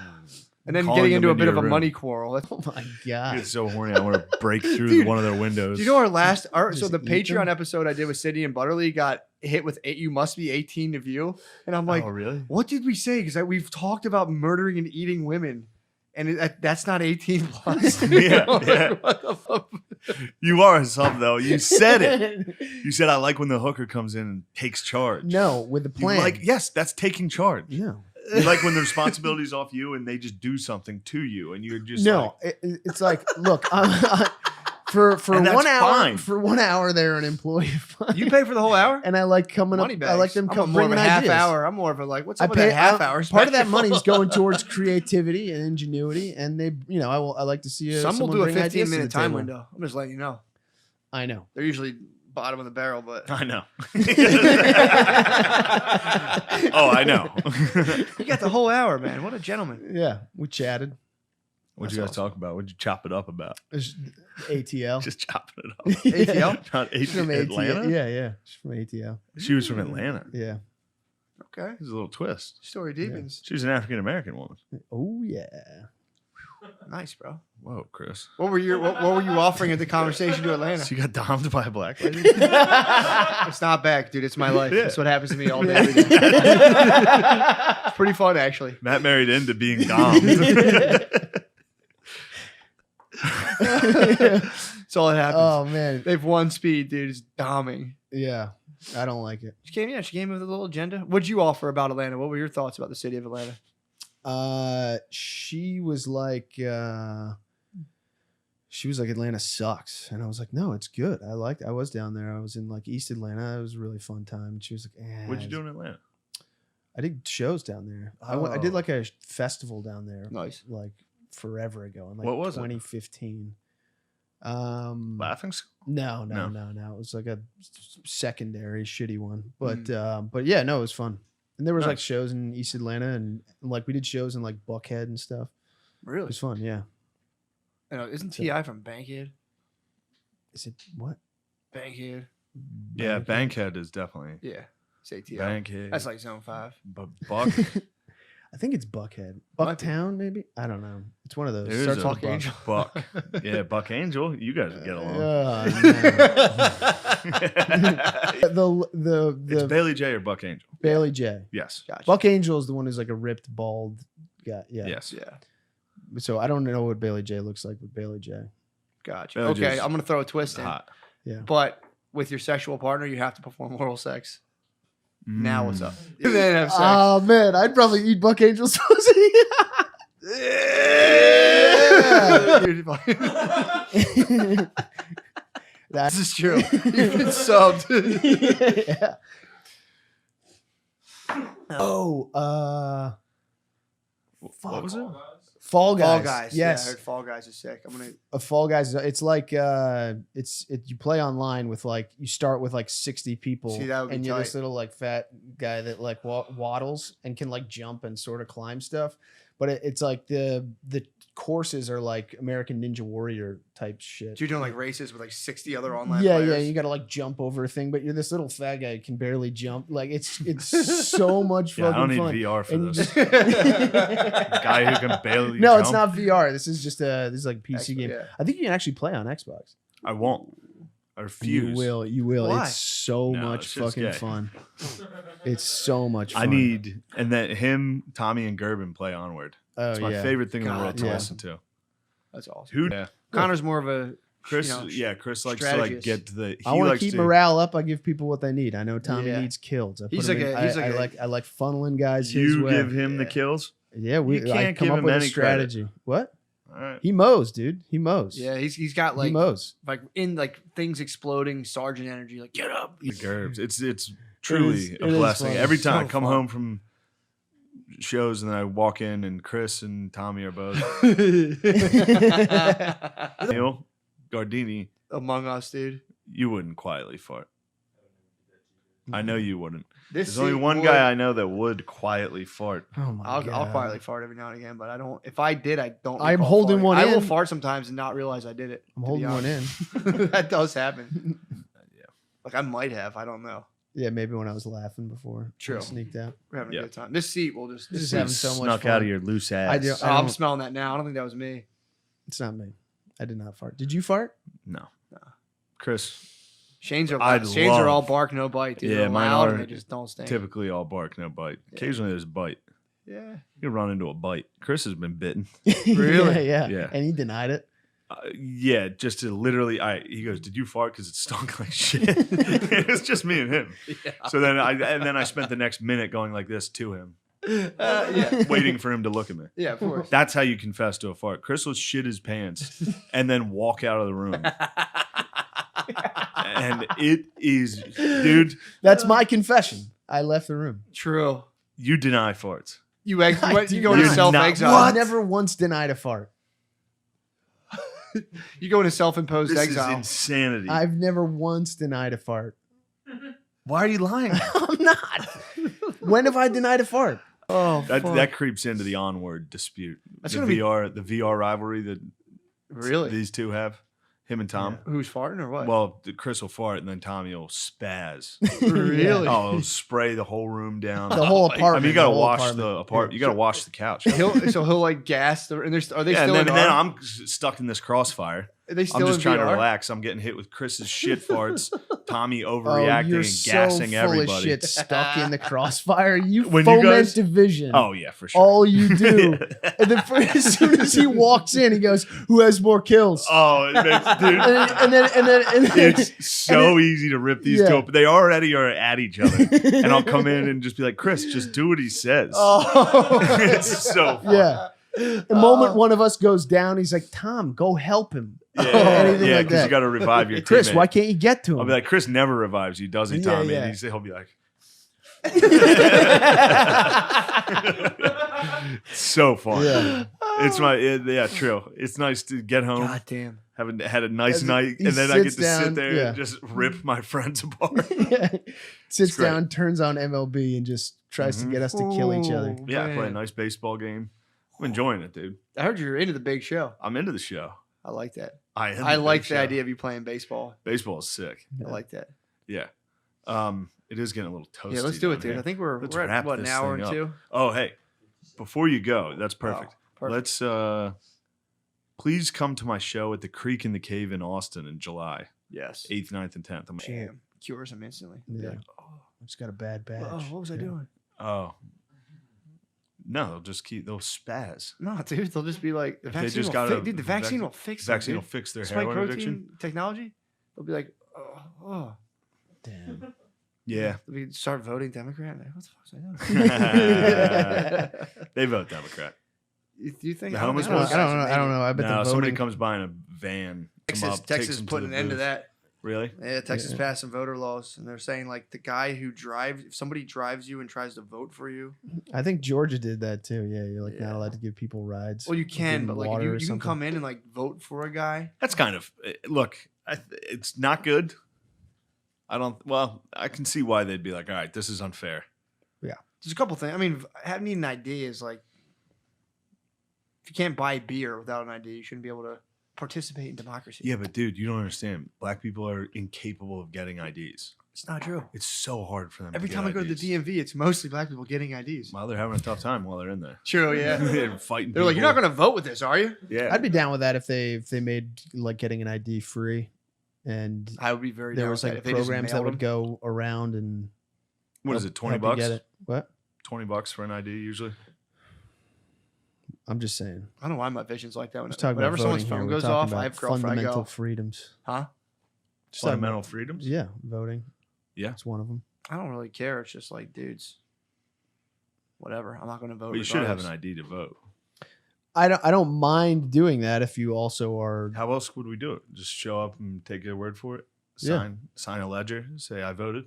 And then Calling getting them into a into bit of your a room. money quarrel. That's- Oh my I god. get so horny. I want to break through Dude, one of their windows. Do you know our last? So Just the eat Patreon them? episode I did with Sydney and Butterly got hit with you must be 18 to view, and I'm like, oh, really? what did we say? Because we've talked about murdering and eating women, and that's not 18 plus. Yeah, Like, yeah. what the fuck? You are a sub, though. You said it. You said, I like when the hooker comes in and takes charge. No, with the You plan. like, yes, that's taking charge. no. You like when the responsibility's off you and they just do something to you and you're just No, it's like, look, for And that's 1 hour, fine. for 1 hour, they're an employee of mine. You pay for the whole hour? and I like coming Money up. bags. I like them I'm come more of a bringing half ideas. hour. I'm more of a like, what's I up with pay that half hour? Part of that special? money is going towards creativity and ingenuity, and they, I like to see. Some will someone do a bring ideas to 15-minute the time table. window. I'm just letting you know. I know. They're usually bottom of the barrel, but I know. Oh, I know. you got the whole hour, man. What a gentleman. Yeah, we chatted. What'd you guys talk about? What'd you chop it up about? It's ATL. Just chopping it up. ATL? Not She's from Atlanta? Yeah, yeah. She's from ATL. She was from Atlanta. Yeah. Okay. There's a little twist. Story deepens. She was an African American woman. Oh yeah. Nice, bro. Whoa, Chris. What were you offering at the conversation to Atlanta? She got domed by a black lady. It's not back, dude. It's my life. Yeah. That's what happens to me all day. Every day. It's pretty fun, actually. Matt married into being domed. That's all that happens. Oh man. They've won speed, dude. It's doming. Yeah. I don't like it. She came with a little agenda. What'd you offer about Atlanta? What were your thoughts about the city of Atlanta? She was like Atlanta sucks, and I was like, no, it's good. I was down there. I was in like East Atlanta. It was a really fun time. And she was like, What'd you do in Atlanta? I did shows down there. I did like a festival down there. Nice. Like forever ago in like What was it? 2015. Laughing Skull? No. It was like a secondary shitty one. But yeah, no, it was fun. And there was like shows in East Atlanta, and like we did shows in like Buckhead and stuff. It Really? was fun, yeah. Isn't T.I. from Bankhead? Is it what? Bankhead. Yeah, Bankhead is definitely. Yeah. Say T.I. Bankhead. That's like Zone 5. But Buck. I think it's Buckhead. Might be. Bucktown, maybe? I don't know. It's one of those. There's Starts a with Buck. Angel. Buck. Yeah, Buck Angel. You guys get along. The It's Bailey J or Buck Angel. Bailey J. Yes. Gotcha. Buck Angel is the one who's like a ripped, bald guy. Yeah. Yes. Yeah. So I don't know what Bailey J looks like with Bailey J. Gotcha. Bailey Okay, J's I'm going to throw a twist in. Hot. Yeah. But with your sexual partner, you have to perform oral sex. Now what's Mm. up? And then have sex. Oh man, I'd probably eat Buck Angel's pussy. Yeah. Dude, That's this is true. You've been subbed. yeah. Oh, What was it? Fall Guys. Fall Guys. Yes. Yeah, I heard Fall Guys is sick. I'm gonna. A Fall Guys. It's like you play online with like you start with like 60 people, See, that would be and you're tight. this little like fat guy that like waddles and can like jump and sort of climb stuff. But it's like the courses are like American Ninja Warrior type shit. So you're doing like races with like 60 other online Yeah, players. you got to like jump over a thing, but you're this little fat guy who can barely jump. Like it's so much Yeah, I fucking don't fun. need VR for And you this. just- Guy who can barely No, jump. it's not VR. This is just this is like PC Actually, game. yeah. I think you can actually play on Xbox. I won't. I refuse. You will. Why? It's so No, much it's just fucking gay. fun. It's so much fun. I need, and then him, Tommy, and Gerben play Onward. Oh It's my yeah. favorite thing in the God, world to yeah. listen to. That's awesome. Who? Yeah. Connor's more of a Chris. you know, Chris likes to like strategist. get to the. I want to likes keep morale up. I give people what they need. I know Tommy Yeah. needs kills. I put He's him like in- a- he's I like a- I like funneling guys his You way. give him the Yeah. kills. Yeah, You I can't come give up him with a any credit. strategy. What? All right. He mows, dude. He mows. Yeah, he's got he like mows. in like things exploding, sergeant energy. Like get up. The Gerbs. It's truly it a is blessing. fun. Every time I So come fun. home from shows and I walk in and Chris and Tommy are both Neil Gardini. Among Us, dude. You wouldn't quietly fart. I know you wouldn't. This There's only seat one would- guy I know that would quietly fart. Oh my I'll god. quietly fart every now and again, but I don't. If I did, I don't. I'm recall holding farting. one I will in. fart sometimes and not realize I did it. I'm to be holding one in. honest. That does happen. Yeah. Like I might have. I don't know. Yeah, maybe when I was laughing before. I True. sneaked out. We're having Yeah. a good time. This seat will just. This is seat- having so much Snuck fun. out of your loose ass. I do. Oh, I'm smelling that now. I don't think that was me. It's not me. I did not fart. Did you fart? No. Chris, Shane's are I'd Shane's are all love- bark no bite. Dude. Yeah, They're mine loud are and they just don't stink. typically all bark, no bite. Occasionally there's a bite. Yeah. You can run into a bite. Chris has been bitten. Really? yeah, Yeah. And he denied it. Yeah, just to literally, he goes, "Did you fart? Because it stunk like shit." It's just me and him. So then I spent the next minute going like this to him, Yeah. waiting for him to look at me. Yeah, of course. That's how you confess to a fart. Chris will shit his pants and then walk out of the room. And it is, dude, That's my confession. I left the room. True. you deny farts. You I you do go into not. self You're exile. not- I've never once denied a fart. You go into self imposed This exile. is insanity. I've never once denied a fart. Why are you lying? I'm not. When have I denied a fart? Oh, That creeps into the onward dispute. That's the gonna be- VR rivalry that really? these two have. Him and Tom. Who's farting or what? Well, Chris will fart and then Tommy will spaz. Really? Oh, he'll spray the whole room down. The whole I apartment. mean, you gotta the whole wash apartment. the apartment. You gotta wash the couch. So he'll like gas. And are they Yeah, still and in then VR? I'm stuck in this crossfire. Are they still I'm just in trying to VR? relax. I'm getting hit with Chris's shit farts, Tommy Oh, overreacting you're and so gassing full everybody. of shit stuck in the crossfire. You When you foment guys- division. Oh yeah, for sure. All you do. Yeah. And then as soon as he walks in, he goes, "Who has more kills?" Oh, it makes, dude. And then It's so easy to rip these two Yeah. up. They already are at each other. And I'll come in and just be like, Chris, just do what he says. Oh, It's so fun. yeah. The moment one of us goes down, he's like, "Tom, go help him." Anything Yeah, like because that. you got to revive your Chris, teammate. why can't you get to him? I'll be like, Chris never revives you, does he, Yeah, Tommy? yeah. And he'll be like, so fun. Yeah. It's yeah, true. It's nice to get home, God damn. having had a nice As night, he and then I get sits to down, sit there yeah. and just rip my friends apart. Sits great. down, turns on MLB, and just tries to get us to kill each other. Ooh, Yeah, I play a man. nice baseball game. I'm enjoying it, dude. I heard you're into the big show. I'm into the show. I like that. I am. I the like big the show. idea of you playing baseball. Baseball is sick. I like that. Yeah. It is getting a little toasty. Yeah, let's do it, down dude. here. I think we're Let's at wrap what, an this hour thing and up. two. Oh, hey, before you go, that's perfect. Oh, perfect. Let's please come to my show at the Creek in the Cave in Austin in July Yes. 8th, 9th, and 10th. Jam. Cures him instantly. Yeah. Like, I just got a bad badge. oh, what was I Yeah. doing? Oh. No, they'll just keep they'll spaz. No, dude, they'll just be like, the If they vaccine just will got dude, the vaccine will fix Vaccine them, will fix their dude. Spike heroin protein addiction. technology. They'll be like, oh. Damn. Yeah. They'll be, start voting Democrat. Like, what the fuck was I doing? They vote Democrat. You think? The I don't homeless think ones? I don't know. I bet No, the somebody voting. comes by in a van. come up, takes Texas them to putting the an end to booth. that. Really? Yeah, Texas Yeah. passed some voter laws, and they're saying like the guy who drives, if somebody drives you and tries to vote for you, I think Georgia did that too. Yeah, you're like Yeah. not allowed to give people rides. well, you or give can, them but like water if or you can something. come in and like vote for a guy. That's kind of look. It's not good. I don't. Well, I can see why they'd be like, all right, this is unfair. There's a couple things. I mean, having an ID is like, if you can't buy beer without an ID, you shouldn't be able to participate in democracy. Yeah, but dude, you don't understand. Black people are incapable of getting IDs. It's not true. It's so hard for them. Every to time I get go to IDs. the DMV, it's mostly black people getting IDs. Well, they're having a tough time while they're in there. True, yeah. They're fighting. They're like, you're not going to vote with this, are you? Yeah. I'd be down with that if they made like getting an ID free, and I would be very. there down was with like that if they just programs that mailed would them. go around and What is help- it? 20 help you bucks. Get it. What? $20 for an ID usually. I'm just saying. I don't know why my vision's like that. Just talking Whenever about someone's voting here. phone We're goes talking off, about I have girlfriend. I fundamental go, freedoms. huh? Just talking Fundamental about- freedoms. Yeah, voting. Yeah. It's one of them. I don't really care. It's just like, dudes, whatever. I'm not going to vote. But you should have an regardless. ID to vote. I don't mind doing that if you also are. How else would we do it? Just show up and take their word for it. Yeah. Sign a ledger. Say I voted.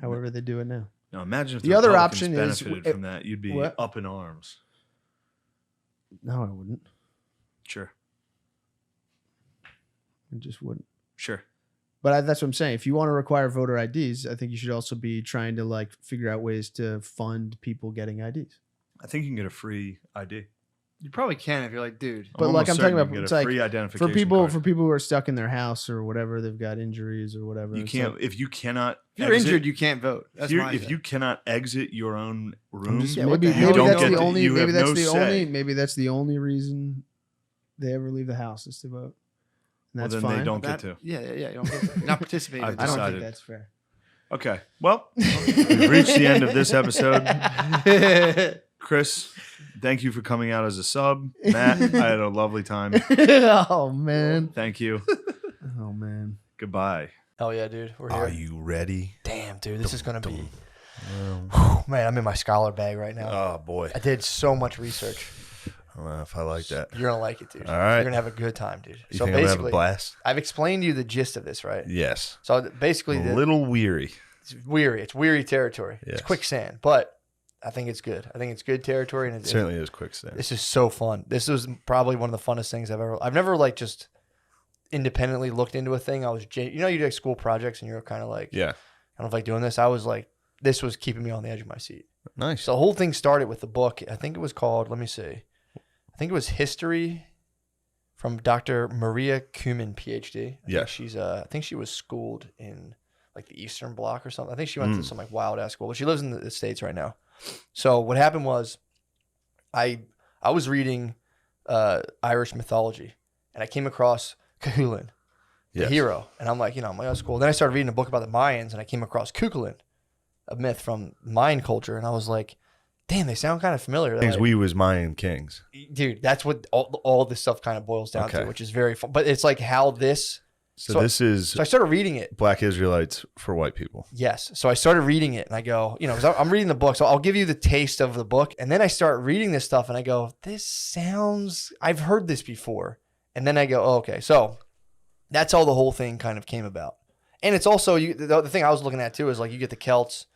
However they do it now. Now imagine if The other Republicans option is- benefited from that. You'd be What? up in arms. No, I wouldn't. Sure. I just wouldn't. Sure. But that's what I'm saying. If you want to require voter IDs, I think you should also be trying to like figure out ways to fund people getting IDs. I think you can get a free ID. You probably can if you're like, dude. But like almost I'm certain talking you about, can get it's a like free for identification people card. who are stuck in their house or whatever, they've got injuries or whatever. You It's can't like- if you cannot. If you're exit- injured, you can't vote. That's my if thing. you cannot exit your own room, just- Yeah, what maybe the hell? maybe You that's don't the get to- only you maybe have that's no the say. only maybe that's the only reason they ever leave the house is to vote. And Well, that's then they fine. don't That- get to. Yeah, yeah, yeah. You don't get to. You're not participating. I've in I don't decided. think that's fair. Okay. Well, we've reached the end of this episode. this. Chris, thank you for coming out as a sub. Matt, I had a lovely time. Oh man. Thank you. Oh man. Goodbye. Hell yeah, dude. We're here. you ready? Damn, dude. This is going to be. Whew, man, I'm in my scholar bag right now. Oh boy. I did so much research. I don't know if I like that. You're going to like it, dude. All right. You're going to have a good time, dude. You so think I'm gonna have a basically, blast? I've explained to you the gist of this, right? Yes. So basically, A little weary. it's weary. It's weary territory. Yes. It's quicksand, but I think it's good. I think it's good territory. And It certainly is quicksand. This is so fun. This was probably one of the funnest things I've never like just independently looked into a thing. I was, you know, you do like school projects and you're kind of like, Yeah. I don't know if like doing this. I was like, this was keeping me on the edge of my seat. Nice. So the whole thing started with the book. I think it was called, let me see. I think it was History from Dr. Maria Kumin, PhD. Yeah. I think she was schooled in like the Eastern Bloc or something. I think she went to some like wild ass school, but she lives in the States right now. So what happened was, I was reading Irish mythology, and I came across Cuchulainn, the hero, and I'm like, that's cool. Then I started reading a book about the Mayans, and I came across Cuchulainn, a myth from Mayan culture, and I was like, damn, they sound kind of familiar. Things Like, we was Mayan kings. dude, that's what all this stuff kind of boils down to, which is very fun. But it's like how this. So this is So I started reading it. Black Israelites for white people. Yes. So I started reading it, and I go, 'cause I'm reading the book, so I'll give you the taste of the book, and then I start reading this stuff, and I go, I've heard this before, and then I go, oh, okay. So that's how the whole thing kind of came about. And it's also the thing I was looking at too is like you get the Celts,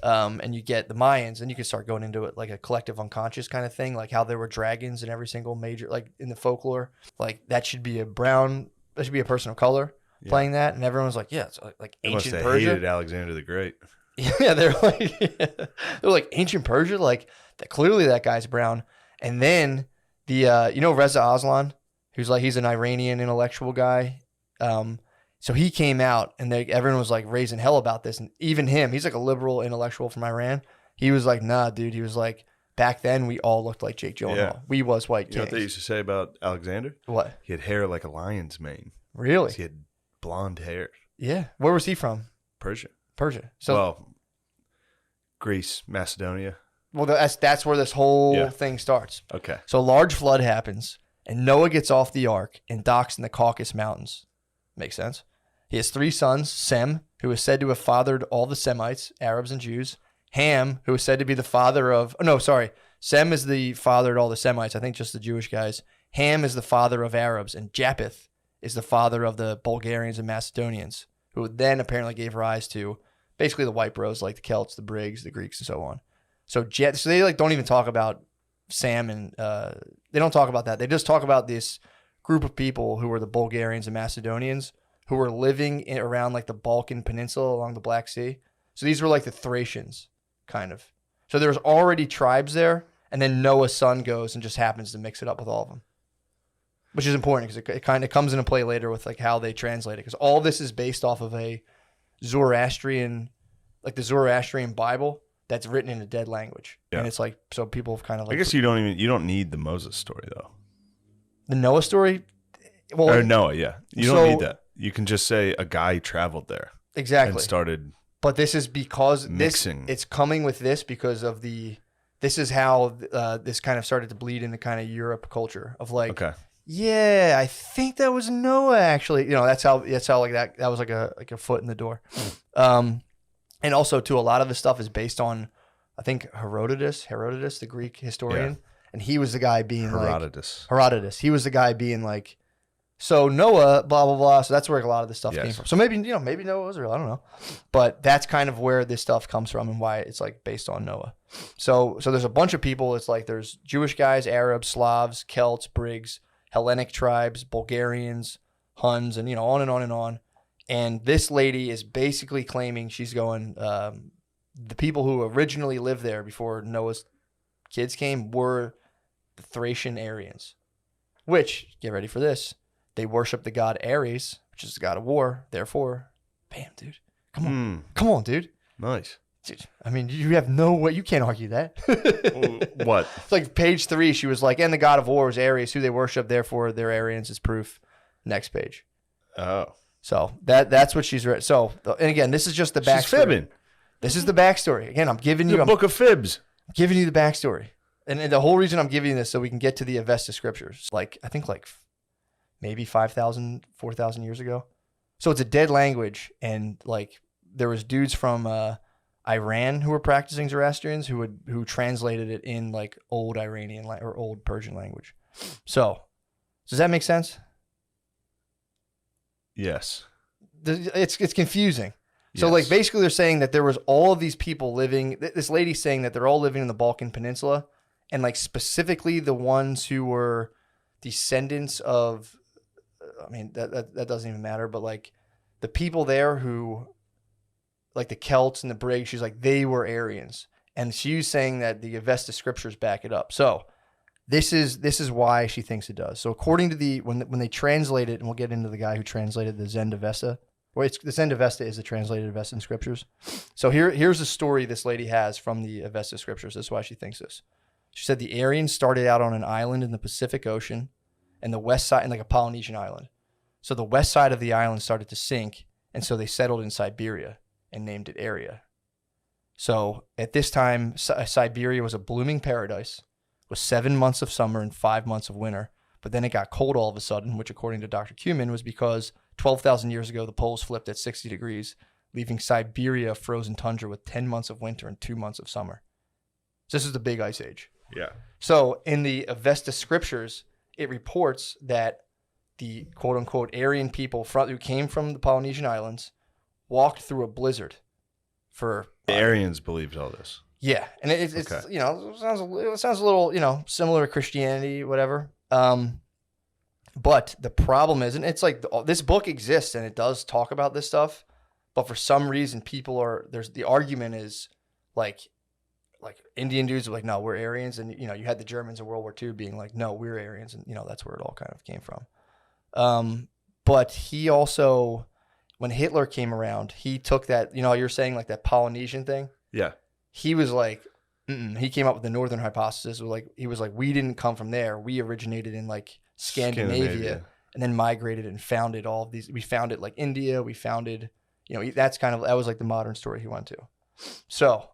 and you get the Mayans, and you can start going into it like a collective unconscious kind of thing, like how there were dragons in every single major, like in the folklore, like that should be a person of color playing that, and everyone was like, yeah, it's like They must ancient have Persia. hated Alexander the Great. Yeah, they're like ancient Persia, like that. Clearly, that guy's brown. And then the Reza Aslan, he's an Iranian intellectual guy. So he came out, and everyone was like raising hell about this, and even him, he's like a liberal intellectual from Iran. He was like, nah, dude. He was like, back then we all looked like Jake Gyllenhaal. Yeah. We was white You know kings. what they used to say about Alexander? What? He had hair like a lion's mane. Really? He had blonde hair. Yeah. Where was he from? Persia. So well, Greece, Macedonia. well, that's where this whole thing starts. Okay. So a large flood happens, and Noah gets off the ark and docks in the Caucasus Mountains. Makes sense. He has 3 sons: Sem, who is said to have fathered all the Semites, Arabs and Jews; Ham, who is said to be the father of... Oh, no, sorry. Sem is the father of all the Semites, I think just the Jewish guys. Ham is the father of Arabs, and Japheth is the father of the Bulgarians and Macedonians, who then apparently gave rise to basically the white bros like the Celts, the Briggs, the Greeks, and so on. So they like don't even talk about Sam, and they don't talk about that. They just talk about this group of people who were the Bulgarians and Macedonians who were living around like the Balkan Peninsula along the Black Sea. So these were like the Thracians, kind of. So there was already tribes there, and then Noah's son goes and just happens to mix it up with all of them, which is important because it kind of comes into play later with like how they translate it, because all this is based off of a Zoroastrian, like the Zoroastrian Bible that's written in a dead language. Yeah. And it's like, so people have kind of like... I guess you don't need the Moses story though. The Noah story? Well, Or Noah, yeah. You don't need that. You can just say a guy traveled there. Exactly. And started But this is because mixing. It's coming with this because of this is how this kind of started to bleed into kind of Europe culture of like, okay. Yeah, I think that was Noah actually. That's how like that was like a foot in the door. And also too, a lot of the stuff is based on, I think Herodotus, the Greek historian, and he was the guy being Herodotus. He was the guy being like, so Noah, blah blah blah. So that's where a lot of this stuff came from. So maybe Noah was real. I don't know, but that's kind of where this stuff comes from and why it's like based on Noah. So there's a bunch of people. It's like there's Jewish guys, Arabs, Slavs, Celts, Briggs, Hellenic tribes, Bulgarians, Huns, and on and on and on. And this lady is basically claiming she's going, the people who originally lived there before Noah's kids came were the Thracian Aryans, which, get ready for this, they worship the god Ares, which is the god of war. Therefore, bam, dude. Come on, dude. Nice. Dude, I mean, you have no way. You can't argue that. What? It's like page 3. She was like, and the god of war is Ares, who they worship. Therefore, they're Aryans is proof. Next page. Oh. So that's what she's read. So, and again, this is just the backstory. She's fibbing. This is the backstory. Again, I'm giving you a book of fibs. I'm giving you the backstory. And the whole reason I'm giving you this so we can get to the Avesta scriptures. Like, I think like maybe 5,000, 4,000 years ago. So it's a dead language. And like there was dudes from Iran who were practicing Zoroastrians who translated it in like old Iranian or old Persian language. So does that make sense? Yes. It's confusing. So like basically they're saying that there was all of these people living, this lady's saying that they're all living in the Balkan Peninsula, and like specifically the ones who were descendants of, I mean, that doesn't even matter, but like the people there who, like the Celts and the Briggs, she's like, they were Aryans. And she's saying that the Avesta scriptures back it up. So This is why she thinks it does. So according to when they translate it, and we'll get into the guy who translated the Zend-Avesta. Well, the Zend-Avesta is the translated Avestan scriptures. So here's a story this lady has from the Avesta scriptures. This is why she thinks this. She said the Aryans started out on an island in the Pacific Ocean, and the west side, and like a Polynesian island. So the west side of the island started to sink, and so they settled in Siberia and named it Arya. So at this time, Siberia was a blooming paradise with 7 months of summer and 5 months of winter. But then it got cold all of a sudden, which according to Dr. Kuhlman was because 12,000 years ago, the poles flipped at 60 degrees, leaving Siberia a frozen tundra with 10 months of winter and 2 months of summer. So this is the big ice age. Yeah. So in the Avesta scriptures, it reports that the quote unquote Aryan people who came from the Polynesian islands walked through a blizzard for The Aryans believed all this. yeah, and it's Okay. you know it sounds a little similar to Christianity, whatever. But the problem is, and it's like this book exists and it does talk about this stuff, but for some reason the argument is like Indian dudes are like, no, we're Aryans, and you had the Germans in World War II being like, no, we're Aryans, and that's where it all kind of came from. But he also, when Hitler came around, he took that, you're saying like that Polynesian thing. Yeah. He was like, he came up with the northern hypothesis. He was like, we didn't come from there. We originated in like Scandinavia. And then migrated and founded all of these. We founded like India. We founded, that was like the modern story he went to. So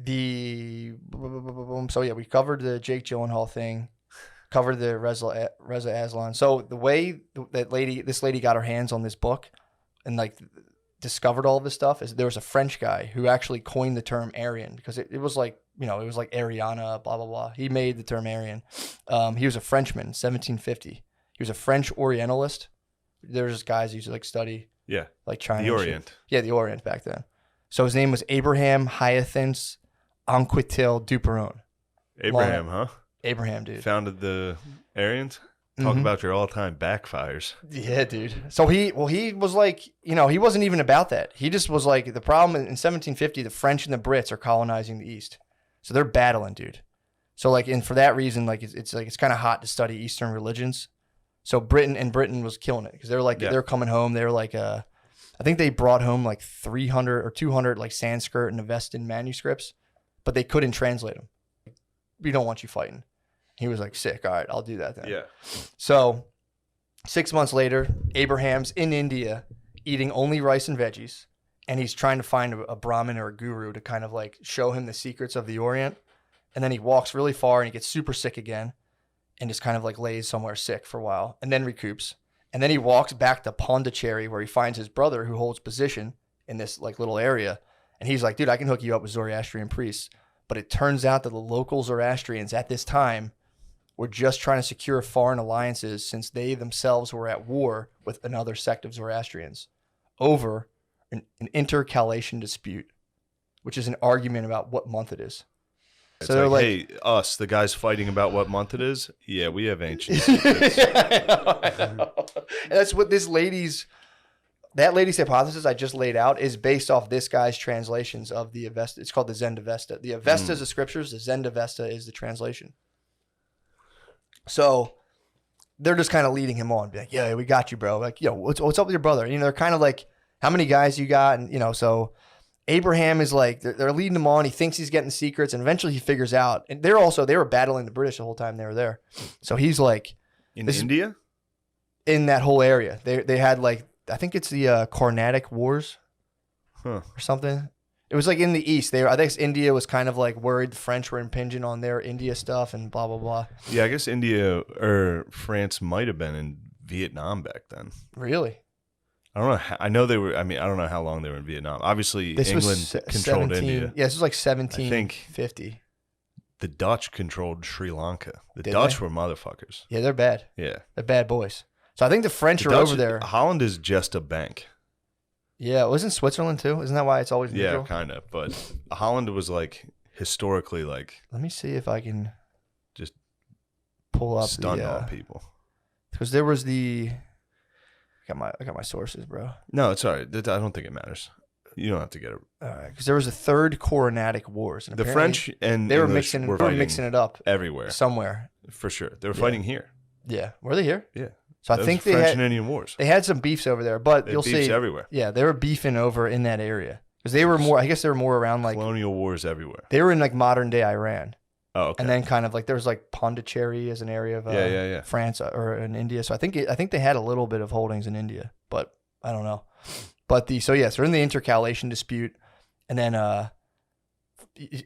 we covered the Jake Gyllenhaal thing, covered the Reza Aslan. So the way this lady got her hands on this book and like discovered all of this stuff is there was a French guy who actually coined the term Aryan because it was like, it was like Ariana, blah, blah, blah. He made the term Aryan. He was a Frenchman in 1750. He was a French Orientalist. There's guys who used to like study like China. The Orient. Yeah, the Orient back then. So his name was Abraham Hyacinth Anquetil Duperron. Abraham, huh? Abraham, dude. Founded the Aryans? Talk about your all-time backfires. Yeah, dude. So he was like, he wasn't even about that. He just was like, the problem in 1750, the French and the Brits are colonizing the East. So they're battling, dude. So like, and for that reason, like, it's kind of hot to study Eastern religions. So Britain was killing it because they're like, they're coming home. They're like, I think they brought home like 300 or 200 like Sanskrit and Avestan manuscripts, but they couldn't translate them. We don't want you fighting. He was like, sick. All right, I'll do that then. Yeah. So 6 months later, Abraham's in India eating only rice and veggies. And he's trying to find a Brahmin or a guru to kind of like show him the secrets of the Orient. And then he walks really far and he gets super sick again and just kind of like lays somewhere sick for a while and then recoups. And then he walks back to Pondicherry where he finds his brother who holds position in this like little area. And he's like, dude, I can hook you up with Zoroastrian priests. But it turns out that the local Zoroastrians at this time were just trying to secure foreign alliances since they themselves were at war with another sect of Zoroastrians over an intercalation dispute, which is an argument about what month it is. It's So they're like, like, hey, us, the guys fighting about what month it is? Yeah, we have ancient I secrets. know. And that's what that lady's hypothesis I just laid out is based off this guy's translations of the Avesta. It's called the Zend-Avesta. The Avesta is the scriptures. The Zend-Avesta is the translation. So they're just kind of leading him on, be like, yeah, we got you, bro. Like, what's up with your brother? They're kind of like, how many guys you got? And, so Abraham is like, they're leading him on. He thinks he's getting the secrets. And eventually he figures out. And they were battling the British the whole time they were there. So he's like. In India? In that whole area. They had like, I think it's the Carnatic Wars or something. It was like in the East. I think India was kind of like worried the French were impinging on their India stuff and blah, blah, blah. Yeah, I guess India or France might have been in Vietnam back then. Really? I don't know. I know they were. I mean, I don't know how long they were in Vietnam. Obviously, This England was controlled 17 India. Yeah, this was like I think 1750. the Dutch controlled Sri Lanka. The Did Dutch they? were motherfuckers. Yeah, they're bad. Yeah. They're bad boys. So I think the French The are Dutch- over there. Holland is just a bank. Yeah, wasn't Switzerland too? Isn't that why it's always Yeah, neutral? kind of. But Holland was like historically like Let me see if I can just pull up stunned on people. because there was I got my sources, bro. No, it's all right. I don't think it matters. You don't have to get it. All right, because there was a third Coronatic Wars. And The apparently French and they were English mixing were fighting it up everywhere. somewhere. for sure. They were Yeah. fighting here. Yeah, were they here? Yeah. So I That think was they French had and Indian Wars. they had some beefs over there, but They had you'll beefs see everywhere. Yeah, they were beefing over in that area because they were more. I guess they were more around like Colonial wars everywhere. they were in like modern day Iran, Oh, okay. and then kind of like there was like Pondicherry as an area of Yeah. France or in India. So I think they had a little bit of holdings in India, but I don't know. But so they're in the intercalation dispute, and then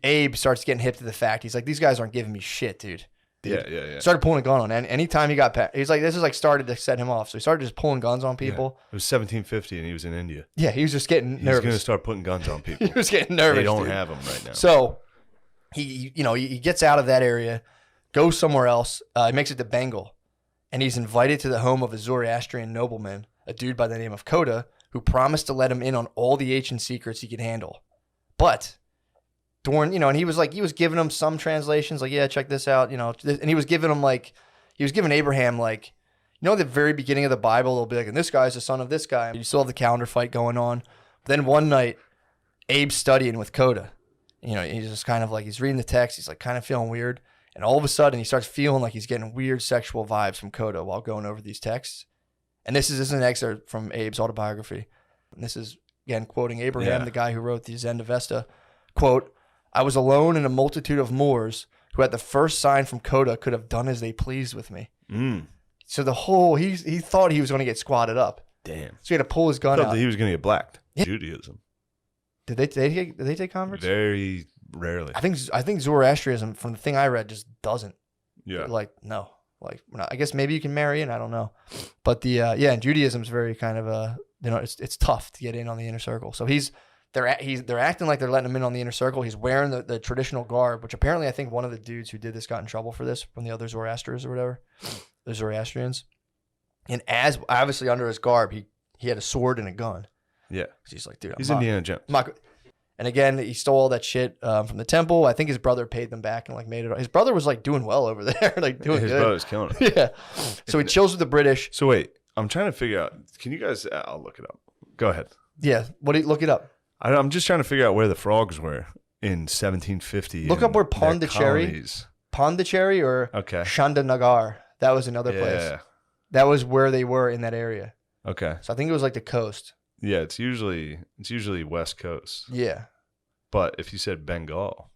Abe starts getting hip to the fact. He's like, these guys aren't giving me shit, dude. Yeah. Started pulling a gun on, and anytime he got he's like, this is like started to set him off. So he started just pulling guns on people. It was 1750 and he was in India. Yeah, he was just getting He's going to nervous. start putting guns on people. He was getting nervous. They don't dude. have them right now. So he gets out of that area, goes somewhere else. He makes it to Bengal, and he's invited to the home of a Zoroastrian nobleman, a dude by the name of Koda, who promised to let him in on all the ancient secrets he could handle. But during, and he was giving him some translations, like, yeah, check this out, and he was giving Abraham, like, at the very beginning of the Bible, they'll be like, and this guy's the son of this guy. You still have the calendar fight going on. But then one night, Abe's studying with Koda. He's just kind of like, he's reading the text. He's like kind of feeling weird. And all of a sudden, he starts feeling like he's getting weird sexual vibes from Koda while going over these texts. And this is an excerpt from Abe's autobiography. And this is, again, quoting Abraham, the guy who wrote the Zend-Avesta. Quote, I was alone in a multitude of Moors who at the first sign from Koda could have done as they pleased with me. So he thought he was going to get squatted up. Damn. So he had to pull his gun I thought out. that he was going to get blacked. Yeah. Judaism. Did they take converts? Very rarely. I think Zoroastrianism, from the thing I read, just doesn't. Yeah. Like, no. Like, I guess maybe you can marry in. I don't know. But and Judaism's very kind of it's tough to get in on the inner circle. So they're acting like they're letting him in on the inner circle. He's wearing the traditional garb, which apparently I think one of the dudes who did this got in trouble for this from the other Zoroastrians or whatever, the Zoroastrians. And as obviously under his garb, he had a sword and a gun. Yeah. He's like, dude, he's Indiana Jones. And again, he stole all that shit from the temple. I think his brother paid them back and like made it. His brother was like doing well over there, like doing His good. brother's killing it. Yeah. So he chills with the British. So wait, I'm trying to figure out. Can you guys? I'll look it up. Go ahead. Yeah. Look it up? I'm just trying to figure out where the frogs were in 1750. Look up where Pondicherry or Chandanagar. That was another place. That was where they were in that area. Okay. So I think it was like the coast. Yeah, it's usually West Coast. Yeah. But if you said Bengal,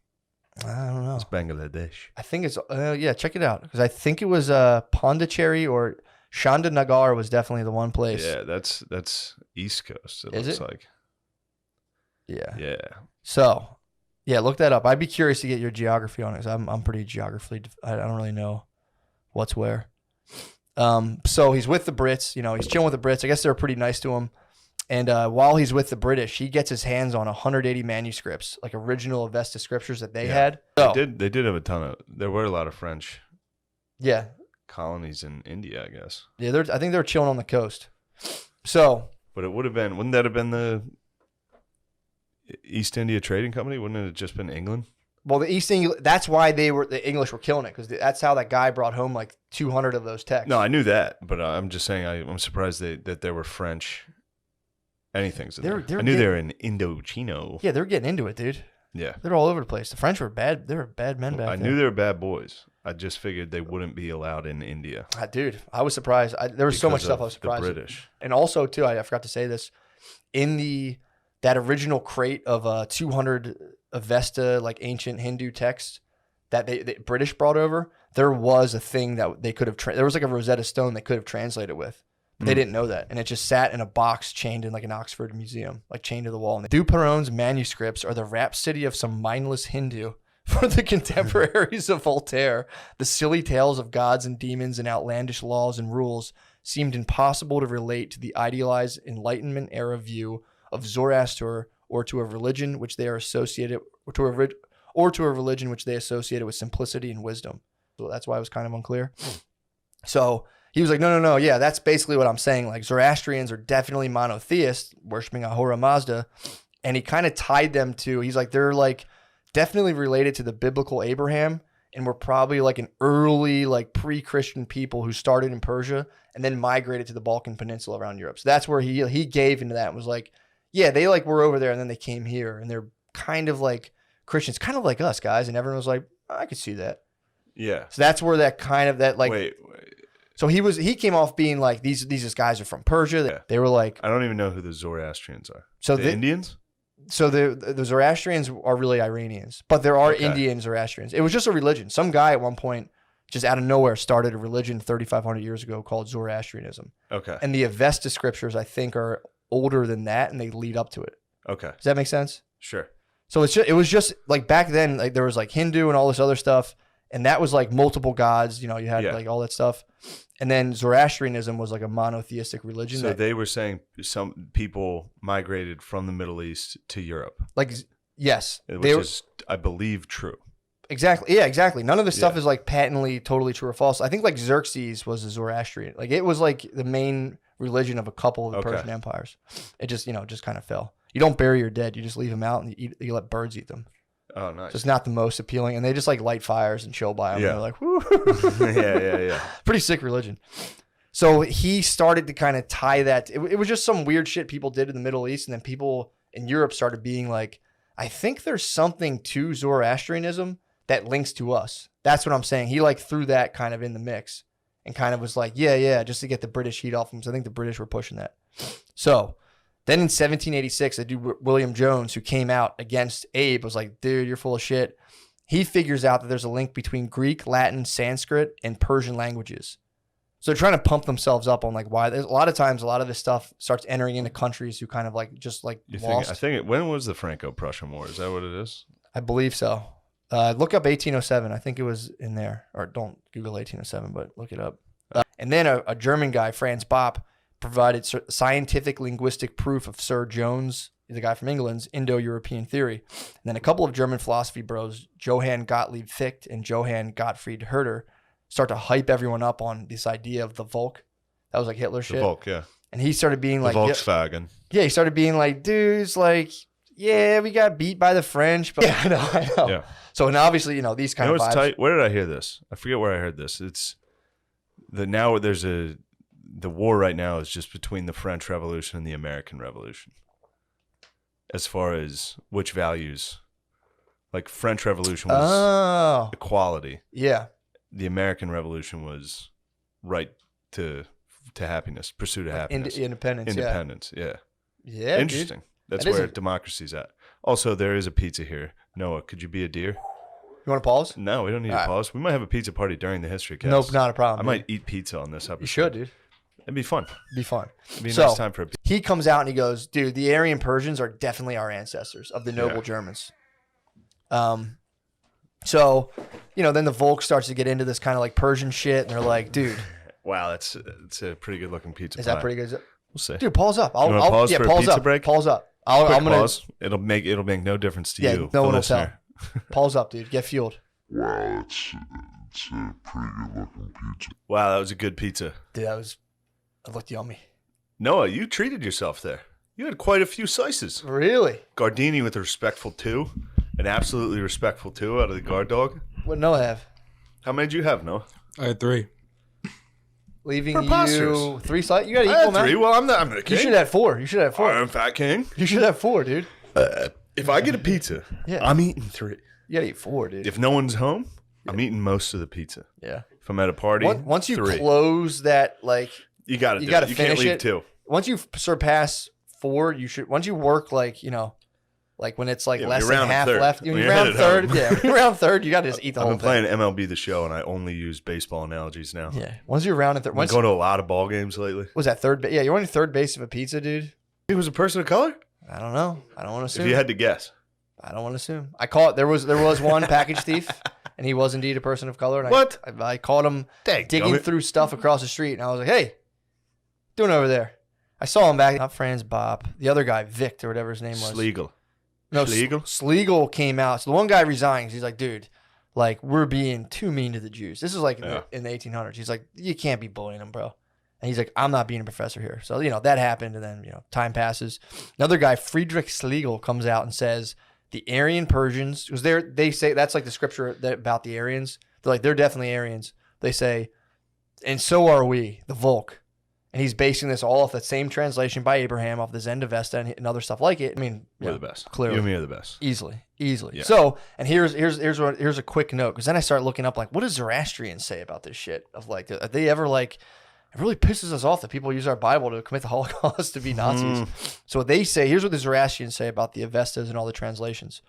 I don't know. It's Bangladesh. I think it's check it out because I think it was Pondicherry or Chandanagar was definitely the one place. Yeah, that's East Coast. It Is looks it? like. Yeah. Yeah. So, yeah, look that up. I'd be curious to get your geography on it because I'm pretty geographically. I don't really know what's where. So he's with the Brits. He's chilling with the Brits. I guess they're pretty nice to him. And while he's with the British, he gets his hands on 180 manuscripts, like original Avesta scriptures that they had. So, They did have a ton of. There were a lot of French yeah, colonies in India, I guess. yeah. I think they're chilling on the coast. So, But it would have been. Wouldn't that have been the East India Trading Company? Wouldn't it have just been England? well, the East English. That's why the English were killing it because that's how that guy brought home like 200 of those texts. No, I knew that, but I'm just saying I'm surprised that there were French anything's in there. I knew they were in Indochino. Yeah, they're getting into it, dude. Yeah. They're all over the place. The French were bad. They were bad men back I then. knew they were bad boys. I just figured they wouldn't be allowed in India. Dude, I was surprised. There was so much because stuff I of was surprised. The British. And also, too, I forgot to say this. In that original crate of 200 Avesta, like ancient Hindu texts that the British brought over, there was a thing that they could have. There was like a Rosetta Stone they could have translated with. But they didn't know that. And it just sat in a box chained in like an Oxford museum, like chained to the wall. And Duperron's manuscripts are the rhapsody of some mindless Hindu for the contemporaries of Voltaire. The silly tales of gods and demons and outlandish laws and rules seemed impossible to relate to the idealized Enlightenment era view of Zoroaster or to a religion which they are associated or to a religion which they associated with simplicity and wisdom. So that's why it was kind of unclear. So he was like, no. Yeah, that's basically what I'm saying. Like Zoroastrians are definitely monotheists, worshiping Ahura Mazda. And he kind of tied them to, he's like, they're like definitely related to the biblical Abraham. And were probably like an early, like pre-Christian people who started in Persia and then migrated to the Balkan Peninsula around Europe. So that's where he gave into that and was like, yeah, they like were over there and then they came here and they're kind of like Christians, kind of like us guys. And everyone was like, I could see that. Yeah. So that's where that kind of that like. Wait. So he came off being like these guys are from Persia. Yeah. They were like, I don't even know who the Zoroastrians are. so The Indians? So the Zoroastrians are really Iranians, but there are Indian Zoroastrians. It was just a religion. Some guy at one point, just out of nowhere, started a religion 3,500 years ago called Zoroastrianism. Okay. And the Avesta scriptures, I think, are older than that, and they lead up to it. Okay. Does that make sense? Sure. So it was just like back then, like there was like Hindu and all this other stuff, and that was like multiple gods. You know, you had like all that stuff, and then Zoroastrianism was like a monotheistic religion. So they were saying some people migrated from the Middle East to Europe. Like yes, which they were, is, I believe, true. Exactly. Yeah, exactly. None of this stuff is like patently totally true or false. I think like Xerxes was a Zoroastrian. Like it was like the main religion of a couple of the Persian empires. It just, just kind of fell. You don't bury your dead. You just leave them out and you let birds eat them. Oh, nice. So it's not the most appealing. And they just like light fires and chill by them. Yeah. And they're like, woo. Yeah. Pretty sick religion. So he started to kind of tie that. It was just some weird shit people did in the Middle East. And then people in Europe started being like, I think there's something to Zoroastrianism that links to us. That's what I'm saying. He like threw that kind of in the mix and kind of was like, yeah, just to get the British heat off him. So I think the British were pushing that. So then in 1786, a dude, William Jones, who came out against Abe, was like, dude, you're full of shit. He figures out that there's a link between Greek, Latin, Sanskrit, and Persian languages. So they're trying to pump themselves up on like why. There's a lot of times, a lot of this stuff starts entering into countries who kind of like just like lost. I think when was the Franco-Prussian War? Is that what it is? I believe so. Look up 1807. I think it was in there. Or don't Google 1807, but look it up. And then a German guy, Franz Bopp, provided scientific linguistic proof of Sir Jones, the guy from England's Indo-European theory. And then a couple of German philosophy bros, Johann Gottlieb Fichte and Johann Gottfried Herder, start to hype everyone up on this idea of the Volk. That was like Hitler shit. The Volk, yeah. And he started being the like... Volkswagen. Yeah, he started being like, dudes, like... Yeah, we got beat by the French, but I know. Yeah. So, and obviously, these kind of vibes. Tight? Where did I hear this? I forget where I heard this. It's the war right now is just between the French Revolution and the American Revolution. As far as which values, like French Revolution was equality. Yeah. The American Revolution was right to happiness, pursuit of happiness, independence. Yeah. Yeah. Interesting. Dude. That's where democracy's at. Also, there is a pizza here. Noah, could you be a deer? You want to pause? No, we don't need to pause. We might have a pizza party during the history cast. Nope, not a problem. I might eat pizza on this episode. You should, dude. It'd be fun. It'd be a nice time for a pizza. He comes out and he goes, dude, the Aryan Persians are definitely our ancestors of the noble Germans. So, then the Volk starts to get into this kind of like Persian shit, and they're like, dude. Wow, it's a pretty good looking pizza. Is that pretty good? We'll see. Dude, pause up. I'll pause for a pause pizza up. break. Pause up. I'm gonna pause. It'll make no difference to you. No one will tell. Pause up, dude. Get fueled. Wow, it's a pretty good looking pizza. Wow, that was a good pizza. Dude, it looked yummy. Noah, you treated yourself there. You had quite a few slices. Really? Gardini with a respectful 2. An absolutely respectful 2 out of the guard dog. What Noah have? How many did you have, Noah? I had 3. Leaving you 3 slices? You got to I equal, had 3. man. Well, I'm the king. You should have 4. I'm fat king. You should have 4, dude. If I get a pizza, I'm eating 3. You got to eat 4, dude. If no one's home, I'm eating most of the pizza. Yeah. If I'm at a party, once you 3. close that, like... You got to finish You can't leave it. 2. Once you surpass 4, you should... Once you work, like, like when it's like less than half left. When you're round third, when you're round third, you got to just eat the whole thing. I've been playing MLB The Show, and I only use baseball analogies now. Yeah. Once you're round third... I've been going to a lot of ball games lately. Was that third base? Yeah, you're on third base of a pizza, dude. He was a person of color? I don't know. I don't want to assume. If you had to guess. I don't want to assume. I caught there was one package thief, and he was indeed a person of color. And what? I caught him digging through stuff across the street, and I was like, "Hey, doing over there?" I saw him back. Not Franz Bopp, the other guy, Vict or whatever his name was. Schlegel. No, Schlegel? Schlegel came out. So the one guy resigns. He's like, "Dude, like we're being too mean to the Jews." This is like in the 1800s. He's like, "You can't be bullying them, bro." And he's like, "I'm not being a professor here." So that happened, and then time passes. Another guy, Friedrich Schlegel, comes out and says, the Aryan Persians, because they say that's like the scripture about the Aryans. They're like, they're definitely Aryans. They say, and so are we, the Volk. And he's basing this all off that same translation by Abraham, off the Zend-Avesta and other stuff like it. I mean, We're the best. clearly. You and me are the best. Easily. Yeah. So, and here's a quick note, because then I start looking up, like, what does Zoroastrians say about this shit? Of like, are they ever like, it really pisses us off that people use our Bible to commit the Holocaust to be Nazis. So what they say, here's what the Zoroastrians say about the Avestas and all the translations.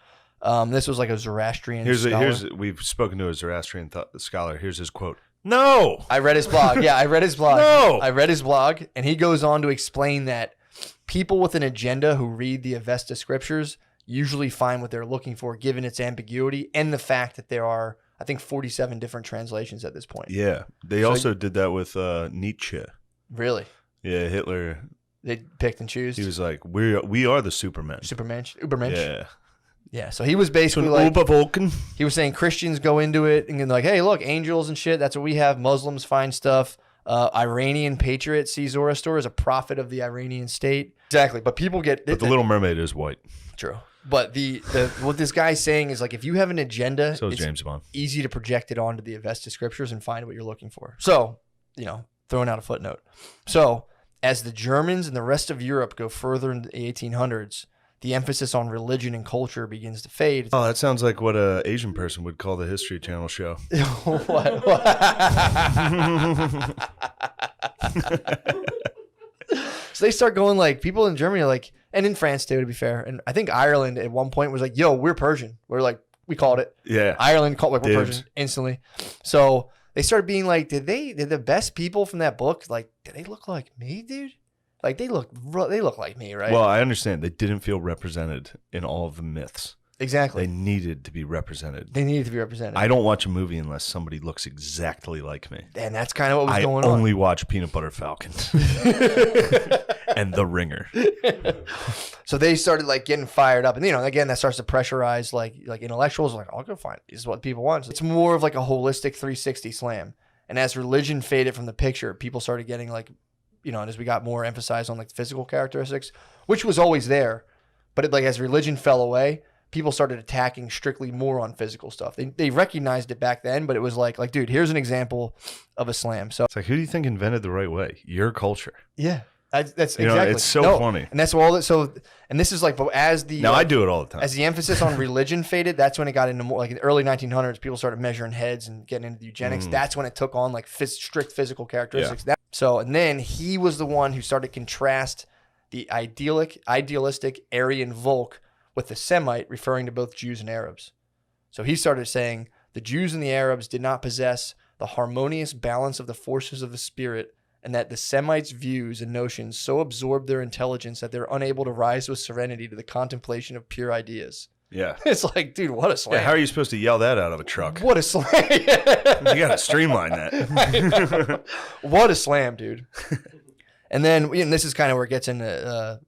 This was like a Zoroastrian scholar. We've spoken to a Zoroastrian scholar. Here's his quote. No. I read his blog. Yeah, I read his blog. No. I read his blog, and he goes on to explain that people with an agenda who read the Avesta scriptures usually find what they're looking for, given its ambiguity and the fact that there are, I think, 47 different translations at this point. Yeah. They also did that with Nietzsche. Really? Yeah, Hitler. They picked and choose. He was like, we are the Supermen. Ubermensch. Yeah. Yeah, so he was basically like, Obervulcan. he was saying Christians go into it and like, hey, look, angels and shit, that's what we have. Muslims find stuff. Iranian patriot sees Zoroaster as a prophet of the Iranian state. Exactly, but people get... But the Little Mermaid is white. True. But the what this guy's saying is, like, if you have an agenda, So is it's James Bond. easy to project it onto the Avesta scriptures and find what you're looking for. So, throwing out a footnote. So, as the Germans and the rest of Europe go further into the 1800s, the emphasis on religion and culture begins to fade. Oh, that sounds like what an Asian person would call the History Channel show. What? So they start going, like, people in Germany are like, and in France too, to be fair. And I think Ireland at one point was like, yo, we're Persian. We're like, we called it. Yeah. Ireland called, like, we're Dibs. Persian instantly. So they started being like, did the best people from that book, like, did they look like me, dude? Like, they look like me, right? Well, I understand. They didn't feel represented in all of the myths. Exactly. They needed to be represented. They needed to be represented. I don't watch a movie unless somebody looks exactly like me. And that's kind of what was I going on. only watch Peanut Butter Falcon and The Ringer. So they started, like, getting fired up, and again, that starts to pressurize like intellectuals. Like, I'll go find it. This is what people want. So it's more of like a holistic 360 slam. And as religion faded from the picture, people started getting, like, and as we got more emphasized on, like, the physical characteristics, which was always there, but as religion fell away, people started attacking strictly more on physical stuff. They recognized it back then, but it was like, dude, here's an example of a slam. So It's like, who do you think invented the right way? Your culture. yeah, that's exactly. It's so funny. And that's all that. So, and this is like, but as the Now, I do it all the time. as the emphasis on religion faded, that's when it got into more, like, in the early 1900s, people started measuring heads and getting into the eugenics. That's when it took on, like, strict physical characteristics. And then he was the one who started to contrast the idealistic Aryan Volk with the Semite, referring to both Jews and Arabs. So he started saying the Jews and the Arabs did not possess the harmonious balance of the forces of the spirit, and that the Semites' views and notions so absorbed their intelligence that they're unable to rise with serenity to the contemplation of pure ideas. Yeah. It's like, dude, what a slam. Yeah, how are you supposed to yell that out of a truck? What a slam. You got to streamline that. What a slam, dude. And then, and this is kind of where it gets into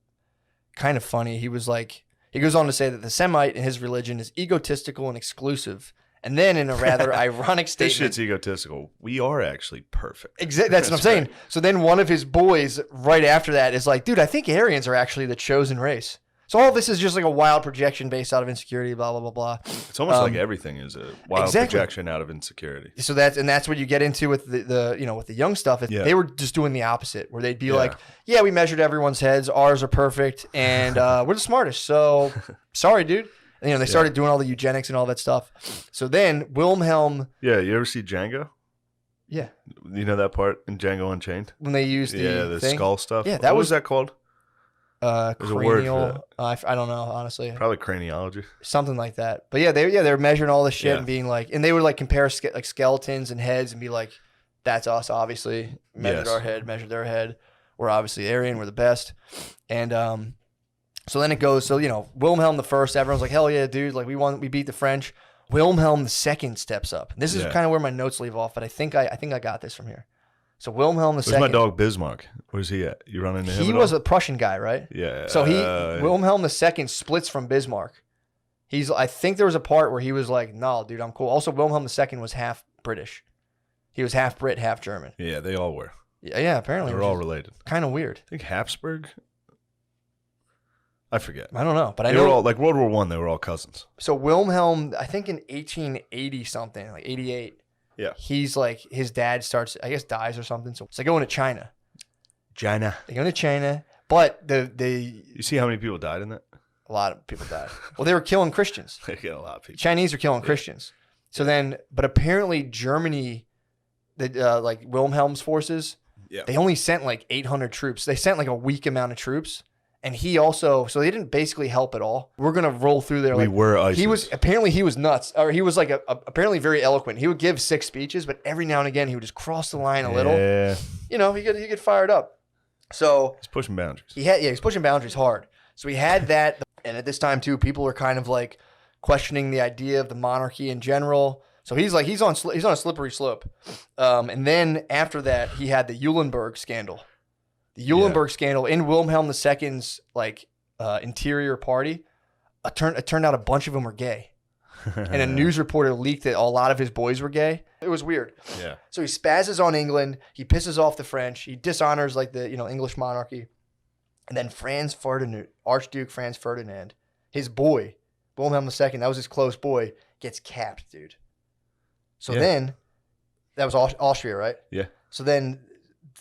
kind of funny. He was like, he goes on to say that the Semite in his religion is egotistical and exclusive. And then, in a rather ironic This statement, shit's egotistical. We are actually perfect. Exactly. That's what I'm saying. right. So then one of his boys right after that is like, dude, I think Aryans are actually the chosen race. So all this is just like a wild projection based out of insecurity, blah, blah, blah, blah. It's almost like everything is a wild exactly. projection out of insecurity. So that's what you get into with the with the young stuff. Yeah. They were just doing the opposite, where they'd be Yeah. like, yeah, we measured everyone's heads. Ours are perfect. And we're the smartest. So sorry, dude. And, they started doing all the eugenics and all that stuff. So then Wilhelm. Yeah, you ever see Django? Yeah. You know that part in Django Unchained? When they used the thing? skull stuff? Yeah, What was that called? There's a word for cranial. I don't know, honestly. Probably craniology. Something like that. But yeah, they were measuring all this shit Yeah. and being like, and they would like compare like skeletons and heads and be like, that's us, obviously. Measured Yes. our head, measured their head. We're obviously Aryan, we're the best. And so then it goes, Wilhelm the First, everyone's like, hell yeah, dude, like we beat the French. Wilhelm the Second steps up. This is Yeah. kind of where my notes leave off, but I think I got this from here. So Wilhelm the Where's Second. my dog Bismarck? Where's he at? You run into him? He at was all? a Prussian guy, right? Yeah. So Wilhelm II splits from Bismarck. I think there was a part where he was like, "No, dude, I'm cool." Also, Wilhelm II was half British. He was half Brit, half German. Yeah, they all were. Yeah, apparently. They're all related. Kind of weird. I think Habsburg? I forget. I don't know, but I They know. were all, like World War One, they were all cousins. So Wilhelm, I think in 1880 something, like 88. Yeah. He's like, his dad starts, I guess, dies or something. So it's like going to China. China. They go to China, but You see how many people died in that? a lot of people died. Well, they were killing Christians. They get a lot of people. Chinese are killing Christians. So then, but apparently Germany, like Wilhelm's forces, Yeah. they only sent like 800 troops. They sent like a weak amount of troops. And he also, so they didn't basically help at all. We're going to roll through there. We Like, were ISIS. he was nuts. Or he was like apparently very eloquent. He would give 6 speeches, but every now and again he would just cross the line a little. Yeah. You know, he get fired up. So He's pushing boundaries. he's pushing boundaries hard. So he had that, and at this time too, people were kind of like questioning the idea of the monarchy in general. So he's on a slippery slope. And then after that, he had the Eulenburg scandal. The Eulenburg scandal in Wilhelm II's like interior party. It turned out a bunch of them were gay, and a news reporter leaked that a lot of his boys were gay. It was weird. Yeah. So he spazzes on England. He pisses off the French. He dishonors like the English monarchy. And then Archduke Franz Ferdinand, his boy, Wilhelm II, that was his close boy, gets capped, dude. So then, that was Austria, right? Yeah. So then,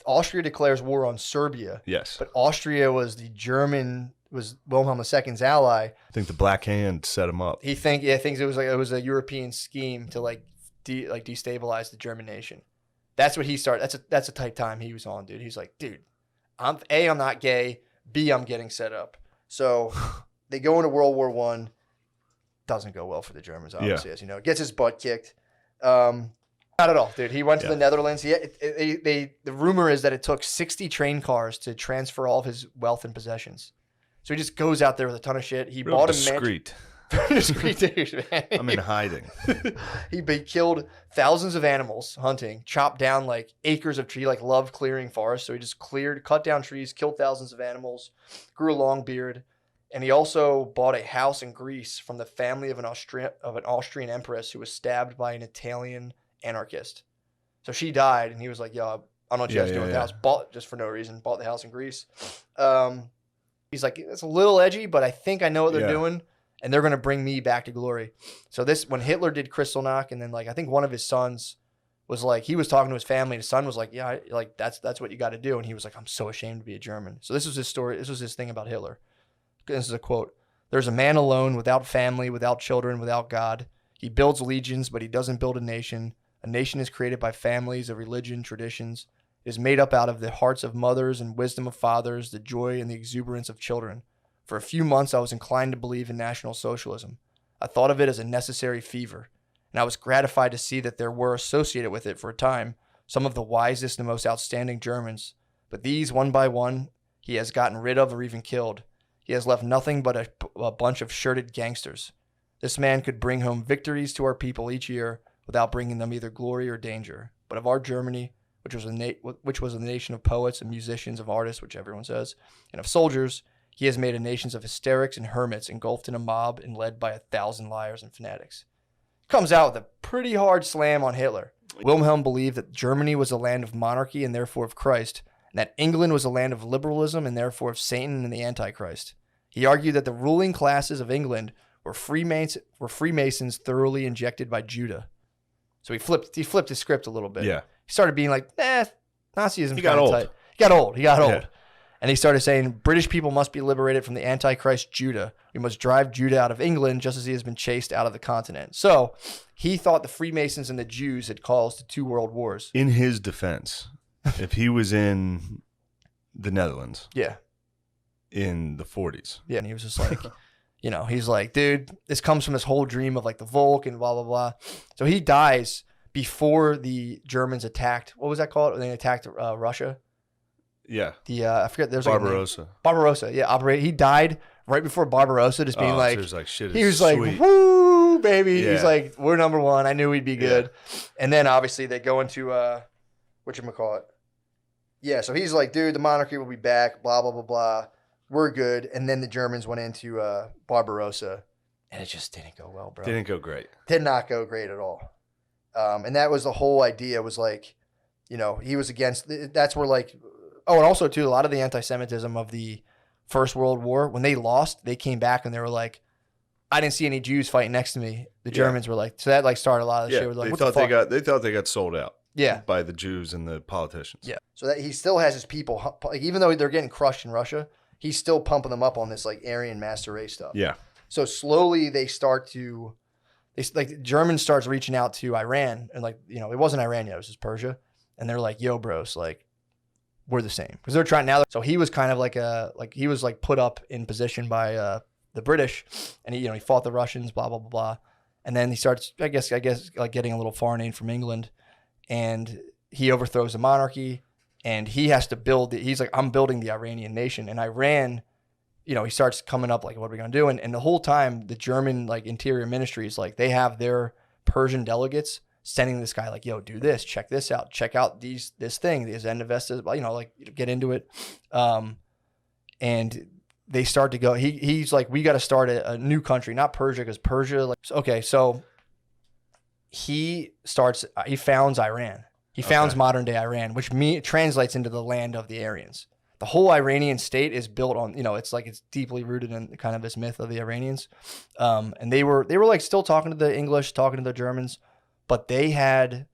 Austria declares war on Serbia. Yes. But Austria was Wilhelm II's ally. I think the Black Hand set him up. He thinks it was a European scheme to destabilize the German nation. That's what he started. That's the type time he was on, dude. He's like, dude, I'm not gay. B, I'm getting set up. So they go into World War I. Doesn't go well for the Germans, obviously, as you know. Gets his butt kicked. Not at all, dude. He went to the Netherlands. The rumor is that it took 60 train cars to transfer all of his wealth and possessions. So he just goes out there with a ton of shit. He bought a discreet. Discreet dude, man. I'm in hiding. He killed thousands of animals hunting, chopped down like acres of tree, like loved clearing forests. So he just cut down trees, killed thousands of animals, grew a long beard. And he also bought a house in Greece from the family of an Austrian empress who was stabbed by an Italian anarchist. So she died, and he was like, "Yo, I don't know what you guys doing with the house." Bought just for no reason. Bought the house in Greece. He's like, "It's a little edgy, but I think I know what they're doing, and they're gonna bring me back to glory." So when Hitler did Kristallnacht, and then like I think one of his sons was like, he was talking to his family, and his son was like, "Yeah, like that's what you got to do," and he was like, "I'm so ashamed to be a German." So this was his story. This was his thing about Hitler. This is a quote. "There's a man alone, without family, without children, without God. He builds legions, but he doesn't build a nation. A nation is created by families of religion, traditions. It is made up out of the hearts of mothers and wisdom of fathers, the joy and the exuberance of children. For a few months, I was inclined to believe in National Socialism. I thought of it as a necessary fever, and I was gratified to see that there were associated with it for a time some of the wisest and most outstanding Germans. But these, one by one, he has gotten rid of or even killed. He has left nothing but a bunch of shirted gangsters. This man could bring home victories to our people each year without bringing them either glory or danger. But of our Germany, which was a nation of poets and musicians, of artists, which everyone says, and of soldiers, he has made a nation of hysterics and hermits engulfed in a mob and led by 1,000 liars and fanatics." Comes out with a pretty hard slam on Hitler. Wilhelm believed that Germany was a land of monarchy and therefore of Christ, and that England was a land of liberalism and therefore of Satan and the Antichrist. He argued that the ruling classes of England were Freemasons thoroughly injected by Judah. So he flipped his script a little bit. Yeah. He started being like, Nazism. He got old. Tight. He got old. Yeah. And he started saying, British people must be liberated from the Antichrist Judah. We must drive Judah out of England just as he has been chased out of the continent. So he thought the Freemasons and the Jews had caused the 2 world wars. In his defense, if he was in the Netherlands. Yeah. In the 40s. Yeah, and he was just like, he's like, dude, this comes from this whole dream of like the Volk and blah, blah, blah. So he dies before the Germans attacked, what was that called? When they attacked Russia? Yeah. I forget. There's Barbarossa. Barbarossa, yeah. He died right before Barbarossa, just being like, so shit he was sweet. like, woo, baby. Yeah. He's like, we're number one. I knew we'd be good. Yeah. And then obviously they go into, whatchamacallit. Yeah, so he's like, dude, the monarchy will be back, blah, blah, blah, blah. We're good. And then the Germans went into Barbarossa, and it just didn't go well, bro. Didn't go great. Did not go great at all. And that was the whole idea, was like, he was against, that's where like, oh, and also too, a lot of the anti-Semitism of the First World War, when they lost, they came back and they were like, I didn't see any Jews fighting next to me. The Germans were like, so that like started a lot of the shit. Was like, they what thought the fuck? they thought they got sold out. Yeah. by the Jews and the politicians. Yeah. So that he still has his people, like, even though they're getting crushed in Russia, he's still pumping them up on this like Aryan master race stuff. Yeah. So slowly they start to, like Germans starts reaching out to Iran, and like, you know, it wasn't Iran yet, it was just Persia, and they're like, yo, bros, like, we're the same, because they're trying now. So he was kind of like he was like put up in position by the British, and he, you know, he fought the Russians, blah blah blah blah, and then he starts, I guess like getting a little foreign aid from England, and he overthrows the monarchy, and he has to build. He's like, I'm building the Iranian nation, and Iran, you know, he starts coming up like, what are we gonna do? And the whole time, the German like interior ministries, like they have their Persian delegates sending this guy like, yo, do this, check this out, check out this thing, these Endovestas, you know, like get into it. And they start to go, he's like, we got to start a new country, not Persia, because Persia, like, okay, so he founds Iran. He founds modern day Iran, which translates into the land of the Aryans. The whole Iranian state is built on, you know, it's like it's deeply rooted in kind of this myth of the Iranians. And they were like still talking to the English, talking to the Germans, but they had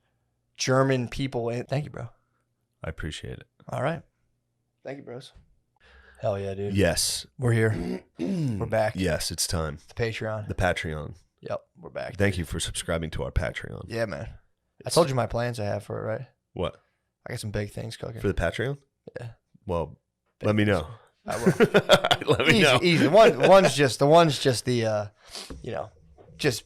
German people in. Thank you, bro. I appreciate it. All right. Thank you, bros. Hell yeah, dude. Yes. We're here. We're back. Yes, it's time. The Patreon. The Patreon. Yep, we're back. Thank you for subscribing to our Patreon. Yeah, man. I told you my plans I have for it, right? What? I got some big things cooking. For the Patreon? Yeah. Well, Big let me things. know. I will. Let me know. Easy. One's just the you know, just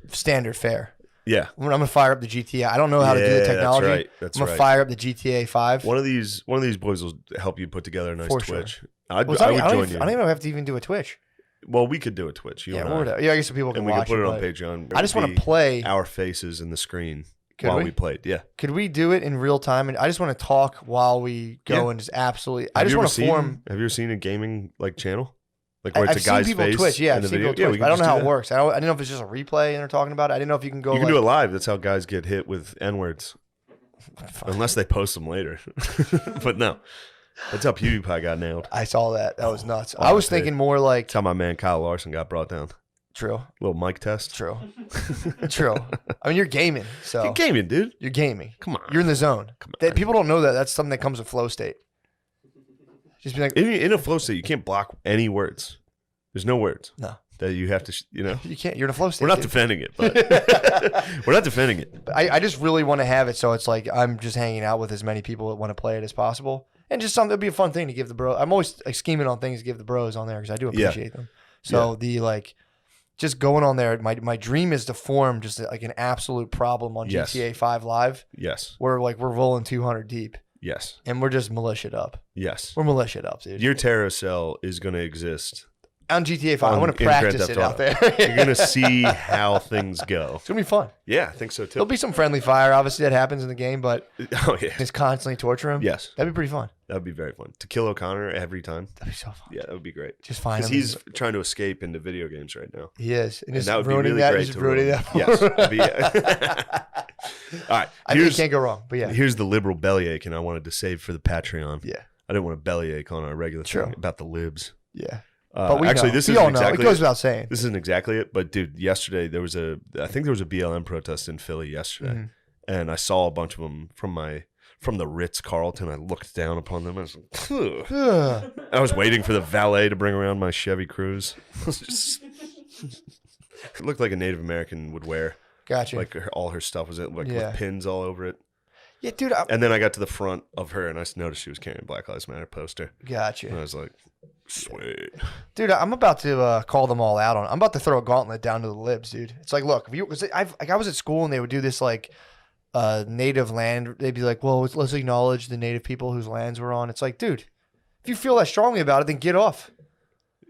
standard fare. Yeah. I'm gonna fire up the GTA. I don't know how to do the technology. That's right. That's I'm gonna right. fire up the GTA 5. One of these boys will help you put together a nice For sure. Twitch. I would I join you. don't even have to even do a Twitch. Well, we could do a Twitch. You Yeah, and I. whatever. Yeah, I guess some people can and we watch could put it on but Patreon. I just It would want to be play. our faces in the screen Could while we? we played. Yeah. Could we do it in real time? And I just want to talk while we go Yeah. and just absolutely. I Have just you want ever to form. Have you ever seen a gaming like channel? Like where I've it's a guy's seen people face Twitch. Yeah, in I've the seen video. people Twitch. we But I can don't know just how do it that. works. I didn't know if it's just a replay and they're talking about it. I didn't know if you can go. You can like, do it live. That's how guys get hit with N-words. Unless they post them later. But no. That's how PewDiePie got nailed. I saw that. That was nuts. Oh, I was dude. thinking more like That's how my man Kyle Larson got brought down. true, Little mic test. true, true. I mean, you're gaming, so You're gaming, dude. you're gaming. Come on. You're in the zone. Come That on. people don't know that. That's something that comes with flow state. Just be like, In a flow state, you can't block any words. There's no words. No. That you have to, you can't. You're in a flow state. We're not dude. defending it, but we're not defending it. But I just really want to have it so it's like I'm just hanging out with as many people that want to play it as possible, and just something. It'd be a fun thing to give the bro. I'm always like, scheming on things to give the bros on there because I do Yeah. appreciate them. So the like, just going on there. My dream is to form just like an absolute problem on Yes. GTA 5 Live. Yes. Where like we're rolling 200 deep Yes. and we're just militia'd up. Yes. We're militia'd up, dude. Your Terra cell is going to exist. On GTA 5, I on- want to in Grand practice Theft it out Auto. there. You're going to see how things go. It's gonna be fun. Yeah, I think so too. There'll be some friendly fire, obviously that happens in the game, but Oh, yeah. just constantly torture him. Yes. That'd be pretty fun. That would be very fun. To kill O'Connor every time. That'd be so fun. Yeah, that would be great. Just find Because him. he's trying to escape into video games right now. He is. And And just that would be ruining really that. great Just to ruining ruin. that. Yes. That'd be- All right. I mean, it can't go wrong. But yeah. Here's the liberal bellyache, and I wanted to save for the Patreon. Yeah. I didn't want to bellyache on our regular True. thing about the libs. Yeah. But we actually, know. this We isn't all know. exactly It goes without saying. This isn't exactly it, but dude, yesterday I think there was a BLM protest in Philly yesterday, Mhm. and I saw a bunch of them from the Ritz Carlton. I looked down upon them. I was like, "Ugh." Ugh. I was waiting for the valet to bring around my Chevy Cruze. It looked like a Native American would wear. Gotcha. Like all her stuff was like Yeah. with pins all over it. Yeah, dude. And then I got to the front of her, and I noticed she was carrying a Black Lives Matter poster. And I Gotcha. was like, sweet. Dude, I'm about to call them all out on. I'm about to throw a gauntlet down to the libs, dude. It's like, look, if you, cause I was at school and they would do this like native land. They'd be like, well, let's acknowledge the native people whose lands we're on. It's like, dude, if you feel that strongly about it, then get off.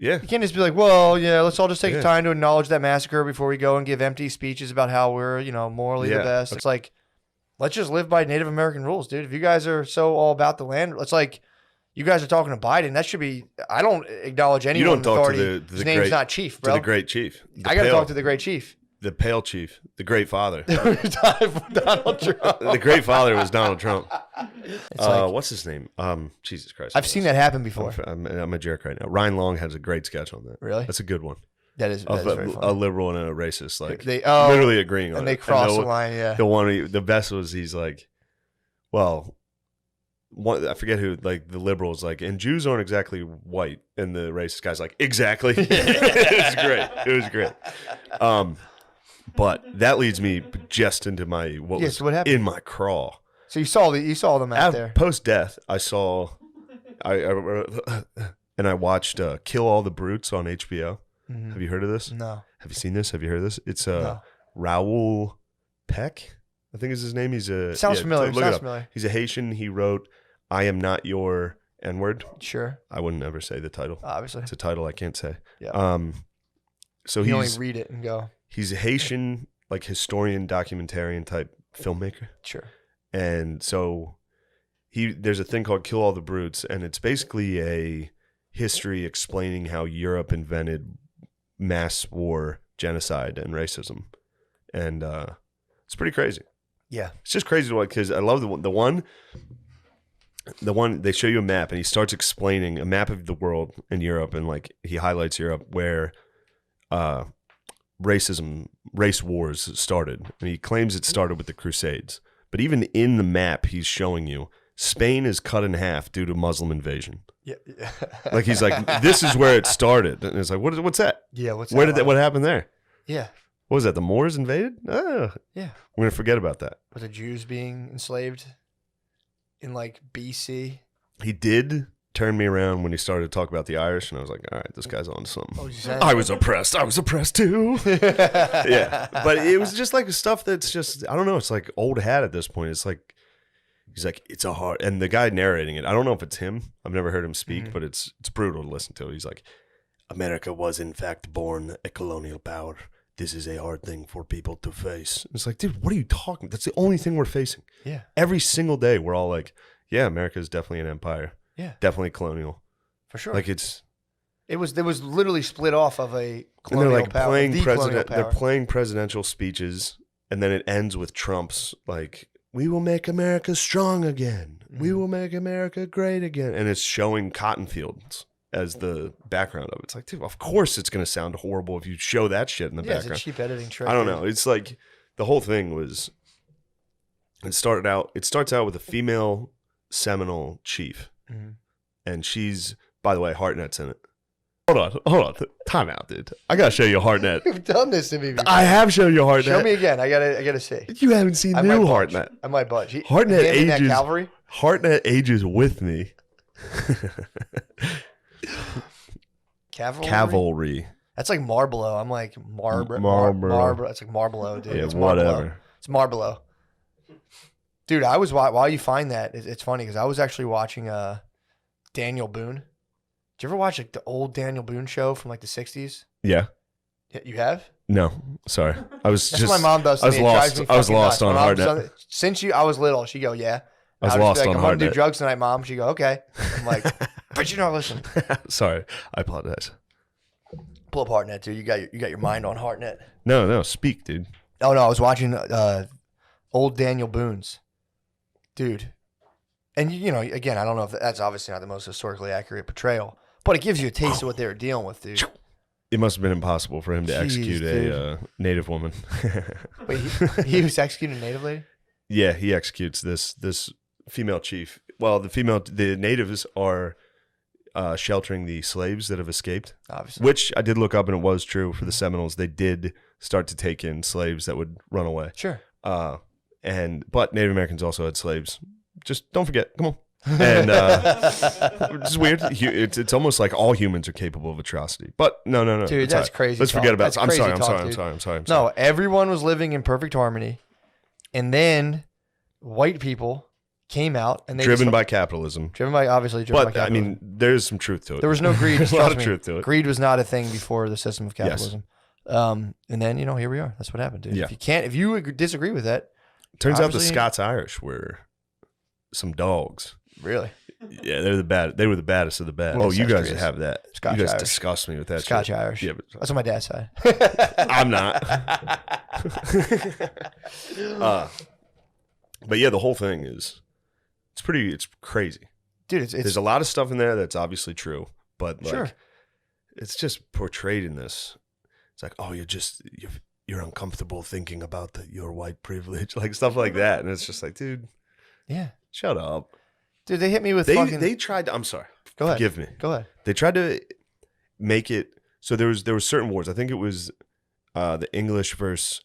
Yeah. You can't just be like, well, yeah, let's all just take Yeah. time to acknowledge that massacre before we go and give empty speeches about how we're, morally the Yeah. best. It's like, let's just live by Native American rules, dude. If you guys are so all about the land, it's like, you guys are talking to Biden. That should be, I don't acknowledge anyone. You don't talk authority. to the His name's great, not Chief, bro. To the great chief. I got to talk to the great chief. The pale chief. The great father. Donald Trump. The great father was Donald Trump. It's like, What's his name? Jesus Christ. I've seen that happen before. I'm a jerk right now. Ryan Long has a great sketch on that. Really? That's a good one. That is Of very a funny. liberal and a racist, like They literally agreeing on and it. they cross the they'll- line, yeah. The best was he's like, well, I forget who, like the liberals, like, and Jews aren't exactly white, and the racist guy's like, exactly. It was great. It was great. But that leads me just into my So what happened? in my craw. So you saw them out there. Post death, I saw, and I watched Kill All the Brutes on HBO. Mhm. Have you heard of this? No. Have you seen this? Have you heard of this? It's No. Raoul Peck, I think is his name. He's a Sounds familiar. look it Sounds up. familiar. He's a Haitian. He wrote "I Am Not Your N-Word." Sure. I wouldn't ever say the title. Obviously. It's a title I can't say. Yeah. So You only he's read it and go. he's a Haitian, like historian, documentarian type filmmaker. Sure. And so there's a thing called Kill All the Brutes, and it's basically a history explaining how Europe invented mass war, genocide, and racism. And it's pretty crazy. Yeah. It's just crazy to watch because I love the one they show you a map and he starts explaining a map of the world in Europe, and like he highlights Europe where race wars started, and he claims it started with the Crusades. But even in the map he's showing you, Spain is cut in half due to Muslim invasion. Yeah. Like he's like, this is where it started, and it's like, what's that? Yeah. What's Where that did that? like? What happened there? Yeah. What was that? The Moors invaded? Oh, Yeah. we're gonna forget about that. With the Jews being enslaved in like BC. He did turn me around when he started to talk about the Irish, and I was like, all right, this guy's on something. What was he saying? I was oppressed too. Yeah, but it was just like stuff that's just, I don't know, it's like old hat at this point. It's like, he's like, it's a hard, and the guy narrating it, I don't know if it's him. I've never heard him speak, but it's brutal to listen to. He's like, America was in fact born a colonial power. This is a hard thing for people to face. It's like, dude, what are you talking? That's the only thing we're facing. Yeah. Every single day, we're all like, yeah, America is definitely an empire. Yeah. Definitely colonial. For sure. Like it was literally split off of a and colonial they're like power. playing The colonial president. They're power. playing presidential speeches, and then it ends with Trump's like, "We will make America strong again. We will make America great again," and it's showing cotton fields as the background of it. It's like, dude, of course it's gonna sound horrible if you show that shit in the Yeah, background. it's a cheap editing trick. I don't dude. know. It's like the whole thing was. It starts out with a female Seminole chief, Mhm. and she's, by the way, Hartnett's in it. Hold on, time out, dude. I gotta show you Hartnett. You've done this to me before. I have shown you Hartnett. Show me again. I gotta see. You haven't seen I new might budge. Hartnett. I might budge. Hartnett Him and that ages. Calvary. Hartnett ages with me. Cavalry. That's like Marlboro. I'm like Marlboro. Marlboro. It's like Marlboro, dude. Yeah, It's Marlboro. whatever. It's Marlboro. Dude, I was while you find that, it's funny because I was actually watching Daniel Boone. Did you ever watch like the old Daniel Boone show from like the '60s? Yeah. Yeah, you have? No, sorry. I was That's just. what my mom does. To I was me. It drives lost. me I was fucking lost nuts. on When I was Hartnett. Since I was little, she go, yeah. I was I'll just lost be like, on I'm gonna do Hartnett. drugs tonight, mom. She go, okay. I'm like, but you're not listening. Sorry, I apologize. Pull up Hartnett, dude. You got your mind on Hartnett. No, speak, dude. Oh no, I was watching old Daniel Boone's, dude. And you know, again, I don't know if that's obviously not the most historically accurate portrayal, but it gives you a taste of what they were dealing with, dude. It must have been impossible for him to Jeez, execute dude. a native woman. Wait, he was executing a native lady? Yeah, he executes this female chief. Well, the natives are sheltering the slaves that have escaped. Obviously. Which I did look up, and it was true for the Seminoles. They did start to take in slaves that would run away. Sure. But Native Americans also had slaves. Just don't forget. Come on. And it's weird. It's almost like all humans are capable of atrocity. But no. Dude, it's that's all right. crazy. Let's talk. forget about That's it. I'm crazy sorry. talk, I'm sorry. No, everyone was living in perfect harmony, and then white people came out and they Driven by capitalism. Obviously driven by But I capitalism. mean, there's some truth to it. There was no greed. There's a lot trust of me. truth to it. Greed was not a thing before the system of Yes. capitalism. And then here we are. That's what happened, dude. Yeah. If you disagree with that, Turns out the obviously- Scots Irish were some dogs. Really? Yeah, they were the baddest of the bad. Well, Oh, you guys incestuous. have that. Scotch you guys Irish. disgust me with that. Scotch shit. Irish. Yeah, but That's on my dad's side. I'm not. But yeah, the whole thing is it's crazy. Dude, it's There's a lot of stuff in there that's obviously true, but like Sure. it's just portrayed in this. It's like, oh, you're uncomfortable thinking about your white privilege, like stuff like that, and it's just like, dude, yeah. Shut up. Dude, they hit me with They fucking. they tried. I'm sorry. Go ahead. Forgive me. Go ahead. They tried to make it so there was certain wars. I think it was the English versus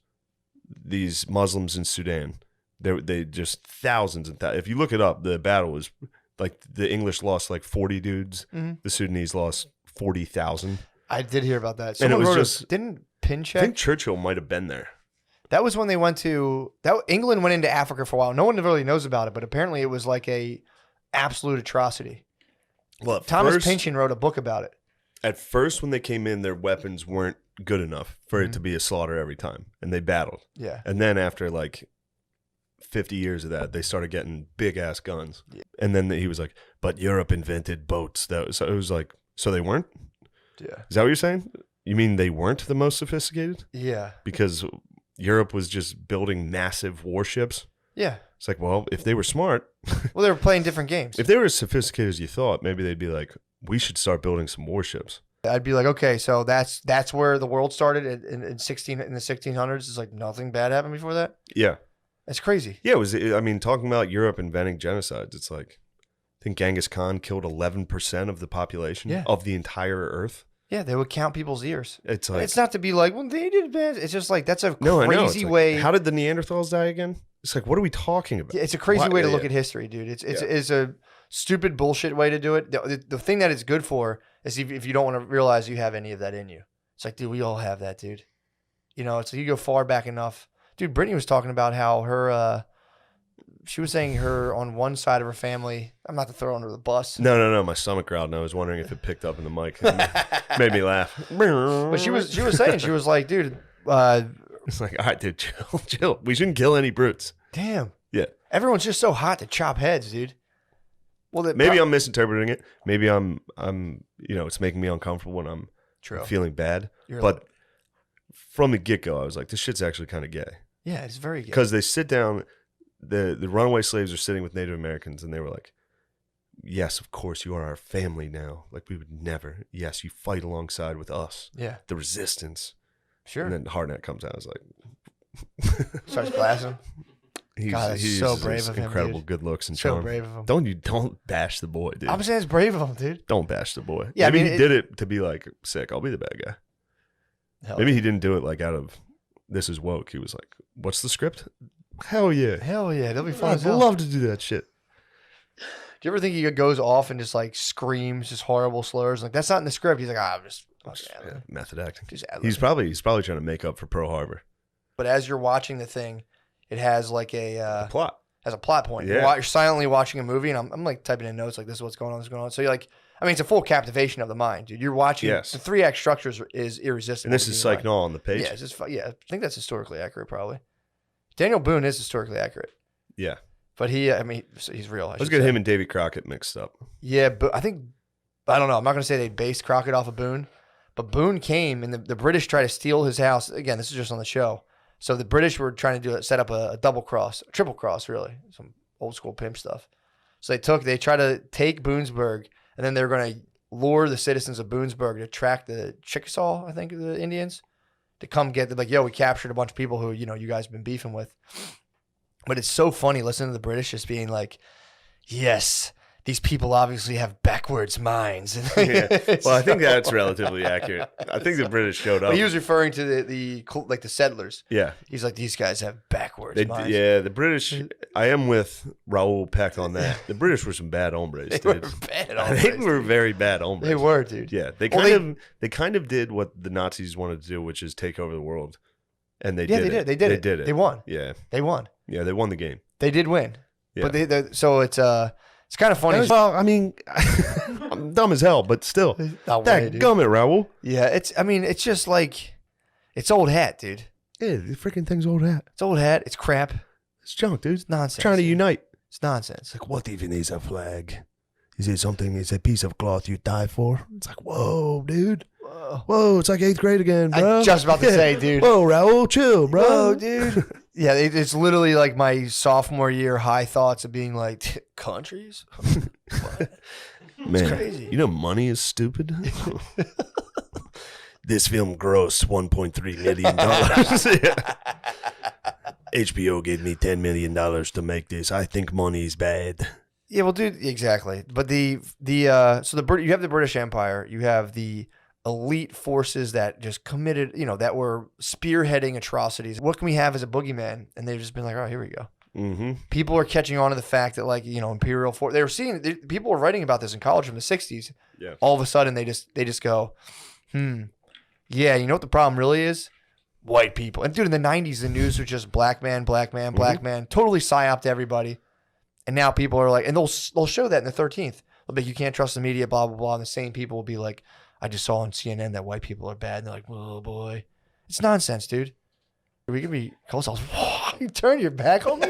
these Muslims in Sudan. They just thousands and thousands. If you look it up, the battle was like the English lost like 40 dudes. Mhm. The Sudanese lost 40,000. I did hear about that. And it Someone was wrote just- didn't I Pinchek? think Churchill might have been there. That was when they went to England went into Africa for a while. No one really knows about it, but apparently it was like a absolute atrocity. Well, Thomas Pynchon wrote a book about it. At first, when they came in, their weapons weren't good enough for it to be a slaughter every time, and they battled. Yeah. And then after like 50 years of that, they started getting big ass guns. And then he was like, "But Europe invented boats." So it was like, so they weren't. Yeah. Is that what you're saying? You mean they weren't the most sophisticated? Yeah. Because Europe was just building massive warships. Yeah. It's like, well, if they were smart, Well, they were playing different games. if they were as sophisticated as you thought, maybe they'd be like, we should start building some warships. I'd be like, okay, so that's where the world started in the 1600s. It's like nothing bad happened before that. Yeah. That's crazy. Yeah, I mean, talking about Europe inventing genocides, it's like, I think Genghis Khan killed 11% of the population Yeah. of the entire earth. Yeah, they would count people's ears. It's like, It's not to be like, well, they did bad. It's just like that's a no, I know. It's crazy like, way. how did the Neanderthals die again? It's like, what are we talking about? It's a crazy Why- way to yeah, look yeah. at history, dude. It's Yeah. it's a stupid bullshit way to do it. The thing that it's good for is if you don't want to realize you have any of that in you. It's like, dude, we all have that, dude. You know, it's like you go far back enough. Dude, Brittany was talking about how her, she was saying her on one side of her family. I'm not to throw her under the bus. No. My stomach growled, and I was wondering if it picked up in the mic. It made me laugh. But she was saying, she was like, dude, It's like, all right, dude, chill. We shouldn't kill any brutes. damn, Yeah. everyone's just so hot to chop heads, dude. Well, Maybe I'm misinterpreting it. Maybe I'm, it's making me uncomfortable when I'm True. feeling bad. You're but like- from the get go, I was like, this shit's actually kind of gay. Yeah, it's very good. Because they sit down, the runaway slaves are sitting with Native Americans, and they were like, yes, of course, you are our family now. Like, we would never. Yes, you fight alongside with us. Yeah. The resistance. Sure. And then Hartnett comes out. I was like, Starts blasting. God, that's he so uses brave his of him, incredible dude. good looks and So charm. brave of him. Don't bash the boy, dude. I'm saying it's brave of him, dude. Don't bash the boy. Yeah, I Maybe mean, he did it to be like, sick, I'll be the bad guy. Hell Maybe he didn't do it like out of this is woke. He was like, what's the script? Hell yeah. Hell yeah, that'll be fun. I'd as hell. love to do that shit. Do you ever think he goes off and just like screams just horrible slurs? Like that's not in the script. He's like, I'm just Yeah, method acting. Just ad-libbing. He's probably trying to make up for Pearl Harbor. But as you're watching the thing, it has like a plot. Has a plot point. Yeah. You're silently watching a movie, and I'm like typing in notes like this is what's going on, this is going on. So you're like, I mean, it's a full captivation of the mind, dude. You're watching. Yes. The 3-act structure is irresistible. And this to is the mind. Psych Null on the page. Yeah, it's just yeah. I think that's historically accurate, probably. Daniel Boone is historically accurate, Yeah. but he's real. Let's get him and Davy Crockett mixed up. Yeah, but I don't know. I'm not going to say they based Crockett off of Boone, but Boone came and the British tried to steal his house. Again, this is just on the show. So the British were trying to set up a double cross, a triple cross, really, some old school pimp stuff. So they tried to take Boonesburg, and then they were going to lure the citizens of Boonesburg to track the Chickasaw, I think, the Indians, to come get them. Like, yo, we captured a bunch of people who, you guys have been beefing with. But it's so funny listening to the British just being like, yes, these people obviously have backwards minds. Yeah. Well, I think that's relatively accurate. I think the British showed up. But he was referring to the settlers. Yeah. He's like, these guys have backwards They, minds. yeah, the British. I am with Raoul Peck on that. The British were some bad hombres, They dude. were bad They hombres, were very bad hombres. They were, dude. Yeah, they Well, kind of did what the Nazis wanted to do, which is take over the world, and they Yeah, did. they it. did. They did They it. did it. They won. Yeah, They won. yeah, they won the game. They did win. Yeah. But so it's kind of funny. Well, I mean, I'm dumb as hell, but still, No way, that dude. gummit, Raoul. Yeah, it's just like, it's old hat, dude. Yeah, the freaking thing's old hat. It's old hat. It's crap. It's junk, dude. It's nonsense. Trying to unite. It's nonsense. Like, what even is a flag? Is it something? Is it a piece of cloth you die for? It's like, whoa, dude. Whoa, it's like 8th grade again, bro. I'm just about to say, dude. Whoa, Raoul, chill, bro. Whoa, dude. Yeah, it's literally like my sophomore year high thoughts of being like, countries? Man, crazy. You know money is stupid? This film grossed $1.3 million. HBO gave me $10 million to make this. I think money's bad. Yeah, well, dude, exactly. But you have the British Empire, you have the elite forces that just committed, that were spearheading atrocities. What can we have as a boogeyman? And they've just been like, oh, here we go. Mm-hmm. People are catching on to the fact that, like, imperial force. They were seeing people were writing about this in college from the '60s. Yeah. All of a sudden, they just go, yeah. You know what the problem really is? White people. And dude, in the '90s, the news was just black man, black man, black man. Totally psyoped everybody. And now people are like, and they'll show that in the 13th. They'll be like, you can't trust the media, blah blah blah. And the same people will be like, I just saw on CNN that white people are bad. And they're like, oh boy, it's nonsense, dude. We could be close. You turn your back on me.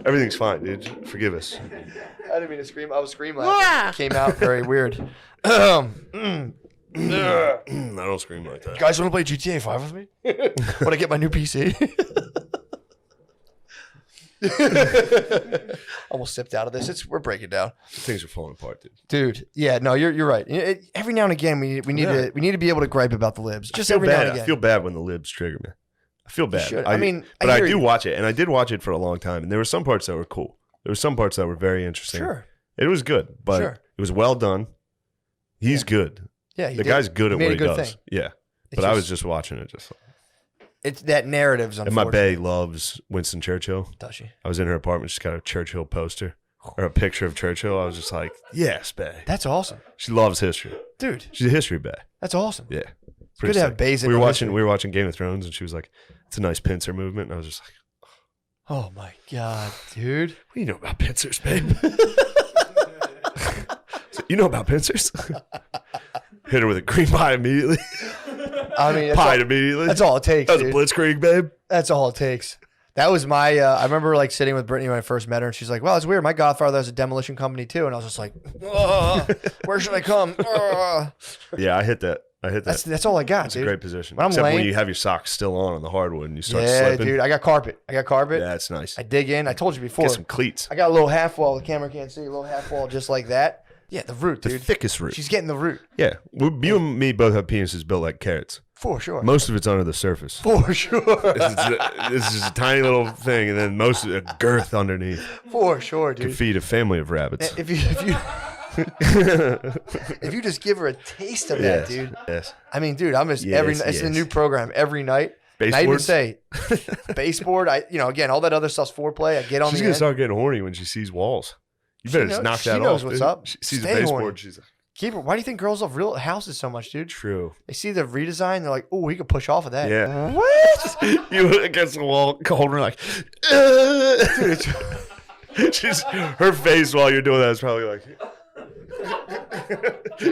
Everything's fine, dude. Forgive us. I didn't mean to scream. I was screaming. It came out very weird. I don't scream like that. You guys want to play GTA 5 with me? When I get my new PC? Almost sipped out of this. We're breaking down. Things are falling apart, dude. Yeah, no, you're right. Every now and again, we need to be able to gripe about the libs. Just every now and again. I feel bad when the libs trigger me. I feel bad. But I do watch it, and I did watch it for a long time. And there were some parts that were cool. There were some parts that were very interesting. Sure, it was good, but it was well done. He's good. Yeah, the guy's good at what he does. Thing. Yeah, but I was just watching it. It's that narrative's unfortunate. And my bae loves Winston Churchill. Does she? I was in her apartment. She's got a Churchill poster or a picture of Churchill. I was just like, yes, bae. That's awesome. She loves history, dude. She's a history bae. That's awesome. Yeah, it's good to have baes. We were watching Game of Thrones, and she was like, "It's a nice pincer movement." And I was just like, "Oh my god, dude! What do you know about pincers, babe?" You know about pincers? Hit her with a green pie immediately. I mean, immediately. That's all it takes. That was a blitzkrieg, babe. That's all it takes. That was my. I remember like sitting with Brittany when I first met her, and she's like, "Well, it's weird. My godfather has a demolition company too," and I was just like, "Where should I come?" Yeah, I hit that. That's all I got. It's dude. a great position. When Except when you have your socks still on the hardwood and you start slipping. Dude, I got carpet. Yeah, that's nice. I dig in. I told you before. Get some cleats. I got a little half wall. The camera can't see. A little half wall just like that. Yeah, the root, dude. The thickest root. She's getting the root. Yeah. You and me both have penises built like carrots. For sure. Most of it's under the surface. For sure. This is a tiny little thing, and then most of it girth underneath. For sure, dude. Could feed a family of rabbits. If you just give her a taste of that, dude. Yes. I mean, dude, I'm just it's a new program every night. Baseboard? I even say baseboard. Again, all that other stuff's foreplay. I get on. She's gonna start getting horny when she sees walls. You better just knock that off. She knows what's up. She sees Stay a baseboard. horny. She's like, keep her. Why do you think girls love real houses so much, dude? True. They see the redesign. They're like, oh, we could push off of that. Yeah. What? You against the wall, holding her like, dude. She's her face while you're doing that is probably like,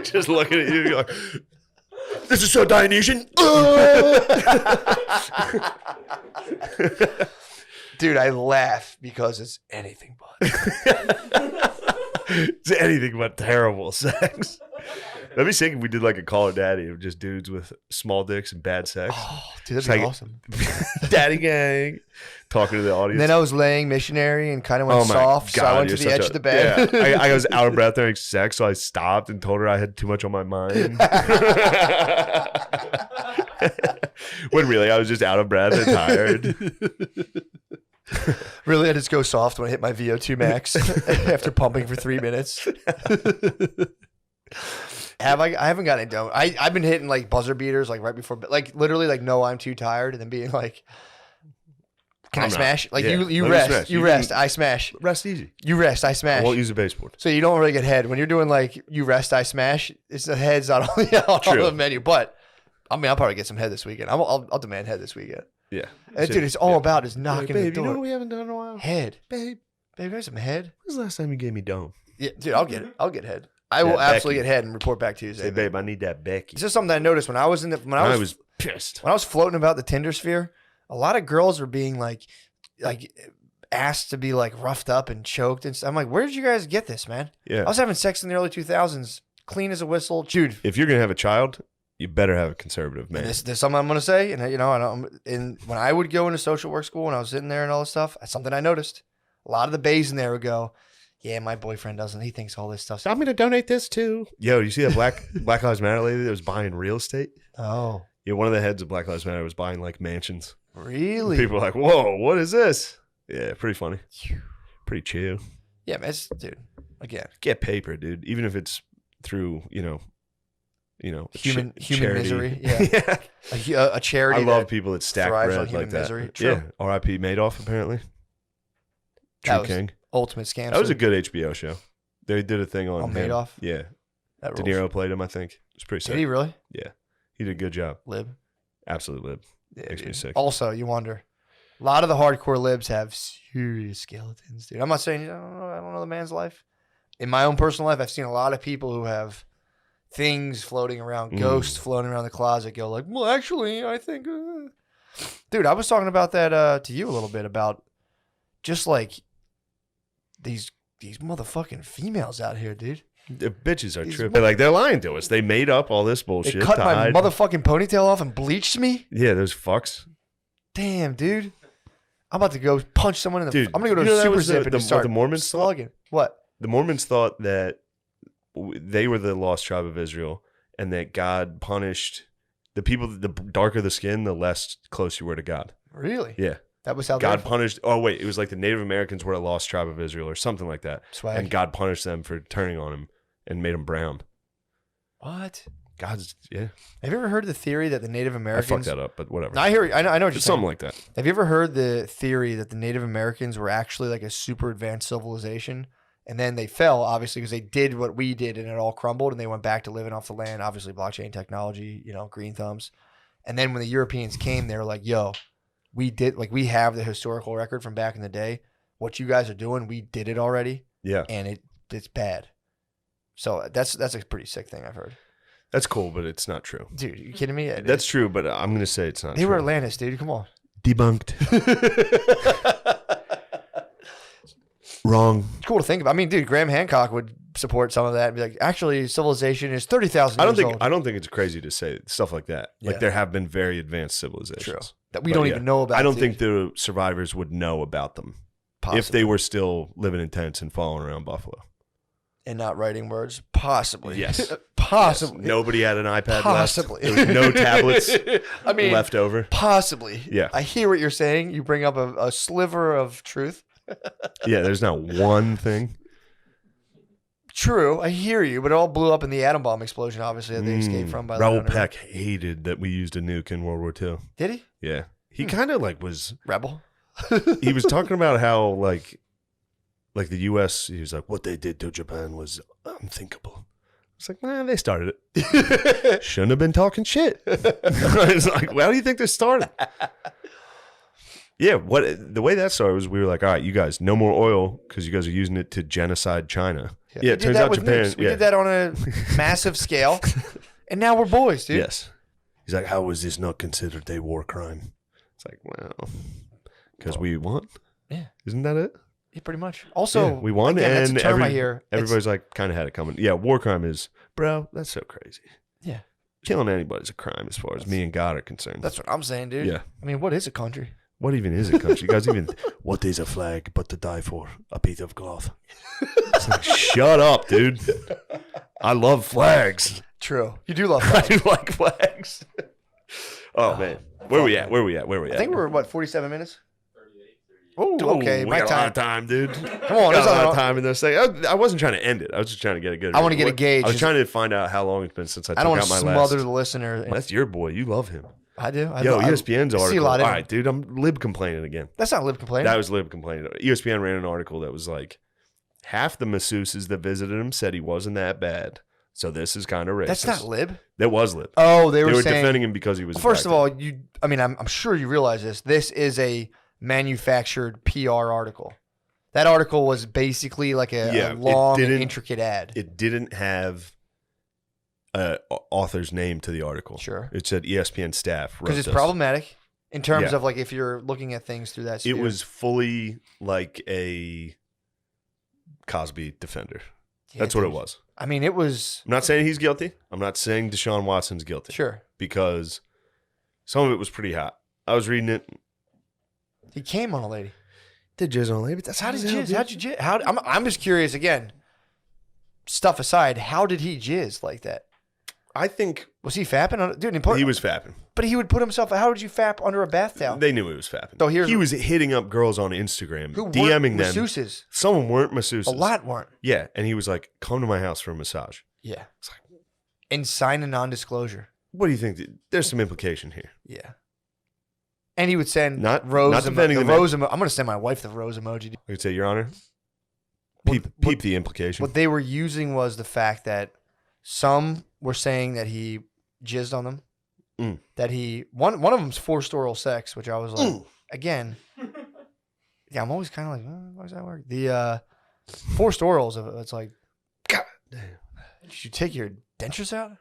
just looking at you. You're like, this is so Dionysian. Dude, I laugh because it's anything but. It's anything but terrible sex. That'd be sick if we did like a Call Her Daddy of just dudes with small dicks and bad sex. Oh, dude, that'd be awesome. Daddy gang. Talking to the audience. And then I was laying missionary and kind of went soft, so I went to the edge of the bed. Yeah. I was out of breath during sex, so I stopped and told her I had too much on my mind. When really, I was just out of breath and tired. Really, I just go soft when I hit my VO2 max after pumping for 3 minutes. I haven't gotten it done. I've been hitting like buzzer beaters like right before, like literally like, no, I'm too tired, and then being like, can I smash? Like you rest, you rest, I smash. Rest easy. You rest, I smash. I won't use a baseboard. So you don't really get head when you're doing like you rest, I smash. It's the head's not on the menu, but I mean I'll probably get some head this weekend. I'll demand head this weekend. Yeah, dude, it's all about is knocking the babe, door. You know what we haven't done in a while? Head, babe, got some head. When's the last time you gave me dome? Yeah, dude, I'll get it. I'll get head. I will absolutely get head and report back Tuesday. Say, babe, I need that Becky. It's just something I noticed when I was I was pissed. When I was floating about the Tinder sphere, a lot of girls were being like asked to be like roughed up and choked and stuff. I'm like, where did you guys get this, man? Yeah. I was having sex in the early 2000s, clean as a whistle. Dude, if you're gonna have a child, you better have a conservative man. There's something I'm gonna say, and and when I would go into social work school and I was sitting there and all this stuff, that's something I noticed. A lot of the bays in there would go, yeah, my boyfriend doesn't. He thinks all this stuff. So I'm gonna donate this to. Yo, you see that Black Lives Matter lady that was buying real estate? Oh, Yeah, one of the heads of Black Lives Matter was buying like mansions. really? People were like, "Whoa, what is this?" Yeah, pretty funny. Pretty chill. Yeah, man, dude. Again, Get paper, dude. Even if it's through, human charity. misery. Yeah, a charity. I love that people that stack thrives bread on human like that. misery. True. Yeah, R.I.P. Madoff. Apparently, That True was King. ultimate scam. That was a good HBO show. They did a thing on On him. Madoff? Yeah, That De rules. Niro played him. I think it's pretty sick. Did he really? Yeah, he did a good job. Lib. Absolute lib. Yeah, Makes me dude. sick. Also, you wonder. A lot of the hardcore libs have serious skeletons, dude. I'm not saying I don't know the man's life. In my own personal life, I've seen a lot of people who have things floating around, ghosts floating around the closet. Go like, well, actually, I think, dude. I was talking about that to you a little bit about just like these motherfucking females out here, dude. The bitches are These tripping. Like they're lying to us. They made up all this bullshit. They cut to my hide. motherfucking ponytail off and bleached me. Yeah, those fucks. Damn, dude. I'm about to go punch someone in the. Dude, I'm gonna go to you know a that super was zip and what just start the Mormons thought? slugging. What? The Mormons thought that they were the lost tribe of Israel, and that God punished the people. The darker the skin, the less close you were to God. Really? Yeah. That was how God they- punished. Oh wait, it was like the Native Americans were a lost tribe of Israel, or something like that. Swag. And God punished them for turning on him and made them brown. What? God's yeah. Have you ever heard the theory that the Native I Americans? fucked that up, but whatever. No, I hear. I know. What you're It's something saying. like that. Have you ever heard the theory that the Native Americans were actually like a super advanced civilization, and then they fell obviously because they did what we did and it all crumbled, and they went back to living off the land. Obviously, blockchain technology, green thumbs. And then when the Europeans came, they were like, "Yo, we have the historical record from back in the day. What you guys are doing, we did it already. Yeah. And it's bad." So that's a pretty sick thing I've heard. That's cool, but it's not true. Dude, you kidding me? It That's is. true, but I'm gonna say it's not They true. were Atlantis, dude. Come on. Debunked. Wrong. It's cool to think about. I mean, dude, Graham Hancock would support some of that and be like, actually, civilization is 30,000 I years don't think old. I don't think it's crazy to say stuff like that. Yeah. Like there have been very advanced civilizations True. That we But don't even know about, I don't dude. think the survivors would know about them if Possibly. they were still living in tents and following around buffalo. And not writing words. Possibly. Yes. Possibly. Yes. Nobody had an iPad Possibly. left. There was no tablets I mean, left over. Possibly. Yeah. I hear what you're saying. You bring up a sliver of truth. Yeah, there's not one thing. True. I hear you, but it all blew up in the atom bomb explosion, obviously, that they escaped from by the Raoul underground. Peck hated that we used a nuke in World War II. Did he? Yeah. He kind of like was Rebel. he was talking about how like the U.S. He was like, what they did to Japan was unthinkable. It's like, man, they started it. Shouldn't have been talking shit. It's like, well, how do you think they started? Yeah, the way that started was we were like, all right, you guys, no more oil because you guys are using it to genocide China. Yeah, We it did turns that out with Japan. nukes. We yeah. did that on a massive scale, and now we're boys, dude. Yes. He's like, how was this not considered a war crime? It's like, well, because we won. Yeah. Isn't that it? Yeah, pretty much. Also, Yeah, we won, again, and that's a term I hear. everybody's like, kind of had it coming. Yeah, war crime is, bro, that's so crazy. Yeah. Killing anybody's a crime as far as me and God are concerned. That's what I'm saying, dude. Yeah. I mean, what is a country? What even is a country? You guys even, what is a flag but to die for? A piece of cloth. It's like, shut up, dude. I love flags. True. You do love I flags. do like flags. Oh, man. Where we at? Where we at? Where we at? I think we're, 47 minutes? Oh, okay. We My got a lot time. of time, dude. Come on. Got There's a lot of nothing wrong. time in this thing. I wasn't trying to end it. I was just trying to get a good. I wanna get a gauge. I was trying to find out how long it's been since I took I don't want out to my smother last. the listener. Well, that's your boy. You love him. I do. Yo, ESPN's I article. see a lot All of right, dude. I'm lib complaining again. That's not lib complaining. That was lib complaining. ESPN ran an article that was like, half the masseuses that visited him said he wasn't that bad. So this is kind of racist. That's not lib. That was lib. Oh, they were saying, defending him because he was. Well, first of black. all, I'm sure you realize this. This is a manufactured PR article. That article was basically like a long and intricate ad. It didn't have author's name to the article. Sure. It said ESPN staff. Because it's wrote this. problematic in terms Yeah. of like if you're looking at things through that It sphere. was fully like a Cosby defender. Yeah, That's what it dude. was. I mean, it was. I'm not saying he's guilty. I'm not saying Deshaun Watson's guilty. Sure. Because some of it was pretty hot. I was reading it. He came on a lady. Did jizz on lady, but that's How did hell, jizz? dude. How'd you jizz? I'm just curious again. Stuff aside, how did he jizz like that? I think Was he fapping on it? Dude, he was fapping. But he would put himself. How would you fap under a bath towel? They knew he was fapping. So here's- he was hitting up girls on Instagram, Who weren't DMing them. masseuses? Some of them weren't masseuses. A lot weren't. Yeah, and he was like, "Come to my house for a massage." Yeah. And sign a non-disclosure. What do you think? There's some implication here. Yeah. And he would send Not rose defending the the man. rose emo- I'm going to send my wife the rose emoji. I could say, Your Honor, What- peep the implication. What they were using was the fact that some were saying that he jizzed on them. That he one of them's forced oral sex, which I was like, again, yeah, I'm always kind of like, why does that work? The forced orals, it's like, God damn, did you take your dentures out?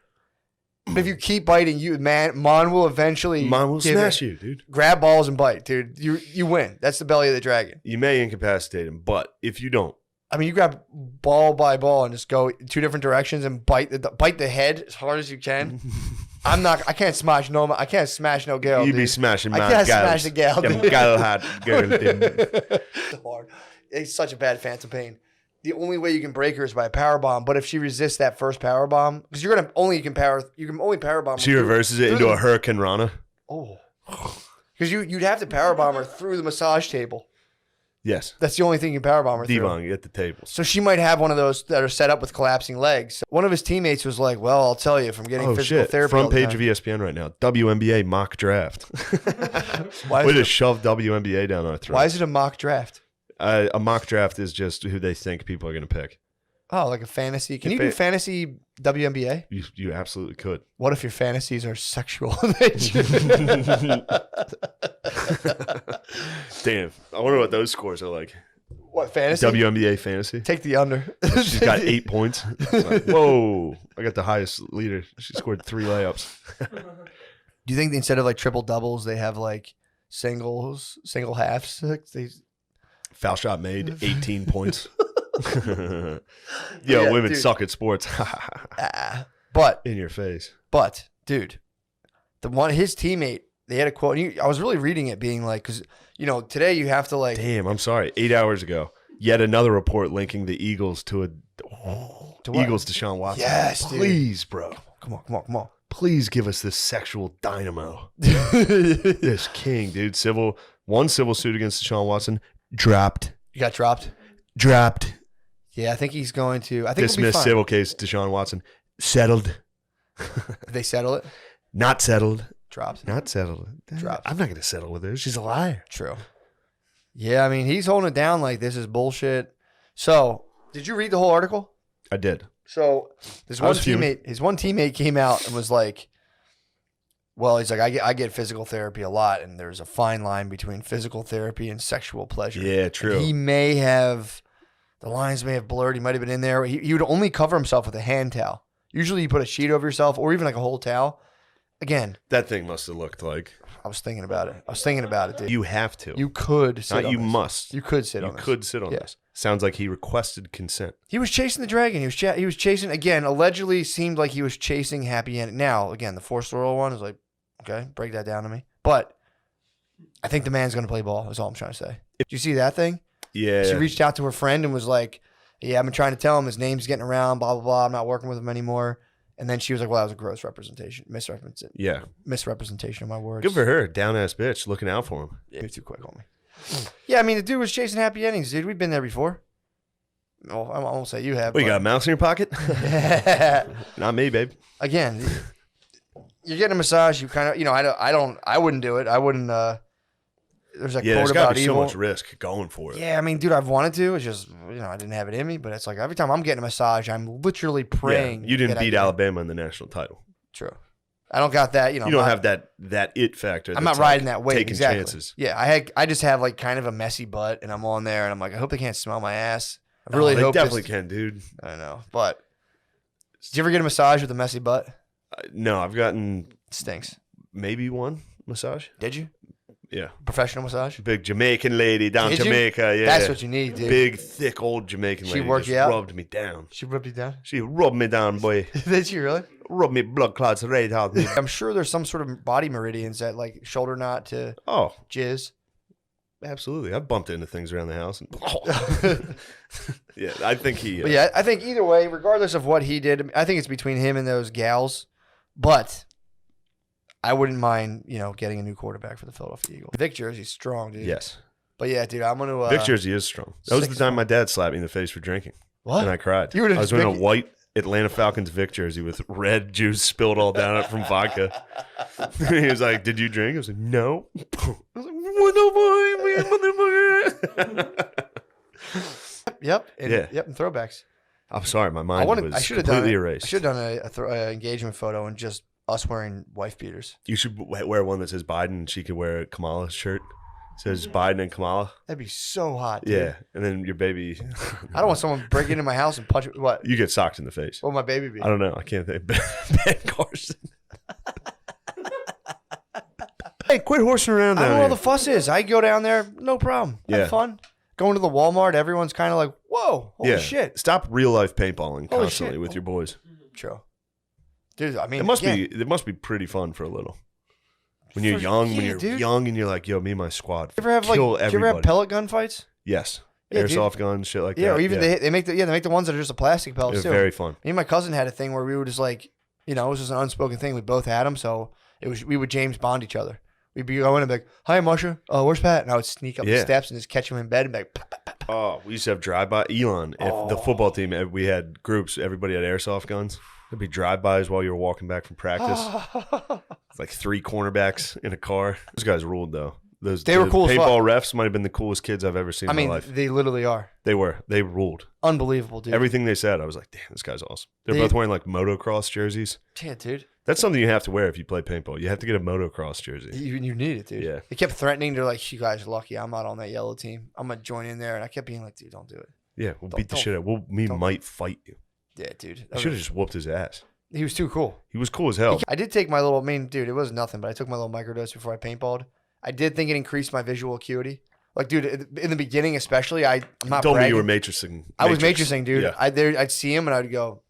But if you keep biting, Mon will eventually give smash it. you, dude. Grab balls and bite, dude. You win. That's the belly of the dragon. You may incapacitate him, but if you don't, I mean, you grab ball by ball and just go two different directions and bite the head as hard as you can. I can't smash no girl. you dude. be smashing I my can't gals. smash the gal. Them dude. gal hot girl, dude. Hard. It's such a bad phantom pain. The only way you can break her is by a power bomb. But if she resists that first power bomb, because you can only power bomb. She reverses it into a Hurricane Rana. Oh, because you'd have to power bomb her through the massage table. Yes. That's the only thing you can power bomb her through. Devon at the tables. So she might have one of those that are set up with collapsing legs. One of his teammates was like, "Well, I'll tell you, from getting physical therapy." Front all the page time." of ESPN right now. WNBA mock draft. Why We is it- just shoved WNBA down our throat. Why is it a mock draft? A mock draft is just who they think people are going to pick. Oh, like a fantasy. Can you do fantasy WNBA? You absolutely could. What if your fantasies are sexual in nature? Damn. I wonder what those scores are like. What, fantasy? WNBA fantasy. Take the under. She's got 8 points. It's like, whoa. I got the highest leader. She scored 3 layups. Do you think instead of like triple doubles, they have like single halves? Foul shot made, 18 points. Yo, Yeah, women dude. suck at sports. But in your face. But dude, his teammate, they had a quote. I was really reading it, being like, because today you have to like. Damn, I'm sorry. 8 hours ago, yet another report linking the Eagles to what? Eagles Deshaun Watson. Yes, dude. please, bro. Come on. Please give us this sexual dynamo. This king, dude. One civil suit against Deshaun Watson dropped. You got dropped. Yeah, I think he's going to. I think Dismissed civil case. Deshaun Watson settled. Did they settle it? Not settled. Dropped. Not settled. Dropped. I'm not going to settle with her. She's a liar. True. Yeah, I mean, he's holding it down like this is bullshit. So, did you read the whole article? I did. So, his one teammate came out and was like, well, he's like, I get physical therapy a lot, and there's a fine line between physical therapy and sexual pleasure. Yeah, true. And the lines may have blurred. He might have been in there. He would only cover himself with a hand towel. Usually you put a sheet over yourself or even like a whole towel. Again, that thing must have looked like. I was thinking about it, dude. You have to. You could sit Not on you this. must. You could sit on You this. could sit on Yes. this. Sounds like he requested consent. He was chasing the dragon. He was chasing, again, allegedly seemed like he was chasing happy ending. Now, again, the forced oral one is like, okay, break that down to me. But I think the man's going to play ball is all I'm trying to say. Did you see that thing? Yeah. She reached out to her friend and was like, yeah, I've been trying to tell him his name's getting around, blah, blah, blah. I'm not working with him anymore. And then she was like, well, that was a gross misrepresentation of my words. Good for her. Down ass bitch looking out for him. Yeah, you're too quick on me. Yeah, I mean, the dude was chasing happy endings, dude. We've been there before. Well, I won't say you have. What, you but- got a mouse in your pocket? Not me, babe. Again, you're getting a massage. You kind of, I wouldn't do it. I wouldn't. There's a Yeah, quote there's got about to be so evil. much risk going for it. Yeah, I mean, dude, I've wanted to. It's just, I didn't have it in me. But it's like every time I'm getting a massage, I'm literally praying. Yeah, you didn't that I beat get it. Alabama in the national title. True. I don't got that. You don't have that it factor. I'm not that's riding like that wave. Taking Exactly. chances. Yeah, I just have like kind of a messy butt, and I'm on there, and I'm like, I hope they can't smell my ass. I really they hope definitely can, dude. I know, but did you ever get a massage with a messy butt? No, I've gotten Stinks. Maybe one massage. Did you? Yeah. Professional massage? Big Jamaican lady down Did you? Jamaica. Yeah. That's what you need, dude. Big, thick, old Jamaican She lady. worked just you out? rubbed me down. She rubbed you down? She rubbed me down, boy. Did she really? Rubbed me blood clots right out me. I'm sure there's some sort of body meridians that like shoulder knot to Oh. jizz. Absolutely. I've bumped into things around the house. And, yeah, I think he. But yeah, I think either way, regardless of what he did, I think it's between him and those gals. But I wouldn't mind, getting a new quarterback for the Philadelphia Eagles. Vic Jersey's strong, dude. Yes. But yeah, dude, I'm gonna. Vic Jersey is strong. That was the time my dad slapped me in the face for drinking. What? And I cried. You were I was just wearing a Vic- white Atlanta Falcons Vic jersey with red juice spilled all down it from vodka. He was like, "Did you drink?" I was like, "No." I was like, "What the fuck, man, motherfucker?" Yep. And, Yeah. Yep. And throwbacks. I'm sorry, my mind was I should have completely done erased. I should have done a engagement photo and just us wearing wife beaters. You should wear one that says Biden, and she could wear Kamala's shirt. It says Biden and Kamala. That'd be so hot, dude. Yeah, and then your baby. I don't want someone breaking into my house and punch what? You get socked in the face. What would my baby be? I don't know. I can't think. Ben Carson. Hey, quit horsing around I down don't know here. what the fuss is. I go down there, no problem. Yeah. Have fun. Going to the Walmart, everyone's kind of like, whoa, holy shit. Stop real life paintballing Holy constantly shit. with your boys. True. Dude, I mean, It must again, be. It must be pretty fun for a little. When you're young, when yeah, you're dude. young, and you're like, "Yo, me and my squad, You ever have kill do you ever have everybody." pellet gun fights? Yes, Yeah, dude. airsoft guns, shit like Yeah, that. or even they make the ones that are just a plastic pellets They're too. very fun. Me and my cousin had a thing where we were just like, it was just an unspoken thing. We both had them, so we would James Bond each other. We'd be going and be like, "Hi, Musher. Where's Pat?" And I would sneak up the Yeah. steps and just catch him in bed and be like, "Pah, pah, pah, pah." Oh, we used to have drive-by. Elon, if the football team, we had groups. Everybody had airsoft guns. There'd be drive-bys while you were walking back from practice. It's like 3 cornerbacks in a car. Those guys ruled, though. They were cool as fuck. Paintball refs might have been the coolest kids I've ever seen I in mean, my life. they literally are They were. They ruled. unbelievable, dude. Everything they said, I was like, damn, this guy's awesome. They're They- both wearing like motocross jerseys. Yeah, dude. That's something you have to wear if you play paintball. You have to get a motocross jersey. You need it, dude. Yeah. They kept threatening. They're like, "You guys are lucky. I'm not on that yellow team. I'm gonna join in there." And I kept being like, "Dude, don't do it." Yeah, we'll Don't- beat the don't- shit out. We don't- might fight you. Yeah, dude. I should have just whooped his ass. He was too cool. He was cool as hell. I did take my little, dude, it was nothing, but I took my little microdose before I paintballed. I did think it increased my visual acuity. Like, dude, in the beginning, especially, I'm not You told me you bragging. were matrixing. I was matrixing, dude. Yeah. I'd see him and I'd go.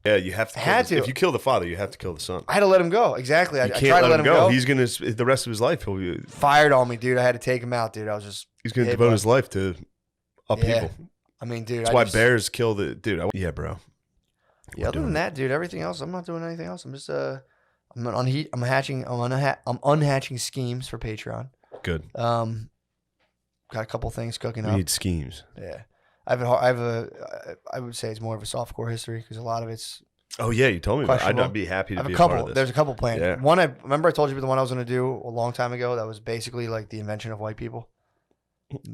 Yeah, you have to. Had to. If you kill the father, you have to kill the son. I had to let him go. Exactly. I You tried can't to let him go. He's gonna the rest of his life. He'll Fired on me, dude. I had to take him out, dude. I was just. he's gonna Hey, devote bud. his life to Yeah. people. I mean, dude. That's I why just- bears kill the dude. Yeah, bro. Yeah, other than that, dude, everything else, I'm not doing anything else. I'm just I'm unhatching schemes for Patreon. Good. Got a couple things cooking We up. need schemes. Yeah, I would say it's more of a softcore history because a lot of it's Oh yeah, you told me about it. I'd questionable. not be happy I to have be a a couple. part of this. There's a couple planned. Yeah. One, I remember I told you the one I was going to do a long time ago. That was basically like the invention of white people,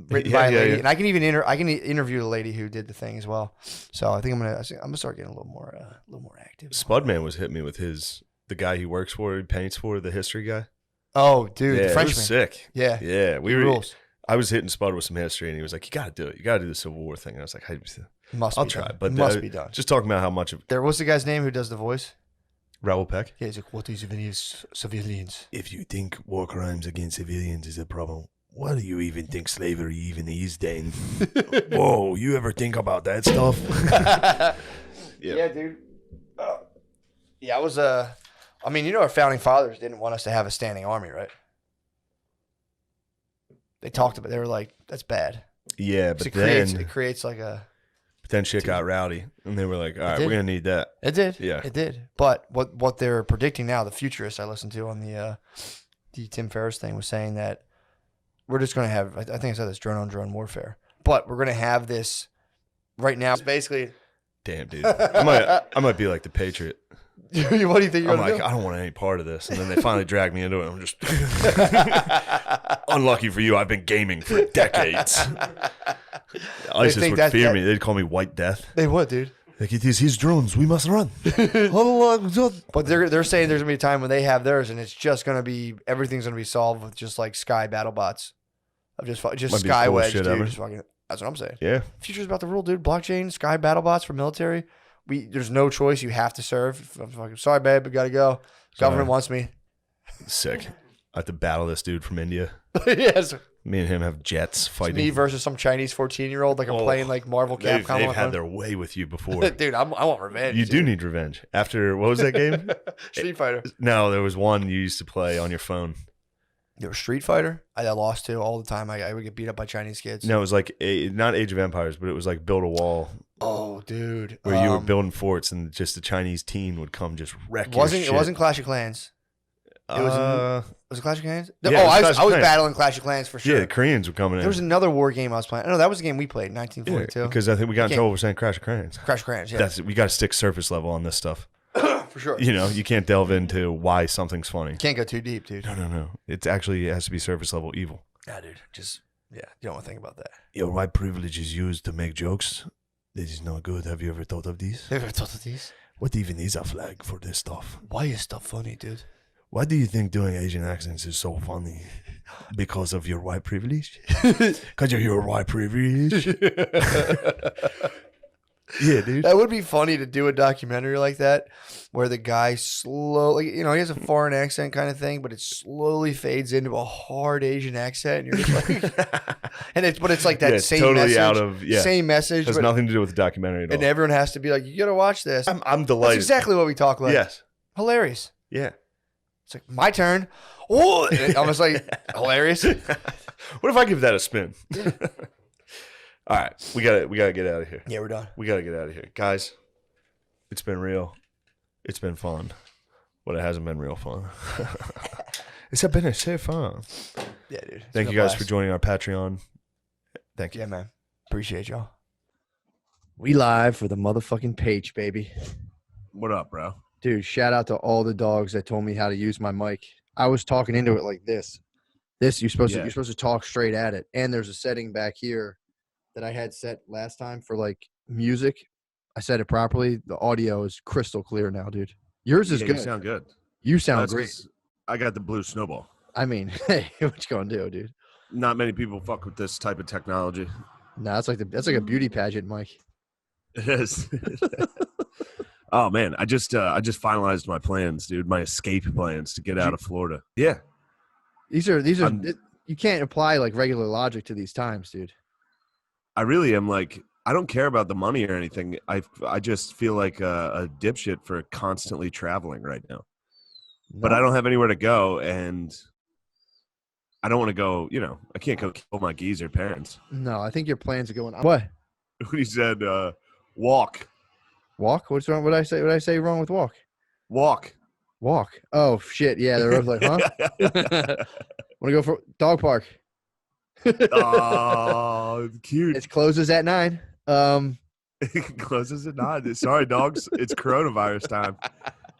written by a lady. And I can even interview the lady who did the thing as well. So I think I'm gonna start getting a little more active. Spudman was hitting me with the guy he works for, he paints for, the history guy. Oh, dude, yeah, the it Frenchman. was sick. Yeah, Yeah, He rules. I was hitting Spud with some history, and he was like, "You got to do it. You got to do the Civil War thing." And I was like, Must I'll be try." done. But Must be done. Just talking about how much of There was the guy's name who does the voice. Raoul Peck. Yeah, he's like, "What is civilians?" If you think war crimes against civilians is a problem, what do you even think slavery even is then? Whoa, you ever think about that stuff? Yeah, dude. Yeah, I was. I mean, our founding fathers didn't want us to have a standing army, right? They talked about. They were like, "That's bad." Yeah, 'Cause but it creates like a. then shit got rowdy, and they were like, "All right, did. we're gonna need that." It did. Yeah. It did. But what they're predicting now, the futurists I listened to on the Tim Ferriss thing was saying that we're just going to have. I think I said this drone-on-drone warfare, but we're going to have this right now. It's basically. Damn, dude, I might be like the Patriot. What do you think you're I'm going to like, do? I don't want any part of this, and then they finally dragged me into it. I'm just unlucky for you. I've been gaming for decades. ISIS think would that- fear that- me. They'd call me White Death. They would, dude. Like, it is his drones. We must run. But they're saying there's gonna be a time when they have theirs, and it's just gonna be everything's gonna be solved with just like sky battle bots of just Might be the sky coolest wedge, shit dude. ever. Just fucking, that's what I'm saying. Yeah. Future's about to rule, dude. Blockchain, sky battle bots for military. There's no choice. You have to serve. I'm fucking sorry, babe. I gotta go. Government Sorry. wants me. Sick. I have to battle this dude from India. Yes. Me and him have jets It's fighting. me versus some Chinese 14-year-old. Like I'm Oh, playing like Marvel Capcom. They've on my had phone. their way with you before. Dude, I want revenge. You do need revenge. After, what was that game? Street Fighter. No, there was one you used to play on your phone. There was Street Fighter. I lost to all the time. I would get beat up by Chinese kids. No, it was like not Age of Empires, but it was like build a wall. Oh, dude. Where you were building forts and just the Chinese teen would come just wreck your shit. It wasn't Clash of Clans. Was it Clash of Clans? Yeah, I was Clans. battling Clash of Clans for sure. Yeah, the Koreans were coming in. There was another war game I was playing. No, that was the game we played in 1942. Because I think we got in trouble for saying Crash of Clans. Crash of Clans, yeah. We got to stick surface level on this stuff. For sure. You know, you can't delve into why something's funny. Can't go too deep, dude. No. It has to be surface level evil. Yeah, dude. You don't want to think about that. Your white privilege is used to make jokes. This is not good. Have you ever thought of these? Have you ever thought of these? What even is a flag for this stuff? Why is stuff funny, dude? Why do you think doing Asian accents is so funny? Because of your white privilege? Because of your white privilege? Yeah, dude. That would be funny to do a documentary like that where the guy slowly, he has a foreign accent kind of thing, but it slowly fades into a hard Asian accent. And you're just like, but it's like that it's same totally message. out of, Same message. Has nothing to do with the documentary at all. And everyone has to be like, you got to watch this. I'm delighted. That's exactly what we talk like. Yes. Hilarious. Yeah. It's like, my turn. Oh, almost like hilarious. What if I give that a spin? All right, we gotta get out of here. Yeah, we're done. We gotta get out of here, guys. It's been real. It's been fun, but it hasn't been real fun. It's been so fun. Yeah, dude. Thank you guys for joining our Patreon. Thank you. Yeah, man. Appreciate y'all. We live for the motherfucking page, baby. What up, bro? Dude, shout out to all the dogs that told me how to use my mic. I was talking into it like this. You're supposed to talk straight at it. And there's a setting back here that I had set last time for like music. I said it properly. The audio is crystal clear now, dude. Yours is good. You sound good. You sound great. I got the blue snowball. I mean, hey, what you gonna do, dude? Not many people fuck with this type of technology. No, that's like a beauty pageant, Mike. It is. Oh man, I just finalized my plans, dude. My escape plans to get out of Florida. Yeah. These are you can't apply like regular logic to these times, dude. I really am like, I don't care about the money or anything. I just feel like a dipshit for constantly traveling right now. No. But I don't have anywhere to go, and I don't want to go, I can't go kill my geezer parents. No, I think your plans are going on. What? He said, walk. Walk? What's wrong? What did I say wrong with walk? Walk. Oh, shit. Yeah, they're both like, huh? Want to go for dog park? Oh, cute. It closes at 9. It closes at 9. Sorry, dogs. It's coronavirus time.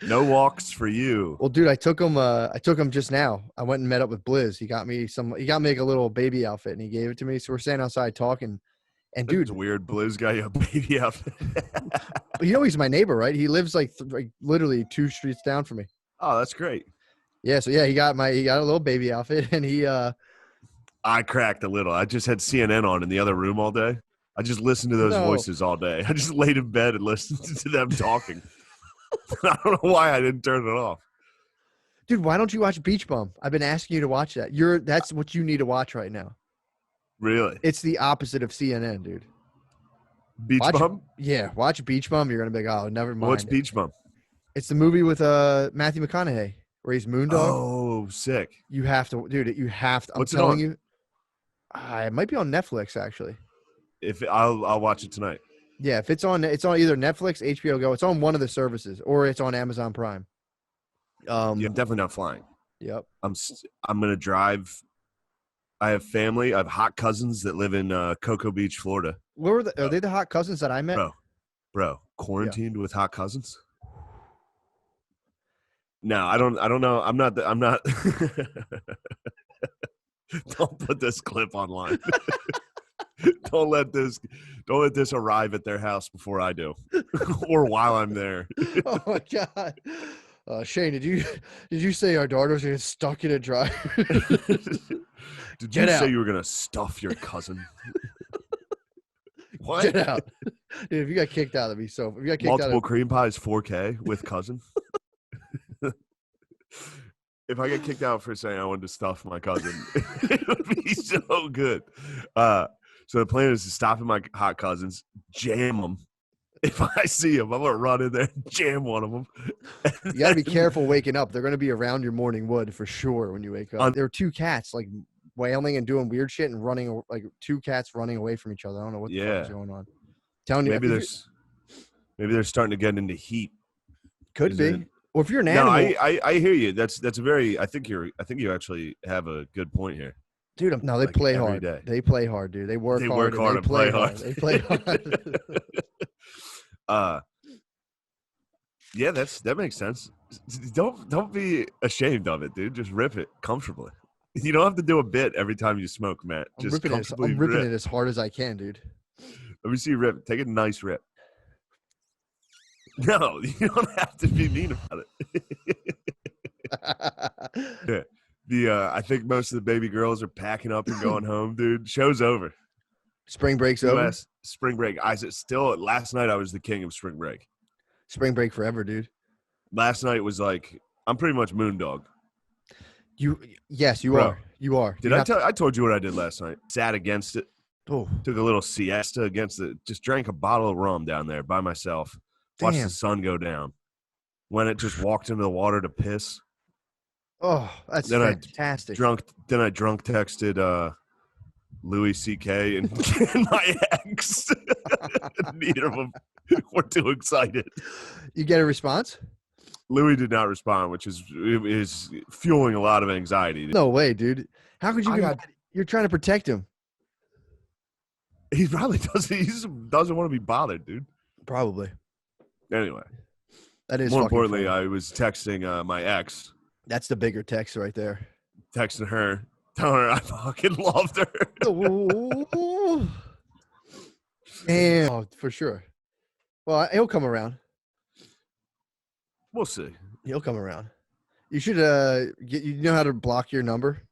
No walks for you. Well, dude, I took him just now. I went and met up with Blizz. He got me like a little baby outfit and he gave it to me. So we're standing outside talking. And dude, it's weird. Blizz got you a baby outfit. He's my neighbor, right? He lives like literally 2 streets down from me. Oh, that's great. Yeah. So yeah, he got a little baby outfit and he, I cracked a little. I just had CNN on in the other room all day. I just listened to those voices all day. I just laid in bed and listened to them talking. I don't know why I didn't turn it off. Dude, why don't you watch Beach Bum? I've been asking you to watch that. That's what you need to watch right now. Really? It's the opposite of CNN, dude. Beach Bum? Yeah, watch Beach Bum. You're going to be like, oh, never mind. What's Beach Bum? It's the movie with Matthew McConaughey where he's Moondog. Oh, sick. You have to, dude, you have to. I'm telling you. It might be on Netflix, actually. I'll watch it tonight. Yeah, if it's on either Netflix, HBO Go. It's on one of the services, or it's on Amazon Prime. Yeah, I'm definitely not flying. Yep. I'm gonna drive. I have family. I have hot cousins that live in Cocoa Beach, Florida. Are they the hot cousins that I met? Bro, quarantined with hot cousins. No, I don't know. I'm not. Don't put this clip online. Don't let this arrive at their house before I do, or while I'm there. Oh my god, Shane, did you say our daughters are stuck in a dryer? Did you say you were gonna stuff your cousin? What? Get out, dude! If you got kicked out, that'd be so. If you got kicked multiple cream pies 4K with cousin. If I get kicked out for saying I wanted to stuff my cousin, it would be so good. So the plan is to stop at my hot cousins, jam them, If I see them, I'm gonna run in there and jam one of them. You got to be careful waking up. They're going to be around your morning wood for sure when you wake up. There were two cats like wailing and doing weird shit and running, like two cats running away from each other. I don't know what the fuck is going on. Telling you, Maybe they're starting to get into heat. Could be. it? Or if you're an No, animal, I hear you. That's a very. I think you actually have a good point here. dude. No, they Like, play every hard. day. They play hard, dude. They work They hard. work hard and play hard. They play hard. Yeah, that makes sense. Don't be ashamed of it, dude. Just rip it comfortably. You don't have to do a bit every time you smoke, Matt. Just I'm comfortably ripping rip. it as hard as I can, dude. Let me see you rip. Take a nice rip. No, you don't have to be mean about it. Yeah. I think most of the baby girls are packing up and going home, dude. Show's over. Spring break's over. US spring break. Last night I was the king of spring break. Spring break forever, dude. Last night was like I'm pretty much moondog. Yes, you Bro, are. You are. Did I told you what I did last night? Sat against it. Oh, Took a little siesta against it. Just drank a bottle of rum down there by myself. Watched Damn. the sun go down. When it just walked into the water to piss. oh, that's Then fantastic. Then I drunk texted Louis C.K. and my ex. Neither of them were too excited. You get a response? Louis did not respond, which is fueling a lot of anxiety. No way, dude. How could you? You're trying to protect him. He probably doesn't. He doesn't want to be bothered, dude. Probably. Anyway, That is more fucking importantly, funny. I was texting my ex, That's the bigger text right there. texting her, telling her I fucking loved her. Oh, damn, for sure. Well, he'll come around. We'll see. He'll come around. You should you know how to block your number?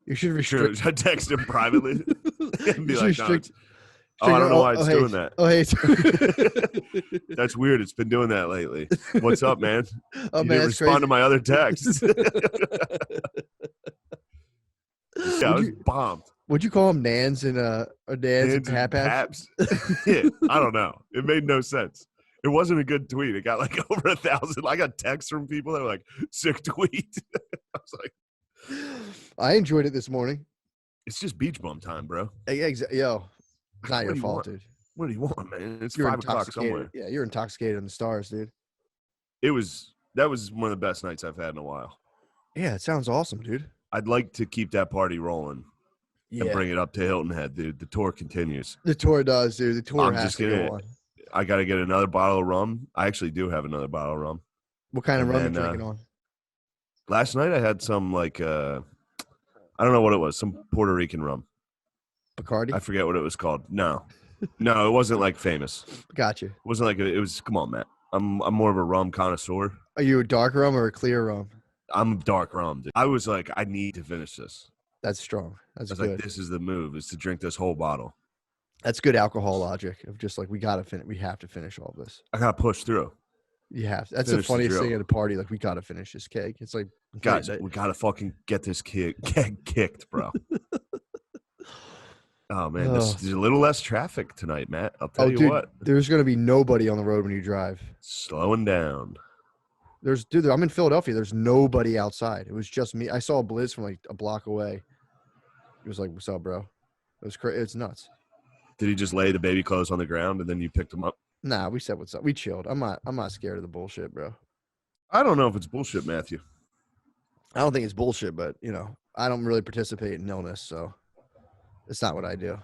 You should Sure, restrict. I text him privately and be You like, should no, restrict- I don't know why it's hey, doing that. Oh, hey. That's weird. It's been doing that lately. What's up, man? Oh, You man, didn't that's respond crazy. to my other texts. Yeah, I was bombed. Would you call him Nans and Nans and Paps? Yeah, I don't know. It made no sense. It wasn't a good tweet. It got like over 1,000. I got texts from people that were like, sick tweet. I was like, I enjoyed it this morning. it's just beach bum time, bro. Yo, it's not What your do you fault, want? dude. What do you want, man? It's You're 5 o'clock intoxicated. somewhere. Yeah, you're intoxicated on the stars, dude. That was one of the best nights I've had in a while. Yeah, it sounds awesome, dude. I'd like to keep that party rolling and Yeah, bring it up to Hilton Head, dude. The tour continues. the tour does, dude. The tour I'm has just to gonna- go on. I got to get another bottle of rum. I actually do have another bottle of rum. What kind of And rum you then, drinking on? Last night I had some like I don't know what it was, some Puerto Rican rum. Bacardi? I forget what it was called. No, it wasn't like famous. Gotcha. It wasn't like it was. Come on, Matt. I'm more of a rum connoisseur. Are you a dark rum or a clear rum? I'm dark rum, dude. I was like, I need to finish this. That's strong. I That's was good. like, this is the move: is to drink this whole bottle. That's good alcohol logic of just like we gotta finish. We have to finish all this. I gotta push through, You have to. That's Finish the the funniest thing drill. at a party. Like we gotta finish this cake. It's like guys. that- We gotta fucking get this keg kicked, bro. Oh man, there's a little less traffic tonight, Matt. I'll tell oh, you dude, what. there's gonna be nobody on the road when you drive. Slowing down. Dude, I'm in Philadelphia. There's nobody outside. It was just me. I saw a Blizz from like a block away. It was like, "What's up, bro?" It was crazy. It's nuts. Did he just lay the baby clothes on the ground and then you picked them up? Nah, we said what's up. We chilled. I'm not scared of the bullshit, bro. I don't know if it's bullshit, Matthew. I don't think it's bullshit, but you know, I don't really participate in illness, so it's not what I do.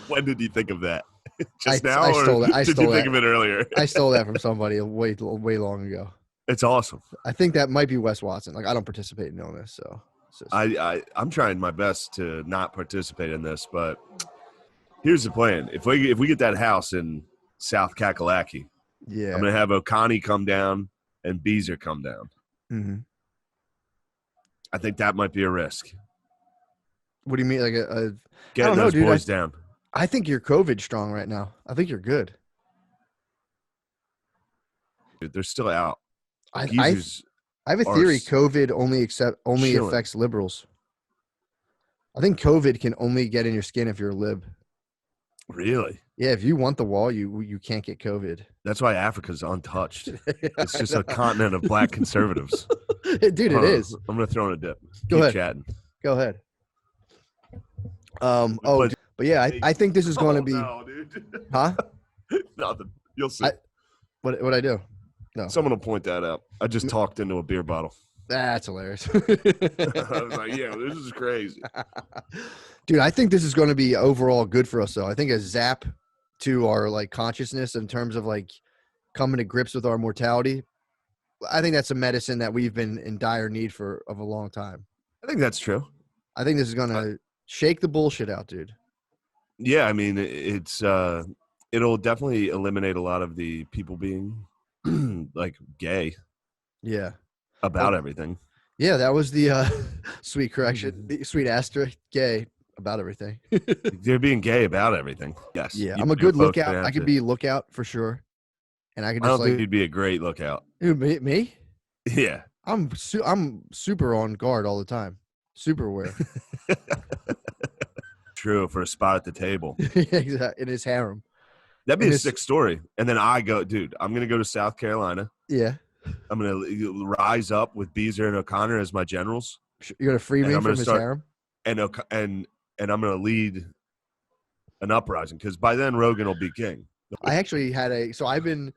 When did you think of that? I Just now, I or stole that. I did stole you think that. of it earlier? I stole that from somebody way long ago. It's awesome. I think that might be Wes Watson. Like I don't participate in illness, so it's just- I'm trying my best to not participate in this, but here's the plan: if we get that house in South Kakalaki, yeah. I'm gonna have Okani come down and Beezer come down. Mm-hmm. I think that might be a risk. What do you mean, like Getting don't know, those dude. boys down. I think you're COVID strong right now. I think you're good. Dude, they're still out. I Geezers have a are theory. s- COVID only chilling. affects liberals. I think COVID can only get in your skin if you're a lib. Really? Yeah, if you want the wall, you can't get COVID. That's why Africa's untouched. It's I just know. a continent of black conservatives. Dude, it Hold on. is. I'm gonna throw in a dip. Go Keep ahead. chatting. Go ahead. But yeah, I think this is going to be. No, dude. Huh? Nothing. You'll see. What I do? No. Someone will point that out. I just talked into a beer bottle. That's hilarious. I was like, yeah, this is crazy. Dude, I think this is going to be overall good for us, though. I think a zap to our like consciousness in terms of like coming to grips with our mortality. I think that's a medicine that we've been in dire need of a long time. I think that's true. I think this is going to shake the bullshit out, dude. Yeah, I mean, it's it'll definitely eliminate a lot of the people being like gay Yeah. about everything. Yeah, that was the sweet correction. The sweet asterisk, gay about everything. They're being gay about everything. Yes. Yeah, You I'm a do good folks lookout. that I have could to- be lookout for sure. And I can I just don't think like, you'd be a great lookout. dude, me? Yeah. I'm super on guard all the time. Super aware. True, for a spot at the table. Exactly. In his harem. That'd be And a it's- sick story. And then I go, dude, I'm going to go to South Carolina. Yeah. I'm going to rise up with Beezer and O'Connor as my generals. You're gonna free And me I'm from gonna his start- harem. And I'm going to lead an uprising because by then Rogan will be king. I actually had so I've been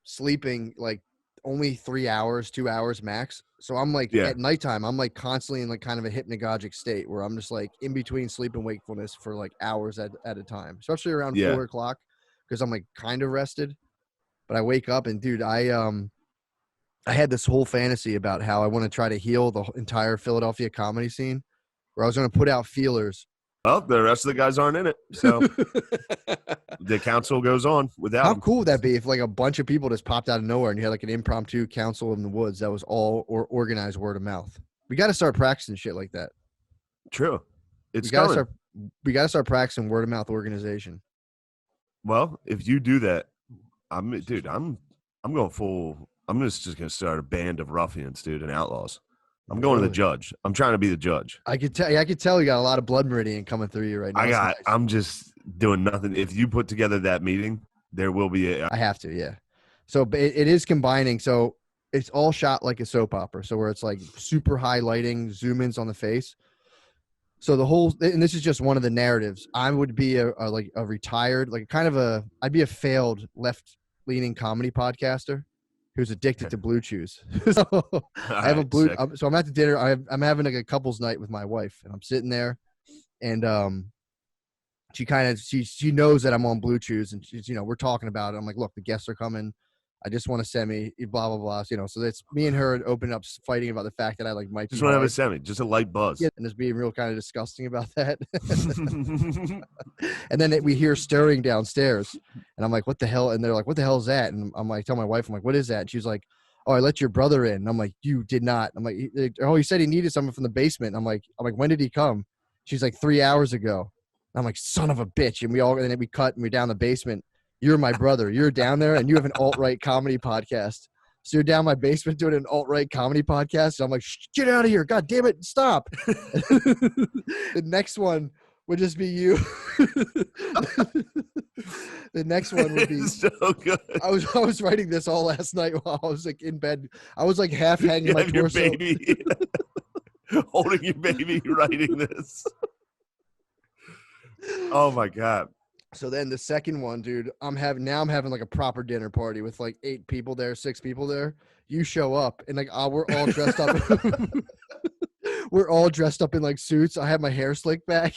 sleeping like only 3 hours, 2 hours max. So I'm like Yeah. at nighttime, I'm like constantly in like kind of a hypnagogic state where I'm just like in between sleep and wakefulness for like hours at a time, especially around Yeah. 4 o'clock because I'm like kind of rested. But I wake up and dude, I had this whole fantasy about how I want to try to heal the entire Philadelphia comedy scene, where I was going to put out feelers. Well, the rest of the guys aren't in it. So the council goes on without How them. cool would that be if like a bunch of people just popped out of nowhere and you had like an impromptu council in the woods that was all organized word of mouth? We got to start practicing shit like that. True. It's we got to coming. we got to start practicing word of mouth organization. Well, if you do that, I'm going full. I'm just going to start a band of ruffians, dude, and outlaws. I'm going to the Really? judge. I'm trying to be the judge. I could tell you got a lot of blood meridian coming through you right now. It's nice. I'm just doing nothing. If you put together that meeting, there will be I have to, yeah. So but it is combining. So it's all shot like a soap opera. So where it's like super high lighting, zoom ins on the face. So the whole, and this is just one of the narratives. I would be a retired, like kind of I'd be a failed left leaning comedy podcaster who's addicted to Blue Chews. So I have a Alright, blue. sick. So I'm at the dinner. I'm having like a couple's night with my wife, and I'm sitting there, and she knows that I'm on Blue Chews, and she's we're talking about it. I'm like, look, the guests are coming. I just want to semi, blah blah blah. So that's me and her open up fighting about the fact that I like might Just be want to have high. a semi, just a light buzz. Yeah, and just being real kind of disgusting about that. And then we hear stirring downstairs, and I'm like, "What the hell?" And they're like, "What the hell is that?" And I'm like, tell my wife, I'm like, "What is that?" And she's like, "Oh, I let your brother in." And I'm like, "You did not." I'm like, "Oh, he said he needed someone from the basement." And I'm like, "When did he come?" She's like, 3 hours ago. And I'm like, "Son of a bitch!" And then we cut and we're down the basement. You're my brother. You're down there, and you have an alt-right comedy podcast. So you're down my basement doing an alt-right comedy podcast. And I'm like, get out of here. God damn it. Stop. The next one would just be you. The next one would be so good. I was writing this all last night while I was like in bed. I was like half hanging You my have your torso. baby, holding your baby, writing this. Oh my god. So then the second one, dude, I'm having like a proper dinner party with like 8 people there, 6 people there. You show up and like we're all dressed up. We're all dressed up in like suits. I have my hair slicked back.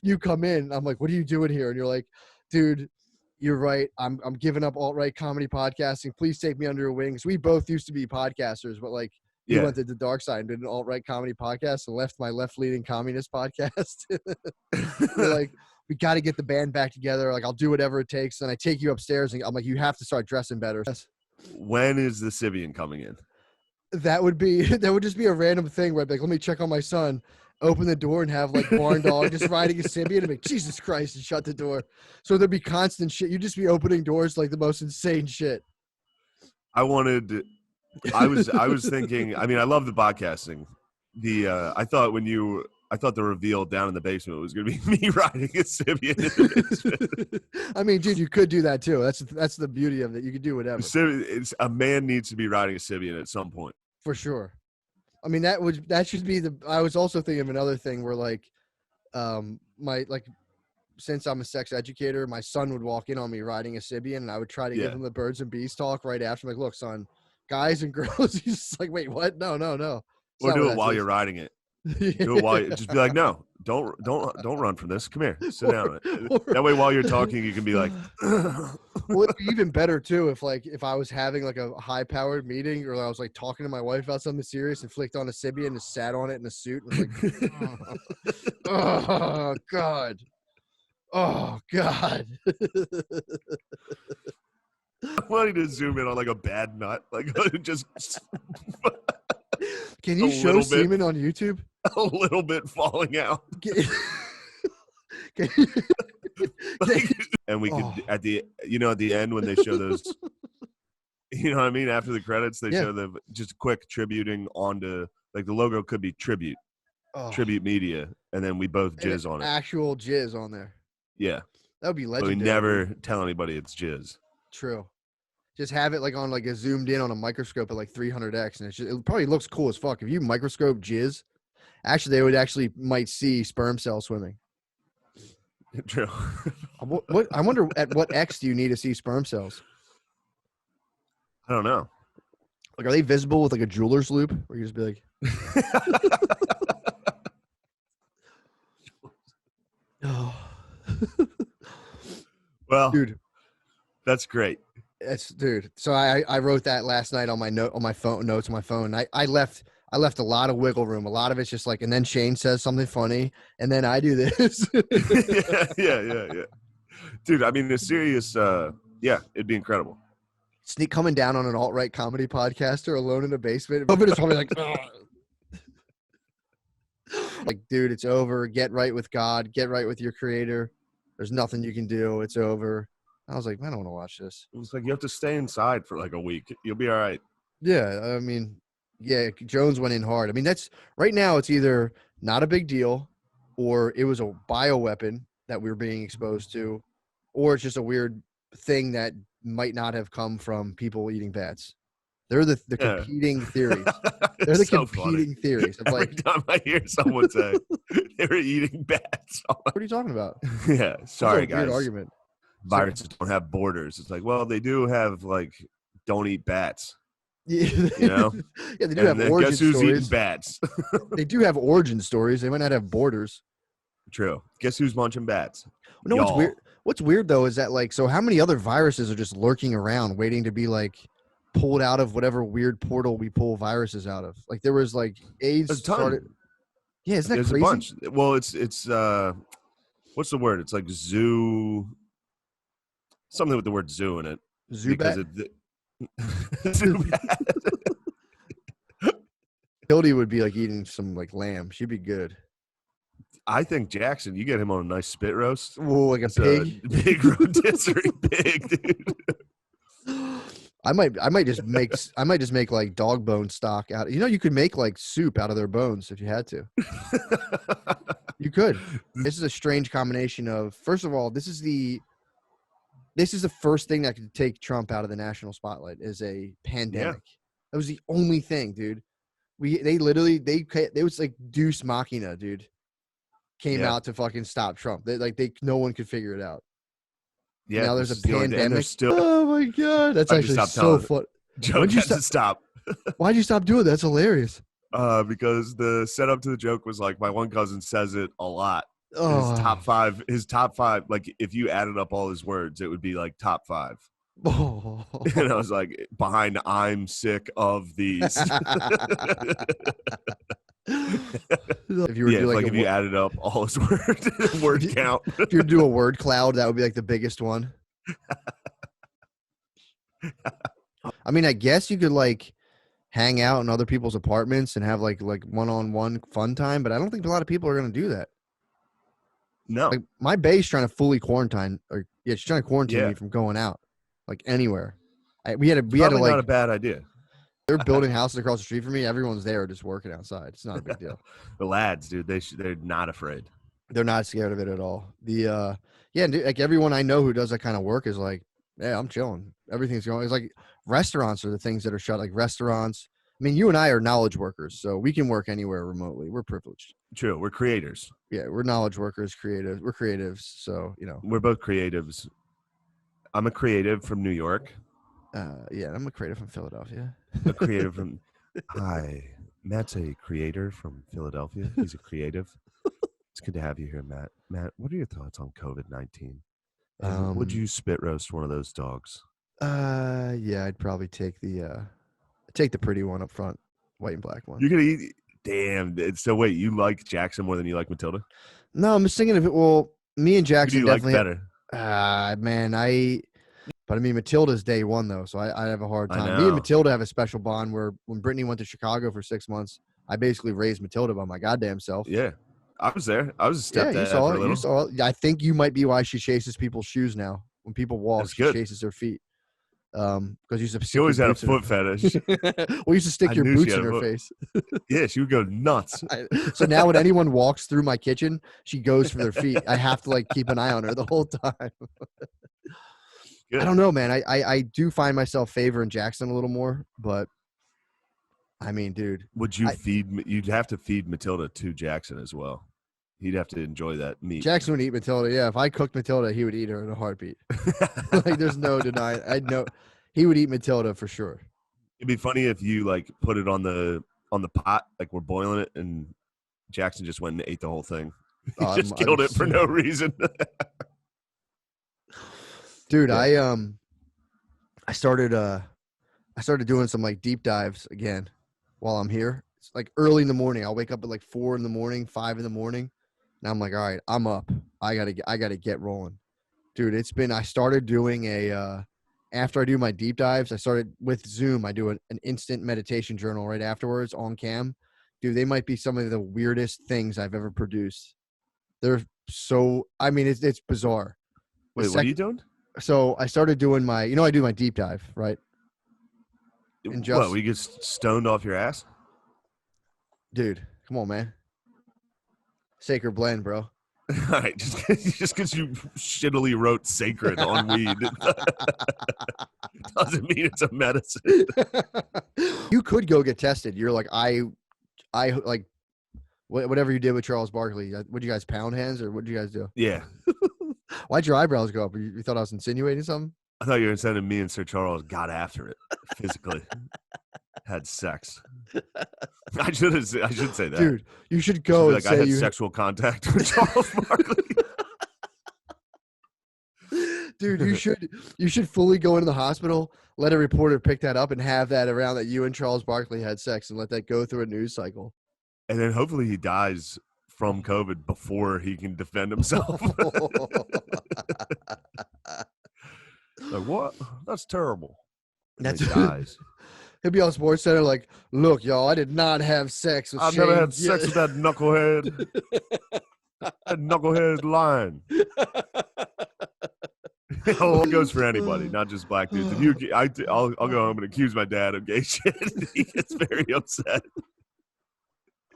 You come in. I'm like, what are you doing here? And you're like, dude, you're right. I'm giving up alt-right comedy podcasting. Please take me under your wings. We both used to be podcasters, but like you Yeah. went to the dark side and did an alt-right comedy podcast and left my left-leaning communist podcast. We're like, we got to get the band back together. Like, I'll do whatever it takes. And I take you upstairs and I'm like, you have to start dressing better. When is the Sibian coming in? That would just be a random thing where I'd be like, let me check on my son, open the door and have like Barn Dog just riding a Sibian and be like, Jesus Christ, and shut the door. So there'd be constant shit. You'd just be opening doors like the most insane shit. I was thinking, I mean, I love the podcasting. I thought when you I thought the reveal down in the basement was going to be me riding a Sibian. In the basement. I mean, dude, you could do that too. That's the beauty of it. You could do whatever. A man needs to be riding a Sibian at some point. For sure. I mean, that should be I was also thinking of another thing where like, since I'm a sex educator, my son would walk in on me riding a Sibian, and I would try to give him the birds and bees talk right after. I'm like, look, son, guys and girls. He's just like, wait, what? No. Or do it while you're riding it. Do it while just be like, no, don't run from this. Come here, sit down. That way, while you're talking, you can be like. Well, it'd be even better too if I was having like a high-powered meeting, or I was like talking to my wife about something serious and flicked on a Sibian and just sat on it in a suit and was like, oh God. Oh God. I wanted to zoom in on like a bad nut, like just. Can you show semen on YouTube? A little bit falling out. And we could at the end when they show those, you know what I mean? After the credits, they show the just quick tributing onto like the logo could be tribute media, and then we both jizz on it. Actual jizz on there. Yeah, that would be legendary. But we never tell anybody it's jizz. True. Just have it like on like a zoomed in on a microscope at like 300x, and it probably looks cool as fuck. If you microscope jizz, actually they might see sperm cells swimming. True. I wonder at what X do you need to see sperm cells? I don't know. Like, are they visible with like a jeweler's loop, or you just be like, oh. Well, dude, that's great. Dude. So I wrote that last night on my notes on my phone. I left a lot of wiggle room. A lot of it's just like, and then Shane says something funny, and then I do this. yeah. Dude, I mean, the serious, it'd be incredible. Sneak coming down on an alt-right comedy podcaster alone in a basement. Over just probably like, like, dude, it's over. Get right with God. Get right with your creator. There's nothing you can do. It's over. I was like, I don't want to watch this. It's like you have to stay inside for like a week. You'll be all right. Yeah, I mean, yeah, Jones went in hard. I mean, that's right now. It's either not a big deal, or it was a bioweapon that we were being exposed to, or it's just a weird thing that might not have come from people eating bats. They're the competing theories. They're the so competing theories. Of Every time I hear someone say they were eating bats, what are you talking about? Yeah, sorry, guys. Weird argument. Viruses don't have borders. It's like, well, they do have like, don't eat bats. Yeah, you know. Yeah, they do have origin guess who's stories. eating bats? They do have origin stories. They might not have borders. True. Guess who's munching bats? No, what's weird? What's weird though is that like, so how many other viruses are just lurking around, waiting to be like pulled out of whatever weird portal we pull viruses out of? Like there was like AIDS started. Yeah, isn't that There's crazy? a bunch. Well, it's what's the word? It's like zoo. Something with the word zoo in it. Zubat. Zubat. Hildy would be like eating some like lamb. She'd be good. I think Jackson, you get him on a nice spit roast. Whoa, like a pig. Big rotisserie pig, dude. I might just make like dog bone stock out. You know, you could make like soup out of their bones if you had to. You could. This is a strange combination of, first of all, this is the first thing that could take Trump out of the national spotlight is a pandemic. Yeah. That was the only thing, dude. They was like Deus Machina, dude. Came out to fucking stop Trump. No one could figure it out. Yeah. Now there's a pandemic. Still, oh my god, that's actually so fun. Joke has to stop. Why'd you stop doing that? That's hilarious. Because the setup to the joke was like my one cousin says it a lot. Oh. His top five, like if you added up all his words, it would be like top 5. Oh. And I was like, behind I'm sick of these. If you were to do like if you added up all his word count. If you do a word cloud, that would be like the biggest one. I mean, I guess you could like hang out in other people's apartments and have like one-on-one fun time, but I don't think a lot of people are going to do that. No. Like my bae's trying to fully quarantine, she's trying to quarantine me from going out like anywhere. We had to like, not a bad idea. They're building houses across the street from me. Everyone's there just working outside. It's not a big deal. The lads, dude, they're not afraid. They're not scared of it at all. Yeah, dude, like everyone I know who does that kind of work is like, yeah, I'm chilling. Everything's going. It's like restaurants are the things that are shut. Like restaurants. I mean, you and I are knowledge workers, so we can work anywhere remotely. We're privileged. True, we're creators. Yeah, we're knowledge workers, creative. We're creatives, so We're both creatives. I'm a creative from New York. Yeah, I'm a creative from Philadelphia. A creative from. Hi, Matt's a creator from Philadelphia. He's a creative. It's good to have you here, Matt. Matt, what are your thoughts on COVID-19? Would you spit roast one of those dogs? Yeah, I'd probably take the pretty one up front, white and black one. You're gonna eat. Damn. So wait, you like Jackson more than you like Matilda? No, I'm just thinking of it. Well, me and Jackson Who do you definitely like better. Man, but I mean, Matilda's day one though, so I have a hard time. Me and Matilda have a special bond where when Brittany went to Chicago for 6 months, I basically raised Matilda by my goddamn self. Yeah, I was there. I was a stepdad. Yeah, you saw it. You saw it. I think you might be why she chases people's shoes now. When people walk, That's she good. chases their feet. Because you used to She always had a foot fetish. We used to stick I your knew boots she in had a her foot. face. Yeah, she would go nuts. So now when anyone walks through my kitchen, she goes for their feet. I have to like keep an eye on her the whole time. Good. I don't know, man. I do find myself favoring Jackson a little more, but I mean, dude. Would you feed? You'd have to feed Matilda to Jackson as well. He'd have to enjoy that meat. Jackson would eat Matilda. Yeah, if I cooked Matilda, he would eat her in a heartbeat. Like, there's no denying. I know he would eat Matilda for sure. It'd be funny if you like put it on the pot, like we're boiling it, and Jackson just went and ate the whole thing. He just killed it for no reason. Dude, yeah. I started doing some like deep dives again while I'm here. It's like early in the morning. I'll wake up at like 4 in the morning, 5 in the morning. And I'm like, all right, I'm up. I gotta get rolling. Dude, I started doing after I do my deep dives, I started with Zoom. I do an instant meditation journal right afterwards on cam. Dude, they might be some of the weirdest things I've ever produced. They're so, I mean, it's bizarre. Wait, what are you doing? So I started doing I do my deep dive, right? And What, we get stoned off your ass? Dude, come on, man. Sacred blend, bro. All right, just because you shittily wrote sacred on weed doesn't mean it's a medicine. You could go get tested. You're like, I like whatever you did with Charles Barkley. What you guys pound hands or what did you guys do? Yeah. Why'd your eyebrows go up? You thought I was insinuating something? I thought you were saying me and Sir Charles got after it physically. Had sex. I should say that. Dude, you should go I had sexual contact with Charles Barkley. Dude, you should fully go into the hospital, let a reporter pick that up and have that around that you and Charles Barkley had sex and let that go through a news cycle. And then hopefully he dies from COVID before he can defend himself. Like, what? That's terrible. That's he dies. He'll be on Sports Center like, look, y'all, I did not have sex with I've Shane. never had sex with that knucklehead. That knucklehead lying. It goes for anybody, not just black dudes. If I'll go home and accuse my dad of gay shit. He gets very upset.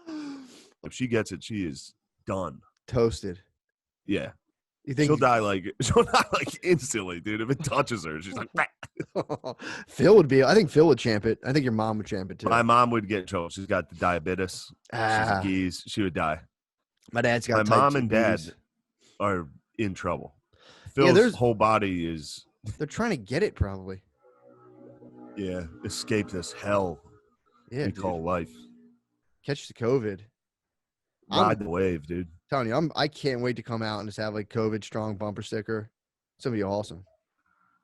If she gets it, she is done. Toasted. Yeah. You think she'll die like instantly, dude. If it touches her, she's like. I think Phil would champ it. I think your mom would champ it too. My mom would get in trouble. She's got the diabetes. She's a geese. She would die. My dad's got. My mom and dad are in trouble. Phil's whole body is. They're trying to get it probably. Yeah, escape this hell. Yeah, we call life. Catch the COVID. Ride the wave, dude. Telling you, I can't wait to come out and just have like COVID strong bumper sticker. It's gonna be awesome.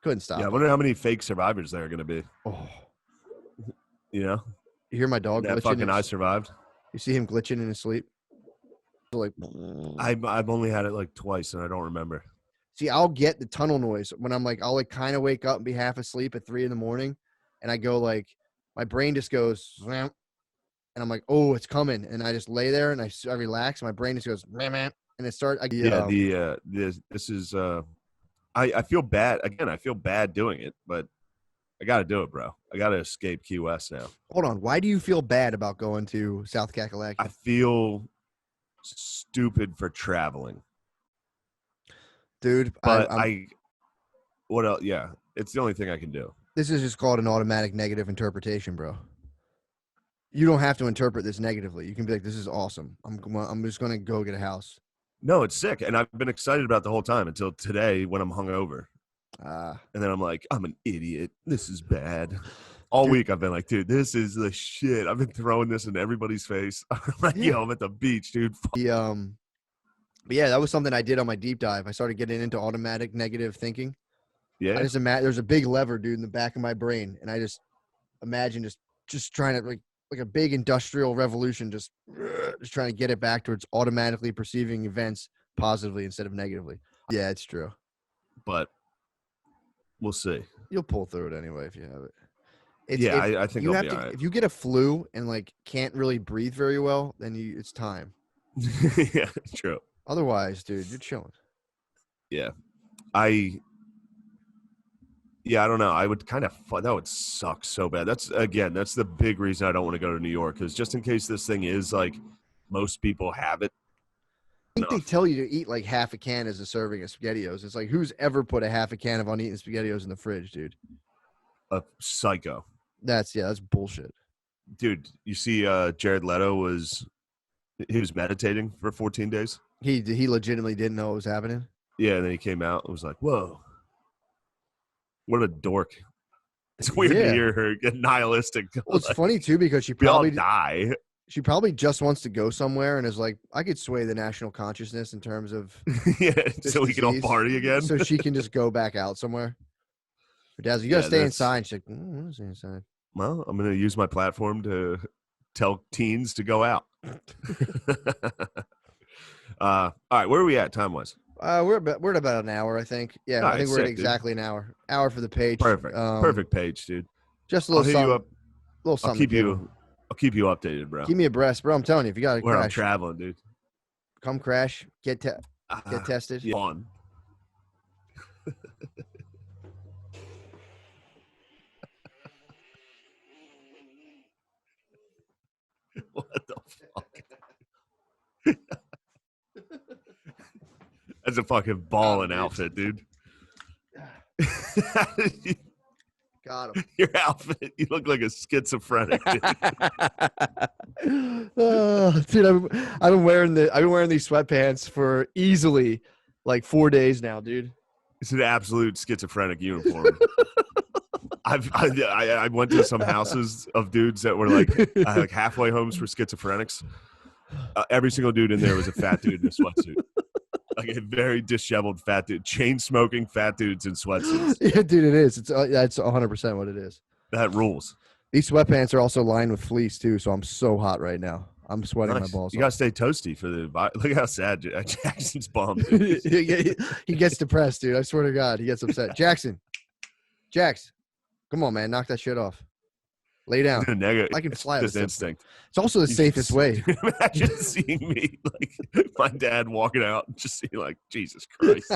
Couldn't stop. Yeah, I wonder how many fake survivors there are gonna be. Oh, you know, you hear my dog that glitching. Fucking I survived. You see him glitching in his sleep. Like, I've only had it like twice, and I don't remember. See, I'll get the tunnel noise when I'll like kind of wake up and be half asleep at 3 a.m, and I go like, my brain just goes, and I'm like, oh, it's coming, and I just lay there and I relax, and my brain just goes, and it starts. This is I feel bad again. I feel bad doing it, but I got to do it, bro. I got to escape Key West now. Hold on. Why do you feel bad about going to South Kakalaki? I feel stupid for traveling. Dude, But what else? Yeah, it's the only thing I can do. This is just called an automatic negative interpretation, bro. You don't have to interpret this negatively. You can be like, "This is awesome. I'm just gonna go get a house." No, it's sick, and I've been excited about it the whole time until today when I'm hungover. And then I'm like, I'm an idiot. This is bad. All week I've been like, dude, this is the shit. I've been throwing this in everybody's face. I'm like, yo, I'm at the beach, dude. But yeah, that was something I did on my deep dive. I started getting into automatic negative thinking. Yeah. I just imagine there's a big lever, dude, in the back of my brain, and I just imagine just trying to like a big industrial revolution, just trying to get it back towards automatically perceiving events positively instead of negatively. Yeah, it's true. But we'll see. You'll pull through it anyway if you have it. I think you I'll have be to. all right. If you get a flu and like can't really breathe very well, then it's time. Yeah, true. Otherwise, dude, you're chilling. Yeah. I don't know. I would kind of that would suck so bad. That's the big reason I don't want to go to New York, because just in case this thing is like most people have it. I think they tell you to eat like half a can as a serving of SpaghettiOs. It's like, who's ever put a half a can of uneaten SpaghettiOs in the fridge, dude? A psycho. That's bullshit. Dude, you see Jared Leto was meditating for 14 days. He legitimately didn't know what was happening. Yeah, and then he came out and was like, whoa. What a dork. It's weird to hear her get nihilistic. Well, it's funny too because she we all probably die. She probably just wants to go somewhere and is like, I could sway the national consciousness in terms of so we can all party again. So she can just go back out somewhere. But Daz, you gotta stay inside. She's like, I don't want to stay inside. Well, I'm gonna use my platform to tell teens to go out. All right, where are we at time wise? We're at about an hour, I think. Yeah, I think we're at exactly an hour. Hour for the page. Perfect. Perfect page, dude. Just a little something. Little something. I'll keep you updated, bro. Keep me abreast, bro. I'm telling you, if you got to where crash, I'm traveling, dude. Come crash. Get tested. Yeah. On. What the fuck? That's a fucking balling outfit, dude. Got him. Your outfit, you look like a schizophrenic, dude. Dude, I've been wearing these sweatpants for easily like 4 days now, dude. It's an absolute schizophrenic uniform. I went to some houses of dudes that were like halfway homes for schizophrenics. Every single dude in there was a fat dude in a sweatsuit. Like a very disheveled fat dude, chain smoking fat dudes in sweatsuits. Yeah, dude, it is. That's 100% what it is. That rules. These sweatpants are also lined with fleece too, so I'm so hot right now. I'm sweating my balls off. You gotta stay toasty for the. Look how sad Jackson's bummed. He gets depressed, dude. I swear to God, he gets upset. Jax, come on, man, knock that shit off. Lay down. I can fly this this instinct. It's also the safest way. Imagine seeing me like my dad walking out and just seeing like, Jesus Christ,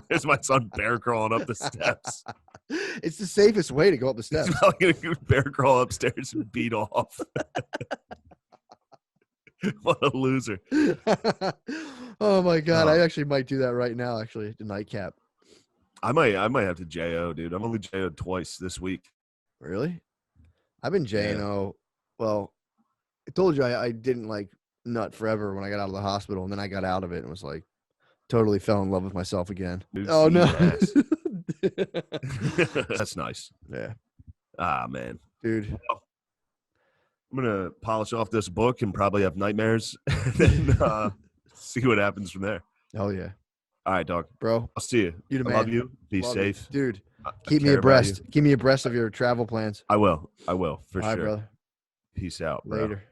there's my son bear crawling up the steps. It's the safest way to go up the steps. He's probably gonna bear crawl upstairs and beat off. What a loser. Oh my God, I actually might do that right now. Actually, the nightcap. I might have to JO, dude. I'm only JO'd twice this week. Really? I've been JO. Well, I told you I didn't like nut forever when I got out of the hospital, and then I got out of it and was like totally fell in love with myself again. Dude, oh no. That's nice. Yeah. Ah, man. Dude. Well, I'm gonna polish off this book and probably have nightmares and then see what happens from there. Oh yeah. All right, dog. Bro. I'll see you. You the I man. love you. Be Love safe. You. Dude. I Keep me care about abreast. you. Keep me abreast of your travel plans. I will. For All right, sure. brother. Peace out, bro. Later.